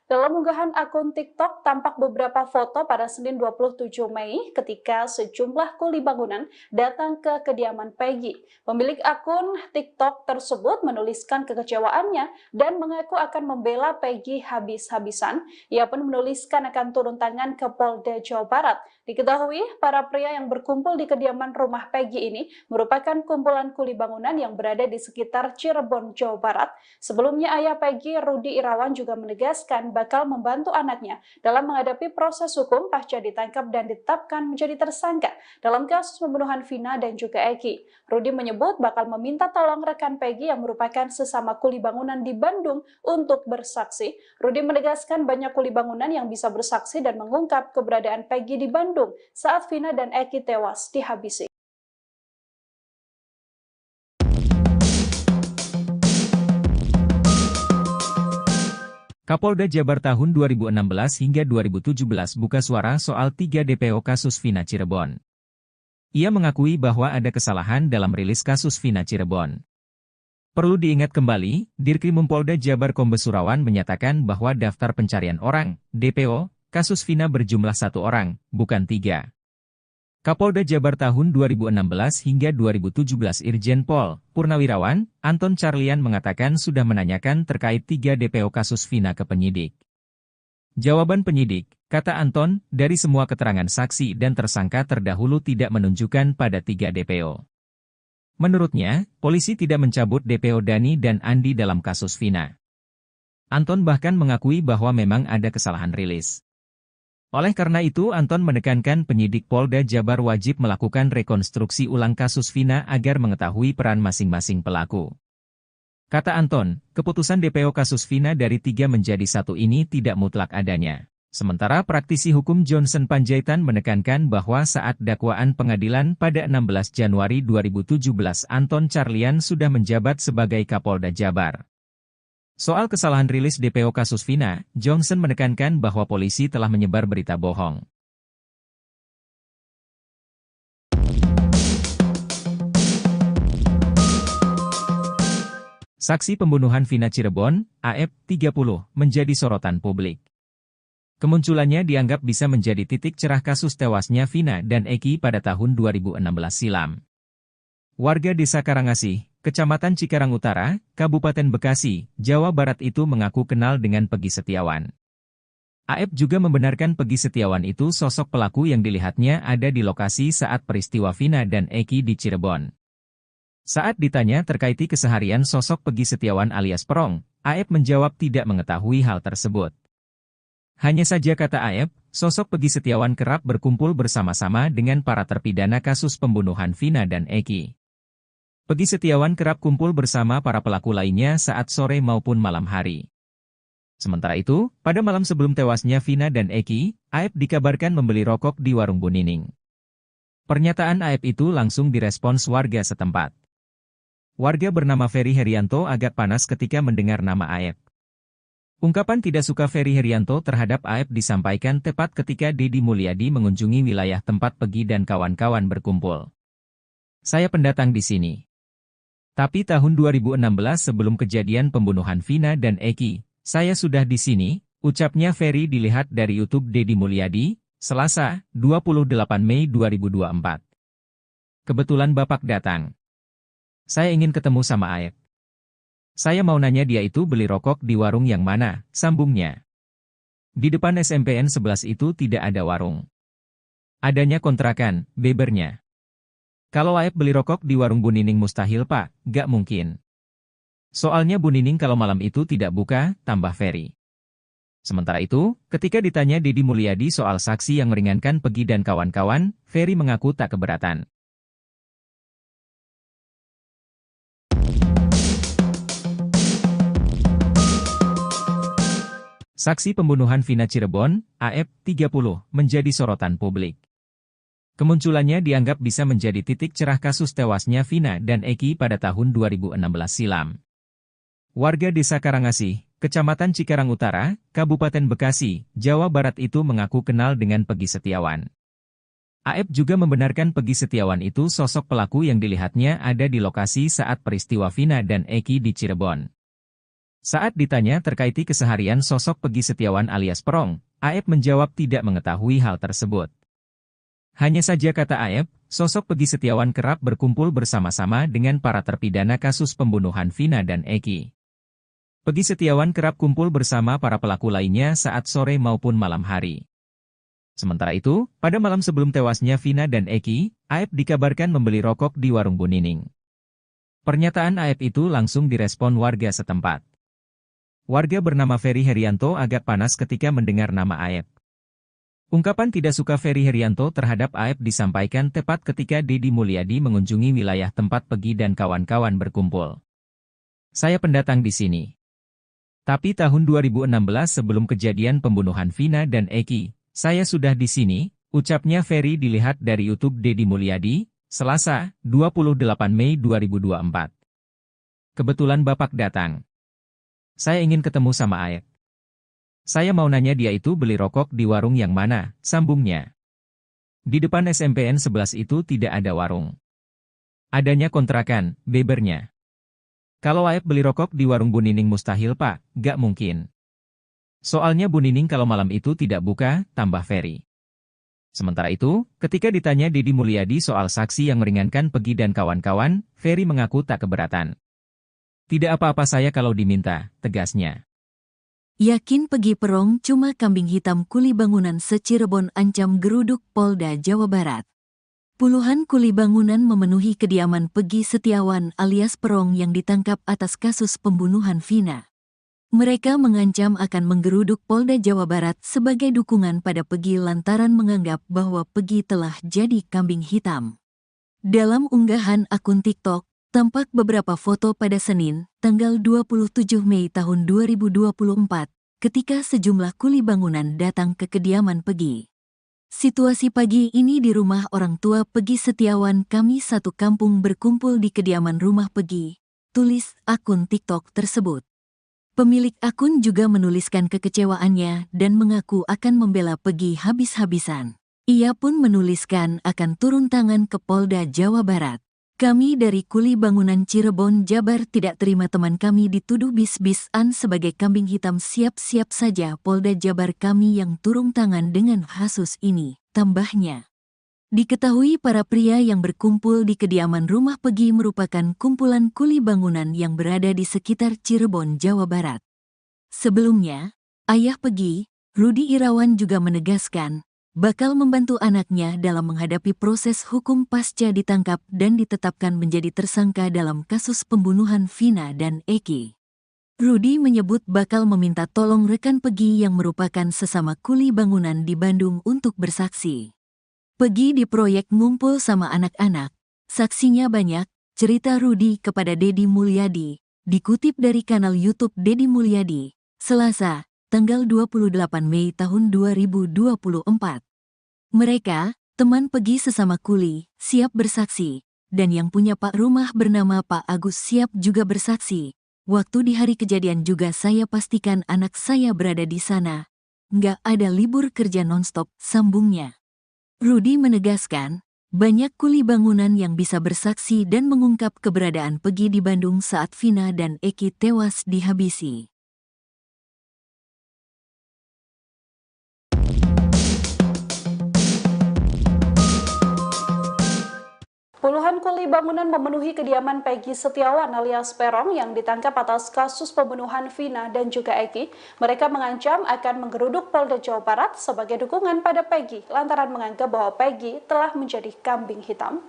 Speaker 2: Dalam unggahan akun TikTok, tampak beberapa foto pada Senin 27 Mei ketika sejumlah kuli bangunan datang ke kediaman Peggy. Pemilik akun TikTok tersebut menuliskan kekecewaannya dan mengaku akan membela Peggy habis-habisan. Ia pun menuliskan akan turun tangan ke Polda Jawa Barat Diketahui, para pria yang berkumpul di kediaman rumah Peggy ini merupakan kumpulan kuli bangunan yang berada di sekitar Cirebon, Jawa Barat. Sebelumnya ayah Peggy, Rudi Irawan, juga menegaskan bakal membantu anaknya dalam menghadapi proses hukum pasca ditangkap dan ditetapkan menjadi tersangka dalam kasus pembunuhan Vina dan juga Eki. Rudi menyebut bakal meminta tolong rekan Peggy yang merupakan sesama kuli bangunan di Bandung untuk bersaksi. Rudi menegaskan banyak kuli bangunan yang bisa bersaksi dan mengungkap keberadaan Peggy di Bandung saat Vina dan Eki tewas dihabisi.
Speaker 3: Kapolda Jabar tahun 2016 hingga 2017 buka suara soal 3 DPO kasus Vina Cirebon. Ia mengakui bahwa ada kesalahan dalam rilis kasus Vina Cirebon. Perlu diingat kembali, Dirkrim Polda Jabar Kombes Surawan menyatakan bahwa daftar pencarian orang, DPO, kasus Vina berjumlah 1 orang, bukan 3. Kapolda Jabar tahun 2016 hingga 2017 Irjen Pol Purnawirawan, Anton Carlian mengatakan sudah menanyakan terkait 3 DPO kasus Vina ke penyidik. Jawaban penyidik, kata Anton, dari semua keterangan saksi dan tersangka terdahulu tidak menunjukkan pada 3 DPO. Menurutnya, polisi tidak mencabut DPO Dani dan Andi dalam kasus Vina. Anton bahkan mengakui bahwa memang ada kesalahan rilis. Oleh karena itu, Anton menekankan penyidik Polda Jabar wajib melakukan rekonstruksi ulang kasus Vina agar mengetahui peran masing-masing pelaku. Kata Anton, keputusan DPO kasus Vina dari 3 menjadi 1 ini tidak mutlak adanya. Sementara praktisi hukum Johnson Panjaitan menekankan bahwa saat dakwaan pengadilan pada 16 Januari 2017 Anton Carlian sudah menjabat sebagai Kapolda Jabar. Soal kesalahan rilis DPO kasus Vina, Johnson menekankan bahwa polisi telah menyebar berita bohong. Saksi pembunuhan Vina Cirebon, AF, 30, menjadi sorotan publik. Kemunculannya dianggap bisa menjadi titik cerah kasus tewasnya Vina dan Eki pada tahun 2016 silam. Warga Desa Karangasih, Kecamatan Cikarang Utara, Kabupaten Bekasi, Jawa Barat itu mengaku kenal dengan Peggy Setiawan. AF juga membenarkan Peggy Setiawan itu sosok pelaku yang dilihatnya ada di lokasi saat peristiwa Vina dan Eki di Cirebon. Saat ditanya terkait keseharian sosok Peggy Setiawan alias Perong, AF menjawab tidak mengetahui hal tersebut. Hanya saja kata AF, sosok Peggy Setiawan kerap berkumpul bersama-sama dengan para terpidana kasus pembunuhan Vina dan Eki. Peggy Setiawan kerap kumpul bersama para pelaku lainnya saat sore maupun malam hari. Sementara itu, pada malam sebelum tewasnya Vina dan Eki, AF dikabarkan membeli rokok di warung Bu Nining. Pernyataan AF itu langsung direspons warga setempat. Warga bernama Ferry Herianto agak panas ketika mendengar nama AF. Ungkapan tidak suka Ferry Herianto terhadap AF disampaikan tepat ketika Deddy Mulyadi mengunjungi wilayah tempat Peggy dan kawan-kawan berkumpul. Saya pendatang di sini. Tapi tahun 2016 sebelum kejadian pembunuhan Vina dan Eki, saya sudah di sini, ucapnya Ferry dilihat dari YouTube Deddy Mulyadi, Selasa, 28 Mei 2024. Kebetulan Bapak datang. Saya ingin ketemu sama AF. Saya mau nanya dia itu beli rokok di warung yang mana, sambungnya. Di depan SMPN 11 itu tidak ada warung. Adanya kontrakan, bebernya. Kalau AF beli rokok di warung Bu Nining mustahil Pak, gak mungkin. Soalnya Bu Nining kalau malam itu tidak buka, tambah Ferry. Sementara itu, ketika ditanya Deddy Mulyadi soal saksi yang meringankan Peggy dan kawan-kawan, Ferry mengaku tak keberatan. Saksi pembunuhan Vina Cirebon, AF, 30, menjadi sorotan publik. Kemunculannya dianggap bisa menjadi titik cerah kasus tewasnya Vina dan Eki pada tahun 2016 silam. Warga Desa Karangasih, Kecamatan Cikarang Utara, Kabupaten Bekasi, Jawa Barat itu mengaku kenal dengan Peggy Setiawan. AF juga membenarkan Peggy Setiawan itu sosok pelaku yang dilihatnya ada di lokasi saat peristiwa Vina dan Eki di Cirebon. Saat ditanya terkait keseharian sosok Peggy Setiawan alias Perong, AF menjawab tidak mengetahui hal tersebut. Hanya saja kata AF, sosok Peggy Setiawan kerap berkumpul bersama-sama dengan para terpidana kasus pembunuhan Vina dan Eki. Peggy Setiawan kerap kumpul bersama para pelaku lainnya saat sore maupun malam hari. Sementara itu, pada malam sebelum tewasnya Vina dan Eki, Aep dikabarkan membeli rokok di warung Bu Nining. Pernyataan Aep itu langsung direspon warga setempat. Warga bernama Ferry Herianto agak panas ketika mendengar nama Aep. Ungkapan tidak suka Ferry Herianto terhadap Aep disampaikan tepat ketika Deddy Mulyadi mengunjungi wilayah tempat Pegi dan kawan-kawan berkumpul. Saya pendatang di sini. Tapi tahun 2016 sebelum kejadian pembunuhan Vina dan Eki, saya sudah di sini, ucapnya Ferry dilihat dari YouTube Deddy Mulyadi, Selasa, 28 Mei 2024. Kebetulan Bapak datang. Saya ingin ketemu sama Aep. Saya mau nanya dia itu beli rokok di warung yang mana, sambungnya. Di depan SMPN 11 itu tidak ada warung. Adanya kontrakan, bebernya. Kalau Aep beli rokok di warung Bu Nining mustahil Pak, gak mungkin. Soalnya Bu Nining kalau malam itu tidak buka, tambah Ferry. Sementara itu, ketika ditanya Deddy Mulyadi soal saksi yang meringankan Pegi dan kawan-kawan, Ferry mengaku tak keberatan. Tidak apa-apa saya kalau diminta, tegasnya.
Speaker 1: Yakin Pegi Perong cuma kambing hitam kuli bangunan se-Cirebon ancam geruduk Polda Jawa Barat. Puluhan kuli bangunan memenuhi kediaman Pegi Setiawan alias Perong yang ditangkap atas kasus pembunuhan Vina. Mereka mengancam akan menggeruduk Polda Jawa Barat sebagai dukungan pada Pegi lantaran menganggap bahwa Pegi telah jadi kambing hitam. Dalam unggahan akun TikTok, tampak beberapa foto pada Senin, tanggal 27 Mei tahun 2024, ketika sejumlah kuli bangunan datang ke kediaman Pegi. Situasi pagi ini di rumah orang tua Pegi Setiawan, kami satu kampung berkumpul di kediaman rumah Pegi, tulis akun TikTok tersebut. Pemilik akun juga menuliskan kekecewaannya dan mengaku akan membela Pegi habis-habisan. Ia pun menuliskan akan turun tangan ke Polda Jawa Barat. Kami dari kuli bangunan Cirebon, Jabar tidak terima teman kami dituduh bis-bisan sebagai kambing hitam. Siap-siap saja Polda Jabar kami yang turun tangan dengan kasus ini, tambahnya. Diketahui para pria yang berkumpul di kediaman rumah Pegi merupakan kumpulan kuli bangunan yang berada di sekitar Cirebon, Jawa Barat. Sebelumnya, ayah Pegi, Rudi Irawan juga menegaskan, bakal membantu anaknya dalam menghadapi proses hukum pasca ditangkap dan ditetapkan menjadi tersangka dalam kasus pembunuhan Vina dan Eki. Rudi menyebut bakal meminta tolong rekan Pegi yang merupakan sesama kuli bangunan di Bandung untuk bersaksi. Pegi di proyek ngumpul sama anak-anak, saksinya banyak, cerita Rudi kepada Deddy Mulyadi, dikutip dari kanal YouTube Deddy Mulyadi, Selasa, tanggal 28 Mei tahun 2024. Mereka, teman Pegi sesama kuli, siap bersaksi, dan yang punya Pak rumah bernama Pak Agus siap juga bersaksi. Waktu di hari kejadian juga saya pastikan anak saya berada di sana. Nggak ada libur kerja nonstop, sambungnya. Rudi menegaskan, banyak kuli bangunan yang bisa bersaksi dan mengungkap keberadaan Pegi di Bandung saat Vina dan Eki tewas dihabisi.
Speaker 2: Puluhan kuli bangunan memenuhi kediaman Pegi Setiawan alias Perong yang ditangkap atas kasus pembunuhan Vina dan juga Eki. Mereka mengancam akan menggeruduk Polda Jawa Barat sebagai dukungan pada Pegi lantaran menganggap bahwa Pegi telah menjadi kambing hitam.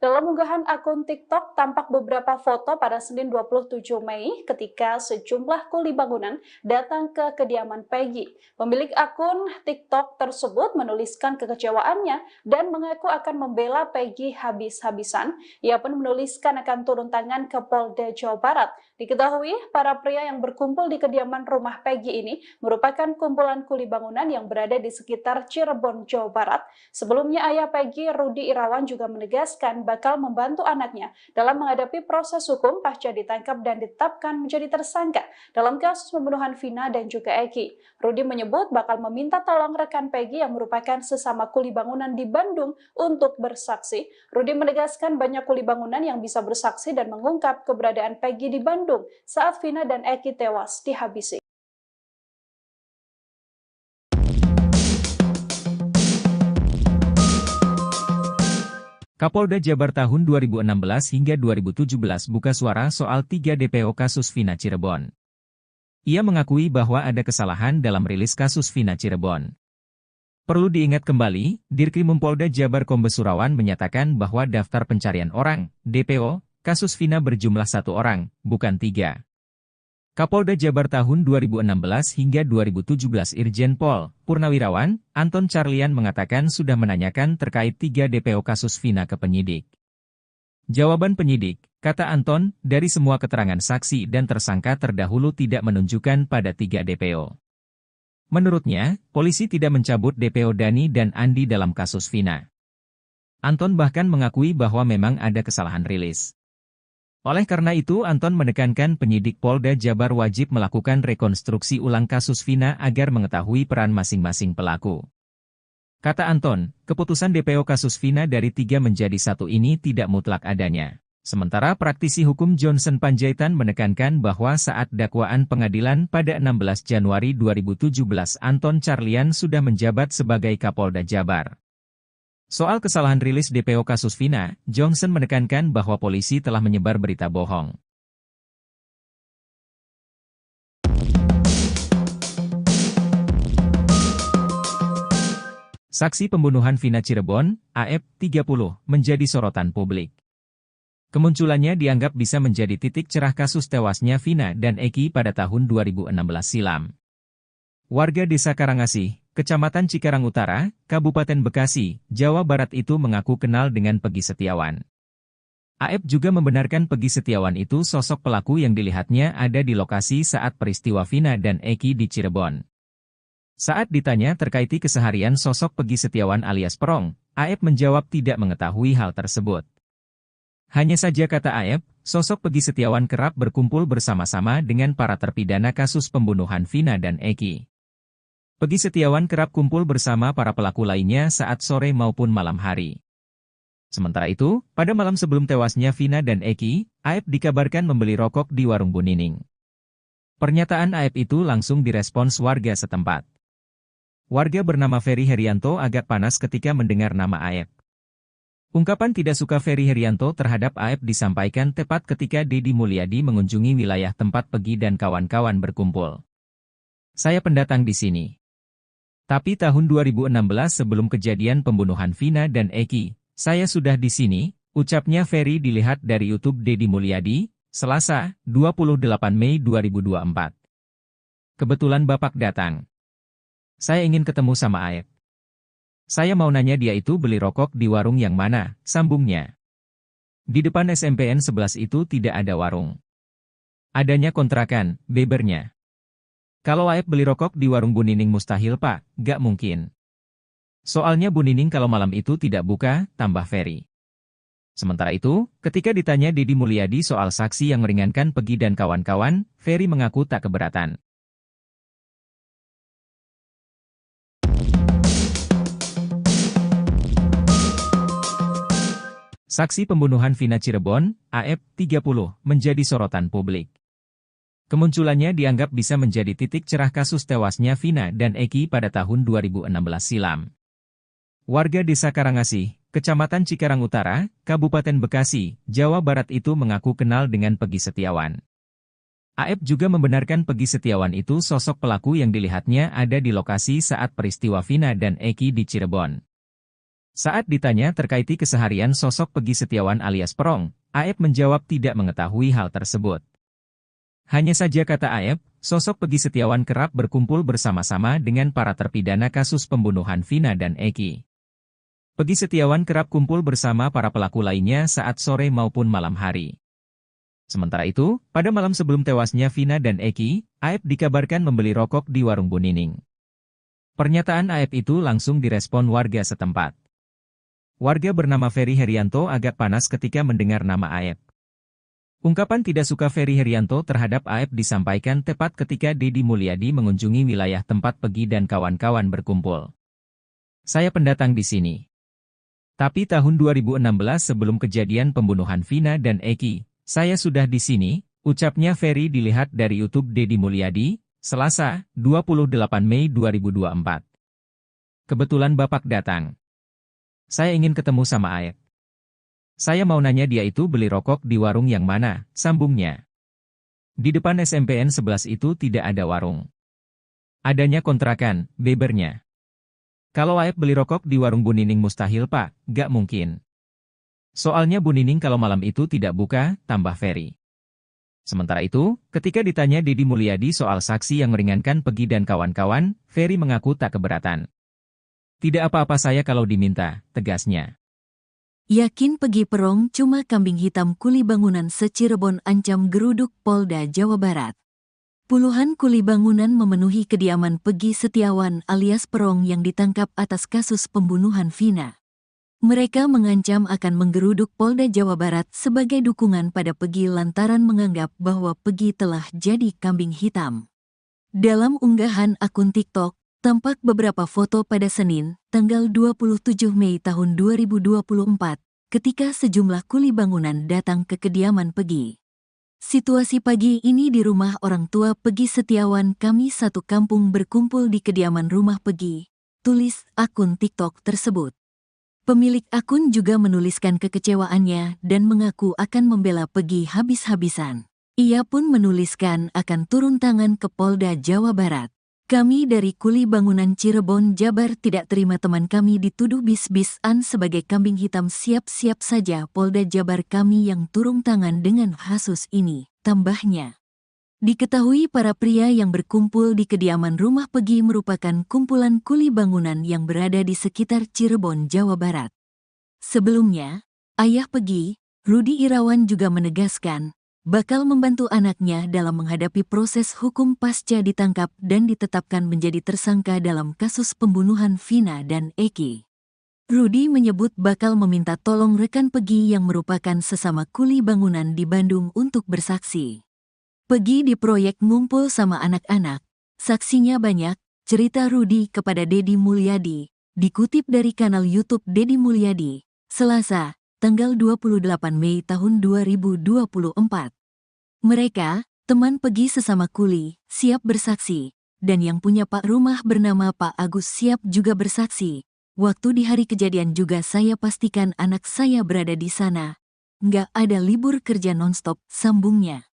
Speaker 2: Dalam unggahan akun TikTok tampak beberapa foto pada Senin 27 Mei ketika sejumlah kuli bangunan datang ke kediaman Pegi. Pemilik akun TikTok tersebut menuliskan kekecewaannya dan mengaku akan membela Pegi habis-habisan. Ia pun menuliskan akan turun tangan ke Polda Jawa Barat. Diketahui para pria yang berkumpul di kediaman rumah Pegi ini merupakan kumpulan kuli bangunan yang berada di sekitar Cirebon, Jawa Barat. Sebelumnya ayah Pegi, Rudi Irawan juga menegaskan bakal membantu anaknya dalam menghadapi proses hukum pasca ditangkap dan ditetapkan menjadi tersangka dalam kasus pembunuhan Vina dan juga Eki. Rudi menyebut bakal meminta tolong rekan Pegi yang merupakan sesama kuli bangunan di Bandung untuk bersaksi. Rudi menegaskan banyak kuli bangunan yang bisa bersaksi dan mengungkap keberadaan Pegi di Bandung saat Vina dan Eki tewas dihabisi.
Speaker 3: Kapolda Jabar tahun 2016 hingga 2017 buka suara soal 3 DPO kasus Vina Cirebon. Ia mengakui bahwa ada kesalahan dalam rilis kasus Vina Cirebon. Perlu diingat kembali, Dirkrimum Polda Jabar Kombes Surawan menyatakan bahwa daftar pencarian orang, DPO, kasus Vina berjumlah 1 orang, bukan 3. Kapolda Jabar tahun 2016 hingga 2017 Irjen Pol Purnawirawan, Anton Carlian mengatakan sudah menanyakan terkait 3 DPO kasus Vina ke penyidik. Jawaban penyidik, kata Anton, dari semua keterangan saksi dan tersangka terdahulu tidak menunjukkan pada 3 DPO. Menurutnya, polisi tidak mencabut DPO Dani dan Andi dalam kasus Vina. Anton bahkan mengakui bahwa memang ada kesalahan rilis. Oleh karena itu, Anton menekankan penyidik Polda Jabar wajib melakukan rekonstruksi ulang kasus Vina agar mengetahui peran masing-masing pelaku. Kata Anton, keputusan DPO kasus Vina dari 3 menjadi 1 ini tidak mutlak adanya. Sementara praktisi hukum Johnson Panjaitan menekankan bahwa saat dakwaan pengadilan pada 16 Januari 2017 Anton Carlian sudah menjabat sebagai Kapolda Jabar. Soal kesalahan rilis DPO kasus Vina, Johnson menekankan bahwa polisi telah menyebar berita bohong. Saksi pembunuhan Vina Cirebon, AF, 30, menjadi sorotan publik. Kemunculannya dianggap bisa menjadi titik cerah kasus tewasnya Vina dan Eki pada tahun 2016 silam. Warga Desa Karangasih, Kecamatan Cikarang Utara, Kabupaten Bekasi, Jawa Barat itu mengaku kenal dengan Pegi Setiawan. AF juga membenarkan Pegi Setiawan itu sosok pelaku yang dilihatnya ada di lokasi saat peristiwa Vina dan Eki di Cirebon. Saat ditanya terkait keseharian sosok Pegi Setiawan alias Perong, AF menjawab tidak mengetahui hal tersebut. Hanya saja kata AF, sosok Pegi Setiawan kerap berkumpul bersama-sama dengan para terpidana kasus pembunuhan Vina dan Eki. Pegi Setiawan kerap kumpul bersama para pelaku lainnya saat sore maupun malam hari. Sementara itu, pada malam sebelum tewasnya Vina dan Eki, AF dikabarkan membeli rokok di warung Bu Nining. Pernyataan AF itu langsung direspons warga setempat. Warga bernama Ferry Herianto agak panas ketika mendengar nama AF. Ungkapan tidak suka Ferry Herianto terhadap AF disampaikan tepat ketika Deddy Mulyadi mengunjungi wilayah tempat Pegi dan kawan-kawan berkumpul. Saya pendatang di sini. Tapi tahun 2016 sebelum kejadian pembunuhan Vina dan Eki, saya sudah di sini, ucapnya Ferry dilihat dari YouTube Deddy Mulyadi, Selasa, 28 Mei 2024. Kebetulan Bapak datang. Saya ingin ketemu sama AF. Saya mau nanya dia itu beli rokok di warung yang mana, sambungnya. Di depan SMPN 11 itu tidak ada warung. Adanya kontrakan, bebernya. Kalau AF beli rokok di warung Bu Nining mustahil Pak, gak mungkin. Soalnya Bu Nining kalau malam itu tidak buka, tambah Ferry. Sementara itu, ketika ditanya Deddy Mulyadi soal saksi yang meringankan Pegi dan kawan-kawan, Ferry mengaku tak keberatan. Saksi pembunuhan Vina Cirebon, AF, 30, menjadi sorotan publik. Kemunculannya dianggap bisa menjadi titik cerah kasus tewasnya Vina dan Eki pada tahun 2016 silam. Warga Desa Karangasih, Kecamatan Cikarang Utara, Kabupaten Bekasi, Jawa Barat itu mengaku kenal dengan Pegi Setiawan. AF juga membenarkan Pegi Setiawan itu sosok pelaku yang dilihatnya ada di lokasi saat peristiwa Vina dan Eki di Cirebon. Saat ditanya terkait keseharian sosok Pegi Setiawan alias Perong, AF menjawab tidak mengetahui hal tersebut. Hanya saja kata AF, sosok Pegi Setiawan kerap berkumpul bersama-sama dengan para terpidana kasus pembunuhan Vina dan Eki. Pegi Setiawan kerap kumpul bersama para pelaku lainnya saat sore maupun malam hari. Sementara itu, pada malam sebelum tewasnya Vina dan Eki, AF dikabarkan membeli rokok di warung Bu Nining. Pernyataan AF itu langsung direspon warga setempat. Warga bernama Ferry Herianto agak panas ketika mendengar nama AF. Ungkapan tidak suka Ferry Herianto terhadap AF disampaikan tepat ketika Deddy Mulyadi mengunjungi wilayah tempat Pegi dan kawan-kawan berkumpul. Saya pendatang di sini. Tapi tahun 2016 sebelum kejadian pembunuhan Vina dan Eki, saya sudah di sini, ucapnya Ferry dilihat dari YouTube Deddy Mulyadi, Selasa, 28 Mei 2024. Kebetulan Bapak datang. Saya ingin ketemu sama AF. Saya mau nanya dia itu beli rokok di warung yang mana, sambungnya. Di depan SMPN 11 itu tidak ada warung. Adanya kontrakan, bebernya. Kalau Aep beli rokok di warung Bu Nining mustahil Pak, gak mungkin. Soalnya Bu Nining kalau malam itu tidak buka, tambah Ferry. Sementara itu, ketika ditanya Deddy Mulyadi soal saksi yang meringankan Peggy dan kawan-kawan, Ferry mengaku tak keberatan. Tidak apa-apa saya kalau diminta, tegasnya.
Speaker 1: Yakin Peggy Perong cuma kambing hitam kuli bangunan se-Cirebon ancam geruduk Polda Jawa Barat. Puluhan kuli bangunan memenuhi kediaman Peggy Setiawan alias Perong yang ditangkap atas kasus pembunuhan Vina. Mereka mengancam akan menggeruduk Polda Jawa Barat sebagai dukungan pada Peggy lantaran menganggap bahwa Peggy telah jadi kambing hitam. Dalam unggahan akun TikTok, tampak beberapa foto pada Senin, tanggal 27 Mei tahun 2024, ketika sejumlah kuli bangunan datang ke kediaman Peggy. Situasi pagi ini di rumah orang tua Peggy Setiawan, kami satu kampung berkumpul di kediaman rumah Peggy, tulis akun TikTok tersebut. Pemilik akun juga menuliskan kekecewaannya dan mengaku akan membela Peggy habis-habisan. Ia pun menuliskan akan turun tangan ke Polda Jawa Barat. Kami dari kuli bangunan Cirebon, Jabar tidak terima teman kami dituduh bis-bisan sebagai kambing hitam. Siap-siap saja Polda Jabar kami yang turun tangan dengan kasus ini, tambahnya. Diketahui para pria yang berkumpul di kediaman rumah Peggy merupakan kumpulan kuli bangunan yang berada di sekitar Cirebon, Jawa Barat. Sebelumnya, ayah Peggy, Rudi Irawan juga menegaskan, bakal membantu anaknya dalam menghadapi proses hukum pasca ditangkap dan ditetapkan menjadi tersangka dalam kasus pembunuhan Vina dan Eki. Rudi menyebut bakal meminta tolong rekan Peggy yang merupakan sesama kuli bangunan di Bandung untuk bersaksi. Peggy di proyek ngumpul sama anak-anak, saksinya banyak, cerita Rudi kepada Deddy Mulyadi, dikutip dari kanal YouTube Deddy Mulyadi, Selasa, tanggal 28 Mei tahun 2024. Mereka, teman Peggy sesama kuli, siap bersaksi, dan yang punya Pak rumah bernama Pak Agus siap juga bersaksi. Waktu di hari kejadian juga saya pastikan anak saya berada di sana. Nggak ada libur kerja nonstop, sambungnya.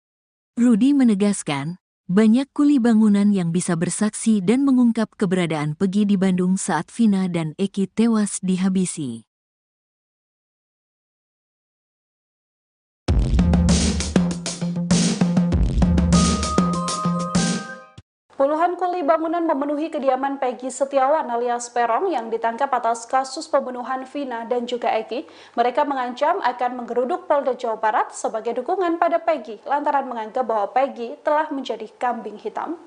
Speaker 1: Rudi menegaskan, banyak kuli bangunan yang bisa bersaksi dan mengungkap keberadaan Peggy di Bandung saat Vina dan Eki tewas dihabisi.
Speaker 2: Puluhan kuli bangunan memenuhi kediaman Peggy Setiawan alias Perong yang ditangkap atas kasus pembunuhan Vina dan juga Eki. Mereka mengancam akan menggeruduk Polda Jawa Barat sebagai dukungan pada Peggy lantaran menganggap bahwa Peggy telah menjadi kambing hitam.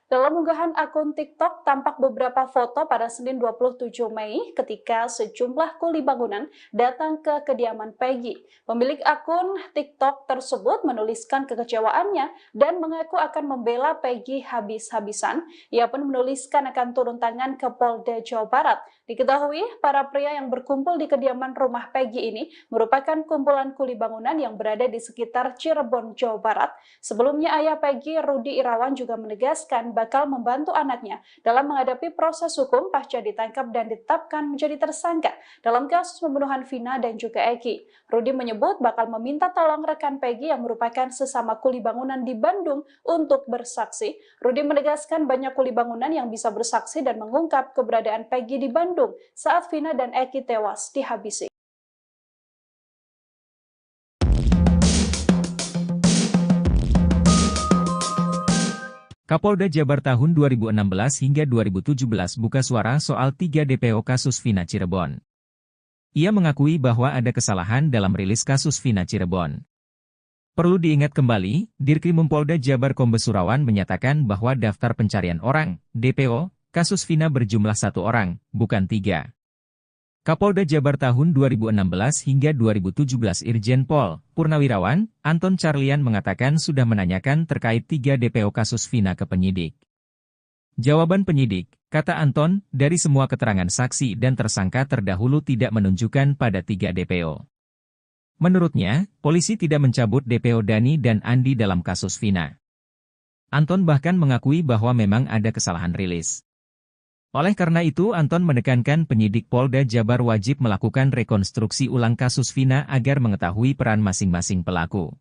Speaker 2: Dalam unggahan akun TikTok, tampak beberapa foto pada Senin 27 Mei ketika sejumlah kuli bangunan datang ke kediaman Peggy. Pemilik akun TikTok tersebut menuliskan kekecewaannya dan mengaku akan membela Peggy habis-habisan. Ia pun menuliskan akan turun tangan ke Polda Jawa Barat. Diketahui, para pria yang berkumpul di kediaman rumah Peggy ini merupakan kumpulan kuli bangunan yang berada di sekitar Cirebon, Jawa Barat. Sebelumnya, ayah Peggy, Rudi Irawan, juga menegaskan bakal membantu anaknya dalam menghadapi proses hukum pasca ditangkap dan ditetapkan menjadi tersangka dalam kasus pembunuhan Vina dan juga Eki. Rudi menyebut bakal meminta tolong rekan Peggy yang merupakan sesama kuli bangunan di Bandung untuk bersaksi. Rudi menegaskan banyak kuli bangunan yang bisa bersaksi dan mengungkap keberadaan Peggy di Bandung saat Vina dan Eki tewas dihabisi.
Speaker 3: Kapolda Jabar tahun 2016 hingga 2017 buka suara soal 3 DPO kasus Vina Cirebon. Ia mengakui bahwa ada kesalahan dalam rilis kasus Vina Cirebon. Perlu diingat kembali, Dirkrim Polda Jabar Kombes Surawan menyatakan bahwa daftar pencarian orang, DPO, kasus Vina berjumlah 1 orang, bukan 3. Kapolda Jabar tahun 2016 hingga 2017 Irjen Pol Purnawirawan, Anton Carlian mengatakan sudah menanyakan terkait 3 DPO kasus Vina ke penyidik. Jawaban penyidik, kata Anton, dari semua keterangan saksi dan tersangka terdahulu tidak menunjukkan pada 3 DPO. Menurutnya, polisi tidak mencabut DPO Dani dan Andi dalam kasus Vina. Anton bahkan mengakui bahwa memang ada kesalahan rilis. Oleh karena itu Anton menekankan penyidik Polda Jabar wajib melakukan rekonstruksi ulang kasus Vina agar mengetahui peran masing-masing pelaku.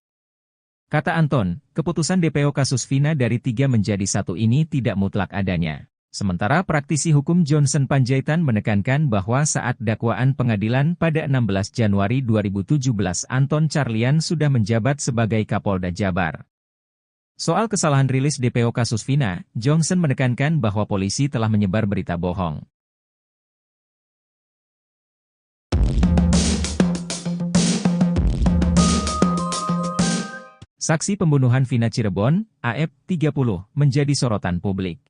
Speaker 3: Kata Anton, keputusan DPO kasus Vina dari 3 menjadi 1 ini tidak mutlak adanya. Sementara praktisi hukum Johnson Panjaitan menekankan bahwa saat dakwaan pengadilan pada 16 Januari 2017 Anton Carlyan sudah menjabat sebagai Kapolda Jabar. Soal kesalahan rilis DPO kasus Vina, Johnson menekankan bahwa polisi telah menyebar berita bohong. Saksi pembunuhan Vina Cirebon, AF, 30, menjadi sorotan publik.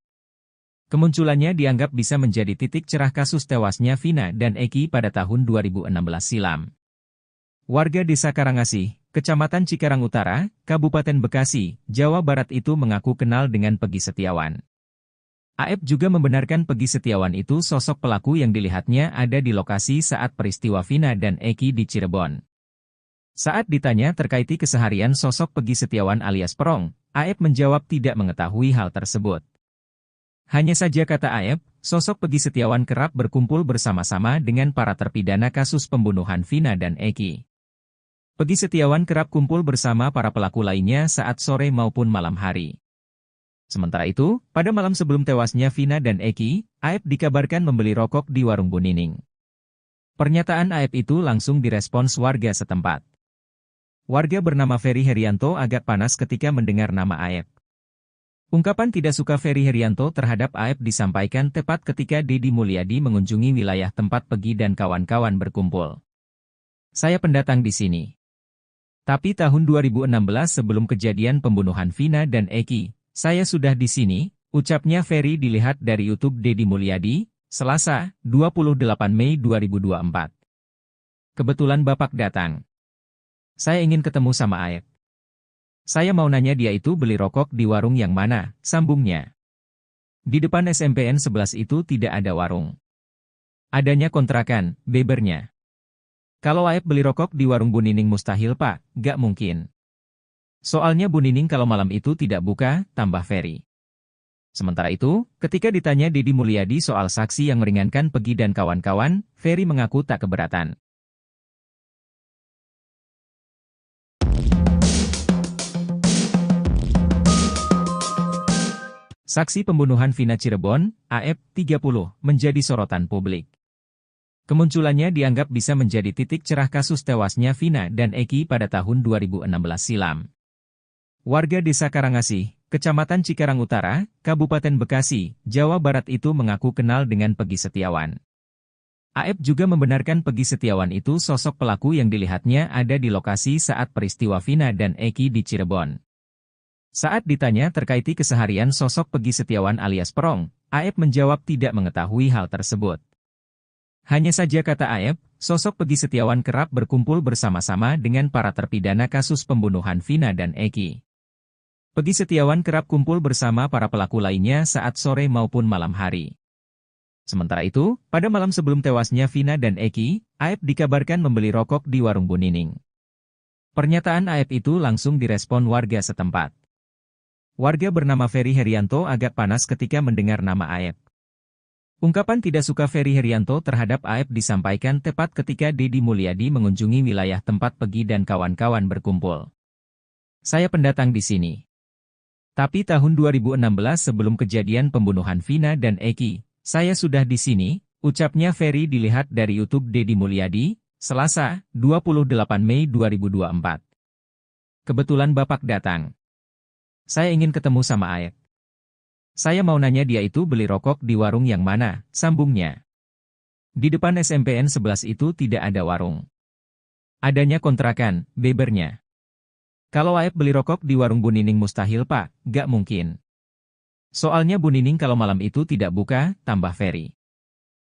Speaker 3: Kemunculannya dianggap bisa menjadi titik cerah kasus tewasnya Vina dan Eki pada tahun 2016 silam. Warga Desa Karangasih, Kecamatan Cikarang Utara, Kabupaten Bekasi, Jawa Barat itu mengaku kenal dengan Pegi Setiawan. AF juga membenarkan Pegi Setiawan itu sosok pelaku yang dilihatnya ada di lokasi saat peristiwa Vina dan Eki di Cirebon. Saat ditanya terkait keseharian sosok Pegi Setiawan alias Perong, AF menjawab tidak mengetahui hal tersebut. Hanya saja kata AF, sosok Pegi Setiawan kerap berkumpul bersama-sama dengan para terpidana kasus pembunuhan Vina dan Eki. Pegi Setiawan kerap kumpul bersama para pelaku lainnya saat sore maupun malam hari. Sementara itu, pada malam sebelum tewasnya Vina dan Eki, AF dikabarkan membeli rokok di warung Bu Nining. Pernyataan AF itu langsung direspons warga setempat. Warga bernama Ferry Herianto agak panas ketika mendengar nama AF. Ungkapan tidak suka Ferry Herianto terhadap AF disampaikan tepat ketika Deddy Mulyadi mengunjungi wilayah tempat Pegi dan kawan-kawan berkumpul. Saya pendatang di sini. Tapi tahun 2016 sebelum kejadian pembunuhan Vina dan Eki, saya sudah di sini, ucapnya Ferry dilihat dari YouTube Deddy Mulyadi, Selasa, 28 Mei 2024. Kebetulan Bapak datang. Saya ingin ketemu sama AF. Saya mau nanya dia itu beli rokok di warung yang mana, sambungnya. Di depan SMPN 11 itu tidak ada warung. Adanya kontrakan, bebernya. Kalau AF beli rokok di warung Bu Nining mustahil Pak, gak mungkin. Soalnya Bu Nining kalau malam itu tidak buka, tambah Ferry. Sementara itu, ketika ditanya Deddy Mulyadi soal saksi yang meringankan Pegi dan kawan-kawan, Ferry mengaku tak keberatan. Saksi pembunuhan Vina Cirebon, AF, 30, menjadi sorotan publik. Kemunculannya dianggap bisa menjadi titik cerah kasus tewasnya Vina dan Eki pada tahun 2016 silam. Warga Desa Karangasih, Kecamatan Cikarang Utara, Kabupaten Bekasi, Jawa Barat itu mengaku kenal dengan Pegi Setiawan. AF juga membenarkan Pegi Setiawan itu sosok pelaku yang dilihatnya ada di lokasi saat peristiwa Vina dan Eki di Cirebon. Saat ditanya terkait keseharian sosok Pegi Setiawan alias Perong, AF menjawab tidak mengetahui hal tersebut. Hanya saja kata AF, sosok Pegi Setiawan kerap berkumpul bersama-sama dengan para terpidana kasus pembunuhan Vina dan Eki. Pegi Setiawan kerap kumpul bersama para pelaku lainnya saat sore maupun malam hari. Sementara itu, pada malam sebelum tewasnya Vina dan Eki, AF dikabarkan membeli rokok di warung Bu Nining. Pernyataan AF itu langsung direspon warga setempat. Warga bernama Ferry Herianto agak panas ketika mendengar nama AF. Ungkapan tidak suka Ferry Herianto terhadap AF disampaikan tepat ketika Deddy Mulyadi mengunjungi wilayah tempat Pegi dan kawan-kawan berkumpul. Saya pendatang di sini. Tapi tahun 2016 sebelum kejadian pembunuhan Vina dan Eki, saya sudah di sini, ucapnya Ferry dilihat dari YouTube Deddy Mulyadi, Selasa, 28 Mei 2024. Kebetulan Bapak datang. Saya ingin ketemu sama AF. Saya mau nanya dia itu beli rokok di warung yang mana, sambungnya. Di depan SMPN 11 itu tidak ada warung. Adanya kontrakan, bebernya. Kalau AF beli rokok di warung Bu Nining mustahil Pak, gak mungkin. Soalnya Bu Nining kalau malam itu tidak buka, tambah Ferry.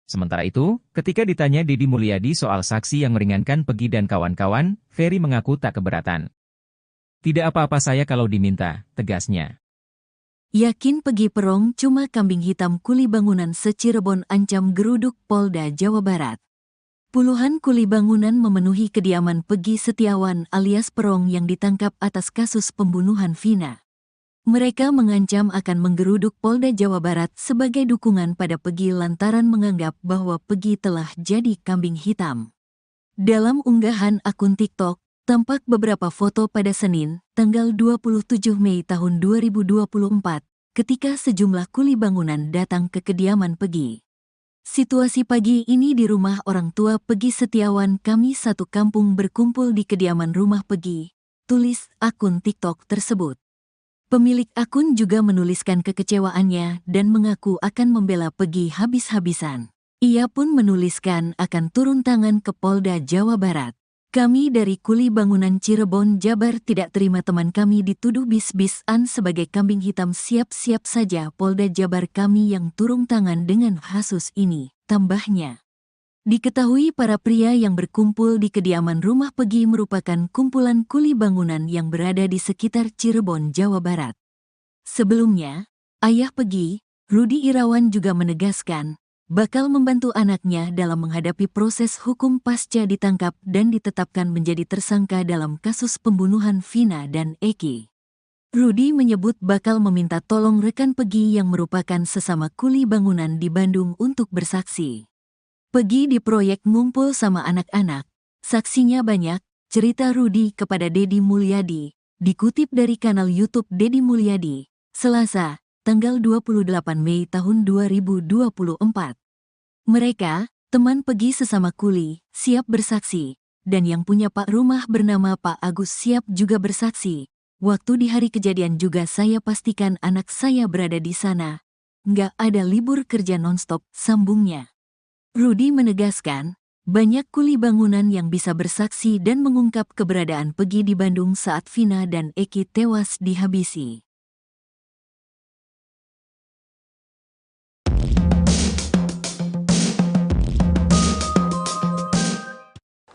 Speaker 3: Sementara itu, ketika ditanya Deddy Mulyadi soal saksi yang meringankan Pegi dan kawan-kawan, Ferry mengaku tak keberatan. Tidak apa-apa saya kalau diminta, tegasnya.
Speaker 1: Yakin Pegi Perong cuma kambing hitam kuli bangunan se-Cirebon ancam geruduk Polda Jawa Barat. Puluhan kuli bangunan memenuhi kediaman Pegi Setiawan alias Perong yang ditangkap atas kasus pembunuhan Vina. Mereka mengancam akan menggeruduk Polda Jawa Barat sebagai dukungan pada Pegi lantaran menganggap bahwa Pegi telah jadi kambing hitam. Dalam unggahan akun TikTok, tampak beberapa foto pada Senin, tanggal 27 Mei tahun 2024, ketika sejumlah kuli bangunan datang ke kediaman Peggy. Situasi pagi ini di rumah orang tua Peggy Setiawan. Kami satu kampung berkumpul di kediaman rumah Peggy, tulis akun TikTok tersebut. Pemilik akun juga menuliskan kekecewaannya dan mengaku akan membela Peggy habis-habisan. Ia pun menuliskan akan turun tangan ke Polda Jawa Barat. Kami dari Kuli Bangunan Cirebon, Jabar tidak terima teman kami dituduh bis-bisan sebagai kambing hitam. Siap-siap saja Polda Jabar kami yang turun tangan dengan kasus ini, tambahnya. Diketahui para pria yang berkumpul di kediaman rumah Peggy merupakan kumpulan kuli bangunan yang berada di sekitar Cirebon, Jawa Barat. Sebelumnya, ayah Peggy, Rudi Irawan juga menegaskan bakal membantu anaknya dalam menghadapi proses hukum pasca ditangkap dan ditetapkan menjadi tersangka dalam kasus pembunuhan Vina dan Eki. Rudi menyebut bakal meminta tolong rekan Peggy yang merupakan sesama kuli bangunan di Bandung untuk bersaksi. Peggy di proyek ngumpul sama anak-anak, saksinya banyak, cerita Rudi kepada Deddy Mulyadi, dikutip dari kanal YouTube Deddy Mulyadi, Selasa, tanggal 28 Mei tahun 2024. Mereka, teman Peggy sesama kuli, siap bersaksi, dan yang punya Pak rumah bernama Pak Agus siap juga bersaksi. Waktu di hari kejadian juga saya pastikan anak saya berada di sana. Nggak ada libur kerja nonstop, sambungnya. Rudi menegaskan, banyak kuli bangunan yang bisa bersaksi dan mengungkap keberadaan Peggy di Bandung saat Vina dan Eki tewas dihabisi.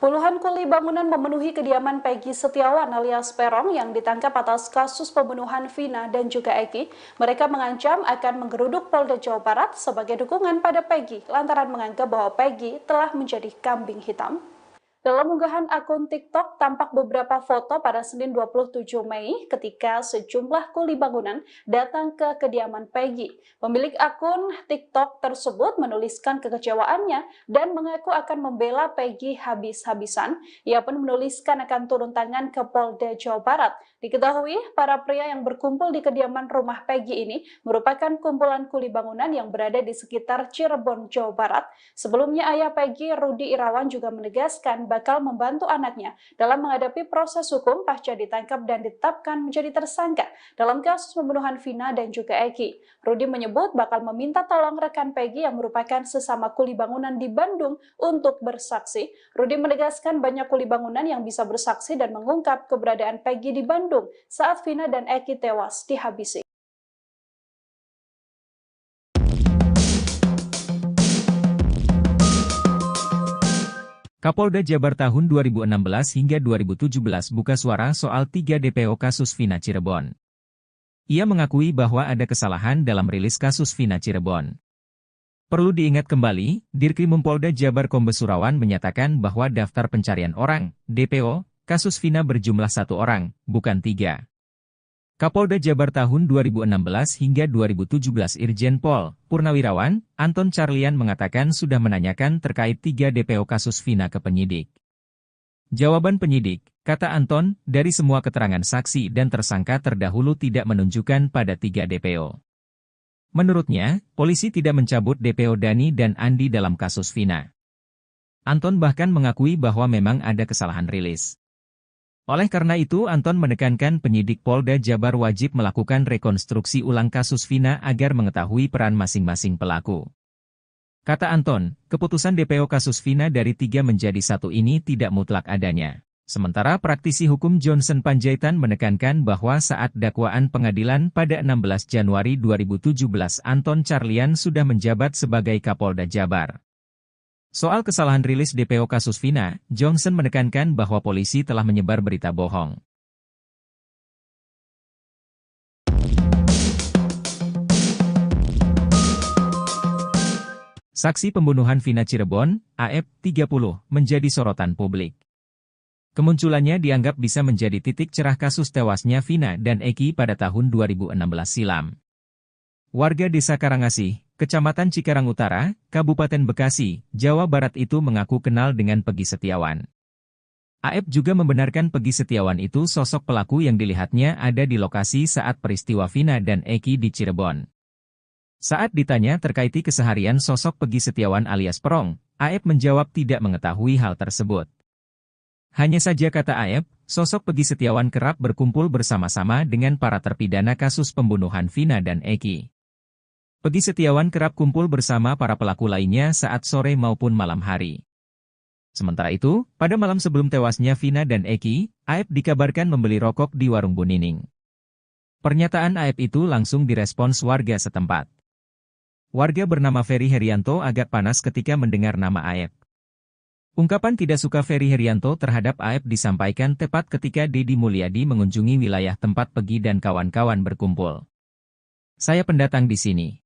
Speaker 2: Puluhan kuli bangunan memenuhi kediaman Peggy Setiawan alias Peron yang ditangkap atas kasus pembunuhan Vina dan juga Eki. Mereka mengancam akan menggeruduk Polda Jawa Barat sebagai dukungan pada Peggy lantaran menganggap bahwa Peggy telah menjadi kambing hitam. Dalam unggahan akun TikTok tampak beberapa foto pada Senin 27 Mei ketika sejumlah kuli bangunan datang ke kediaman Peggy. Pemilik akun TikTok tersebut menuliskan kekecewaannya dan mengaku akan membela Peggy habis-habisan. Ia pun menuliskan akan turun tangan ke Polda Jawa Barat. Diketahui para pria yang berkumpul di kediaman rumah Peggy ini merupakan kumpulan kuli bangunan yang berada di sekitar Cirebon, Jawa Barat. Sebelumnya ayah Peggy, Rudi Irawan juga menegaskan bakal membantu anaknya dalam menghadapi proses hukum pasca ditangkap dan ditetapkan menjadi tersangka dalam kasus pembunuhan Vina dan juga Eki. Rudi menyebut bakal meminta tolong rekan Peggy yang merupakan sesama kuli bangunan di Bandung untuk bersaksi. Rudi menegaskan banyak kuli bangunan yang bisa bersaksi dan mengungkap keberadaan Peggy di Bandung saat Vina dan Eki tewas dihabisi.
Speaker 3: Kapolda Jabar tahun 2016 hingga 2017 buka suara soal 3 DPO kasus Vina Cirebon. Ia mengakui bahwa ada kesalahan dalam rilis kasus Vina Cirebon. Perlu diingat kembali, Dirkrimum Polda Jabar Kombes Surawan menyatakan bahwa daftar pencarian orang, DPO, kasus Vina berjumlah 1 orang, bukan 3. Kapolda Jabar tahun 2016 hingga 2017 Irjen Pol Purnawirawan Anton Carlian mengatakan sudah menanyakan terkait 3 DPO kasus Vina ke penyidik. Jawaban penyidik, kata Anton, dari semua keterangan saksi dan tersangka terdahulu tidak menunjukkan pada 3 DPO. Menurutnya, polisi tidak mencabut DPO Dani dan Andi dalam kasus Vina. Anton bahkan mengakui bahwa memang ada kesalahan rilis. Oleh karena itu Anton menekankan penyidik Polda Jabar wajib melakukan rekonstruksi ulang kasus Vina agar mengetahui peran masing-masing pelaku. Kata Anton, keputusan DPO kasus Vina dari 3 menjadi 1 ini tidak mutlak adanya. Sementara praktisi hukum Johnson Panjaitan menekankan bahwa saat dakwaan pengadilan pada 16 Januari 2017 Anton Carlian sudah menjabat sebagai Kapolda Jabar. Soal kesalahan rilis DPO kasus Vina, Johnson menekankan bahwa polisi telah menyebar berita bohong. Saksi pembunuhan Vina Cirebon, AF, 30, menjadi sorotan publik. Kemunculannya dianggap bisa menjadi titik cerah kasus tewasnya Vina dan Eki pada tahun 2016 silam. Warga Desa Karangasih, Kecamatan Cikarang Utara, Kabupaten Bekasi, Jawa Barat itu mengaku kenal dengan Peggy Setiawan. Aep juga membenarkan Peggy Setiawan itu sosok pelaku yang dilihatnya ada di lokasi saat peristiwa Vina dan Eki di Cirebon. Saat ditanya terkait keseharian sosok Peggy Setiawan alias Perong, Aep menjawab tidak mengetahui hal tersebut. Hanya saja kata Aep, sosok Peggy Setiawan kerap berkumpul bersama-sama dengan para terpidana kasus pembunuhan Vina dan Eki. Peggy Setiawan kerap kumpul bersama para pelaku lainnya saat sore maupun malam hari. Sementara itu, pada malam sebelum tewasnya Vina dan Eki, Aep dikabarkan membeli rokok di warung Bu Nining. Pernyataan Aep itu langsung direspons warga setempat. Warga bernama Ferry Herianto agak panas ketika mendengar nama Aep. Ungkapan tidak suka Ferry Herianto terhadap Aep disampaikan tepat ketika Deddy Mulyadi mengunjungi wilayah tempat Peggy dan kawan-kawan berkumpul. Saya pendatang di sini.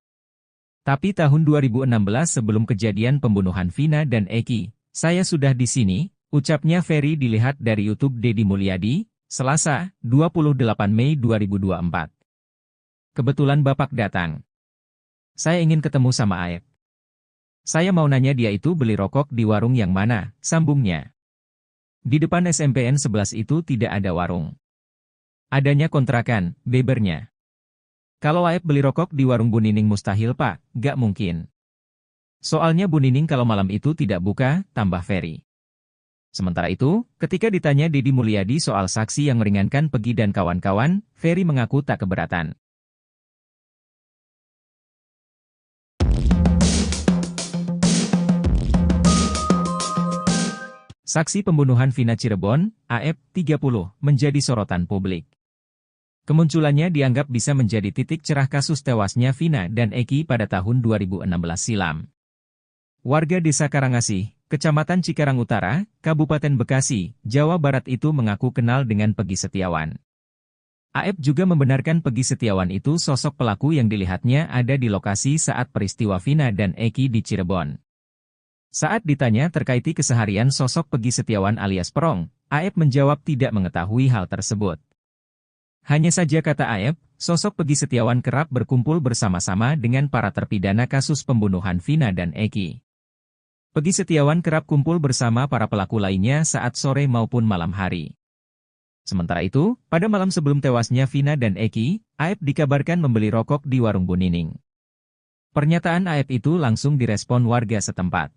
Speaker 3: Tapi tahun 2016 sebelum kejadian pembunuhan Vina dan Eki, saya sudah di sini, ucapnya Ferry dilihat dari YouTube Deddy Mulyadi, Selasa, 28 Mei 2024. Kebetulan Bapak datang. Saya ingin ketemu sama Aep. Saya mau nanya dia itu beli rokok di warung yang mana, sambungnya. Di depan SMPN 11 itu tidak ada warung. Adanya kontrakan, bebernya. Kalau Aep beli rokok di warung Bu Nining mustahil Pak, gak mungkin. Soalnya Bu Nining kalau malam itu tidak buka, tambah Ferry. Sementara itu, ketika ditanya Deddy Mulyadi soal saksi yang meringankan Peggy dan kawan-kawan, Ferry mengaku tak keberatan. Saksi pembunuhan Vina Cirebon, Aep, 30, menjadi sorotan publik. Kemunculannya dianggap bisa menjadi titik cerah kasus tewasnya Vina dan Eki pada tahun 2016 silam. Warga Desa Karangasih, Kecamatan Cikarang Utara, Kabupaten Bekasi, Jawa Barat itu mengaku kenal dengan Peggy Setiawan. Aep juga membenarkan Peggy Setiawan itu sosok pelaku yang dilihatnya ada di lokasi saat peristiwa Vina dan Eki di Cirebon. Saat ditanya terkait keseharian sosok Peggy Setiawan alias Perong, Aep menjawab tidak mengetahui hal tersebut. Hanya saja kata Aep, sosok Peggy Setiawan kerap berkumpul bersama-sama dengan para terpidana kasus pembunuhan Vina dan Eki. Peggy Setiawan kerap kumpul bersama para pelaku lainnya saat sore maupun malam hari. Sementara itu, pada malam sebelum tewasnya Vina dan Eki, Aep dikabarkan membeli rokok di warung Bu Nining. Pernyataan Aep itu langsung direspon warga setempat.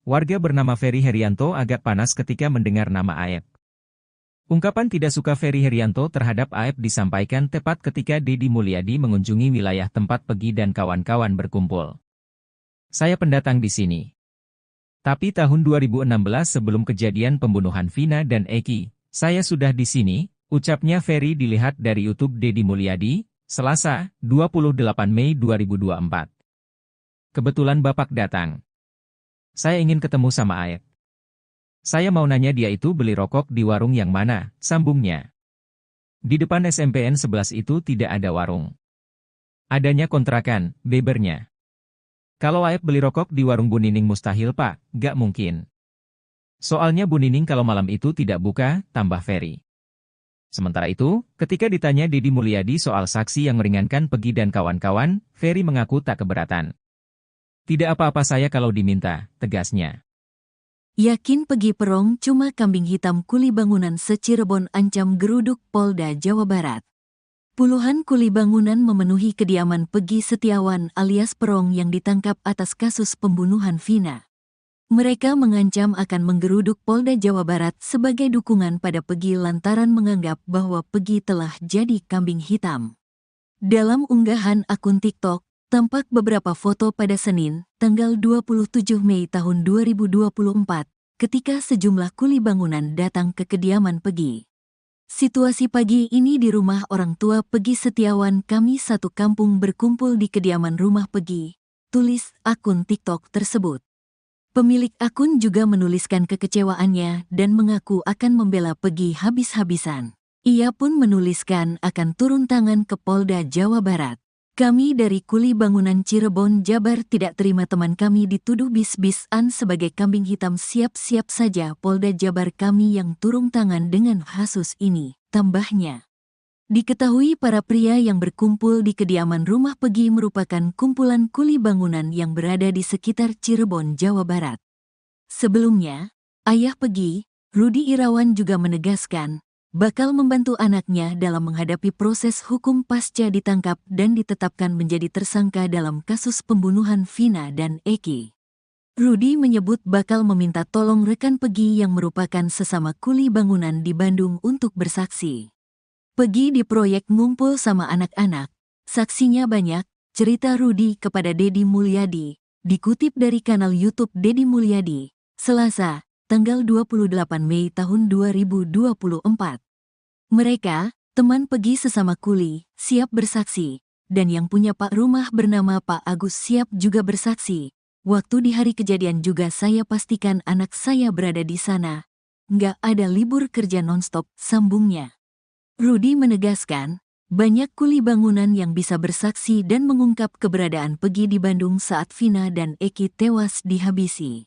Speaker 3: Warga bernama Ferry Herianto agak panas ketika mendengar nama Aep. Ungkapan tidak suka Ferry Herianto terhadap Aep disampaikan tepat ketika Deddy Mulyadi mengunjungi wilayah tempat Peggy dan kawan-kawan berkumpul. Saya pendatang di sini. Tapi tahun 2016 sebelum kejadian pembunuhan Vina dan Eki, saya sudah di sini, ucapnya Ferry dilihat dari YouTube Deddy Mulyadi, Selasa, 28 Mei 2024. Kebetulan Bapak datang. Saya ingin ketemu sama Aep. Saya mau nanya dia itu beli rokok di warung yang mana, sambungnya. Di depan SMPN 11 itu tidak ada warung. Adanya kontrakan, bebernya. Kalau Aep beli rokok di warung Bu Nining mustahil Pak, gak mungkin. Soalnya Bu Nining kalau malam itu tidak buka, tambah Ferry. Sementara itu, ketika ditanya Deddy Mulyadi soal saksi yang meringankan Peggy dan kawan-kawan, Ferry mengaku tak keberatan. Tidak apa-apa saya kalau diminta, tegasnya.
Speaker 1: Yakin Peggy Perong cuma kambing hitam kuli bangunan se-Cirebon ancam geruduk Polda Jawa Barat. Puluhan kuli bangunan memenuhi kediaman Peggy Setiawan alias Perong yang ditangkap atas kasus pembunuhan Vina. Mereka mengancam akan menggeruduk Polda Jawa Barat sebagai dukungan pada Peggy lantaran menganggap bahwa Peggy telah jadi kambing hitam. Dalam unggahan akun TikTok, tampak beberapa foto pada Senin, tanggal 27 Mei tahun 2024, ketika sejumlah kuli bangunan datang ke kediaman Peggy. Situasi pagi ini di rumah orang tua Peggy Setiawan, kami satu kampung berkumpul di kediaman rumah Peggy, tulis akun TikTok tersebut. Pemilik akun juga menuliskan kekecewaannya dan mengaku akan membela Peggy habis-habisan. Ia pun menuliskan akan turun tangan ke Polda Jawa Barat. Kami dari kuli bangunan Cirebon, Jabar tidak terima teman kami dituduh bis-bisan sebagai kambing hitam. Siap-siap saja Polda Jabar kami yang turun tangan dengan kasus ini, tambahnya. Diketahui para pria yang berkumpul di kediaman rumah Peggy merupakan kumpulan kuli bangunan yang berada di sekitar Cirebon, Jawa Barat. Sebelumnya, ayah Peggy, Rudi Irawan juga menegaskan, bakal membantu anaknya dalam menghadapi proses hukum pasca ditangkap dan ditetapkan menjadi tersangka dalam kasus pembunuhan Vina dan Eki. Rudi menyebut bakal meminta tolong rekan Pegi yang merupakan sesama kuli bangunan di Bandung untuk bersaksi. Pegi di proyek ngumpul sama anak-anak, saksinya banyak, cerita Rudi kepada Deddy Mulyadi, dikutip dari kanal YouTube Deddy Mulyadi, Selasa, tanggal 28 Mei tahun 2024. Mereka, teman Pegi sesama kuli, siap bersaksi, dan yang punya Pak rumah bernama Pak Agus siap juga bersaksi. Waktu di hari kejadian juga saya pastikan anak saya berada di sana. Nggak ada libur kerja nonstop, sambungnya. Rudi menegaskan, banyak kuli bangunan yang bisa bersaksi dan mengungkap keberadaan Pegi di Bandung saat Vina dan Eki tewas dihabisi.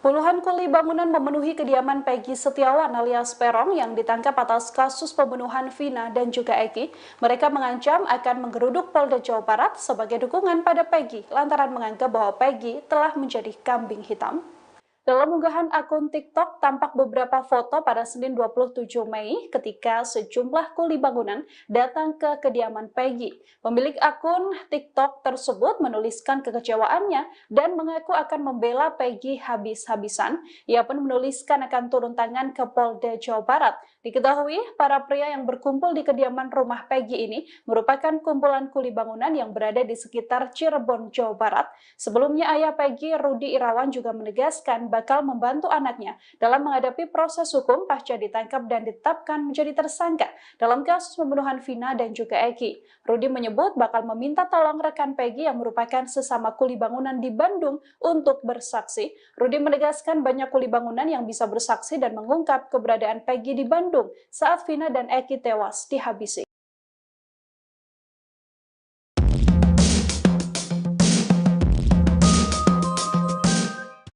Speaker 2: Puluhan kuli bangunan memenuhi kediaman Peggy Setiawan alias Peron yang ditangkap atas kasus pembunuhan Vina dan juga Eki. Mereka mengancam akan menggeruduk Polda Jawa Barat sebagai dukungan pada Peggy lantaran menganggap bahwa Peggy telah menjadi kambing hitam. Dalam unggahan akun TikTok tampak beberapa foto pada Senin 27 Mei ketika sejumlah kuli bangunan datang ke kediaman Peggy. Pemilik akun TikTok tersebut menuliskan kekecewaannya dan mengaku akan membela Peggy habis-habisan. Ia pun menuliskan akan turun tangan ke Polda Jawa Barat. Diketahui, para pria yang berkumpul di kediaman rumah Peggy ini merupakan kumpulan kuli bangunan yang berada di sekitar Cirebon, Jawa Barat. Sebelumnya ayah Peggy, Rudi Irawan juga menegaskan bakal membantu anaknya dalam menghadapi proses hukum pasca ditangkap dan ditetapkan menjadi tersangka dalam kasus pembunuhan Vina dan juga Eki. Rudi menyebut bakal meminta tolong rekan Peggy yang merupakan sesama kuli bangunan di Bandung untuk bersaksi. Rudi menegaskan banyak kuli bangunan yang bisa bersaksi dan mengungkap keberadaan Peggy di Bandung saat Vina dan Eki tewas dihabisi.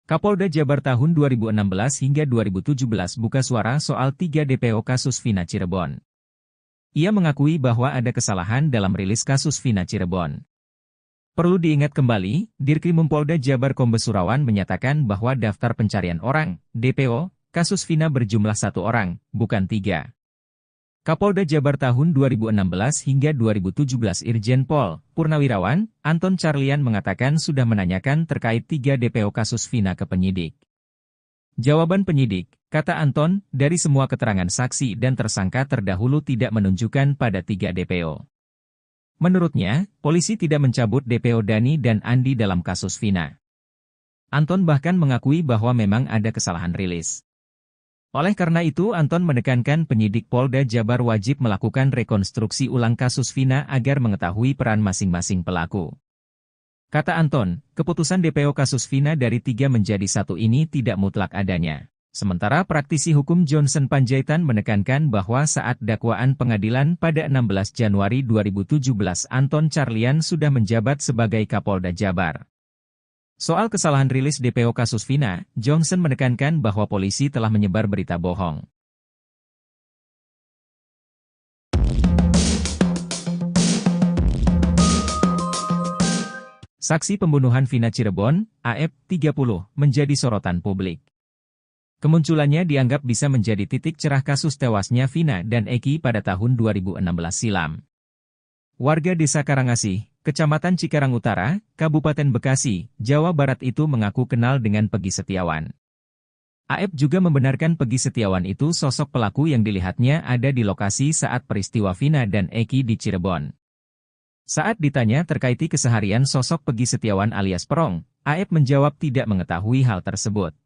Speaker 3: Kapolda Jabar tahun 2016 hingga 2017 buka suara soal 3 DPO kasus Vina Cirebon. Ia mengakui bahwa ada kesalahan dalam rilis kasus Vina Cirebon. Perlu diingat kembali, Dirkrim Polda Jabar Kombes Surawan menyatakan bahwa daftar pencarian orang, DPO, kasus Vina berjumlah 1 orang, bukan 3. Kapolda Jabar tahun 2016 hingga 2017 Irjen Pol Purnawirawan, Anton Carlian mengatakan sudah menanyakan terkait 3 DPO kasus Vina ke penyidik. Jawaban penyidik, kata Anton, dari semua keterangan saksi dan tersangka terdahulu tidak menunjukkan pada 3 DPO. Menurutnya, polisi tidak mencabut DPO Dani dan Andi dalam kasus Vina. Anton bahkan mengakui bahwa memang ada kesalahan rilis. Oleh karena itu Anton menekankan penyidik Polda Jabar wajib melakukan rekonstruksi ulang kasus Vina agar mengetahui peran masing-masing pelaku. Kata Anton, keputusan DPO kasus Vina dari 3 menjadi 1 ini tidak mutlak adanya. Sementara praktisi hukum Johnson Panjaitan menekankan bahwa saat dakwaan pengadilan pada 16 Januari 2017 Anton Carlian sudah menjabat sebagai Kapolda Jabar. Soal kesalahan rilis DPO kasus Vina, Johnson menekankan bahwa polisi telah menyebar berita bohong. Saksi pembunuhan Vina Cirebon, AF, 30, menjadi sorotan publik. Kemunculannya dianggap bisa menjadi titik cerah kasus tewasnya Vina dan Eki pada tahun 2016 silam. Warga Desa Karangasih, Kecamatan Cikarang Utara, Kabupaten Bekasi, Jawa Barat itu mengaku kenal dengan Peggy Setiawan. AF juga membenarkan Peggy Setiawan itu sosok pelaku yang dilihatnya ada di lokasi saat peristiwa Vina dan Eki di Cirebon. Saat ditanya terkait keseharian sosok Peggy Setiawan alias Perong, AF menjawab tidak mengetahui hal tersebut.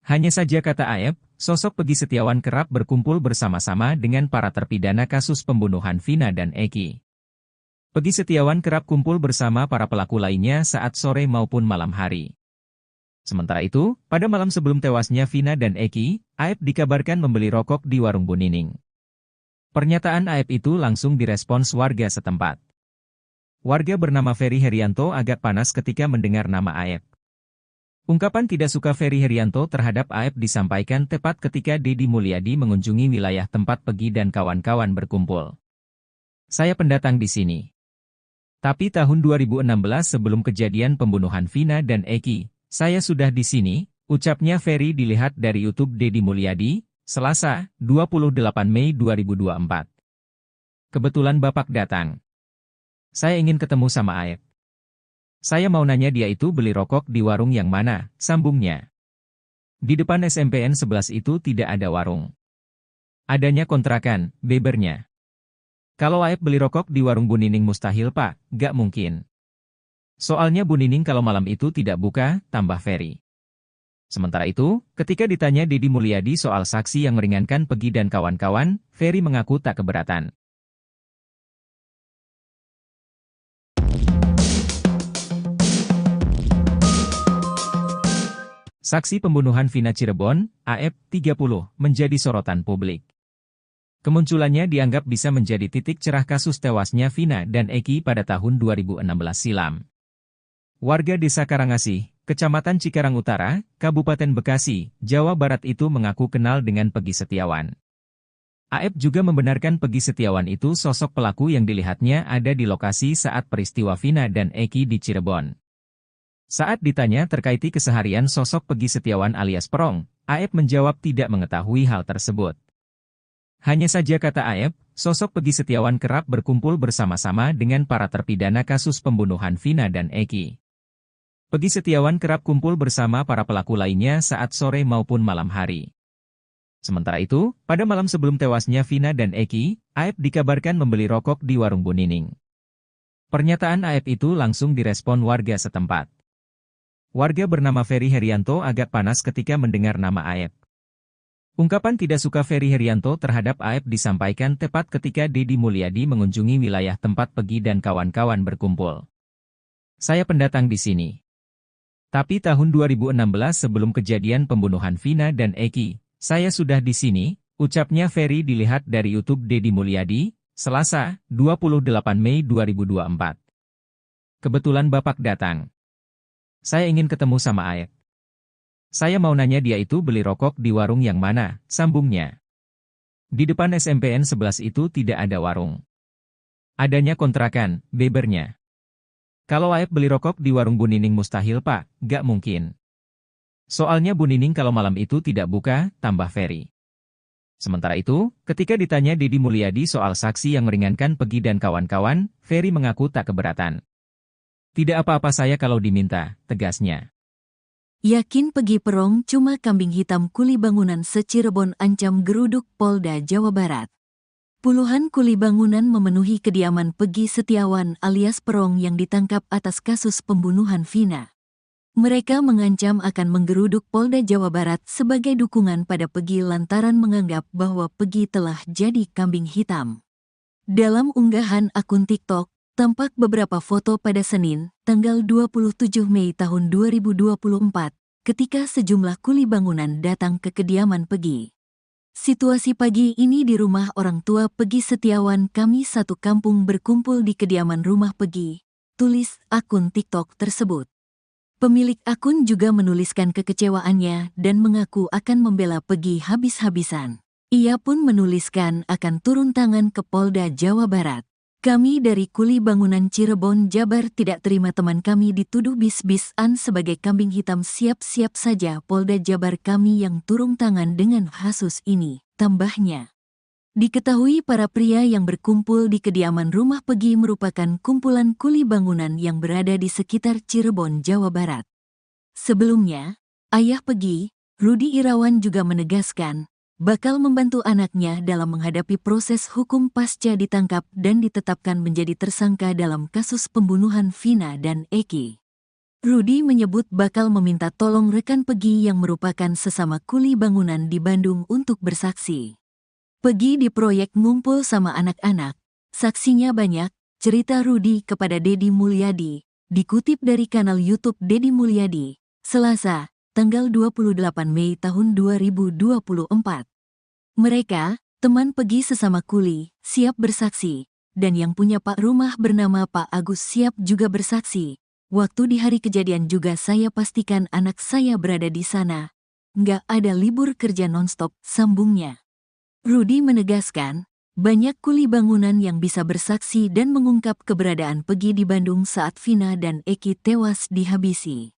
Speaker 3: Hanya saja kata AF, sosok Peggy Setiawan kerap berkumpul bersama-sama dengan para terpidana kasus pembunuhan Vina dan Eki. Peggy Setiawan kerap kumpul bersama para pelaku lainnya saat sore maupun malam hari. Sementara itu, pada malam sebelum tewasnya Vina dan Eki, AF dikabarkan membeli rokok di warung Bu Nining. Pernyataan AF itu langsung direspons warga setempat. Warga bernama Ferry Herianto agak panas ketika mendengar nama AF. Ungkapan tidak suka Ferry Herianto terhadap AF disampaikan tepat ketika Deddy Mulyadi mengunjungi wilayah tempat Peggy dan kawan-kawan berkumpul. Saya pendatang di sini. Tapi tahun 2016 sebelum kejadian pembunuhan Vina dan Eki, saya sudah di sini, ucapnya Ferry dilihat dari YouTube Deddy Mulyadi, Selasa, 28 Mei 2024. Kebetulan Bapak datang. Saya ingin ketemu sama Aep. Saya mau nanya dia itu beli rokok di warung yang mana, sambungnya. Di depan SMPN 11 itu tidak ada warung. Adanya kontrakan, bebernya. Kalau Aep beli rokok di warung Bu Nining mustahil Pak, gak mungkin. Soalnya Bu Nining kalau malam itu tidak buka, tambah Ferry. Sementara itu, ketika ditanya Deddy Mulyadi soal saksi yang meringankan Pegi dan kawan-kawan, Ferry mengaku tak keberatan. Saksi pembunuhan Vina Cirebon, Aep, 30, menjadi sorotan publik. Kemunculannya dianggap bisa menjadi titik cerah kasus tewasnya Vina dan Eki pada tahun 2016 silam. Warga Desa Karangasih, Kecamatan Cikarang Utara, Kabupaten Bekasi, Jawa Barat itu mengaku kenal dengan Pegi Setiawan. Aep juga membenarkan Pegi Setiawan itu sosok pelaku yang dilihatnya ada di lokasi saat peristiwa Vina dan Eki di Cirebon. Saat ditanya terkait keseharian sosok Pegi Setiawan alias Perong, Aep menjawab tidak mengetahui hal tersebut. Hanya saja kata Aep, sosok Pegi Setiawan kerap berkumpul bersama-sama dengan para terpidana kasus pembunuhan Vina dan Eki. Pegi Setiawan kerap kumpul bersama para pelaku lainnya saat sore maupun malam hari. Sementara itu, pada malam sebelum tewasnya Vina dan Eki, Aep dikabarkan membeli rokok di warung Bu Nining. Pernyataan Aep itu langsung direspon warga setempat. Warga bernama Ferry Herianto agak panas ketika mendengar nama Aep. Ungkapan tidak suka Ferry Herianto terhadap Aep disampaikan tepat ketika Deddy Mulyadi mengunjungi wilayah tempat Pegi dan kawan-kawan berkumpul. Saya pendatang di sini. Tapi tahun 2016 sebelum kejadian pembunuhan Vina dan Eki, saya sudah di sini, ucapnya Ferry dilihat dari YouTube Deddy Mulyadi, Selasa, 28 Mei 2024. Kebetulan Bapak datang. Saya ingin ketemu sama Aep. Saya mau nanya dia itu beli rokok di warung yang mana, sambungnya. Di depan SMPN 11 itu tidak ada warung. Adanya kontrakan, bebernya. Kalau Aep beli rokok di warung Bu Nining mustahil Pak, gak mungkin. Soalnya Bu Nining kalau malam itu tidak buka, tambah Ferry. Sementara itu, ketika ditanya Deddy Mulyadi soal saksi yang meringankan Pegi dan kawan-kawan, Ferry mengaku tak keberatan. Tidak apa-apa saya kalau diminta, tegasnya.
Speaker 1: Yakin Pegi Perong cuma kambing hitam kuli bangunan se-Cirebon ancam geruduk Polda Jawa Barat. Puluhan kuli bangunan memenuhi kediaman Pegi Setiawan alias Perong yang ditangkap atas kasus pembunuhan Vina. Mereka mengancam akan menggeruduk Polda Jawa Barat sebagai dukungan pada Pegi lantaran menganggap bahwa Pegi telah jadi kambing hitam. Dalam unggahan akun TikTok, tampak beberapa foto pada Senin, tanggal 27 Mei tahun 2024, ketika sejumlah kuli bangunan datang ke kediaman Pegi. Situasi pagi ini di rumah orang tua Pegi Setiawan, kami satu kampung berkumpul di kediaman rumah Pegi, tulis akun TikTok tersebut. Pemilik akun juga menuliskan kekecewaannya dan mengaku akan membela Pegi habis-habisan. Ia pun menuliskan akan turun tangan ke Polda Jawa Barat. Kami dari kuli bangunan Cirebon, Jabar tidak terima teman kami dituduh bis-bisan sebagai kambing hitam. Siap-siap saja Polda Jabar kami yang turun tangan dengan kasus ini, tambahnya. Diketahui para pria yang berkumpul di kediaman rumah Pegi merupakan kumpulan kuli bangunan yang berada di sekitar Cirebon, Jawa Barat. Sebelumnya, ayah Pegi, Rudi Irawan juga menegaskan, bakal membantu anaknya dalam menghadapi proses hukum pasca ditangkap dan ditetapkan menjadi tersangka dalam kasus pembunuhan Vina dan Eki. Rudi menyebut bakal meminta tolong rekan Pegi yang merupakan sesama kuli bangunan di Bandung untuk bersaksi. Pegi di proyek ngumpul sama anak-anak, saksinya banyak, cerita Rudi kepada Deddy Mulyadi, dikutip dari kanal YouTube Deddy Mulyadi, Selasa, tanggal 28 Mei tahun 2024. Mereka, teman Pegi sesama kuli, siap bersaksi, dan yang punya Pak rumah bernama Pak Agus siap juga bersaksi. Waktu di hari kejadian juga saya pastikan anak saya berada di sana. Nggak ada libur kerja nonstop, sambungnya. Rudi menegaskan, Banyak kuli bangunan yang bisa bersaksi dan mengungkap keberadaan Peggy di Bandung saat Vina dan Eki tewas dihabisi.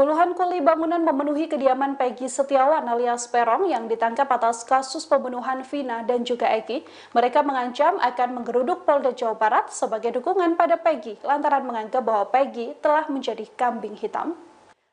Speaker 2: Puluhan kuli bangunan memenuhi kediaman Peggy Setiawan alias Peron yang ditangkap atas kasus pembunuhan Vina dan juga Eki. Mereka mengancam akan menggeruduk Polda Jawa Barat sebagai dukungan pada Peggy lantaran menganggap bahwa Peggy telah menjadi kambing hitam.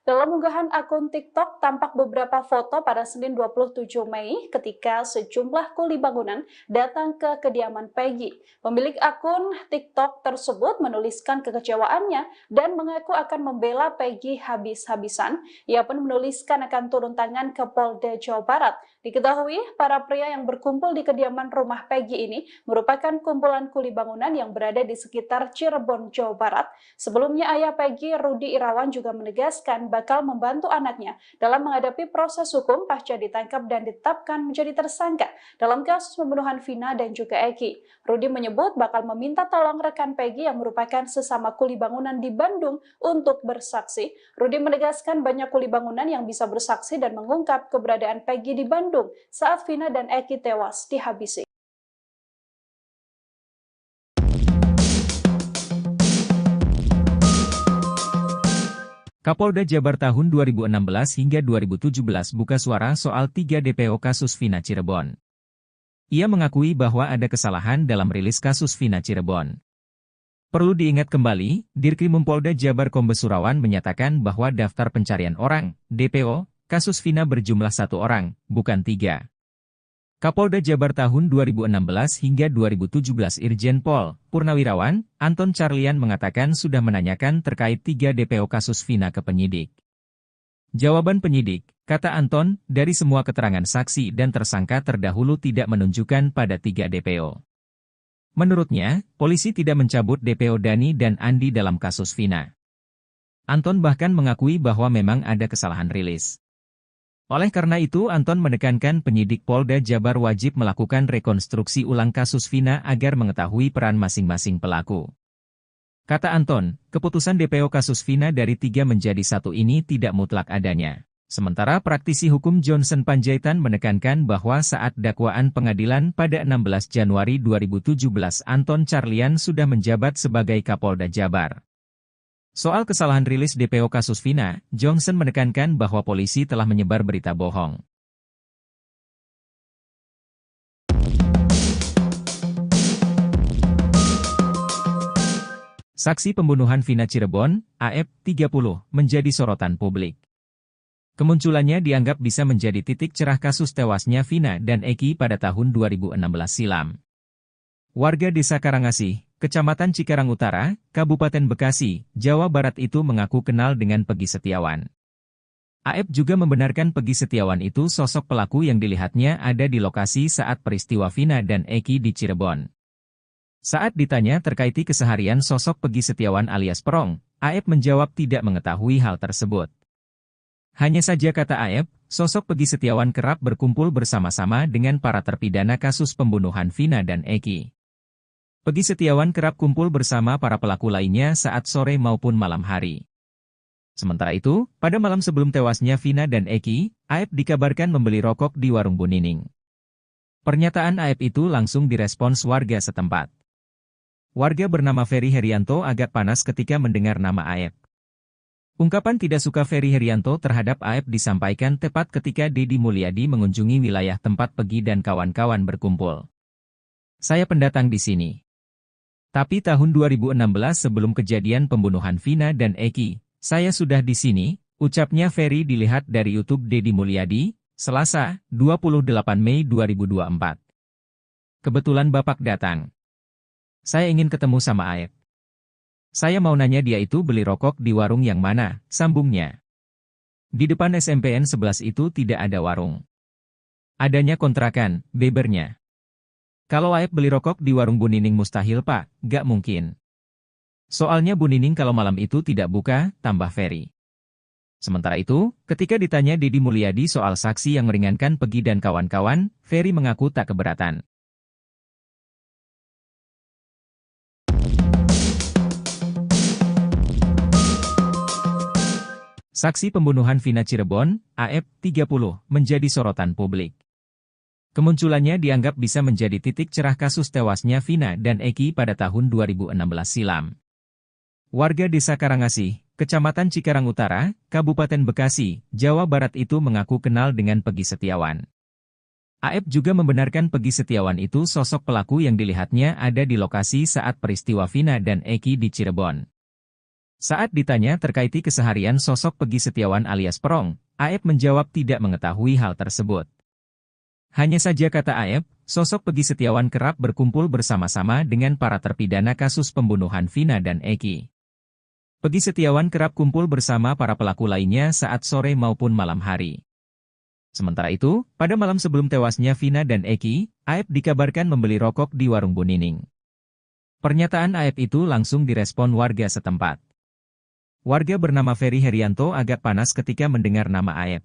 Speaker 2: Dalam unggahan akun TikTok, tampak beberapa foto pada Senin 27 Mei ketika sejumlah kuli bangunan datang ke kediaman Peggy. Pemilik akun TikTok tersebut menuliskan kekecewaannya dan mengaku akan membela Peggy habis-habisan. Ia pun menuliskan akan turun tangan ke Polda Jawa Barat. Diketahui, para pria yang berkumpul di kediaman rumah Peggy ini merupakan kumpulan kuli bangunan yang berada di sekitar Cirebon, Jawa Barat. Sebelumnya, ayah Peggy, Rudi Irawan, juga menegaskan bakal membantu anaknya dalam menghadapi proses hukum pasca ditangkap dan ditetapkan menjadi tersangka dalam kasus pembunuhan Vina dan juga Eki. Rudi menyebut bakal meminta tolong rekan Peggy yang merupakan sesama kuli bangunan di Bandung untuk bersaksi. Rudi menegaskan banyak kuli bangunan yang bisa bersaksi dan mengungkap keberadaan Peggy di Bandung saat Vina dan Eki tewas dihabisi.
Speaker 3: Kapolda Jabar tahun 2016 hingga 2017 buka suara soal 3 DPO kasus Vina Cirebon. Ia mengakui bahwa ada kesalahan dalam rilis kasus Vina Cirebon. Perlu diingat kembali, Dirkrimum Polda Jabar Kombes Surawan menyatakan bahwa daftar pencarian orang, DPO, kasus Vina berjumlah 1 orang, bukan 3. Kapolda Jabar tahun 2016 hingga 2017 Irjen Pol Purnawirawan Anton Carlian mengatakan sudah menanyakan terkait 3 DPO kasus Vina ke penyidik. Jawaban penyidik, kata Anton, dari semua keterangan saksi dan tersangka terdahulu tidak menunjukkan pada 3 DPO. Menurutnya, polisi tidak mencabut DPO Dani dan Andi dalam kasus Vina. Anton bahkan mengakui bahwa memang ada kesalahan rilis. Oleh karena itu, Anton menekankan penyidik Polda Jabar wajib melakukan rekonstruksi ulang kasus Vina agar mengetahui peran masing-masing pelaku. Kata Anton, keputusan DPO kasus Vina dari 3 menjadi 1 ini tidak mutlak adanya. Sementara praktisi hukum Johnson Panjaitan menekankan bahwa saat dakwaan pengadilan pada 16 Januari 2017 Anton Carlian sudah menjabat sebagai Kapolda Jabar. Soal kesalahan rilis DPO kasus Vina, Johnson menekankan bahwa polisi telah menyebar berita bohong. Saksi pembunuhan Vina Cirebon, AF, 30, menjadi sorotan publik. Kemunculannya dianggap bisa menjadi titik cerah kasus tewasnya Vina dan Eki pada tahun 2016 silam. Warga Desa Karangasih, Kecamatan Cikarang Utara, Kabupaten Bekasi, Jawa Barat itu mengaku kenal dengan Peggy Setiawan. AF juga membenarkan Peggy Setiawan itu sosok pelaku yang dilihatnya ada di lokasi saat peristiwa Vina dan Eki di Cirebon. Saat ditanya terkait keseharian sosok Peggy Setiawan alias Perong, AF menjawab tidak mengetahui hal tersebut. Hanya saja kata AF, sosok Peggy Setiawan kerap berkumpul bersama-sama dengan para terpidana kasus pembunuhan Vina dan Eki. Peggy Setiawan kerap kumpul bersama para pelaku lainnya saat sore maupun malam hari. Sementara itu, pada malam sebelum tewasnya Vina dan Eki, AF dikabarkan membeli rokok di warung Bu Nining. Pernyataan AF itu langsung direspons warga setempat. Warga bernama Ferry Herianto agak panas ketika mendengar nama AF. Ungkapan tidak suka Ferry Herianto terhadap AF disampaikan tepat ketika Deddy Mulyadi mengunjungi wilayah tempat Peggy dan kawan-kawan berkumpul. Saya pendatang di sini. Tapi tahun 2016 sebelum kejadian pembunuhan Vina dan Eki, saya sudah di sini, ucapnya Ferry dilihat dari YouTube Deddy Mulyadi, Selasa, 28 Mei 2024. Kebetulan Bapak datang. Saya ingin ketemu sama AF. Saya mau nanya dia itu beli rokok di warung yang mana, sambungnya. Di depan SMPN 11 itu tidak ada warung. Adanya kontrakan, bebernya. Kalau AF beli rokok di warung Bu Nining mustahil Pak, gak mungkin. Soalnya Bu Nining kalau malam itu tidak buka, tambah Ferry. Sementara itu, ketika ditanya Deddy Mulyadi soal saksi yang meringankan Peggy dan kawan-kawan, Ferry mengaku tak keberatan. Saksi pembunuhan Vina Cirebon, AF, 30, menjadi sorotan publik. Kemunculannya dianggap bisa menjadi titik cerah kasus tewasnya Vina dan Eki pada tahun 2016 silam. Warga Desa Karangasih, Kecamatan Cikarang Utara, Kabupaten Bekasi, Jawa Barat itu mengaku kenal dengan Peggy Setiawan. AF juga membenarkan Peggy Setiawan itu sosok pelaku yang dilihatnya ada di lokasi saat peristiwa Vina dan Eki di Cirebon. Saat ditanya terkait keseharian sosok Peggy Setiawan alias Perong, AF menjawab tidak mengetahui hal tersebut. Hanya saja kata AF, sosok Peggy Setiawan kerap berkumpul bersama-sama dengan para terpidana kasus pembunuhan Vina dan Eki. Peggy Setiawan kerap kumpul bersama para pelaku lainnya saat sore maupun malam hari. Sementara itu, pada malam sebelum tewasnya Vina dan Eki, AF dikabarkan membeli rokok di warung Bu Nining. Pernyataan AF itu langsung direspon warga setempat. Warga bernama Ferry Herianto agak panas ketika mendengar nama AF.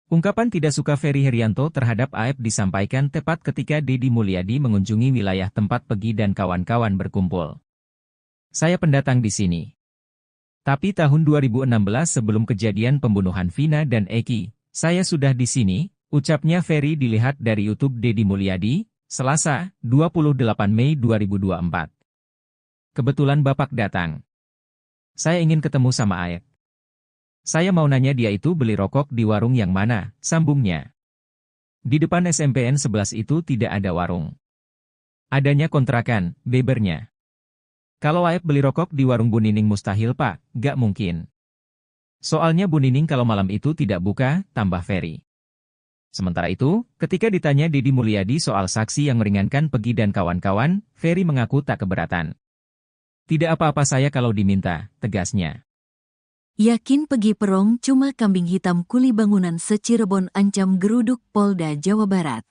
Speaker 3: Ungkapan tidak suka Ferry Herianto terhadap AF disampaikan tepat ketika Deddy Mulyadi mengunjungi wilayah tempat Peggy dan kawan-kawan berkumpul. Saya pendatang di sini. Tapi tahun 2016 sebelum kejadian pembunuhan Vina dan Eki, saya sudah di sini, ucapnya Ferry dilihat dari YouTube Deddy Mulyadi, Selasa, 28 Mei 2024. Kebetulan Bapak datang. Saya ingin ketemu sama AF. Saya mau nanya dia itu beli rokok di warung yang mana, sambungnya. Di depan SMPN 11 itu tidak ada warung. Adanya kontrakan, bebernya. Kalau AF beli rokok di warung Bu Nining mustahil Pak, gak mungkin. Soalnya Bu Nining kalau malam itu tidak buka, tambah Ferry. Sementara itu, ketika ditanya Deddy Mulyadi soal saksi yang meringankan Peggy dan kawan-kawan, Ferry mengaku tak keberatan. Tidak apa-apa saya kalau diminta, tegasnya.
Speaker 1: Yakin Peggy Perong cuma kambing hitam kuli bangunan se-Cirebon ancam geruduk Polda Jawa Barat.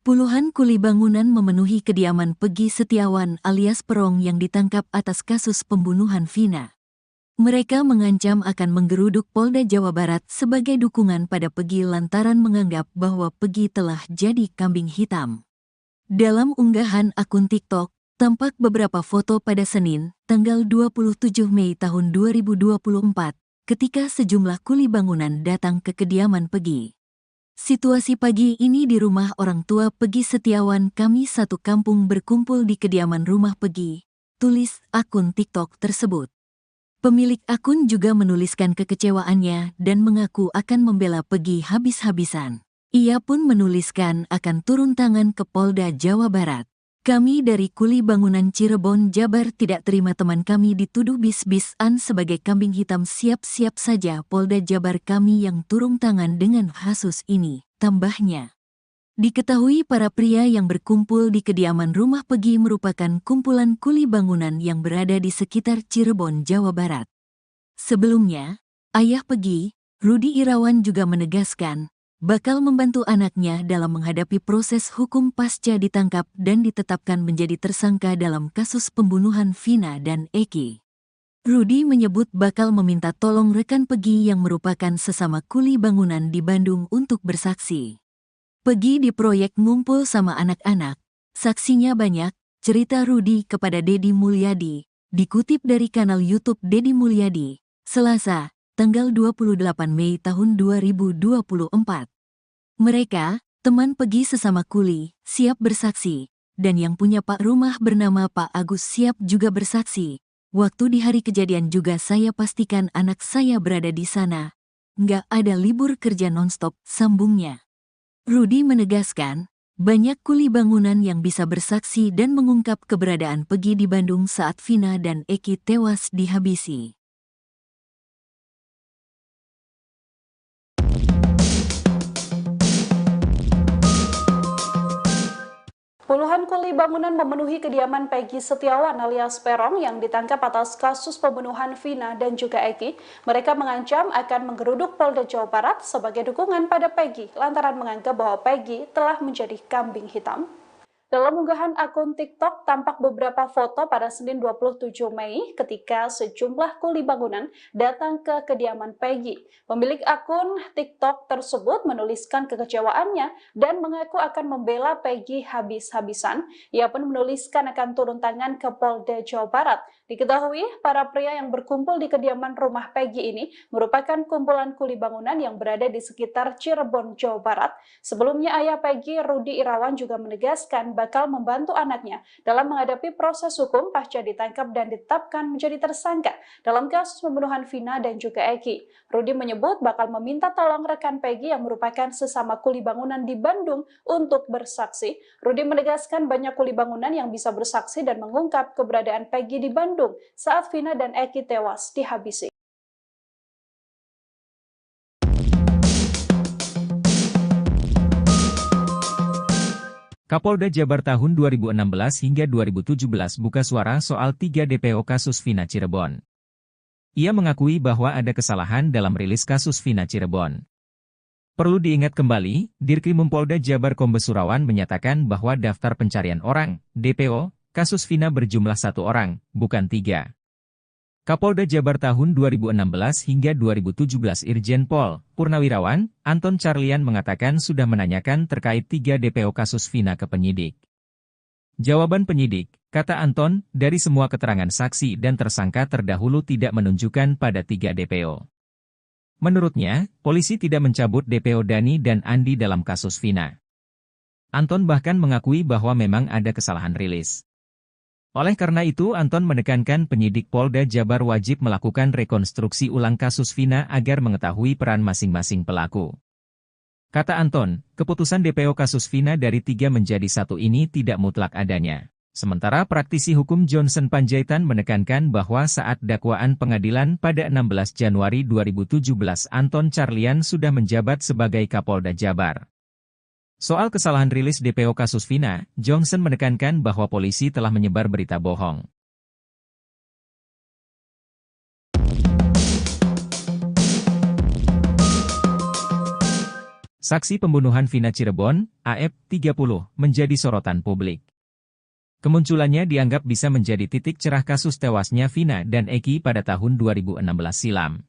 Speaker 1: Puluhan kuli bangunan memenuhi kediaman Peggy Setiawan alias Perong yang ditangkap atas kasus pembunuhan Vina. Mereka mengancam akan menggeruduk Polda Jawa Barat sebagai dukungan pada Peggy lantaran menganggap bahwa Peggy telah jadi kambing hitam. Dalam unggahan akun TikTok, tampak beberapa foto pada Senin, tanggal 27 Mei tahun 2024, ketika sejumlah kuli bangunan datang ke kediaman Peggy. Situasi pagi ini di rumah orang tua Peggy Setiawan, kami satu kampung berkumpul di kediaman rumah Peggy, tulis akun TikTok tersebut. Pemilik akun juga menuliskan kekecewaannya dan mengaku akan membela Peggy habis-habisan. Ia pun menuliskan akan turun tangan ke Polda Jawa Barat. Kami dari Kuli Bangunan Cirebon, Jabar tidak terima teman kami dituduh bis-bisan sebagai kambing hitam. Siap-siap saja Polda Jabar kami yang turun tangan dengan kasus ini, tambahnya. Diketahui para pria yang berkumpul di kediaman rumah Peggy merupakan kumpulan kuli bangunan yang berada di sekitar Cirebon, Jawa Barat. Sebelumnya, ayah Peggy, Rudi Irawan juga menegaskan, bakal membantu anaknya dalam menghadapi proses hukum pasca ditangkap dan ditetapkan menjadi tersangka dalam kasus pembunuhan Vina dan Eki. Rudi menyebut bakal meminta tolong rekan Peggy yang merupakan sesama kuli bangunan di Bandung untuk bersaksi. Peggy di proyek ngumpul sama anak-anak, saksinya banyak, cerita Rudi kepada Deddy Mulyadi, dikutip dari kanal YouTube Deddy Mulyadi, Selasa, tanggal 28 Mei tahun 2024. Mereka, teman Peggy sesama kuli, siap bersaksi, dan yang punya Pak rumah bernama Pak Agus siap juga bersaksi. Waktu di hari kejadian juga saya pastikan anak saya berada di sana. Nggak ada libur kerja nonstop, sambungnya. Rudi menegaskan, banyak kuli bangunan yang bisa bersaksi dan mengungkap keberadaan Peggy di Bandung saat Vina dan Eki tewas dihabisi.
Speaker 2: Puluhan kuli bangunan memenuhi kediaman Peggy Setiawan alias Perong yang ditangkap atas kasus pembunuhan Vina dan juga Eki. Mereka mengancam akan menggeruduk Polda Jawa Barat sebagai dukungan pada Peggy lantaran menganggap bahwa Peggy telah menjadi kambing hitam. Dalam unggahan akun TikTok, tampak beberapa foto pada Senin 27 Mei ketika sejumlah kuli bangunan datang ke kediaman Peggy. Pemilik akun TikTok tersebut menuliskan kekecewaannya dan mengaku akan membela Peggy habis-habisan. Ia pun menuliskan akan turun tangan ke Polda Jawa Barat. Diketahui, para pria yang berkumpul di kediaman rumah Peggy ini merupakan kumpulan kuli bangunan yang berada di sekitar Cirebon, Jawa Barat. Sebelumnya, ayah Peggy, Rudi Irawan, juga menegaskan bakal membantu anaknya dalam menghadapi proses hukum pasca ditangkap dan ditetapkan menjadi tersangka dalam kasus pembunuhan Vina dan juga Eki. Rudi menyebut bakal meminta tolong rekan Peggy yang merupakan sesama kuli bangunan di Bandung untuk bersaksi. Rudi menegaskan banyak kuli bangunan yang bisa bersaksi dan mengungkap keberadaan Peggy di Bandung saat Vina dan Eki tewas dihabisi.
Speaker 3: Kapolda Jabar tahun 2016 hingga 2017 buka suara soal 3 DPO kasus Vina Cirebon. Ia mengakui bahwa ada kesalahan dalam rilis kasus Vina Cirebon. Perlu diingat kembali, Dirkrimum Polda Jabar Kombes Surawan menyatakan bahwa daftar pencarian orang, DPO, kasus Vina berjumlah 1 orang, bukan 3. Kapolda Jabar tahun 2016 hingga 2017 Irjen Pol Purnawirawan Anton Carlian mengatakan sudah menanyakan terkait 3 DPO kasus Vina ke penyidik. Jawaban penyidik, kata Anton, dari semua keterangan saksi dan tersangka terdahulu tidak menunjukkan pada 3 DPO. Menurutnya, polisi tidak mencabut DPO Dani dan Andi dalam kasus Vina. Anton bahkan mengakui bahwa memang ada kesalahan rilis. Oleh karena itu, Anton menekankan penyidik Polda Jabar wajib melakukan rekonstruksi ulang kasus Vina agar mengetahui peran masing-masing pelaku. Kata Anton, keputusan DPO kasus Vina dari 3 menjadi 1 ini tidak mutlak adanya. Sementara praktisi hukum Johnson Panjaitan menekankan bahwa saat dakwaan pengadilan pada 16 Januari 2017 Anton Carlian sudah menjabat sebagai Kapolda Jabar. Soal kesalahan rilis DPO kasus Vina, Johnson menekankan bahwa polisi telah menyebar berita bohong. Saksi pembunuhan Vina Cirebon, AF, 30, menjadi sorotan publik. Kemunculannya dianggap bisa menjadi titik cerah kasus tewasnya Vina dan Eki pada tahun 2016 silam.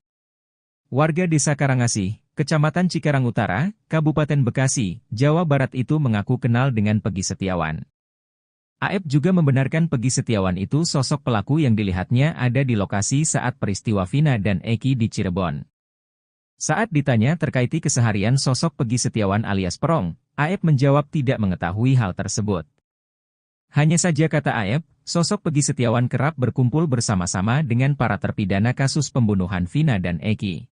Speaker 3: Warga Desa Karangasih, Kecamatan Cikarang Utara, Kabupaten Bekasi, Jawa Barat itu mengaku kenal dengan Peggy Setiawan. AF juga membenarkan Peggy Setiawan itu sosok pelaku yang dilihatnya ada di lokasi saat peristiwa Vina dan Eki di Cirebon. Saat ditanya terkait keseharian sosok Peggy Setiawan alias Perong, AF menjawab tidak mengetahui hal tersebut. Hanya saja kata AF, sosok Peggy Setiawan kerap berkumpul bersama-sama dengan para terpidana kasus pembunuhan Vina dan Eki.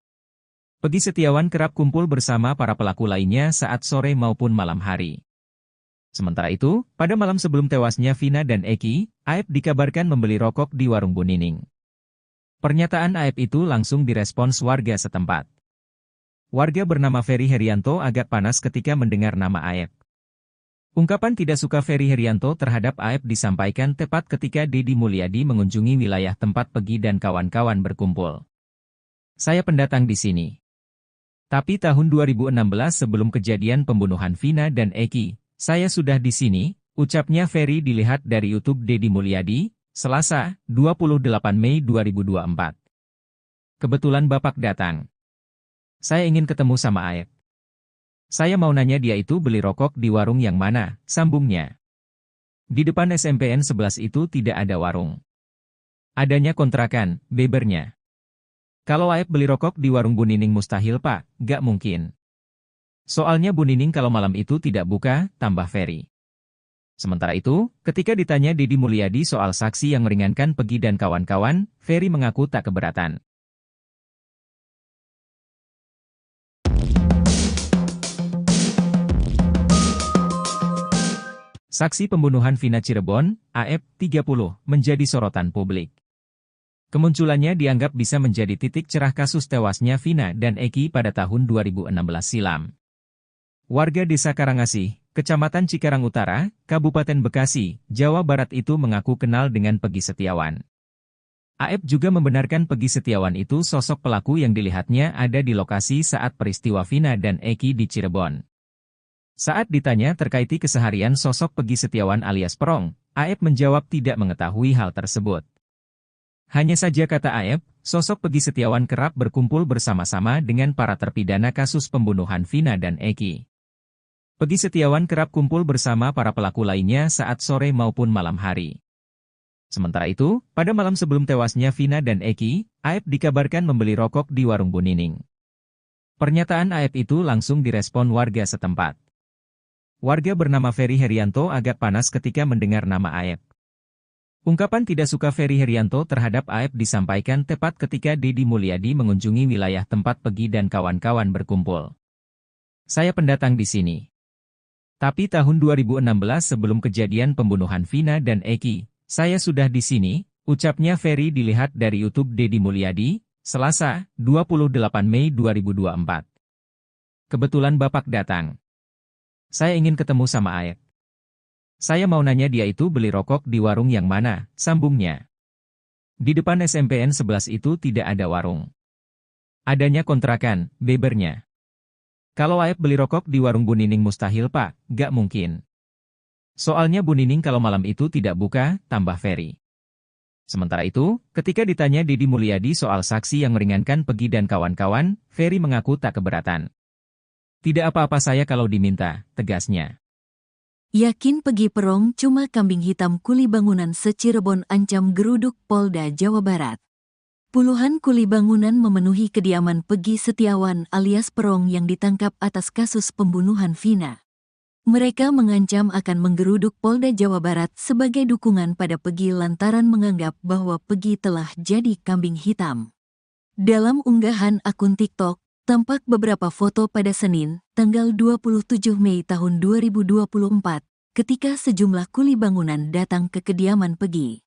Speaker 3: Peggy Setiawan kerap kumpul bersama para pelaku lainnya saat sore maupun malam hari. Sementara itu, pada malam sebelum tewasnya Vina dan Eki, AF dikabarkan membeli rokok di warung Bu Nining. Pernyataan AF itu langsung direspons warga setempat. Warga bernama Ferry Herianto agak panas ketika mendengar nama AF. Ungkapan tidak suka Ferry Herianto terhadap AF disampaikan tepat ketika Deddy Mulyadi mengunjungi wilayah tempat Peggy dan kawan-kawan berkumpul. Saya pendatang di sini. Tapi tahun 2016 sebelum kejadian pembunuhan Vina dan Eki, saya sudah di sini, ucapnya Ferry dilihat dari YouTube Deddy Mulyadi, Selasa, 28 Mei 2024. Kebetulan Bapak datang. Saya ingin ketemu sama AF. Saya mau nanya dia itu beli rokok di warung yang mana, sambungnya. Di depan SMPN 11 itu tidak ada warung. Adanya kontrakan, bebernya. Kalau AF beli rokok di warung Bu Nining mustahil Pak, gak mungkin. Soalnya Bu Nining kalau malam itu tidak buka, tambah Ferry. Sementara itu, ketika ditanya Deddy Mulyadi soal saksi yang meringankan Peggy dan kawan-kawan, Ferry mengaku tak keberatan. Saksi pembunuhan Vina Cirebon, AF, 30, menjadi sorotan publik. Kemunculannya dianggap bisa menjadi titik cerah kasus tewasnya Vina dan Eki pada tahun 2016 silam. Warga Desa Karangasih, Kecamatan Cikarang Utara, Kabupaten Bekasi, Jawa Barat itu mengaku kenal dengan Peggy Setiawan. AF juga membenarkan Peggy Setiawan itu sosok pelaku yang dilihatnya ada di lokasi saat peristiwa Vina dan Eki di Cirebon. Saat ditanya terkait keseharian sosok Peggy Setiawan alias Perong, Aep menjawab tidak mengetahui hal tersebut. Hanya saja kata Aep, sosok Peggy Setiawan kerap berkumpul bersama-sama dengan para terpidana kasus pembunuhan Vina dan Eki. Peggy Setiawan kerap kumpul bersama para pelaku lainnya saat sore maupun malam hari. Sementara itu, pada malam sebelum tewasnya Vina dan Eki, Aep dikabarkan membeli rokok di warung Bu Nining. Pernyataan Aep itu langsung direspon warga setempat. Warga bernama Ferry Herianto agak panas ketika mendengar nama Aep. Ungkapan tidak suka Ferry Herianto terhadap Aep disampaikan tepat ketika Deddy Mulyadi mengunjungi wilayah tempat Peggy dan kawan-kawan berkumpul. Saya pendatang di sini. Tapi tahun 2016 sebelum kejadian pembunuhan Vina dan Eki, saya sudah di sini, ucapnya Ferry dilihat dari YouTube Deddy Mulyadi, Selasa, 28 Mei 2024. Kebetulan Bapak datang. Saya ingin ketemu sama Aep. Saya mau nanya dia itu beli rokok di warung yang mana, sambungnya. Di depan SMPN 11 itu tidak ada warung. Adanya kontrakan, bebernya. Kalau Aep beli rokok di warung Bu Nining mustahil Pak, gak mungkin. Soalnya Bu Nining kalau malam itu tidak buka, tambah Ferry. Sementara itu, ketika ditanya Deddy Mulyadi soal saksi yang meringankan Peggy dan kawan-kawan, Ferry mengaku tak keberatan. Tidak apa-apa saya kalau diminta, tegasnya.
Speaker 1: Yakin Peggy Perong cuma kambing hitam kuli bangunan se-Cirebon ancam geruduk Polda Jawa Barat. Puluhan kuli bangunan memenuhi kediaman Peggy Setiawan alias Perong yang ditangkap atas kasus pembunuhan Vina. Mereka mengancam akan menggeruduk Polda Jawa Barat sebagai dukungan pada Peggy lantaran menganggap bahwa Peggy telah jadi kambing hitam. Dalam unggahan akun TikTok, tampak beberapa foto pada Senin, tanggal 27 Mei tahun 2024, ketika sejumlah kuli bangunan datang ke kediaman Peggy.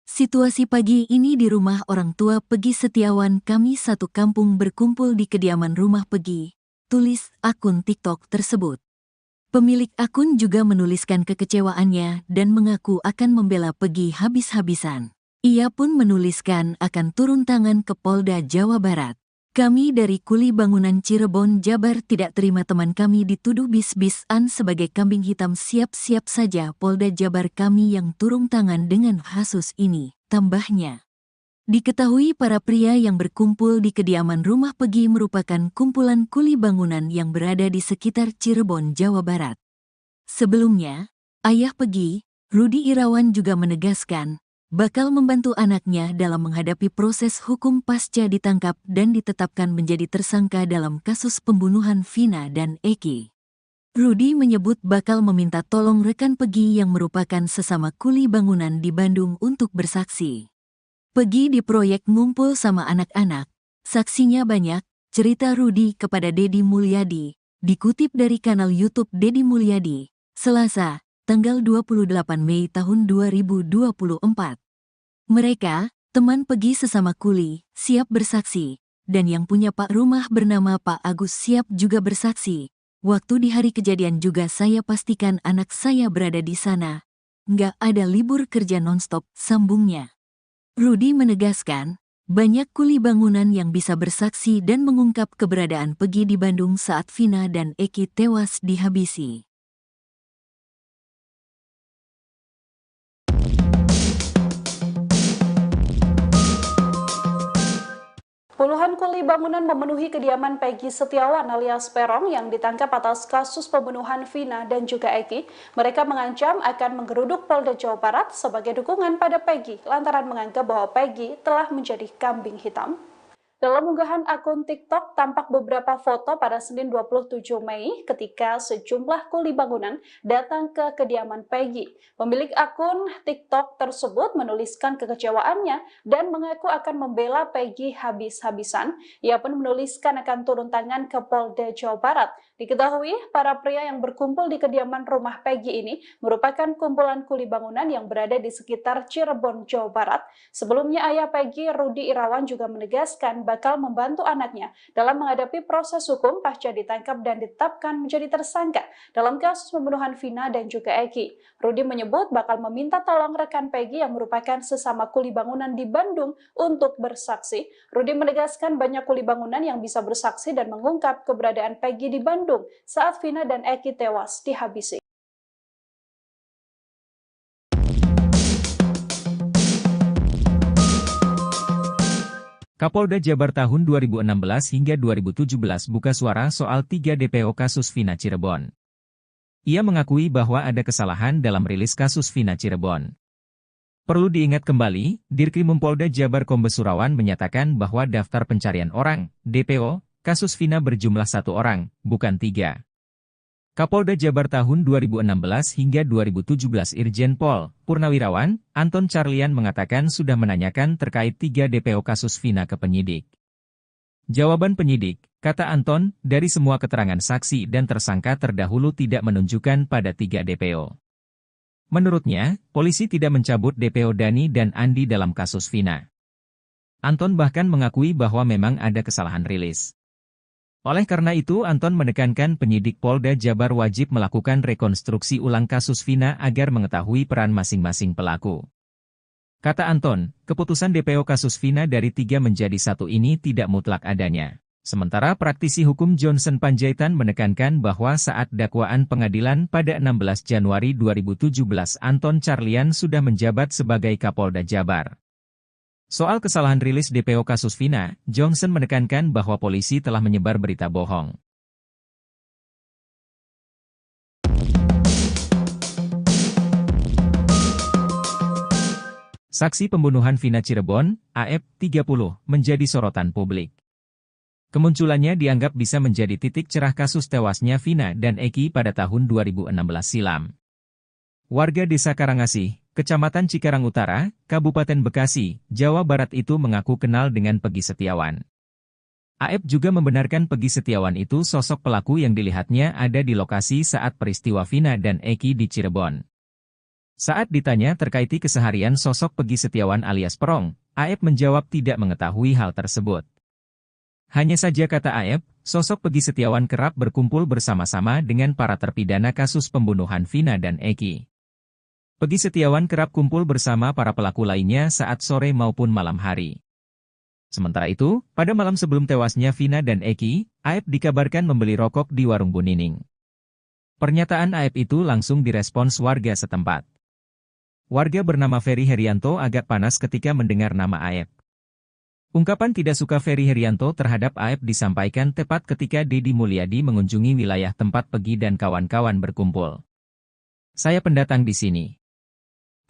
Speaker 1: Situasi pagi ini di rumah orang tua Peggy Setiawan, kami satu kampung berkumpul di kediaman rumah Peggy, tulis akun TikTok tersebut. Pemilik akun juga menuliskan kekecewaannya dan mengaku akan membela Peggy habis-habisan. Ia pun menuliskan akan turun tangan ke Polda Jawa Barat. Kami dari kuli bangunan Cirebon, Jabar tidak terima teman kami dituduh bis-bisan sebagai kambing hitam. Siap-siap saja Polda Jabar kami yang turun tangan dengan kasus ini, tambahnya. Diketahui para pria yang berkumpul di kediaman rumah Peggy merupakan kumpulan kuli bangunan yang berada di sekitar Cirebon, Jawa Barat. Sebelumnya, ayah Peggy, Rudi Irawan juga menegaskan, bakal membantu anaknya dalam menghadapi proses hukum pasca ditangkap dan ditetapkan menjadi tersangka dalam kasus pembunuhan Vina dan Eki. Rudi menyebut bakal meminta tolong rekan Peggy yang merupakan sesama kuli bangunan di Bandung untuk bersaksi. Peggy di proyek ngumpul sama anak-anak, saksinya banyak, cerita Rudi kepada Deddy Mulyadi, dikutip dari kanal YouTube Deddy Mulyadi, Selasa, tanggal 28 Mei tahun 2024. Mereka, teman Peggy sesama kuli, siap bersaksi, dan yang punya Pak rumah bernama Pak Agus siap juga bersaksi. Waktu di hari kejadian juga saya pastikan anak saya berada di sana. Nggak ada libur kerja nonstop, sambungnya. Rudi menegaskan, banyak kuli bangunan yang bisa bersaksi dan mengungkap keberadaan Peggy di Bandung saat Vina dan Eki tewas dihabisi.
Speaker 2: Puluhan kuli bangunan memenuhi kediaman Peggy Setiawan alias Perong yang ditangkap atas kasus pembunuhan Vina dan juga Eki. Mereka mengancam akan menggeruduk Polda Jawa Barat sebagai dukungan pada Peggy lantaran menganggap bahwa Peggy telah menjadi kambing hitam. Dalam unggahan akun TikTok tampak beberapa foto pada Senin 27 Mei ketika sejumlah kuli bangunan datang ke kediaman Peggy. Pemilik akun TikTok tersebut menuliskan kekecewaannya dan mengaku akan membela Peggy habis-habisan. Ia pun menuliskan akan turun tangan ke Polda Jawa Barat. Diketahui, para pria yang berkumpul di kediaman rumah Peggy ini merupakan kumpulan kuli bangunan yang berada di sekitar Cirebon, Jawa Barat. Sebelumnya ayah Peggy, Rudi Irawan juga menegaskan bakal membantu anaknya dalam menghadapi proses hukum pasca ditangkap dan ditetapkan menjadi tersangka dalam kasus pembunuhan Vina dan juga Eki. Rudi menyebut bakal meminta tolong rekan Peggy yang merupakan sesama kuli bangunan di Bandung untuk bersaksi. Rudi menegaskan banyak kuli bangunan yang bisa bersaksi dan mengungkap keberadaan Peggy di Bandung. Bandung saat Vina dan Eki tewas dihabisi.
Speaker 3: Kapolda Jabar tahun 2016 hingga 2017 buka suara soal 3 DPO kasus Vina Cirebon. Ia mengakui bahwa ada kesalahan dalam rilis kasus Vina Cirebon. Perlu diingat kembali, Dirkrim Polda Jabar Kombes Surawan menyatakan bahwa daftar pencarian orang, DPO, kasus Vina berjumlah 1 orang, bukan 3. Kapolda Jabar tahun 2016 hingga 2017 Irjen Pol Purnawirawan Anton Carlian mengatakan sudah menanyakan terkait 3 DPO kasus Vina ke penyidik. Jawaban penyidik, kata Anton, dari semua keterangan saksi dan tersangka terdahulu tidak menunjukkan pada 3 DPO. Menurutnya, polisi tidak mencabut DPO Dani dan Andi dalam kasus Vina. Anton bahkan mengakui bahwa memang ada kesalahan rilis. Oleh karena itu Anton menekankan penyidik Polda Jabar wajib melakukan rekonstruksi ulang kasus Vina agar mengetahui peran masing-masing pelaku. Kata Anton, keputusan DPO kasus Vina dari 3 menjadi 1 ini tidak mutlak adanya. Sementara praktisi hukum Johnson Panjaitan menekankan bahwa saat dakwaan pengadilan pada 16 Januari 2017 Anton Carlian sudah menjabat sebagai Kapolda Jabar. Soal kesalahan rilis DPO kasus Vina, Johnson menekankan bahwa polisi telah menyebar berita bohong. Saksi pembunuhan Vina Cirebon, AF, 30, menjadi sorotan publik. Kemunculannya dianggap bisa menjadi titik cerah kasus tewasnya Vina dan Eki pada tahun 2016 silam. Warga Desa Karangasih, Kecamatan Cikarang Utara, Kabupaten Bekasi, Jawa Barat itu mengaku kenal dengan Pegi Setiawan. AF juga membenarkan Pegi Setiawan itu sosok pelaku yang dilihatnya ada di lokasi saat peristiwa Vina dan Eki di Cirebon. Saat ditanya terkait keseharian sosok Pegi Setiawan alias Perong, AF menjawab tidak mengetahui hal tersebut. Hanya saja kata AF, sosok Pegi Setiawan kerap berkumpul bersama-sama dengan para terpidana kasus pembunuhan Vina dan Eki. Pegi Setiawan kerap kumpul bersama para pelaku lainnya saat sore maupun malam hari. Sementara itu, pada malam sebelum tewasnya Vina dan Eki, AF dikabarkan membeli rokok di warung Bu Nining. Pernyataan AF itu langsung direspons warga setempat. Warga bernama Ferry Herianto agak panas ketika mendengar nama AF. Ungkapan tidak suka Ferry Herianto terhadap AF disampaikan tepat ketika Deddy Mulyadi mengunjungi wilayah tempat Pegi dan kawan-kawan berkumpul. Saya pendatang di sini.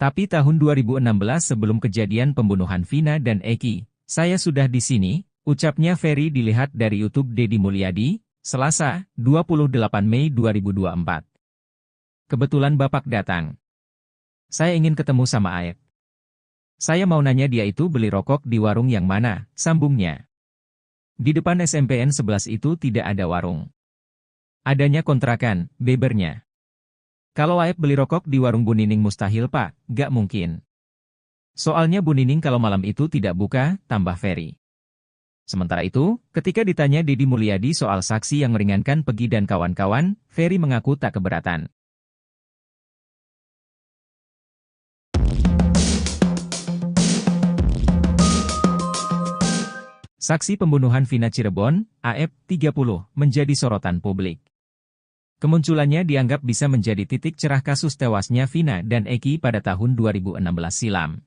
Speaker 3: Tapi tahun 2016 sebelum kejadian pembunuhan Vina dan Eki, saya sudah di sini, ucapnya Ferry dilihat dari YouTube Deddy Mulyadi, Selasa, 28 Mei 2024. Kebetulan Bapak datang. Saya ingin ketemu sama AF. Saya mau nanya dia itu beli rokok di warung yang mana, sambungnya. Di depan SMPN 11 itu tidak ada warung. Adanya kontrakan, bebernya. Kalau AF beli rokok di warung Bu Nining mustahil Pak, gak mungkin. Soalnya Bu Nining kalau malam itu tidak buka, tambah Ferry. Sementara itu, ketika ditanya Deddy Mulyadi soal saksi yang meringankan Pegi dan kawan-kawan, Ferry mengaku tak keberatan. Saksi pembunuhan Vina Cirebon, AF, 30, menjadi sorotan publik. Kemunculannya dianggap bisa menjadi titik cerah kasus tewasnya Vina dan Eki pada tahun 2016 silam.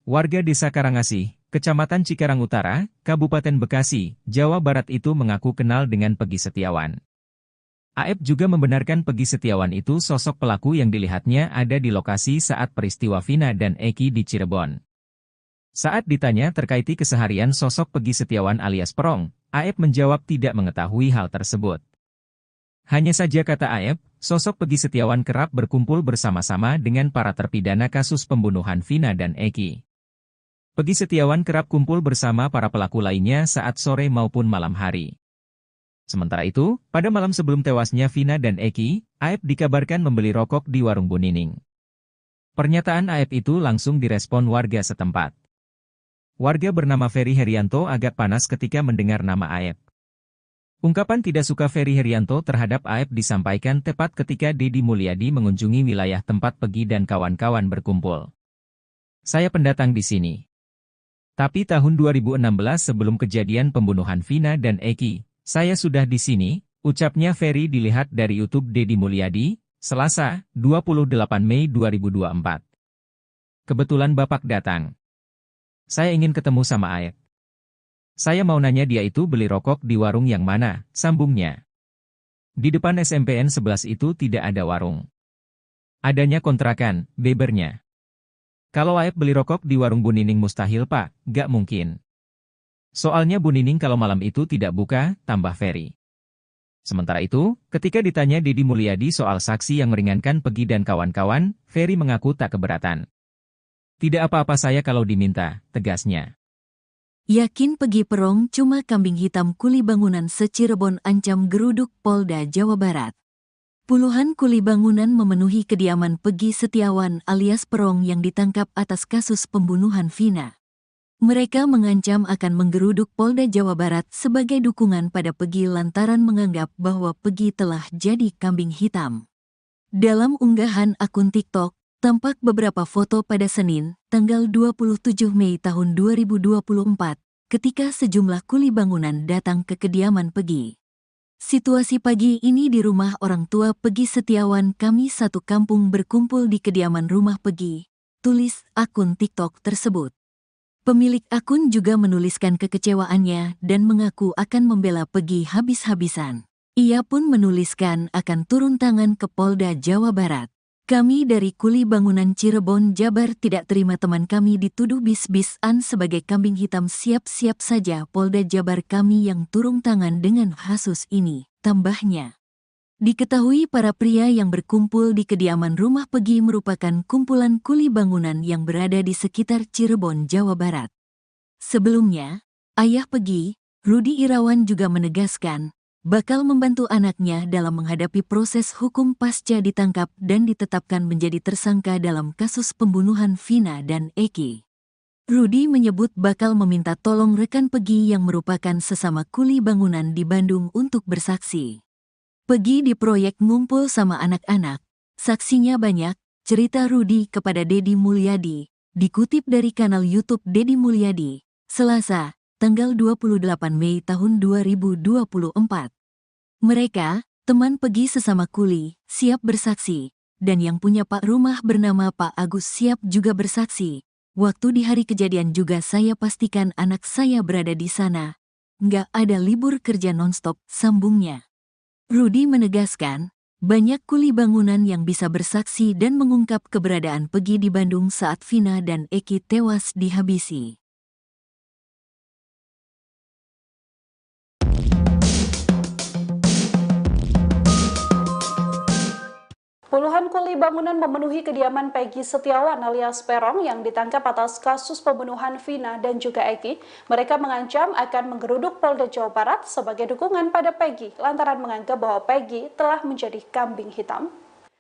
Speaker 3: Warga Desa Karangasih, Kecamatan Cikarang Utara, Kabupaten Bekasi, Jawa Barat itu mengaku kenal dengan Pegi Setiawan. AF juga membenarkan Pegi Setiawan itu sosok pelaku yang dilihatnya ada di lokasi saat peristiwa Vina dan Eki di Cirebon. Saat ditanya terkait keseharian sosok Pegi Setiawan alias Perong, AF menjawab tidak mengetahui hal tersebut. Hanya saja kata AF, sosok Pegi Setiawan kerap berkumpul bersama-sama dengan para terpidana kasus pembunuhan Vina dan Eki. Pegi Setiawan kerap kumpul bersama para pelaku lainnya saat sore maupun malam hari. Sementara itu, pada malam sebelum tewasnya Vina dan Eki, AF dikabarkan membeli rokok di warung Bu Nining. Pernyataan AF itu langsung direspon warga setempat. Warga bernama Ferry Herianto agak panas ketika mendengar nama AF. Ungkapan tidak suka Ferry Herianto terhadap AF disampaikan tepat ketika Deddy Mulyadi mengunjungi wilayah tempat Pegi dan kawan-kawan berkumpul. Saya pendatang di sini. Tapi tahun 2016 sebelum kejadian pembunuhan Vina dan Eki, saya sudah di sini, Ucapnya Ferry dilihat dari YouTube Deddy Mulyadi, Selasa, 28 Mei 2024. Kebetulan Bapak datang. Saya ingin ketemu sama Aep. Saya mau nanya dia itu beli rokok di warung yang mana, sambungnya. Di depan SMPN 11 itu tidak ada warung. Adanya kontrakan, bebernya. Kalau Aep beli rokok di warung Bu Nining mustahil Pak, gak mungkin. Soalnya Bu Nining kalau malam itu tidak buka, tambah Ferry. Sementara itu, ketika ditanya Deddy Mulyadi soal saksi yang meringankan Peggy dan kawan-kawan, Ferry mengaku tak keberatan. Tidak apa-apa saya kalau diminta, tegasnya.
Speaker 1: Yakin Peggy Perong cuma kambing hitam kuli bangunan se-Cirebon ancam geruduk Polda Jawa Barat. Puluhan kuli bangunan memenuhi kediaman Peggy Setiawan alias Perong yang ditangkap atas kasus pembunuhan Vina. Mereka mengancam akan menggeruduk Polda Jawa Barat sebagai dukungan pada Peggy lantaran menganggap bahwa Peggy telah jadi kambing hitam. Dalam unggahan akun TikTok, tampak beberapa foto pada Senin, tanggal 27 Mei tahun 2024, ketika sejumlah kuli bangunan datang ke kediaman Peggy. Situasi pagi ini di rumah orang tua Peggy Setiawan, kami satu kampung berkumpul di kediaman rumah Peggy, tulis akun TikTok tersebut. Pemilik akun juga menuliskan kekecewaannya dan mengaku akan membela Peggy habis-habisan. Ia pun menuliskan akan turun tangan ke Polda Jawa Barat. Kami dari Kuli Bangunan Cirebon, Jabar tidak terima teman kami dituduh bis-bisan sebagai kambing hitam. Siap-siap saja Polda Jabar kami yang turun tangan dengan kasus ini, tambahnya. Diketahui para pria yang berkumpul di kediaman rumah Peggy merupakan kumpulan kuli bangunan yang berada di sekitar Cirebon, Jawa Barat. Sebelumnya, ayah Peggy, Rudi Irawan juga menegaskan, bakal membantu anaknya dalam menghadapi proses hukum pasca ditangkap dan ditetapkan menjadi tersangka dalam kasus pembunuhan Vina dan Eki. Rudi menyebut bakal meminta tolong rekan Peggy yang merupakan sesama kuli bangunan di Bandung untuk bersaksi. Peggy di proyek ngumpul sama anak-anak, saksinya banyak, cerita Rudi kepada Deddy Mulyadi, dikutip dari kanal YouTube Deddy Mulyadi, Selasa, tanggal 28 Mei tahun 2024. Mereka, teman Peggy sesama kuli, siap bersaksi, dan yang punya Pak rumah bernama Pak Agus siap juga bersaksi. Waktu di hari kejadian juga saya pastikan anak saya berada di sana. Nggak ada libur kerja nonstop, sambungnya. Rudi menegaskan, banyak kuli bangunan yang bisa bersaksi dan mengungkap keberadaan Peggy di Bandung saat Vina dan Eki tewas dihabisi.
Speaker 2: Puluhan kuli bangunan memenuhi kediaman Peggy Setiawan alias Perong yang ditangkap atas kasus pembunuhan Vina dan juga Eki. Mereka mengancam akan menggeruduk Polda Jawa Barat sebagai dukungan pada Peggy lantaran menganggap bahwa Peggy telah menjadi kambing hitam.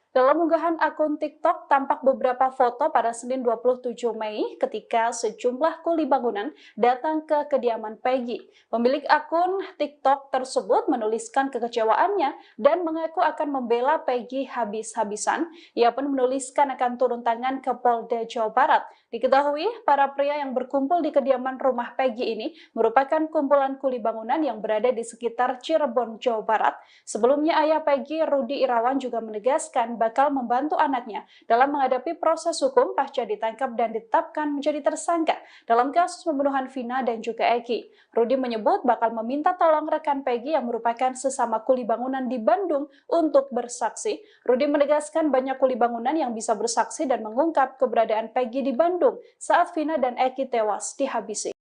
Speaker 2: Dalam unggahan akun TikTok tampak beberapa foto pada Senin 27 Mei ketika sejumlah kuli bangunan datang ke kediaman Peggy. Pemilik akun TikTok tersebut menuliskan kekecewaannya dan mengaku akan membela Peggy habis-habisan. Ia pun menuliskan akan turun tangan ke Polda Jawa Barat. Diketahui, para pria yang berkumpul di kediaman rumah Peggy ini merupakan kumpulan kuli bangunan yang berada di sekitar Cirebon, Jawa Barat. Sebelumnya ayah Peggy, Rudi Irawan juga menegaskan bakal membantu anaknya dalam menghadapi proses hukum pasca ditangkap dan ditetapkan menjadi tersangka dalam kasus pembunuhan Vina dan juga Eki. Rudi menyebut bakal meminta tolong rekan Peggy yang merupakan sesama kuli bangunan di Bandung untuk bersaksi. Rudi menegaskan banyak kuli bangunan yang bisa bersaksi dan mengungkap keberadaan Peggy di Bandung saat Vina dan Eki tewas dihabisi.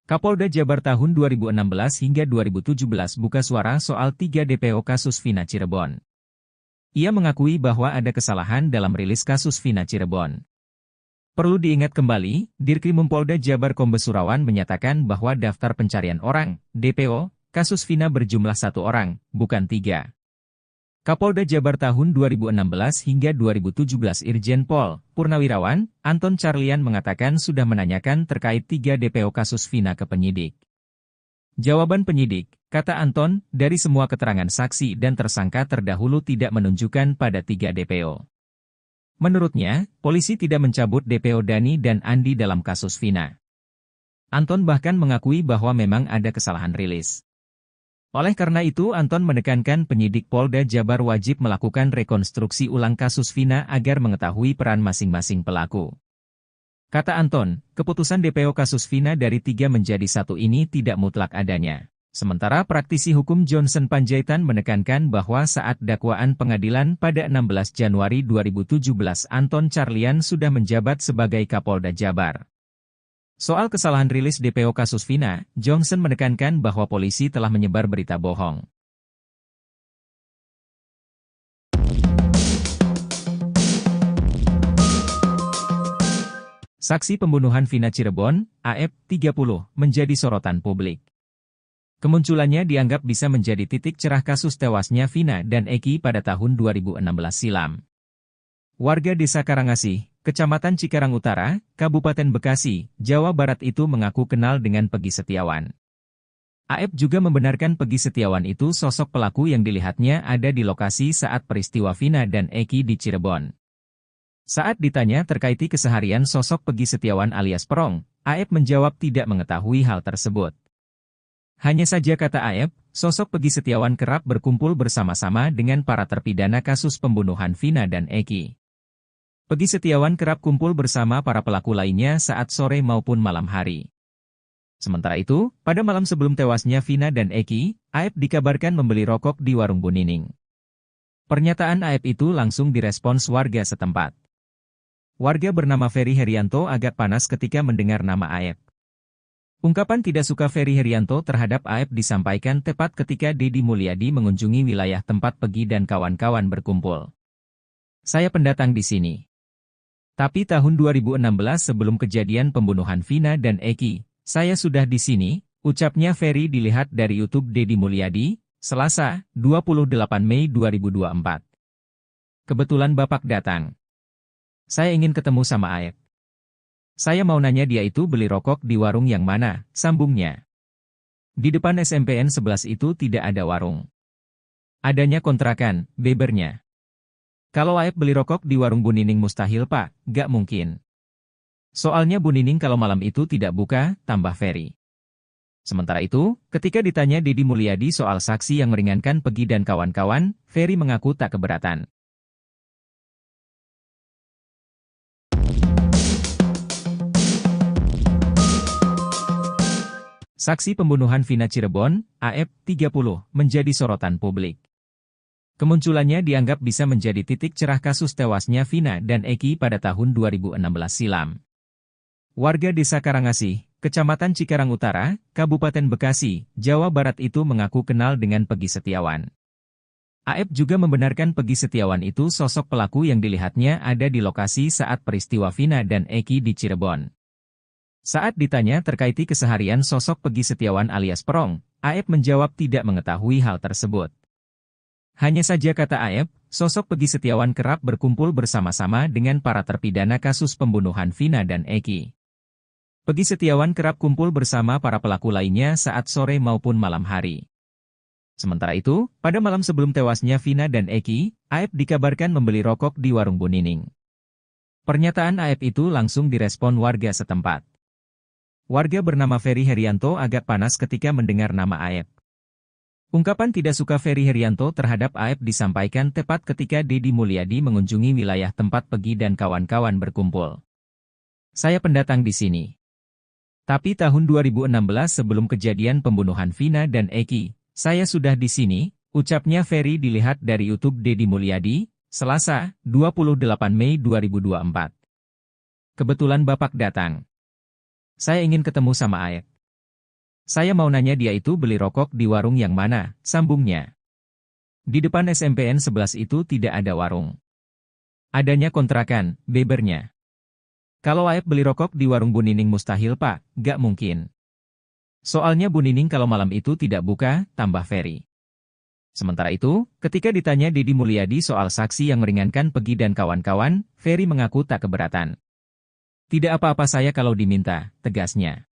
Speaker 3: Kapolda Jabar tahun 2016 hingga 2017 buka suara soal 3 DPO kasus Vina Cirebon. Ia mengakui bahwa ada kesalahan dalam rilis kasus Vina Cirebon. Perlu diingat kembali, Dirkrimum Polda Jabar Kombes Surawan menyatakan bahwa daftar pencarian orang, DPO, kasus Vina berjumlah 1 orang, bukan 3. Kapolda Jabar tahun 2016 hingga 2017 Irjen Pol Purnawirawan, Anton Carlian mengatakan sudah menanyakan terkait 3 DPO kasus Vina ke penyidik. Jawaban penyidik, kata Anton, dari semua keterangan saksi dan tersangka terdahulu tidak menunjukkan pada 3 DPO. Menurutnya, polisi tidak mencabut DPO Dani dan Andi dalam kasus Vina. Anton bahkan mengakui bahwa memang ada kesalahan rilis. Oleh karena itu, Anton menekankan penyidik Polda Jabar wajib melakukan rekonstruksi ulang kasus Vina agar mengetahui peran masing-masing pelaku. Kata Anton, keputusan DPO kasus Vina dari 3 menjadi 1 ini tidak mutlak adanya. Sementara praktisi hukum Johnson Panjaitan menekankan bahwa saat dakwaan pengadilan pada 16 Januari 2017 Anton Carlian sudah menjabat sebagai Kapolda Jabar. Soal kesalahan rilis DPO kasus Vina, Johnson menekankan bahwa polisi telah menyebar berita bohong. Saksi pembunuhan Vina Cirebon, AF, 30, menjadi sorotan publik. Kemunculannya dianggap bisa menjadi titik cerah kasus tewasnya Vina dan Eki pada tahun 2016 silam. Warga Desa Karangasih, Kecamatan Cikarang Utara, Kabupaten Bekasi, Jawa Barat itu mengaku kenal dengan Pegi Setiawan. AF juga membenarkan Pegi Setiawan itu sosok pelaku yang dilihatnya ada di lokasi saat peristiwa Vina dan Eki di Cirebon. Saat ditanya terkait keseharian sosok Pegi Setiawan alias Perong, AF menjawab tidak mengetahui hal tersebut. Hanya saja kata AF, sosok Pegi Setiawan kerap berkumpul bersama-sama dengan para terpidana kasus pembunuhan Vina dan Eki. Pegi Setiawan kerap kumpul bersama para pelaku lainnya saat sore maupun malam hari. Sementara itu, pada malam sebelum tewasnya Vina dan Eki, AF dikabarkan membeli rokok di warung Bu Nining. Pernyataan AF itu langsung direspons warga setempat. Warga bernama Ferry Herianto agak panas ketika mendengar nama AF. Ungkapan tidak suka Ferry Herianto terhadap AF disampaikan tepat ketika Deddy Mulyadi mengunjungi wilayah tempat Pegi dan kawan-kawan berkumpul. Saya pendatang di sini. Tapi tahun 2016 sebelum kejadian pembunuhan Vina dan Eki, saya sudah di sini, ucapnya Ferry dilihat dari YouTube Deddy Mulyadi, Selasa, 28 Mei 2024. Kebetulan Bapak datang. Saya ingin ketemu sama AF. Saya mau nanya dia itu beli rokok di warung yang mana, sambungnya. Di depan SMPN 11 itu tidak ada warung. Adanya kontrakan, bebernya. Kalau AF beli rokok di warung Bu Nining mustahil Pak, gak mungkin. Soalnya Bu Nining kalau malam itu tidak buka, tambah Ferry. Sementara itu, ketika ditanya Deddy Mulyadi soal saksi yang meringankan Pegi dan kawan-kawan, Ferry mengaku tak keberatan. Saksi pembunuhan Vina Cirebon, AF, 30, menjadi sorotan publik. Kemunculannya dianggap bisa menjadi titik cerah kasus tewasnya Vina dan Eki pada tahun 2016 silam. Warga Desa Karangasih, Kecamatan Cikarang Utara, Kabupaten Bekasi, Jawa Barat itu mengaku kenal dengan Pegi Setiawan. AF juga membenarkan Pegi Setiawan itu sosok pelaku yang dilihatnya ada di lokasi saat peristiwa Vina dan Eki di Cirebon. Saat ditanya terkait keseharian sosok Pegi Setiawan alias Perong, AF menjawab tidak mengetahui hal tersebut. Hanya saja kata AF, sosok Pegi Setiawan kerap berkumpul bersama-sama dengan para terpidana kasus pembunuhan Vina dan Eki. Pegi Setiawan kerap kumpul bersama para pelaku lainnya saat sore maupun malam hari. Sementara itu, pada malam sebelum tewasnya Vina dan Eki, AF dikabarkan membeli rokok di warung Bu Nining. Pernyataan AF itu langsung direspon warga setempat. Warga bernama Ferry Herianto agak panas ketika mendengar nama AF. Ungkapan tidak suka Ferry Herianto terhadap AF disampaikan tepat ketika Deddy Mulyadi mengunjungi wilayah tempat Pegi dan kawan-kawan berkumpul. Saya pendatang di sini. Tapi tahun 2016 sebelum kejadian pembunuhan Vina dan Eki, saya sudah di sini, ucapnya Ferry dilihat dari YouTube Deddy Mulyadi, Selasa, 28 Mei 2024. Kebetulan Bapak datang. Saya ingin ketemu sama AF. Saya mau nanya dia itu beli rokok di warung yang mana, sambungnya. Di depan SMPN 11 itu tidak ada warung. Adanya kontrakan, bebernya. Kalau AF beli rokok di warung Bu Nining mustahil Pak, gak mungkin. Soalnya Bu Nining kalau malam itu tidak buka, tambah Ferry. Sementara itu, ketika ditanya Deddy Mulyadi soal saksi yang meringankan Pegi dan kawan-kawan, Ferry mengaku tak keberatan. Tidak apa-apa saya kalau diminta, tegasnya.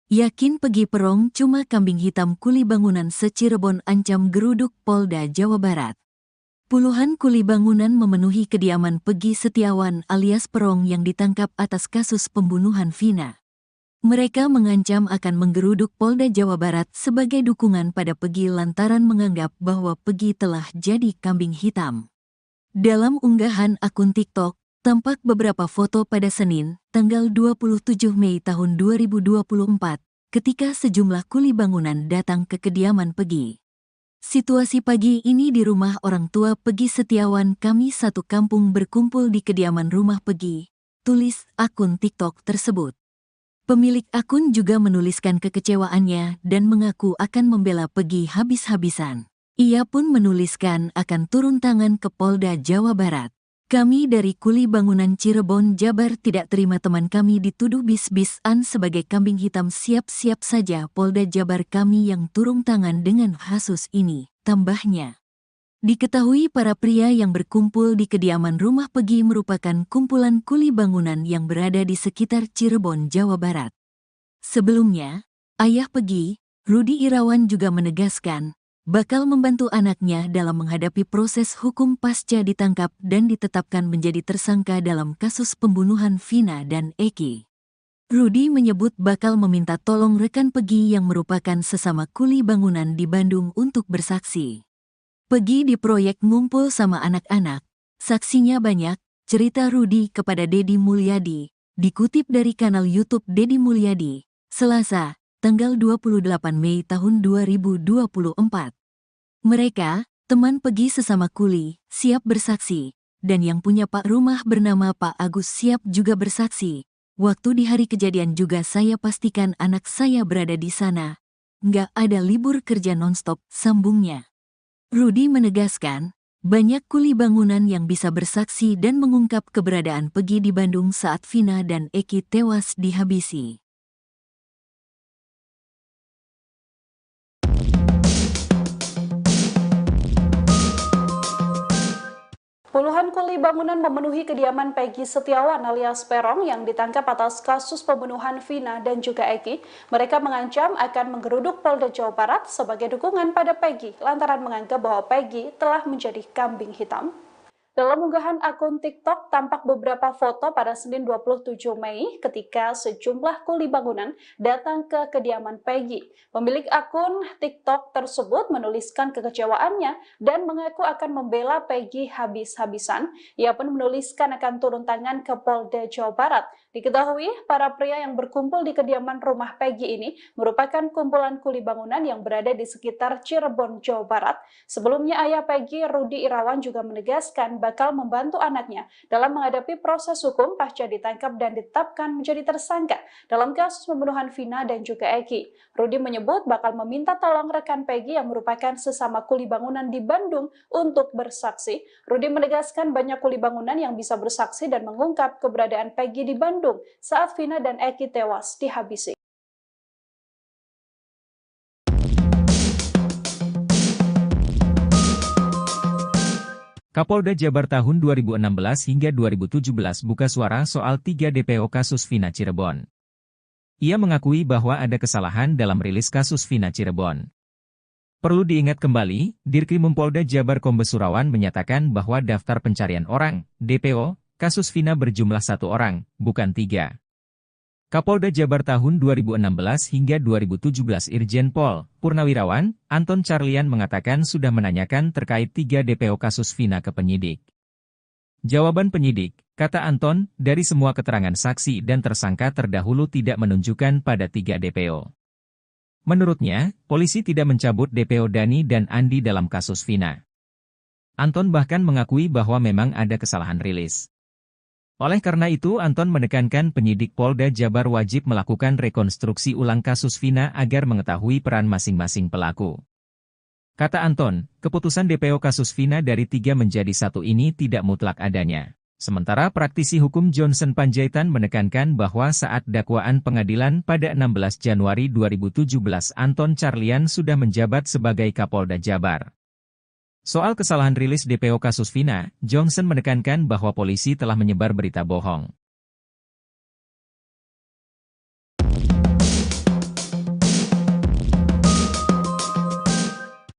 Speaker 1: Yakin Pegi Perong cuma kambing hitam kuli bangunan se-Cirebon ancam geruduk Polda Jawa Barat. Puluhan kuli bangunan memenuhi kediaman Peggy Setiawan alias Perong yang ditangkap atas kasus pembunuhan Vina. Mereka mengancam akan menggeruduk Polda Jawa Barat sebagai dukungan pada Peggy lantaran menganggap bahwa Peggy telah jadi kambing hitam. Dalam unggahan akun TikTok, tampak beberapa foto pada Senin, tanggal 27 Mei tahun 2024, ketika sejumlah kuli bangunan datang ke kediaman Peggy. Situasi pagi ini di rumah orang tua Peggy Setiawan, kami satu kampung berkumpul di kediaman rumah Peggy, tulis akun TikTok tersebut. Pemilik akun juga menuliskan kekecewaannya dan mengaku akan membela Peggy habis-habisan. Ia pun menuliskan akan turun tangan ke Polda Jawa Barat. Kami dari kuli bangunan Cirebon, Jabar tidak terima teman kami dituduh bis-bisan sebagai kambing hitam. Siap-siap saja Polda Jabar kami yang turun tangan dengan kasus ini, tambahnya. Diketahui para pria yang berkumpul di kediaman rumah Peggy merupakan kumpulan kuli bangunan yang berada di sekitar Cirebon, Jawa Barat. Sebelumnya, ayah Peggy, Rudi Irawan juga menegaskan, bakal membantu anaknya dalam menghadapi proses hukum pasca ditangkap dan ditetapkan menjadi tersangka dalam kasus pembunuhan Vina dan Eki. Rudi menyebut bakal meminta tolong rekan Peggy yang merupakan sesama kuli bangunan di Bandung untuk bersaksi. Peggy di proyek ngumpul sama anak-anak, saksinya banyak, cerita Rudi kepada Deddy Mulyadi, dikutip dari kanal YouTube Deddy Mulyadi, Selasa, tanggal 28 Mei tahun 2024. Mereka, teman Peggy sesama kuli, siap bersaksi, dan yang punya Pak rumah bernama Pak Agus siap juga bersaksi. Waktu di hari kejadian juga saya pastikan anak saya berada di sana. Nggak ada libur kerja nonstop, sambungnya. Rudi menegaskan, banyak kuli bangunan yang bisa bersaksi dan mengungkap keberadaan Peggy di Bandung saat Vina dan Eki tewas dihabisi.
Speaker 2: Puluhan kuli bangunan memenuhi kediaman Peggy Setiawan alias Perong yang ditangkap atas kasus pembunuhan Vina dan juga Eki. Mereka mengancam akan menggeruduk Polda Jawa Barat sebagai dukungan pada Peggy lantaran menganggap bahwa Peggy telah menjadi kambing hitam. Dalam unggahan akun TikTok, tampak beberapa foto pada Senin 27 Mei ketika sejumlah kuli bangunan datang ke kediaman Peggy. Pemilik akun TikTok tersebut menuliskan kekecewaannya dan mengaku akan membela Peggy habis-habisan. Ia pun menuliskan akan turun tangan ke Polda Jawa Barat. Diketahui, para pria yang berkumpul di kediaman rumah Peggy ini merupakan kumpulan kuli bangunan yang berada di sekitar Cirebon, Jawa Barat. Sebelumnya, ayah Peggy, Rudi Irawan, juga menegaskan bakal membantu anaknya dalam menghadapi proses hukum pasca ditangkap dan ditetapkan menjadi tersangka dalam kasus pembunuhan Vina dan juga Eki. Rudi menyebut bakal meminta tolong rekan Peggy yang merupakan sesama kuli bangunan di Bandung untuk bersaksi. Rudi menegaskan banyak kuli bangunan yang bisa bersaksi dan mengungkap keberadaan Peggy di Bandung saat Vina dan Eki tewas dihabisi.
Speaker 3: Kapolda Jabar tahun 2016 hingga 2017 buka suara soal 3 DPO kasus Vina Cirebon. Ia mengakui bahwa ada kesalahan dalam rilis kasus Vina Cirebon. Perlu diingat kembali, Dirkrimum Polda Jabar Kombes Surawan menyatakan bahwa daftar pencarian orang, DPO, kasus Vina berjumlah 1 orang, bukan 3. Kapolda Jabar tahun 2016 hingga 2017 Irjen Pol Purnawirawan Anton Carlian mengatakan sudah menanyakan terkait 3 DPO kasus Vina ke penyidik. Jawaban penyidik, kata Anton, dari semua keterangan saksi dan tersangka terdahulu tidak menunjukkan pada 3 DPO. Menurutnya, polisi tidak mencabut DPO Dani dan Andi dalam kasus Vina. Anton bahkan mengakui bahwa memang ada kesalahan rilis. Oleh karena itu, Anton menekankan penyidik Polda Jabar wajib melakukan rekonstruksi ulang kasus Vina agar mengetahui peran masing-masing pelaku. Kata Anton, keputusan DPO kasus Vina dari 3 menjadi 1 ini tidak mutlak adanya. Sementara praktisi hukum Johnson Panjaitan menekankan bahwa saat dakwaan pengadilan pada 16 Januari 2017 Anton Carlian sudah menjabat sebagai Kapolda Jabar. Soal kesalahan rilis DPO kasus Vina, Johnson menekankan bahwa polisi telah menyebar berita bohong.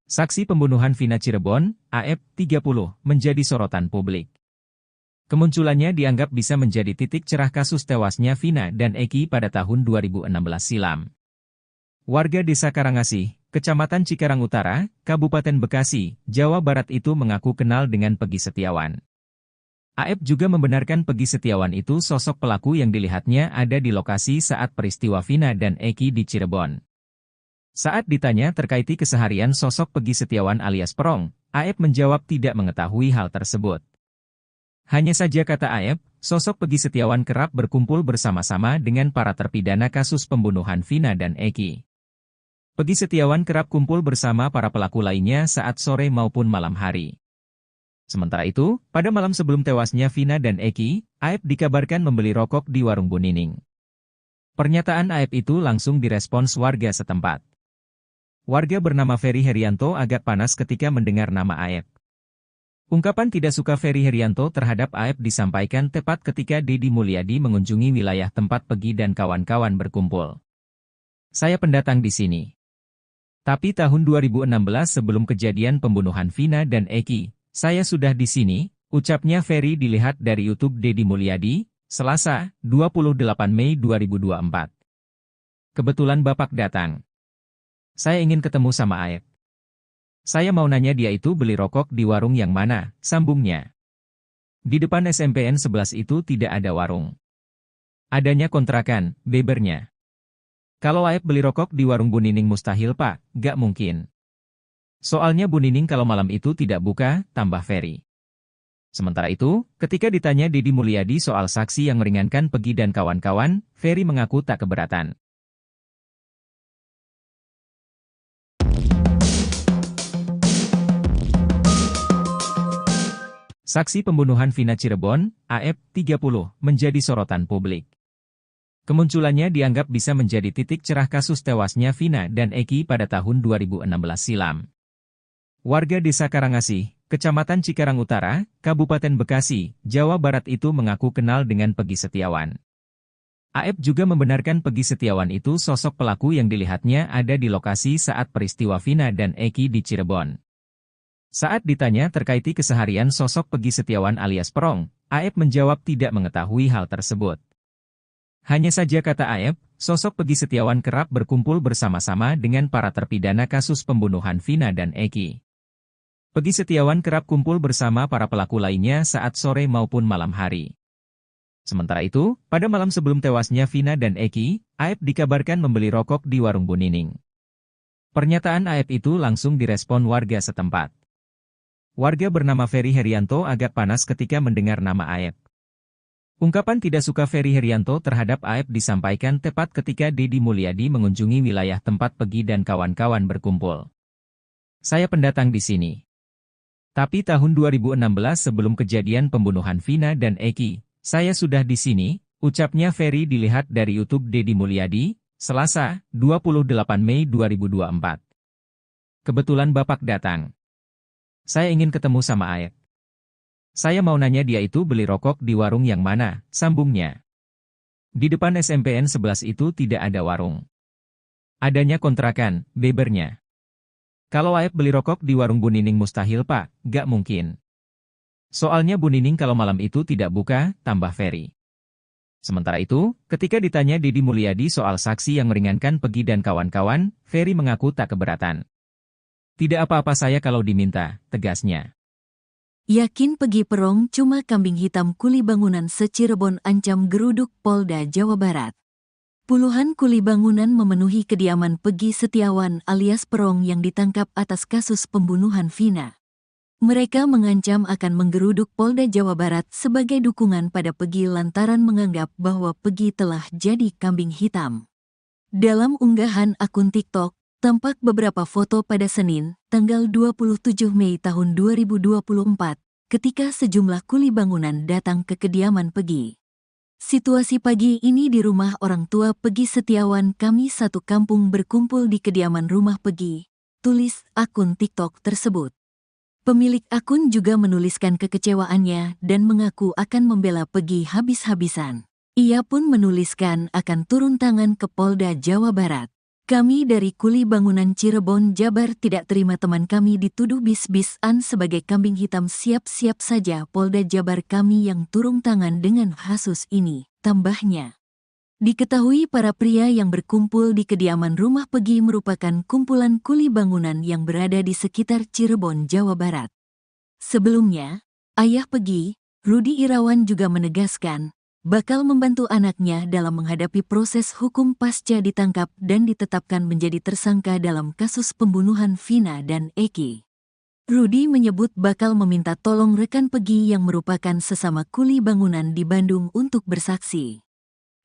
Speaker 3: Saksi pembunuhan Vina Cirebon, AF, 30, menjadi sorotan publik. Kemunculannya dianggap bisa menjadi titik cerah kasus tewasnya Vina dan Eki pada tahun 2016 silam. Warga Desa Karangasih, Kecamatan Cikarang Utara, Kabupaten Bekasi, Jawa Barat itu mengaku kenal dengan Pegi Setiawan. AF juga membenarkan Pegi Setiawan itu sosok pelaku yang dilihatnya ada di lokasi saat peristiwa Vina dan Eki di Cirebon. Saat ditanya terkait keseharian sosok Pegi Setiawan alias Perong, AF menjawab tidak mengetahui hal tersebut. Hanya saja kata AF, sosok Pegi Setiawan kerap berkumpul bersama-sama dengan para terpidana kasus pembunuhan Vina dan Eki. Pegi Setiawan kerap kumpul bersama para pelaku lainnya saat sore maupun malam hari. Sementara itu, pada malam sebelum tewasnya Vina dan Eki, AF dikabarkan membeli rokok di warung Bu Nining. Pernyataan AF itu langsung direspons warga setempat. Warga bernama Ferry Herianto agak panas ketika mendengar nama AF. Ungkapan tidak suka Ferry Herianto terhadap AF disampaikan tepat ketika Deddy Mulyadi mengunjungi wilayah tempat Pegi dan kawan-kawan berkumpul. Saya pendatang di sini. Tapi tahun 2016 sebelum kejadian pembunuhan Vina dan Eki, saya sudah di sini, ucapnya Ferry dilihat dari YouTube Deddy Mulyadi, Selasa, 28 Mei 2024. Kebetulan Bapak datang. Saya ingin ketemu sama AF. Saya mau nanya dia itu beli rokok di warung yang mana, sambungnya. Di depan SMPN 11 itu tidak ada warung. Adanya kontrakan, bebernya. Kalau AF beli rokok di warung Bu Nining mustahil Pak, gak mungkin. Soalnya Bu Nining kalau malam itu tidak buka, tambah Ferry. Sementara itu, ketika ditanya Deddy Mulyadi soal saksi yang meringankan Pegi dan kawan-kawan, Ferry mengaku tak keberatan. Saksi pembunuhan Vina Cirebon, AF, 30, menjadi sorotan publik. Kemunculannya dianggap bisa menjadi titik cerah kasus tewasnya Vina dan Eki pada tahun 2016 silam. Warga Desa Karangasih, Kecamatan Cikarang Utara, Kabupaten Bekasi, Jawa Barat itu mengaku kenal dengan Pegi Setiawan. AF juga membenarkan Pegi Setiawan itu sosok pelaku yang dilihatnya ada di lokasi saat peristiwa Vina dan Eki di Cirebon. Saat ditanya terkait keseharian sosok Pegi Setiawan alias Perong, AF menjawab tidak mengetahui hal tersebut. Hanya saja kata AF, sosok Pegi Setiawan kerap berkumpul bersama-sama dengan para terpidana kasus pembunuhan Vina dan Eki. Pegi Setiawan kerap kumpul bersama para pelaku lainnya saat sore maupun malam hari. Sementara itu, pada malam sebelum tewasnya Vina dan Eki, AF dikabarkan membeli rokok di warung Bu Nining. Pernyataan AF itu langsung direspon warga setempat. Warga bernama Ferry Herianto agak panas ketika mendengar nama AF. Ungkapan tidak suka Ferry Herianto terhadap AF disampaikan tepat ketika Deddy Mulyadi mengunjungi wilayah tempat Pegi dan kawan-kawan berkumpul. Saya pendatang di sini. Tapi tahun 2016 sebelum kejadian pembunuhan Vina dan Eki, saya sudah di sini, ucapnya Ferry dilihat dari YouTube Deddy Mulyadi, Selasa, 28 Mei 2024. Kebetulan Bapak datang. Saya ingin ketemu sama AF. Saya mau nanya dia itu beli rokok di warung yang mana, sambungnya. Di depan SMPN 11 itu tidak ada warung. Adanya kontrakan, bebernya. Kalau AF beli rokok di warung Bu Nining mustahil Pak, gak mungkin. Soalnya Bu Nining kalau malam itu tidak buka, tambah Ferry. Sementara itu, ketika ditanya Deddy Mulyadi soal saksi yang meringankan Pegi dan kawan-kawan, Ferry mengaku tak keberatan. Tidak apa-apa saya kalau diminta, tegasnya.
Speaker 1: Yakin Pegi Perong cuma kambing hitam kuli bangunan se-Cirebon ancam geruduk Polda Jawa Barat. Puluhan kuli bangunan memenuhi kediaman Pegi Setiawan alias Perong yang ditangkap atas kasus pembunuhan Vina. Mereka mengancam akan menggeruduk Polda Jawa Barat sebagai dukungan pada Pegi lantaran menganggap bahwa Pegi telah jadi kambing hitam. Dalam unggahan akun TikTok, tampak beberapa foto pada Senin, tanggal 27 Mei tahun 2024, ketika sejumlah kuli bangunan datang ke kediaman Pegi. Situasi pagi ini di rumah orang tua Pegi Setiawan, kami satu kampung berkumpul di kediaman rumah Pegi, tulis akun TikTok tersebut. Pemilik akun juga menuliskan kekecewaannya dan mengaku akan membela Pegi habis-habisan. Ia pun menuliskan akan turun tangan ke Polda Jawa Barat. Kami dari Kuli Bangunan Cirebon, Jabar tidak terima teman kami dituduh bis-bisan sebagai kambing hitam. Siap-siap saja Polda Jabar kami yang turun tangan dengan kasus ini, tambahnya. Diketahui para pria yang berkumpul di kediaman rumah Pegi merupakan kumpulan kuli bangunan yang berada di sekitar Cirebon, Jawa Barat. Sebelumnya, ayah Pegi, Rudi Irawan juga menegaskan, bakal membantu anaknya dalam menghadapi proses hukum pasca ditangkap dan ditetapkan menjadi tersangka dalam kasus pembunuhan Vina dan Eki. Rudi menyebut bakal meminta tolong rekan Pegi yang merupakan sesama kuli bangunan di Bandung untuk bersaksi.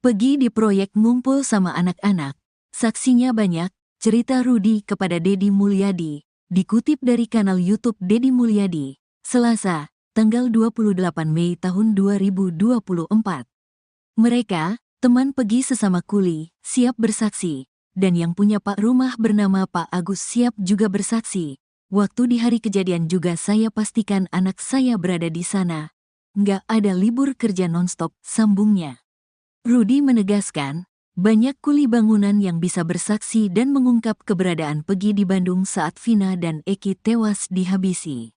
Speaker 1: Pegi di proyek ngumpul sama anak-anak, saksinya banyak, cerita Rudi kepada Dedi Mulyadi, dikutip dari kanal YouTube Dedi Mulyadi, Selasa, tanggal 28 Mei tahun 2024. Mereka, teman Pegi sesama kuli, siap bersaksi, dan yang punya Pak rumah bernama Pak Agus siap juga bersaksi. Waktu di hari kejadian juga saya pastikan anak saya berada di sana. Nggak ada libur kerja nonstop, sambungnya. Rudi menegaskan, banyak kuli bangunan yang bisa bersaksi dan mengungkap keberadaan Pegi di Bandung saat Vina dan Eki tewas dihabisi.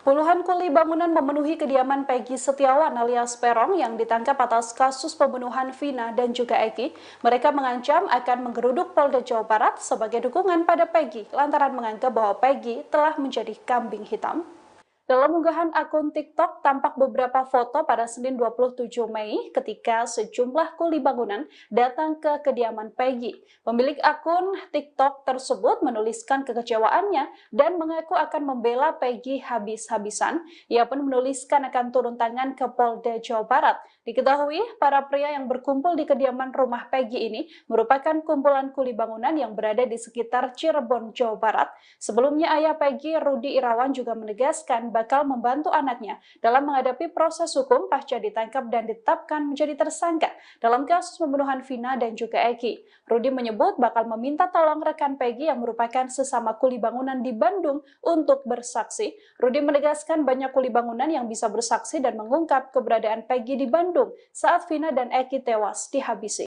Speaker 2: Puluhan kuli bangunan memenuhi kediaman Peggy Setiawan alias Peron yang ditangkap atas kasus pembunuhan Vina dan juga Eki. Mereka mengancam akan menggeruduk Polda Jawa Barat sebagai dukungan pada Peggy lantaran menganggap bahwa Peggy telah menjadi kambing hitam. Dalam unggahan akun TikTok tampak beberapa foto pada Senin 27 Mei ketika sejumlah kuli bangunan datang ke kediaman Peggy. Pemilik akun TikTok tersebut menuliskan kekecewaannya dan mengaku akan membela Peggy habis-habisan. Ia pun menuliskan akan turun tangan ke Polda Jawa Barat. Diketahui para pria yang berkumpul di kediaman rumah Peggy ini merupakan kumpulan kuli bangunan yang berada di sekitar Cirebon, Jawa Barat. Sebelumnya ayah Peggy, Rudi Irawan juga menegaskan bakal membantu anaknya dalam menghadapi proses hukum pasca ditangkap dan ditetapkan menjadi tersangka dalam kasus pembunuhan Vina dan juga Eki. Rudi menyebut bakal meminta tolong rekan Peggy yang merupakan sesama kuli bangunan di Bandung untuk bersaksi. Rudi menegaskan banyak kuli bangunan yang bisa bersaksi dan mengungkap keberadaan Peggy di Bandung saat Vina dan Eki tewas dihabisi.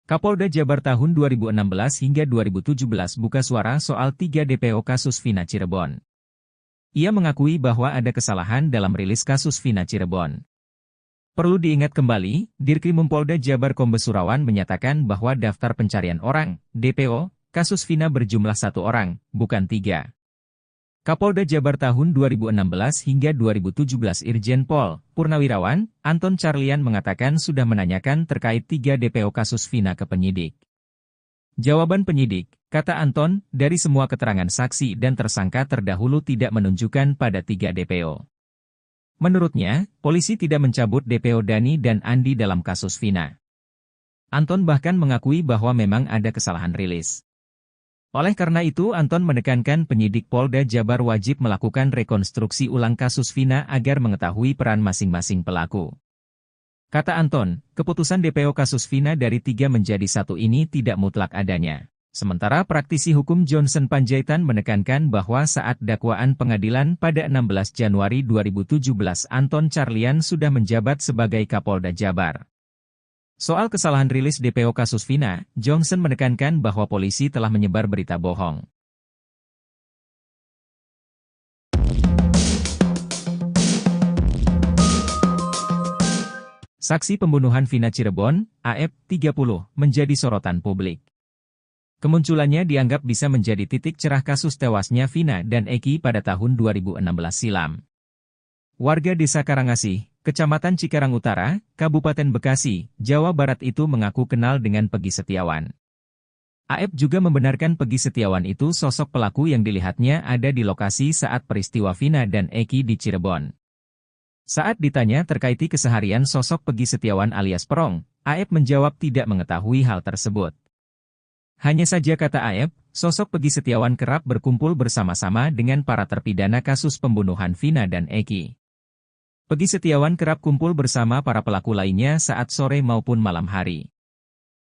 Speaker 3: Kapolda Jabar tahun 2016 hingga 2017 buka suara soal 3 DPO kasus Vina Cirebon. Ia mengakui bahwa ada kesalahan dalam rilis kasus Vina Cirebon. Perlu diingat kembali, Dirkrimum Polda Jabar Kombes Surawan menyatakan bahwa daftar pencarian orang, DPO, kasus Vina berjumlah 1 orang, bukan 3. Kapolda Jabar tahun 2016 hingga 2017 Irjen Pol Purnawirawan Anton Carlian mengatakan sudah menanyakan terkait 3 DPO kasus Vina ke penyidik. Jawaban penyidik, kata Anton, dari semua keterangan saksi dan tersangka terdahulu tidak menunjukkan pada 3 DPO. Menurutnya, polisi tidak mencabut DPO Dani dan Andi dalam kasus Vina. Anton bahkan mengakui bahwa memang ada kesalahan rilis. Oleh karena itu Anton menekankan penyidik Polda Jabar wajib melakukan rekonstruksi ulang kasus Vina agar mengetahui peran masing-masing pelaku. Kata Anton, keputusan DPO kasus Vina dari 3 menjadi 1 ini tidak mutlak adanya. Sementara praktisi hukum Johnson Panjaitan menekankan bahwa saat dakwaan pengadilan pada 16 Januari 2017 Anton Carlian sudah menjabat sebagai Kapolda Jabar. Soal kesalahan rilis DPO kasus Vina, Johnson menekankan bahwa polisi telah menyebar berita bohong. Saksi pembunuhan Vina Cirebon, AF, 30, menjadi sorotan publik. Kemunculannya dianggap bisa menjadi titik cerah kasus tewasnya Vina dan Eki pada tahun 2016 silam. Warga Desa Karangasih, Kecamatan Cikarang Utara, Kabupaten Bekasi, Jawa Barat itu mengaku kenal dengan Peggy Setiawan. AF juga membenarkan Peggy Setiawan itu sosok pelaku yang dilihatnya ada di lokasi saat peristiwa Vina dan Eki di Cirebon. Saat ditanya terkait keseharian sosok Peggy Setiawan alias Perong, AF menjawab tidak mengetahui hal tersebut. Hanya saja kata AF, sosok Peggy Setiawan kerap berkumpul bersama-sama dengan para terpidana kasus pembunuhan Vina dan Eki. Peggy Setiawan kerap kumpul bersama para pelaku lainnya saat sore maupun malam hari.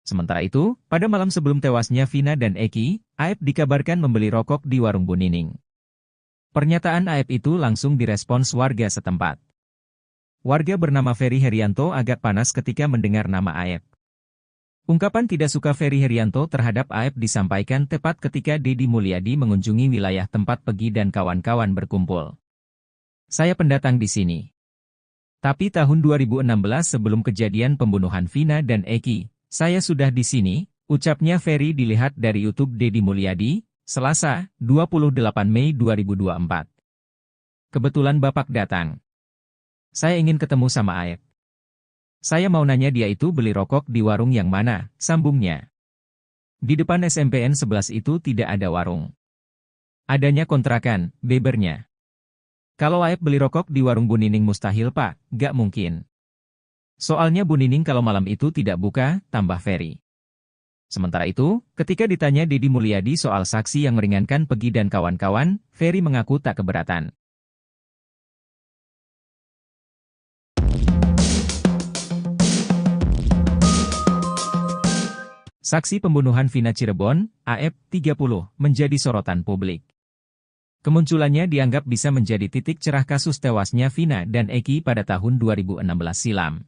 Speaker 3: Sementara itu, pada malam sebelum tewasnya Vina dan Eki, Aep dikabarkan membeli rokok di warung Bu Nining. Pernyataan Aep itu langsung direspons warga setempat. Warga bernama Ferry Herianto agak panas ketika mendengar nama Aep. Ungkapan tidak suka Ferry Herianto terhadap Aep disampaikan tepat ketika Deddy Mulyadi mengunjungi wilayah tempat Pegi dan kawan-kawan berkumpul. Saya pendatang di sini. Tapi tahun 2016 sebelum kejadian pembunuhan Vina dan Eki, saya sudah di sini, ucapnya Ferry dilihat dari YouTube Deddy Mulyadi, Selasa, 28 Mei 2024. Kebetulan Bapak datang. Saya ingin ketemu sama Aep. Saya mau nanya dia itu beli rokok di warung yang mana, sambungnya. Di depan SMPN 11 itu tidak ada warung. Adanya kontrakan, bebernya. Kalau Aep beli rokok di warung Bu Nining mustahil Pak, gak mungkin. Soalnya Bu Nining kalau malam itu tidak buka, tambah Ferry. Sementara itu, ketika ditanya Deddy Mulyadi soal saksi yang meringankan Pegi dan kawan-kawan, Ferry mengaku tak keberatan. Saksi pembunuhan Vina Cirebon, Aep, 30, menjadi sorotan publik. Kemunculannya dianggap bisa menjadi titik cerah kasus tewasnya Vina dan Eki pada tahun 2016 silam.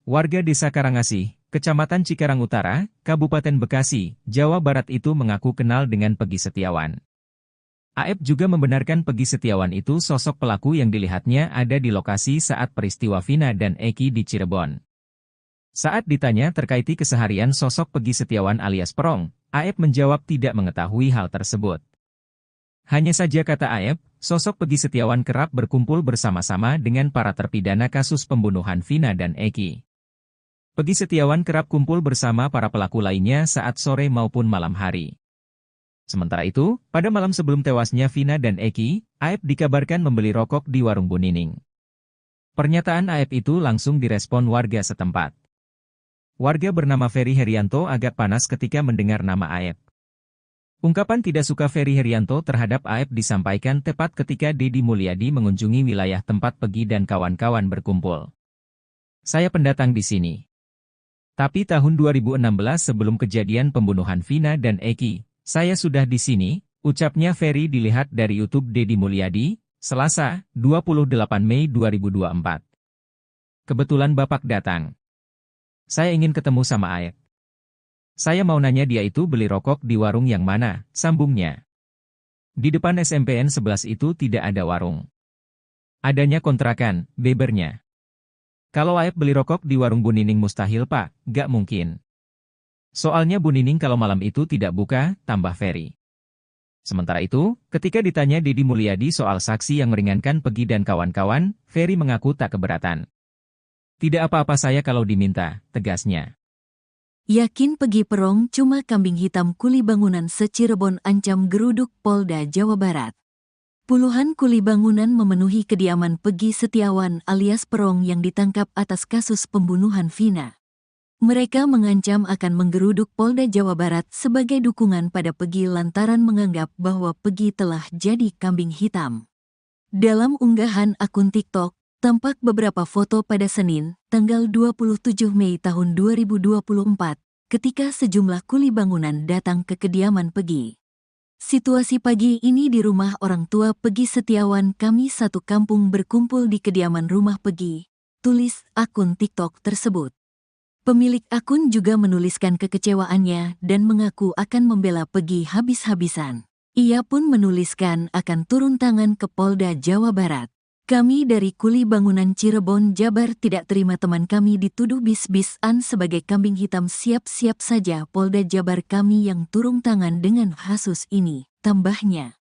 Speaker 3: Warga Desa Karangasih, Kecamatan Cikarang Utara, Kabupaten Bekasi, Jawa Barat itu mengaku kenal dengan Pegi Setiawan. Aep juga membenarkan Pegi Setiawan itu sosok pelaku yang dilihatnya ada di lokasi saat peristiwa Vina dan Eki di Cirebon. Saat ditanya terkait keseharian sosok Pegi Setiawan alias Perong, Aep menjawab tidak mengetahui hal tersebut. Hanya saja kata Aep, sosok Pegi Setiawan kerap berkumpul bersama-sama dengan para terpidana kasus pembunuhan Vina dan Eki. Pegi Setiawan kerap kumpul bersama para pelaku lainnya saat sore maupun malam hari. Sementara itu, pada malam sebelum tewasnya Vina dan Eki, Aep dikabarkan membeli rokok di warung Bu Nining. Pernyataan Aep itu langsung direspon warga setempat. Warga bernama Ferry Herianto agak panas ketika mendengar nama Aep. Ungkapan tidak suka Ferry Herianto terhadap Aep disampaikan tepat ketika Deddy Mulyadi mengunjungi wilayah tempat Pegi dan kawan-kawan berkumpul. Saya pendatang di sini. Tapi tahun 2016 sebelum kejadian pembunuhan Vina dan Eki, saya sudah di sini, ucapnya Ferry dilihat dari YouTube Deddy Mulyadi, Selasa, 28 Mei 2024. Kebetulan Bapak datang. Saya ingin ketemu sama Aep. Saya mau nanya dia itu beli rokok di warung yang mana, sambungnya. Di depan SMPN 11 itu tidak ada warung. Adanya kontrakan, bebernya. Kalau Aep beli rokok di warung Bu Nining mustahil Pak, gak mungkin. Soalnya Bu Nining kalau malam itu tidak buka, tambah Ferry. Sementara itu, ketika ditanya Deddy Mulyadi soal saksi yang meringankan Pegi dan kawan-kawan, Ferry mengaku tak keberatan. Tidak apa-apa saya kalau diminta, tegasnya.
Speaker 1: Yakin Pegi Perong cuma kambing hitam kuli bangunan se-Cirebon ancam geruduk Polda Jawa Barat. Puluhan kuli bangunan memenuhi kediaman Pegi Setiawan alias Perong yang ditangkap atas kasus pembunuhan Vina. Mereka mengancam akan menggeruduk Polda Jawa Barat sebagai dukungan pada Pegi lantaran menganggap bahwa Pegi telah jadi kambing hitam. Dalam unggahan akun TikTok, tampak beberapa foto pada Senin, tanggal 27 Mei tahun 2024, ketika sejumlah kuli bangunan datang ke kediaman Pegi. Situasi pagi ini di rumah orang tua Pegi Setiawan, kami satu kampung berkumpul di kediaman rumah Pegi, tulis akun TikTok tersebut. Pemilik akun juga menuliskan kekecewaannya dan mengaku akan membela Pegi habis-habisan. Ia pun menuliskan akan turun tangan ke Polda Jawa Barat. Kami dari kuli bangunan Cirebon, Jabar tidak terima teman kami dituduh bis-bisan sebagai kambing hitam. Siap-siap saja Polda Jabar kami yang turun tangan dengan kasus ini, tambahnya.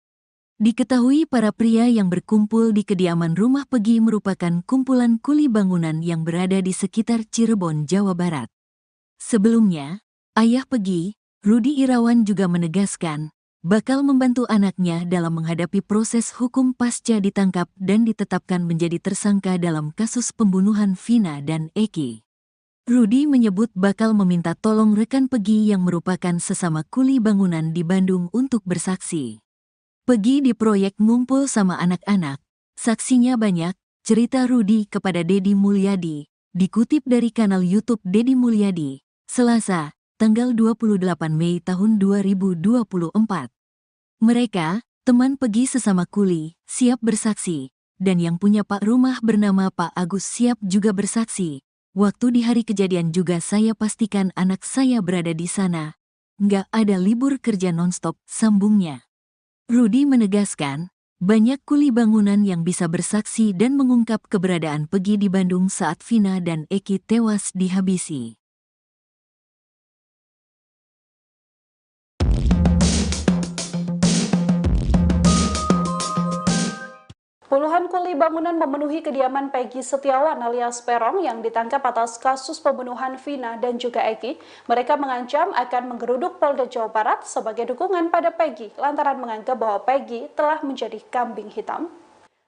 Speaker 1: Diketahui para pria yang berkumpul di kediaman rumah Pegi merupakan kumpulan kuli bangunan yang berada di sekitar Cirebon, Jawa Barat. Sebelumnya, ayah Pegi, Rudi Irawan juga menegaskan, bakal membantu anaknya dalam menghadapi proses hukum pasca ditangkap dan ditetapkan menjadi tersangka dalam kasus pembunuhan Vina dan Eki. Rudi menyebut bakal meminta tolong rekan Pegi yang merupakan sesama kuli bangunan di Bandung untuk bersaksi. Pegi di proyek ngumpul sama anak-anak, saksinya banyak, cerita Rudi kepada Deddy Mulyadi, dikutip dari kanal YouTube Deddy Mulyadi, Selasa, tanggal 28 Mei tahun 2024. Mereka, teman Peggy sesama kuli, siap bersaksi, dan yang punya Pak rumah bernama Pak Agus siap juga bersaksi. Waktu di hari kejadian juga saya pastikan anak saya berada di sana. Nggak ada libur kerja nonstop, sambungnya. Rudi menegaskan, banyak kuli bangunan yang bisa bersaksi dan mengungkap keberadaan Peggy di Bandung saat Vina dan Eki tewas dihabisi.
Speaker 2: Puluhan kuli bangunan memenuhi kediaman Peggy Setiawan alias Peron yang ditangkap atas kasus pembunuhan Vina dan juga Eki. Mereka mengancam akan menggeruduk Polda Jawa Barat sebagai dukungan pada Peggy lantaran menganggap bahwa Peggy telah menjadi kambing hitam.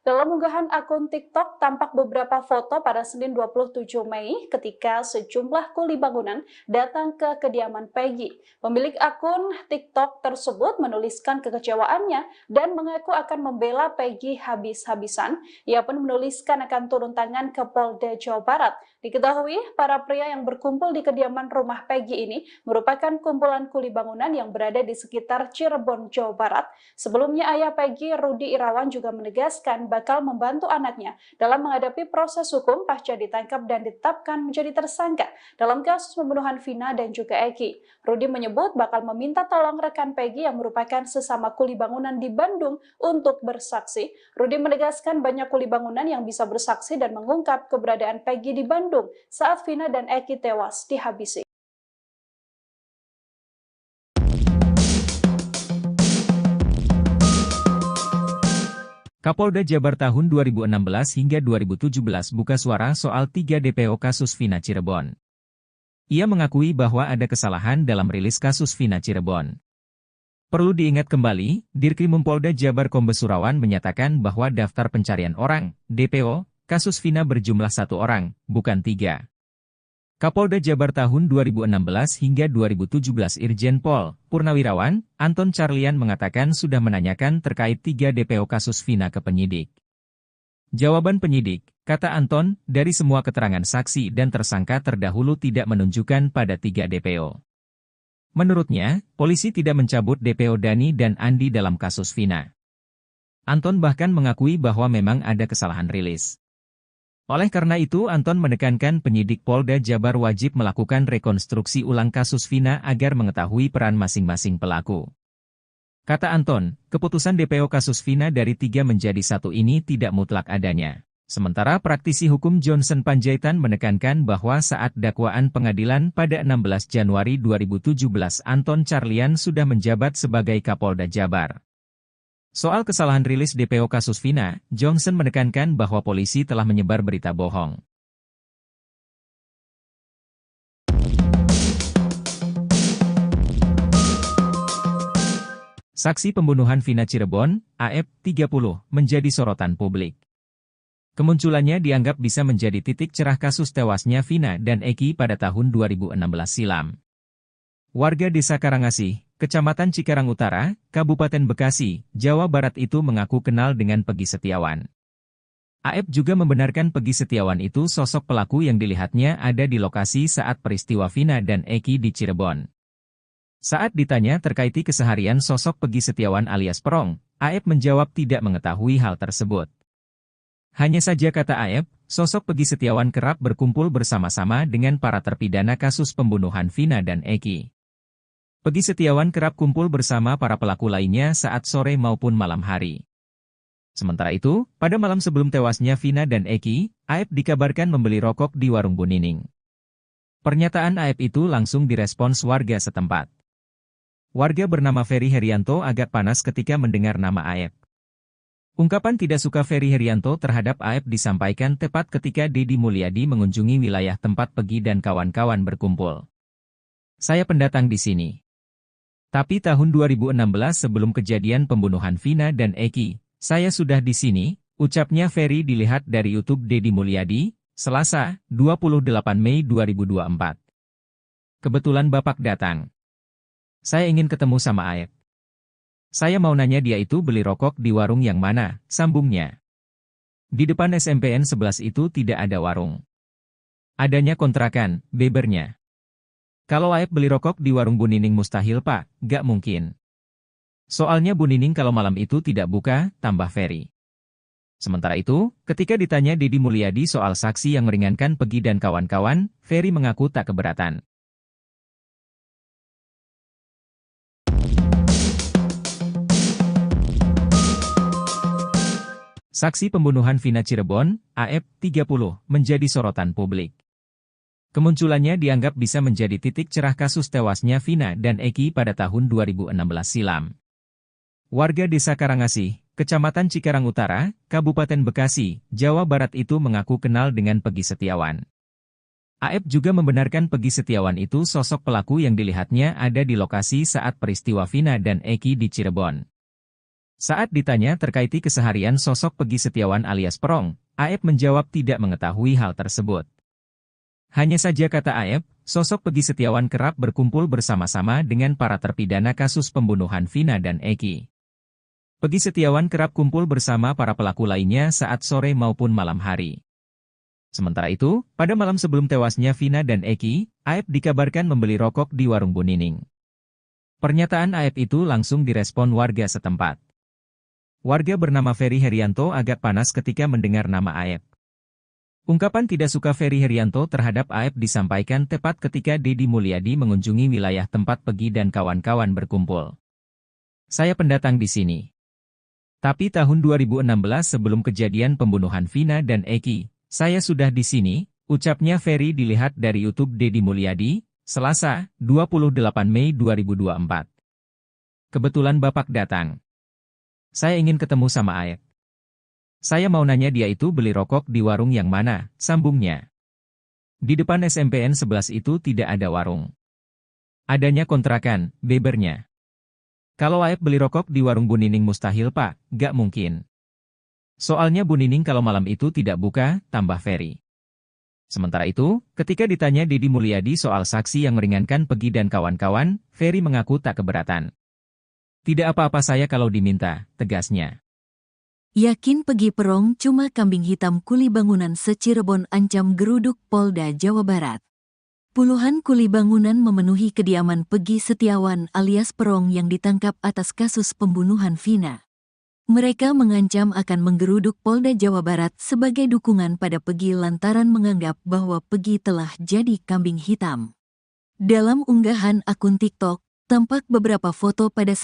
Speaker 2: Dalam unggahan akun TikTok, tampak beberapa foto pada Senin 27 Mei ketika sejumlah kuli bangunan datang ke kediaman Peggy. Pemilik akun TikTok tersebut menuliskan kekecewaannya dan mengaku akan membela Peggy habis-habisan. Ia pun menuliskan akan turun tangan ke Polda Jawa Barat. Diketahui, para pria yang berkumpul di kediaman rumah Peggy ini merupakan kumpulan kuli bangunan yang berada di sekitar Cirebon, Jawa Barat. Sebelumnya ayah Peggy, Rudi Irawan, juga menegaskan bakal membantu anaknya dalam menghadapi proses hukum pasca ditangkap dan ditetapkan menjadi tersangka dalam kasus pembunuhan Vina dan juga Eki. Rudi menyebut bakal meminta tolong rekan Peggy yang merupakan sesama kuli bangunan di Bandung untuk bersaksi. Rudi menegaskan banyak kuli bangunan yang bisa bersaksi dan mengungkap keberadaan Peggy di Bandung saat Vina dan Eki tewas dihabisi.
Speaker 3: Kapolda Jabar tahun 2016 hingga 2017 buka suara soal 3 DPO kasus Vina Cirebon. Ia mengakui bahwa ada kesalahan dalam rilis kasus Vina Cirebon. Perlu diingat kembali, Dirkrimum Polda Jabar Kombes Surawan menyatakan bahwa daftar pencarian orang, DPO, kasus Vina berjumlah 1 orang, bukan 3. Kapolda Jabar tahun 2016 hingga 2017 Irjen Pol Purnawirawan Anton Carlian mengatakan sudah menanyakan terkait 3 DPO kasus Vina ke penyidik. Jawaban penyidik, kata Anton, dari semua keterangan saksi dan tersangka terdahulu tidak menunjukkan pada 3 DPO. Menurutnya, polisi tidak mencabut DPO Dani dan Andi dalam kasus Vina. Anton bahkan mengakui bahwa memang ada kesalahan rilis. Oleh karena itu, Anton menekankan penyidik Polda Jabar wajib melakukan rekonstruksi ulang kasus Vina agar mengetahui peran masing-masing pelaku. Kata Anton, keputusan DPO kasus Vina dari 3 menjadi 1 ini tidak mutlak adanya. Sementara praktisi hukum Johnson Panjaitan menekankan bahwa saat dakwaan pengadilan pada 16 Januari 2017 Anton Carlian sudah menjabat sebagai Kapolda Jabar. Soal kesalahan rilis DPO kasus Vina, Johnson menekankan bahwa polisi telah menyebar berita bohong. Saksi pembunuhan Vina Cirebon, AF, 30, menjadi sorotan publik. Kemunculannya dianggap bisa menjadi titik cerah kasus tewasnya Vina dan Eki pada tahun 2016 silam. Warga Desa Karangasih, Kecamatan Cikarang Utara, Kabupaten Bekasi, Jawa Barat itu mengaku kenal dengan Peggy Setiawan. AF juga membenarkan Peggy Setiawan itu sosok pelaku yang dilihatnya ada di lokasi saat peristiwa Vina dan Eki di Cirebon. Saat ditanya terkait keseharian sosok Peggy Setiawan alias Perong, AF menjawab tidak mengetahui hal tersebut. Hanya saja kata AF, sosok Peggy Setiawan kerap berkumpul bersama-sama dengan para terpidana kasus pembunuhan Vina dan Eki. Peggy Setiawan kerap kumpul bersama para pelaku lainnya saat sore maupun malam hari. Sementara itu, pada malam sebelum tewasnya Vina dan Eki, AF dikabarkan membeli rokok di warung Bu Nining. Pernyataan AF itu langsung direspons warga setempat. Warga bernama Ferry Herianto agak panas ketika mendengar nama AF. Ungkapan tidak suka Ferry Herianto terhadap AF disampaikan tepat ketika Deddy Mulyadi mengunjungi wilayah tempat Peggy dan kawan-kawan berkumpul. Saya pendatang di sini. Tapi tahun 2016 sebelum kejadian pembunuhan Vina dan Eki, saya sudah di sini, ucapnya Ferry dilihat dari YouTube Deddy Mulyadi, Selasa, 28 Mei 2024. Kebetulan Bapak datang. Saya ingin ketemu sama AF. Saya mau nanya dia itu beli rokok di warung yang mana, sambungnya. Di depan SMPN 11 itu tidak ada warung. Adanya kontrakan, bebernya. Kalau Aep beli rokok di warung Bu Nining mustahil Pak, gak mungkin. Soalnya Bu Nining kalau malam itu tidak buka, tambah Ferry. Sementara itu, ketika ditanya Deddy Mulyadi soal saksi yang meringankan Peggy dan kawan-kawan, Ferry mengaku tak keberatan. Saksi pembunuhan Vina Cirebon, Aep, 30, menjadi sorotan publik. Kemunculannya dianggap bisa menjadi titik cerah kasus tewasnya Vina dan Eki pada tahun 2016 silam. Warga Desa Karangasih, Kecamatan Cikarang Utara, Kabupaten Bekasi, Jawa Barat itu mengaku kenal dengan Peggy Setiawan. Aep juga membenarkan Peggy Setiawan itu sosok pelaku yang dilihatnya ada di lokasi saat peristiwa Vina dan Eki di Cirebon. Saat ditanya terkait keseharian sosok Peggy Setiawan alias Perong, Aep menjawab tidak mengetahui hal tersebut. Hanya saja kata Aep, sosok Peggy Setiawan kerap berkumpul bersama-sama dengan para terpidana kasus pembunuhan Vina dan Eki. Peggy Setiawan kerap kumpul bersama para pelaku lainnya saat sore maupun malam hari. Sementara itu, pada malam sebelum tewasnya Vina dan Eki, Aep dikabarkan membeli rokok di warung Bu Nining. Pernyataan Aep itu langsung direspon warga setempat. Warga bernama Ferry Herianto agak panas ketika mendengar nama Aep. Ungkapan tidak suka Ferry Herianto terhadap Aep disampaikan tepat ketika Deddy Mulyadi mengunjungi wilayah tempat Peggy dan kawan-kawan berkumpul. Saya pendatang di sini. Tapi tahun 2016 sebelum kejadian pembunuhan Vina dan Eki, saya sudah di sini, ucapnya Ferry dilihat dari YouTube Deddy Mulyadi, Selasa, 28 Mei 2024. Kebetulan Bapak datang. Saya ingin ketemu sama Aep. Saya mau nanya dia itu beli rokok di warung yang mana, sambungnya. Di depan SMPN 11 itu tidak ada warung. Adanya kontrakan, bebernya. Kalau Aep beli rokok di warung Bu Nining mustahil Pak, gak mungkin. Soalnya Bu Nining kalau malam itu tidak buka, tambah Ferry. Sementara itu, ketika ditanya Deddy Mulyadi soal saksi yang meringankan Peggy dan kawan-kawan, Ferry mengaku tak keberatan. Tidak apa-apa saya kalau diminta, tegasnya.
Speaker 1: Yakin Peggy Perong cuma kambing hitam kuli bangunan se-Cirebon ancam geruduk Polda Jawa Barat. Puluhan kuli bangunan memenuhi kediaman Peggy Setiawan alias Perong yang ditangkap atas kasus pembunuhan Vina. Mereka mengancam akan menggeruduk Polda Jawa Barat sebagai dukungan pada Peggy lantaran menganggap bahwa Peggy telah jadi kambing hitam. Dalam unggahan akun TikTok, tampak beberapa foto pada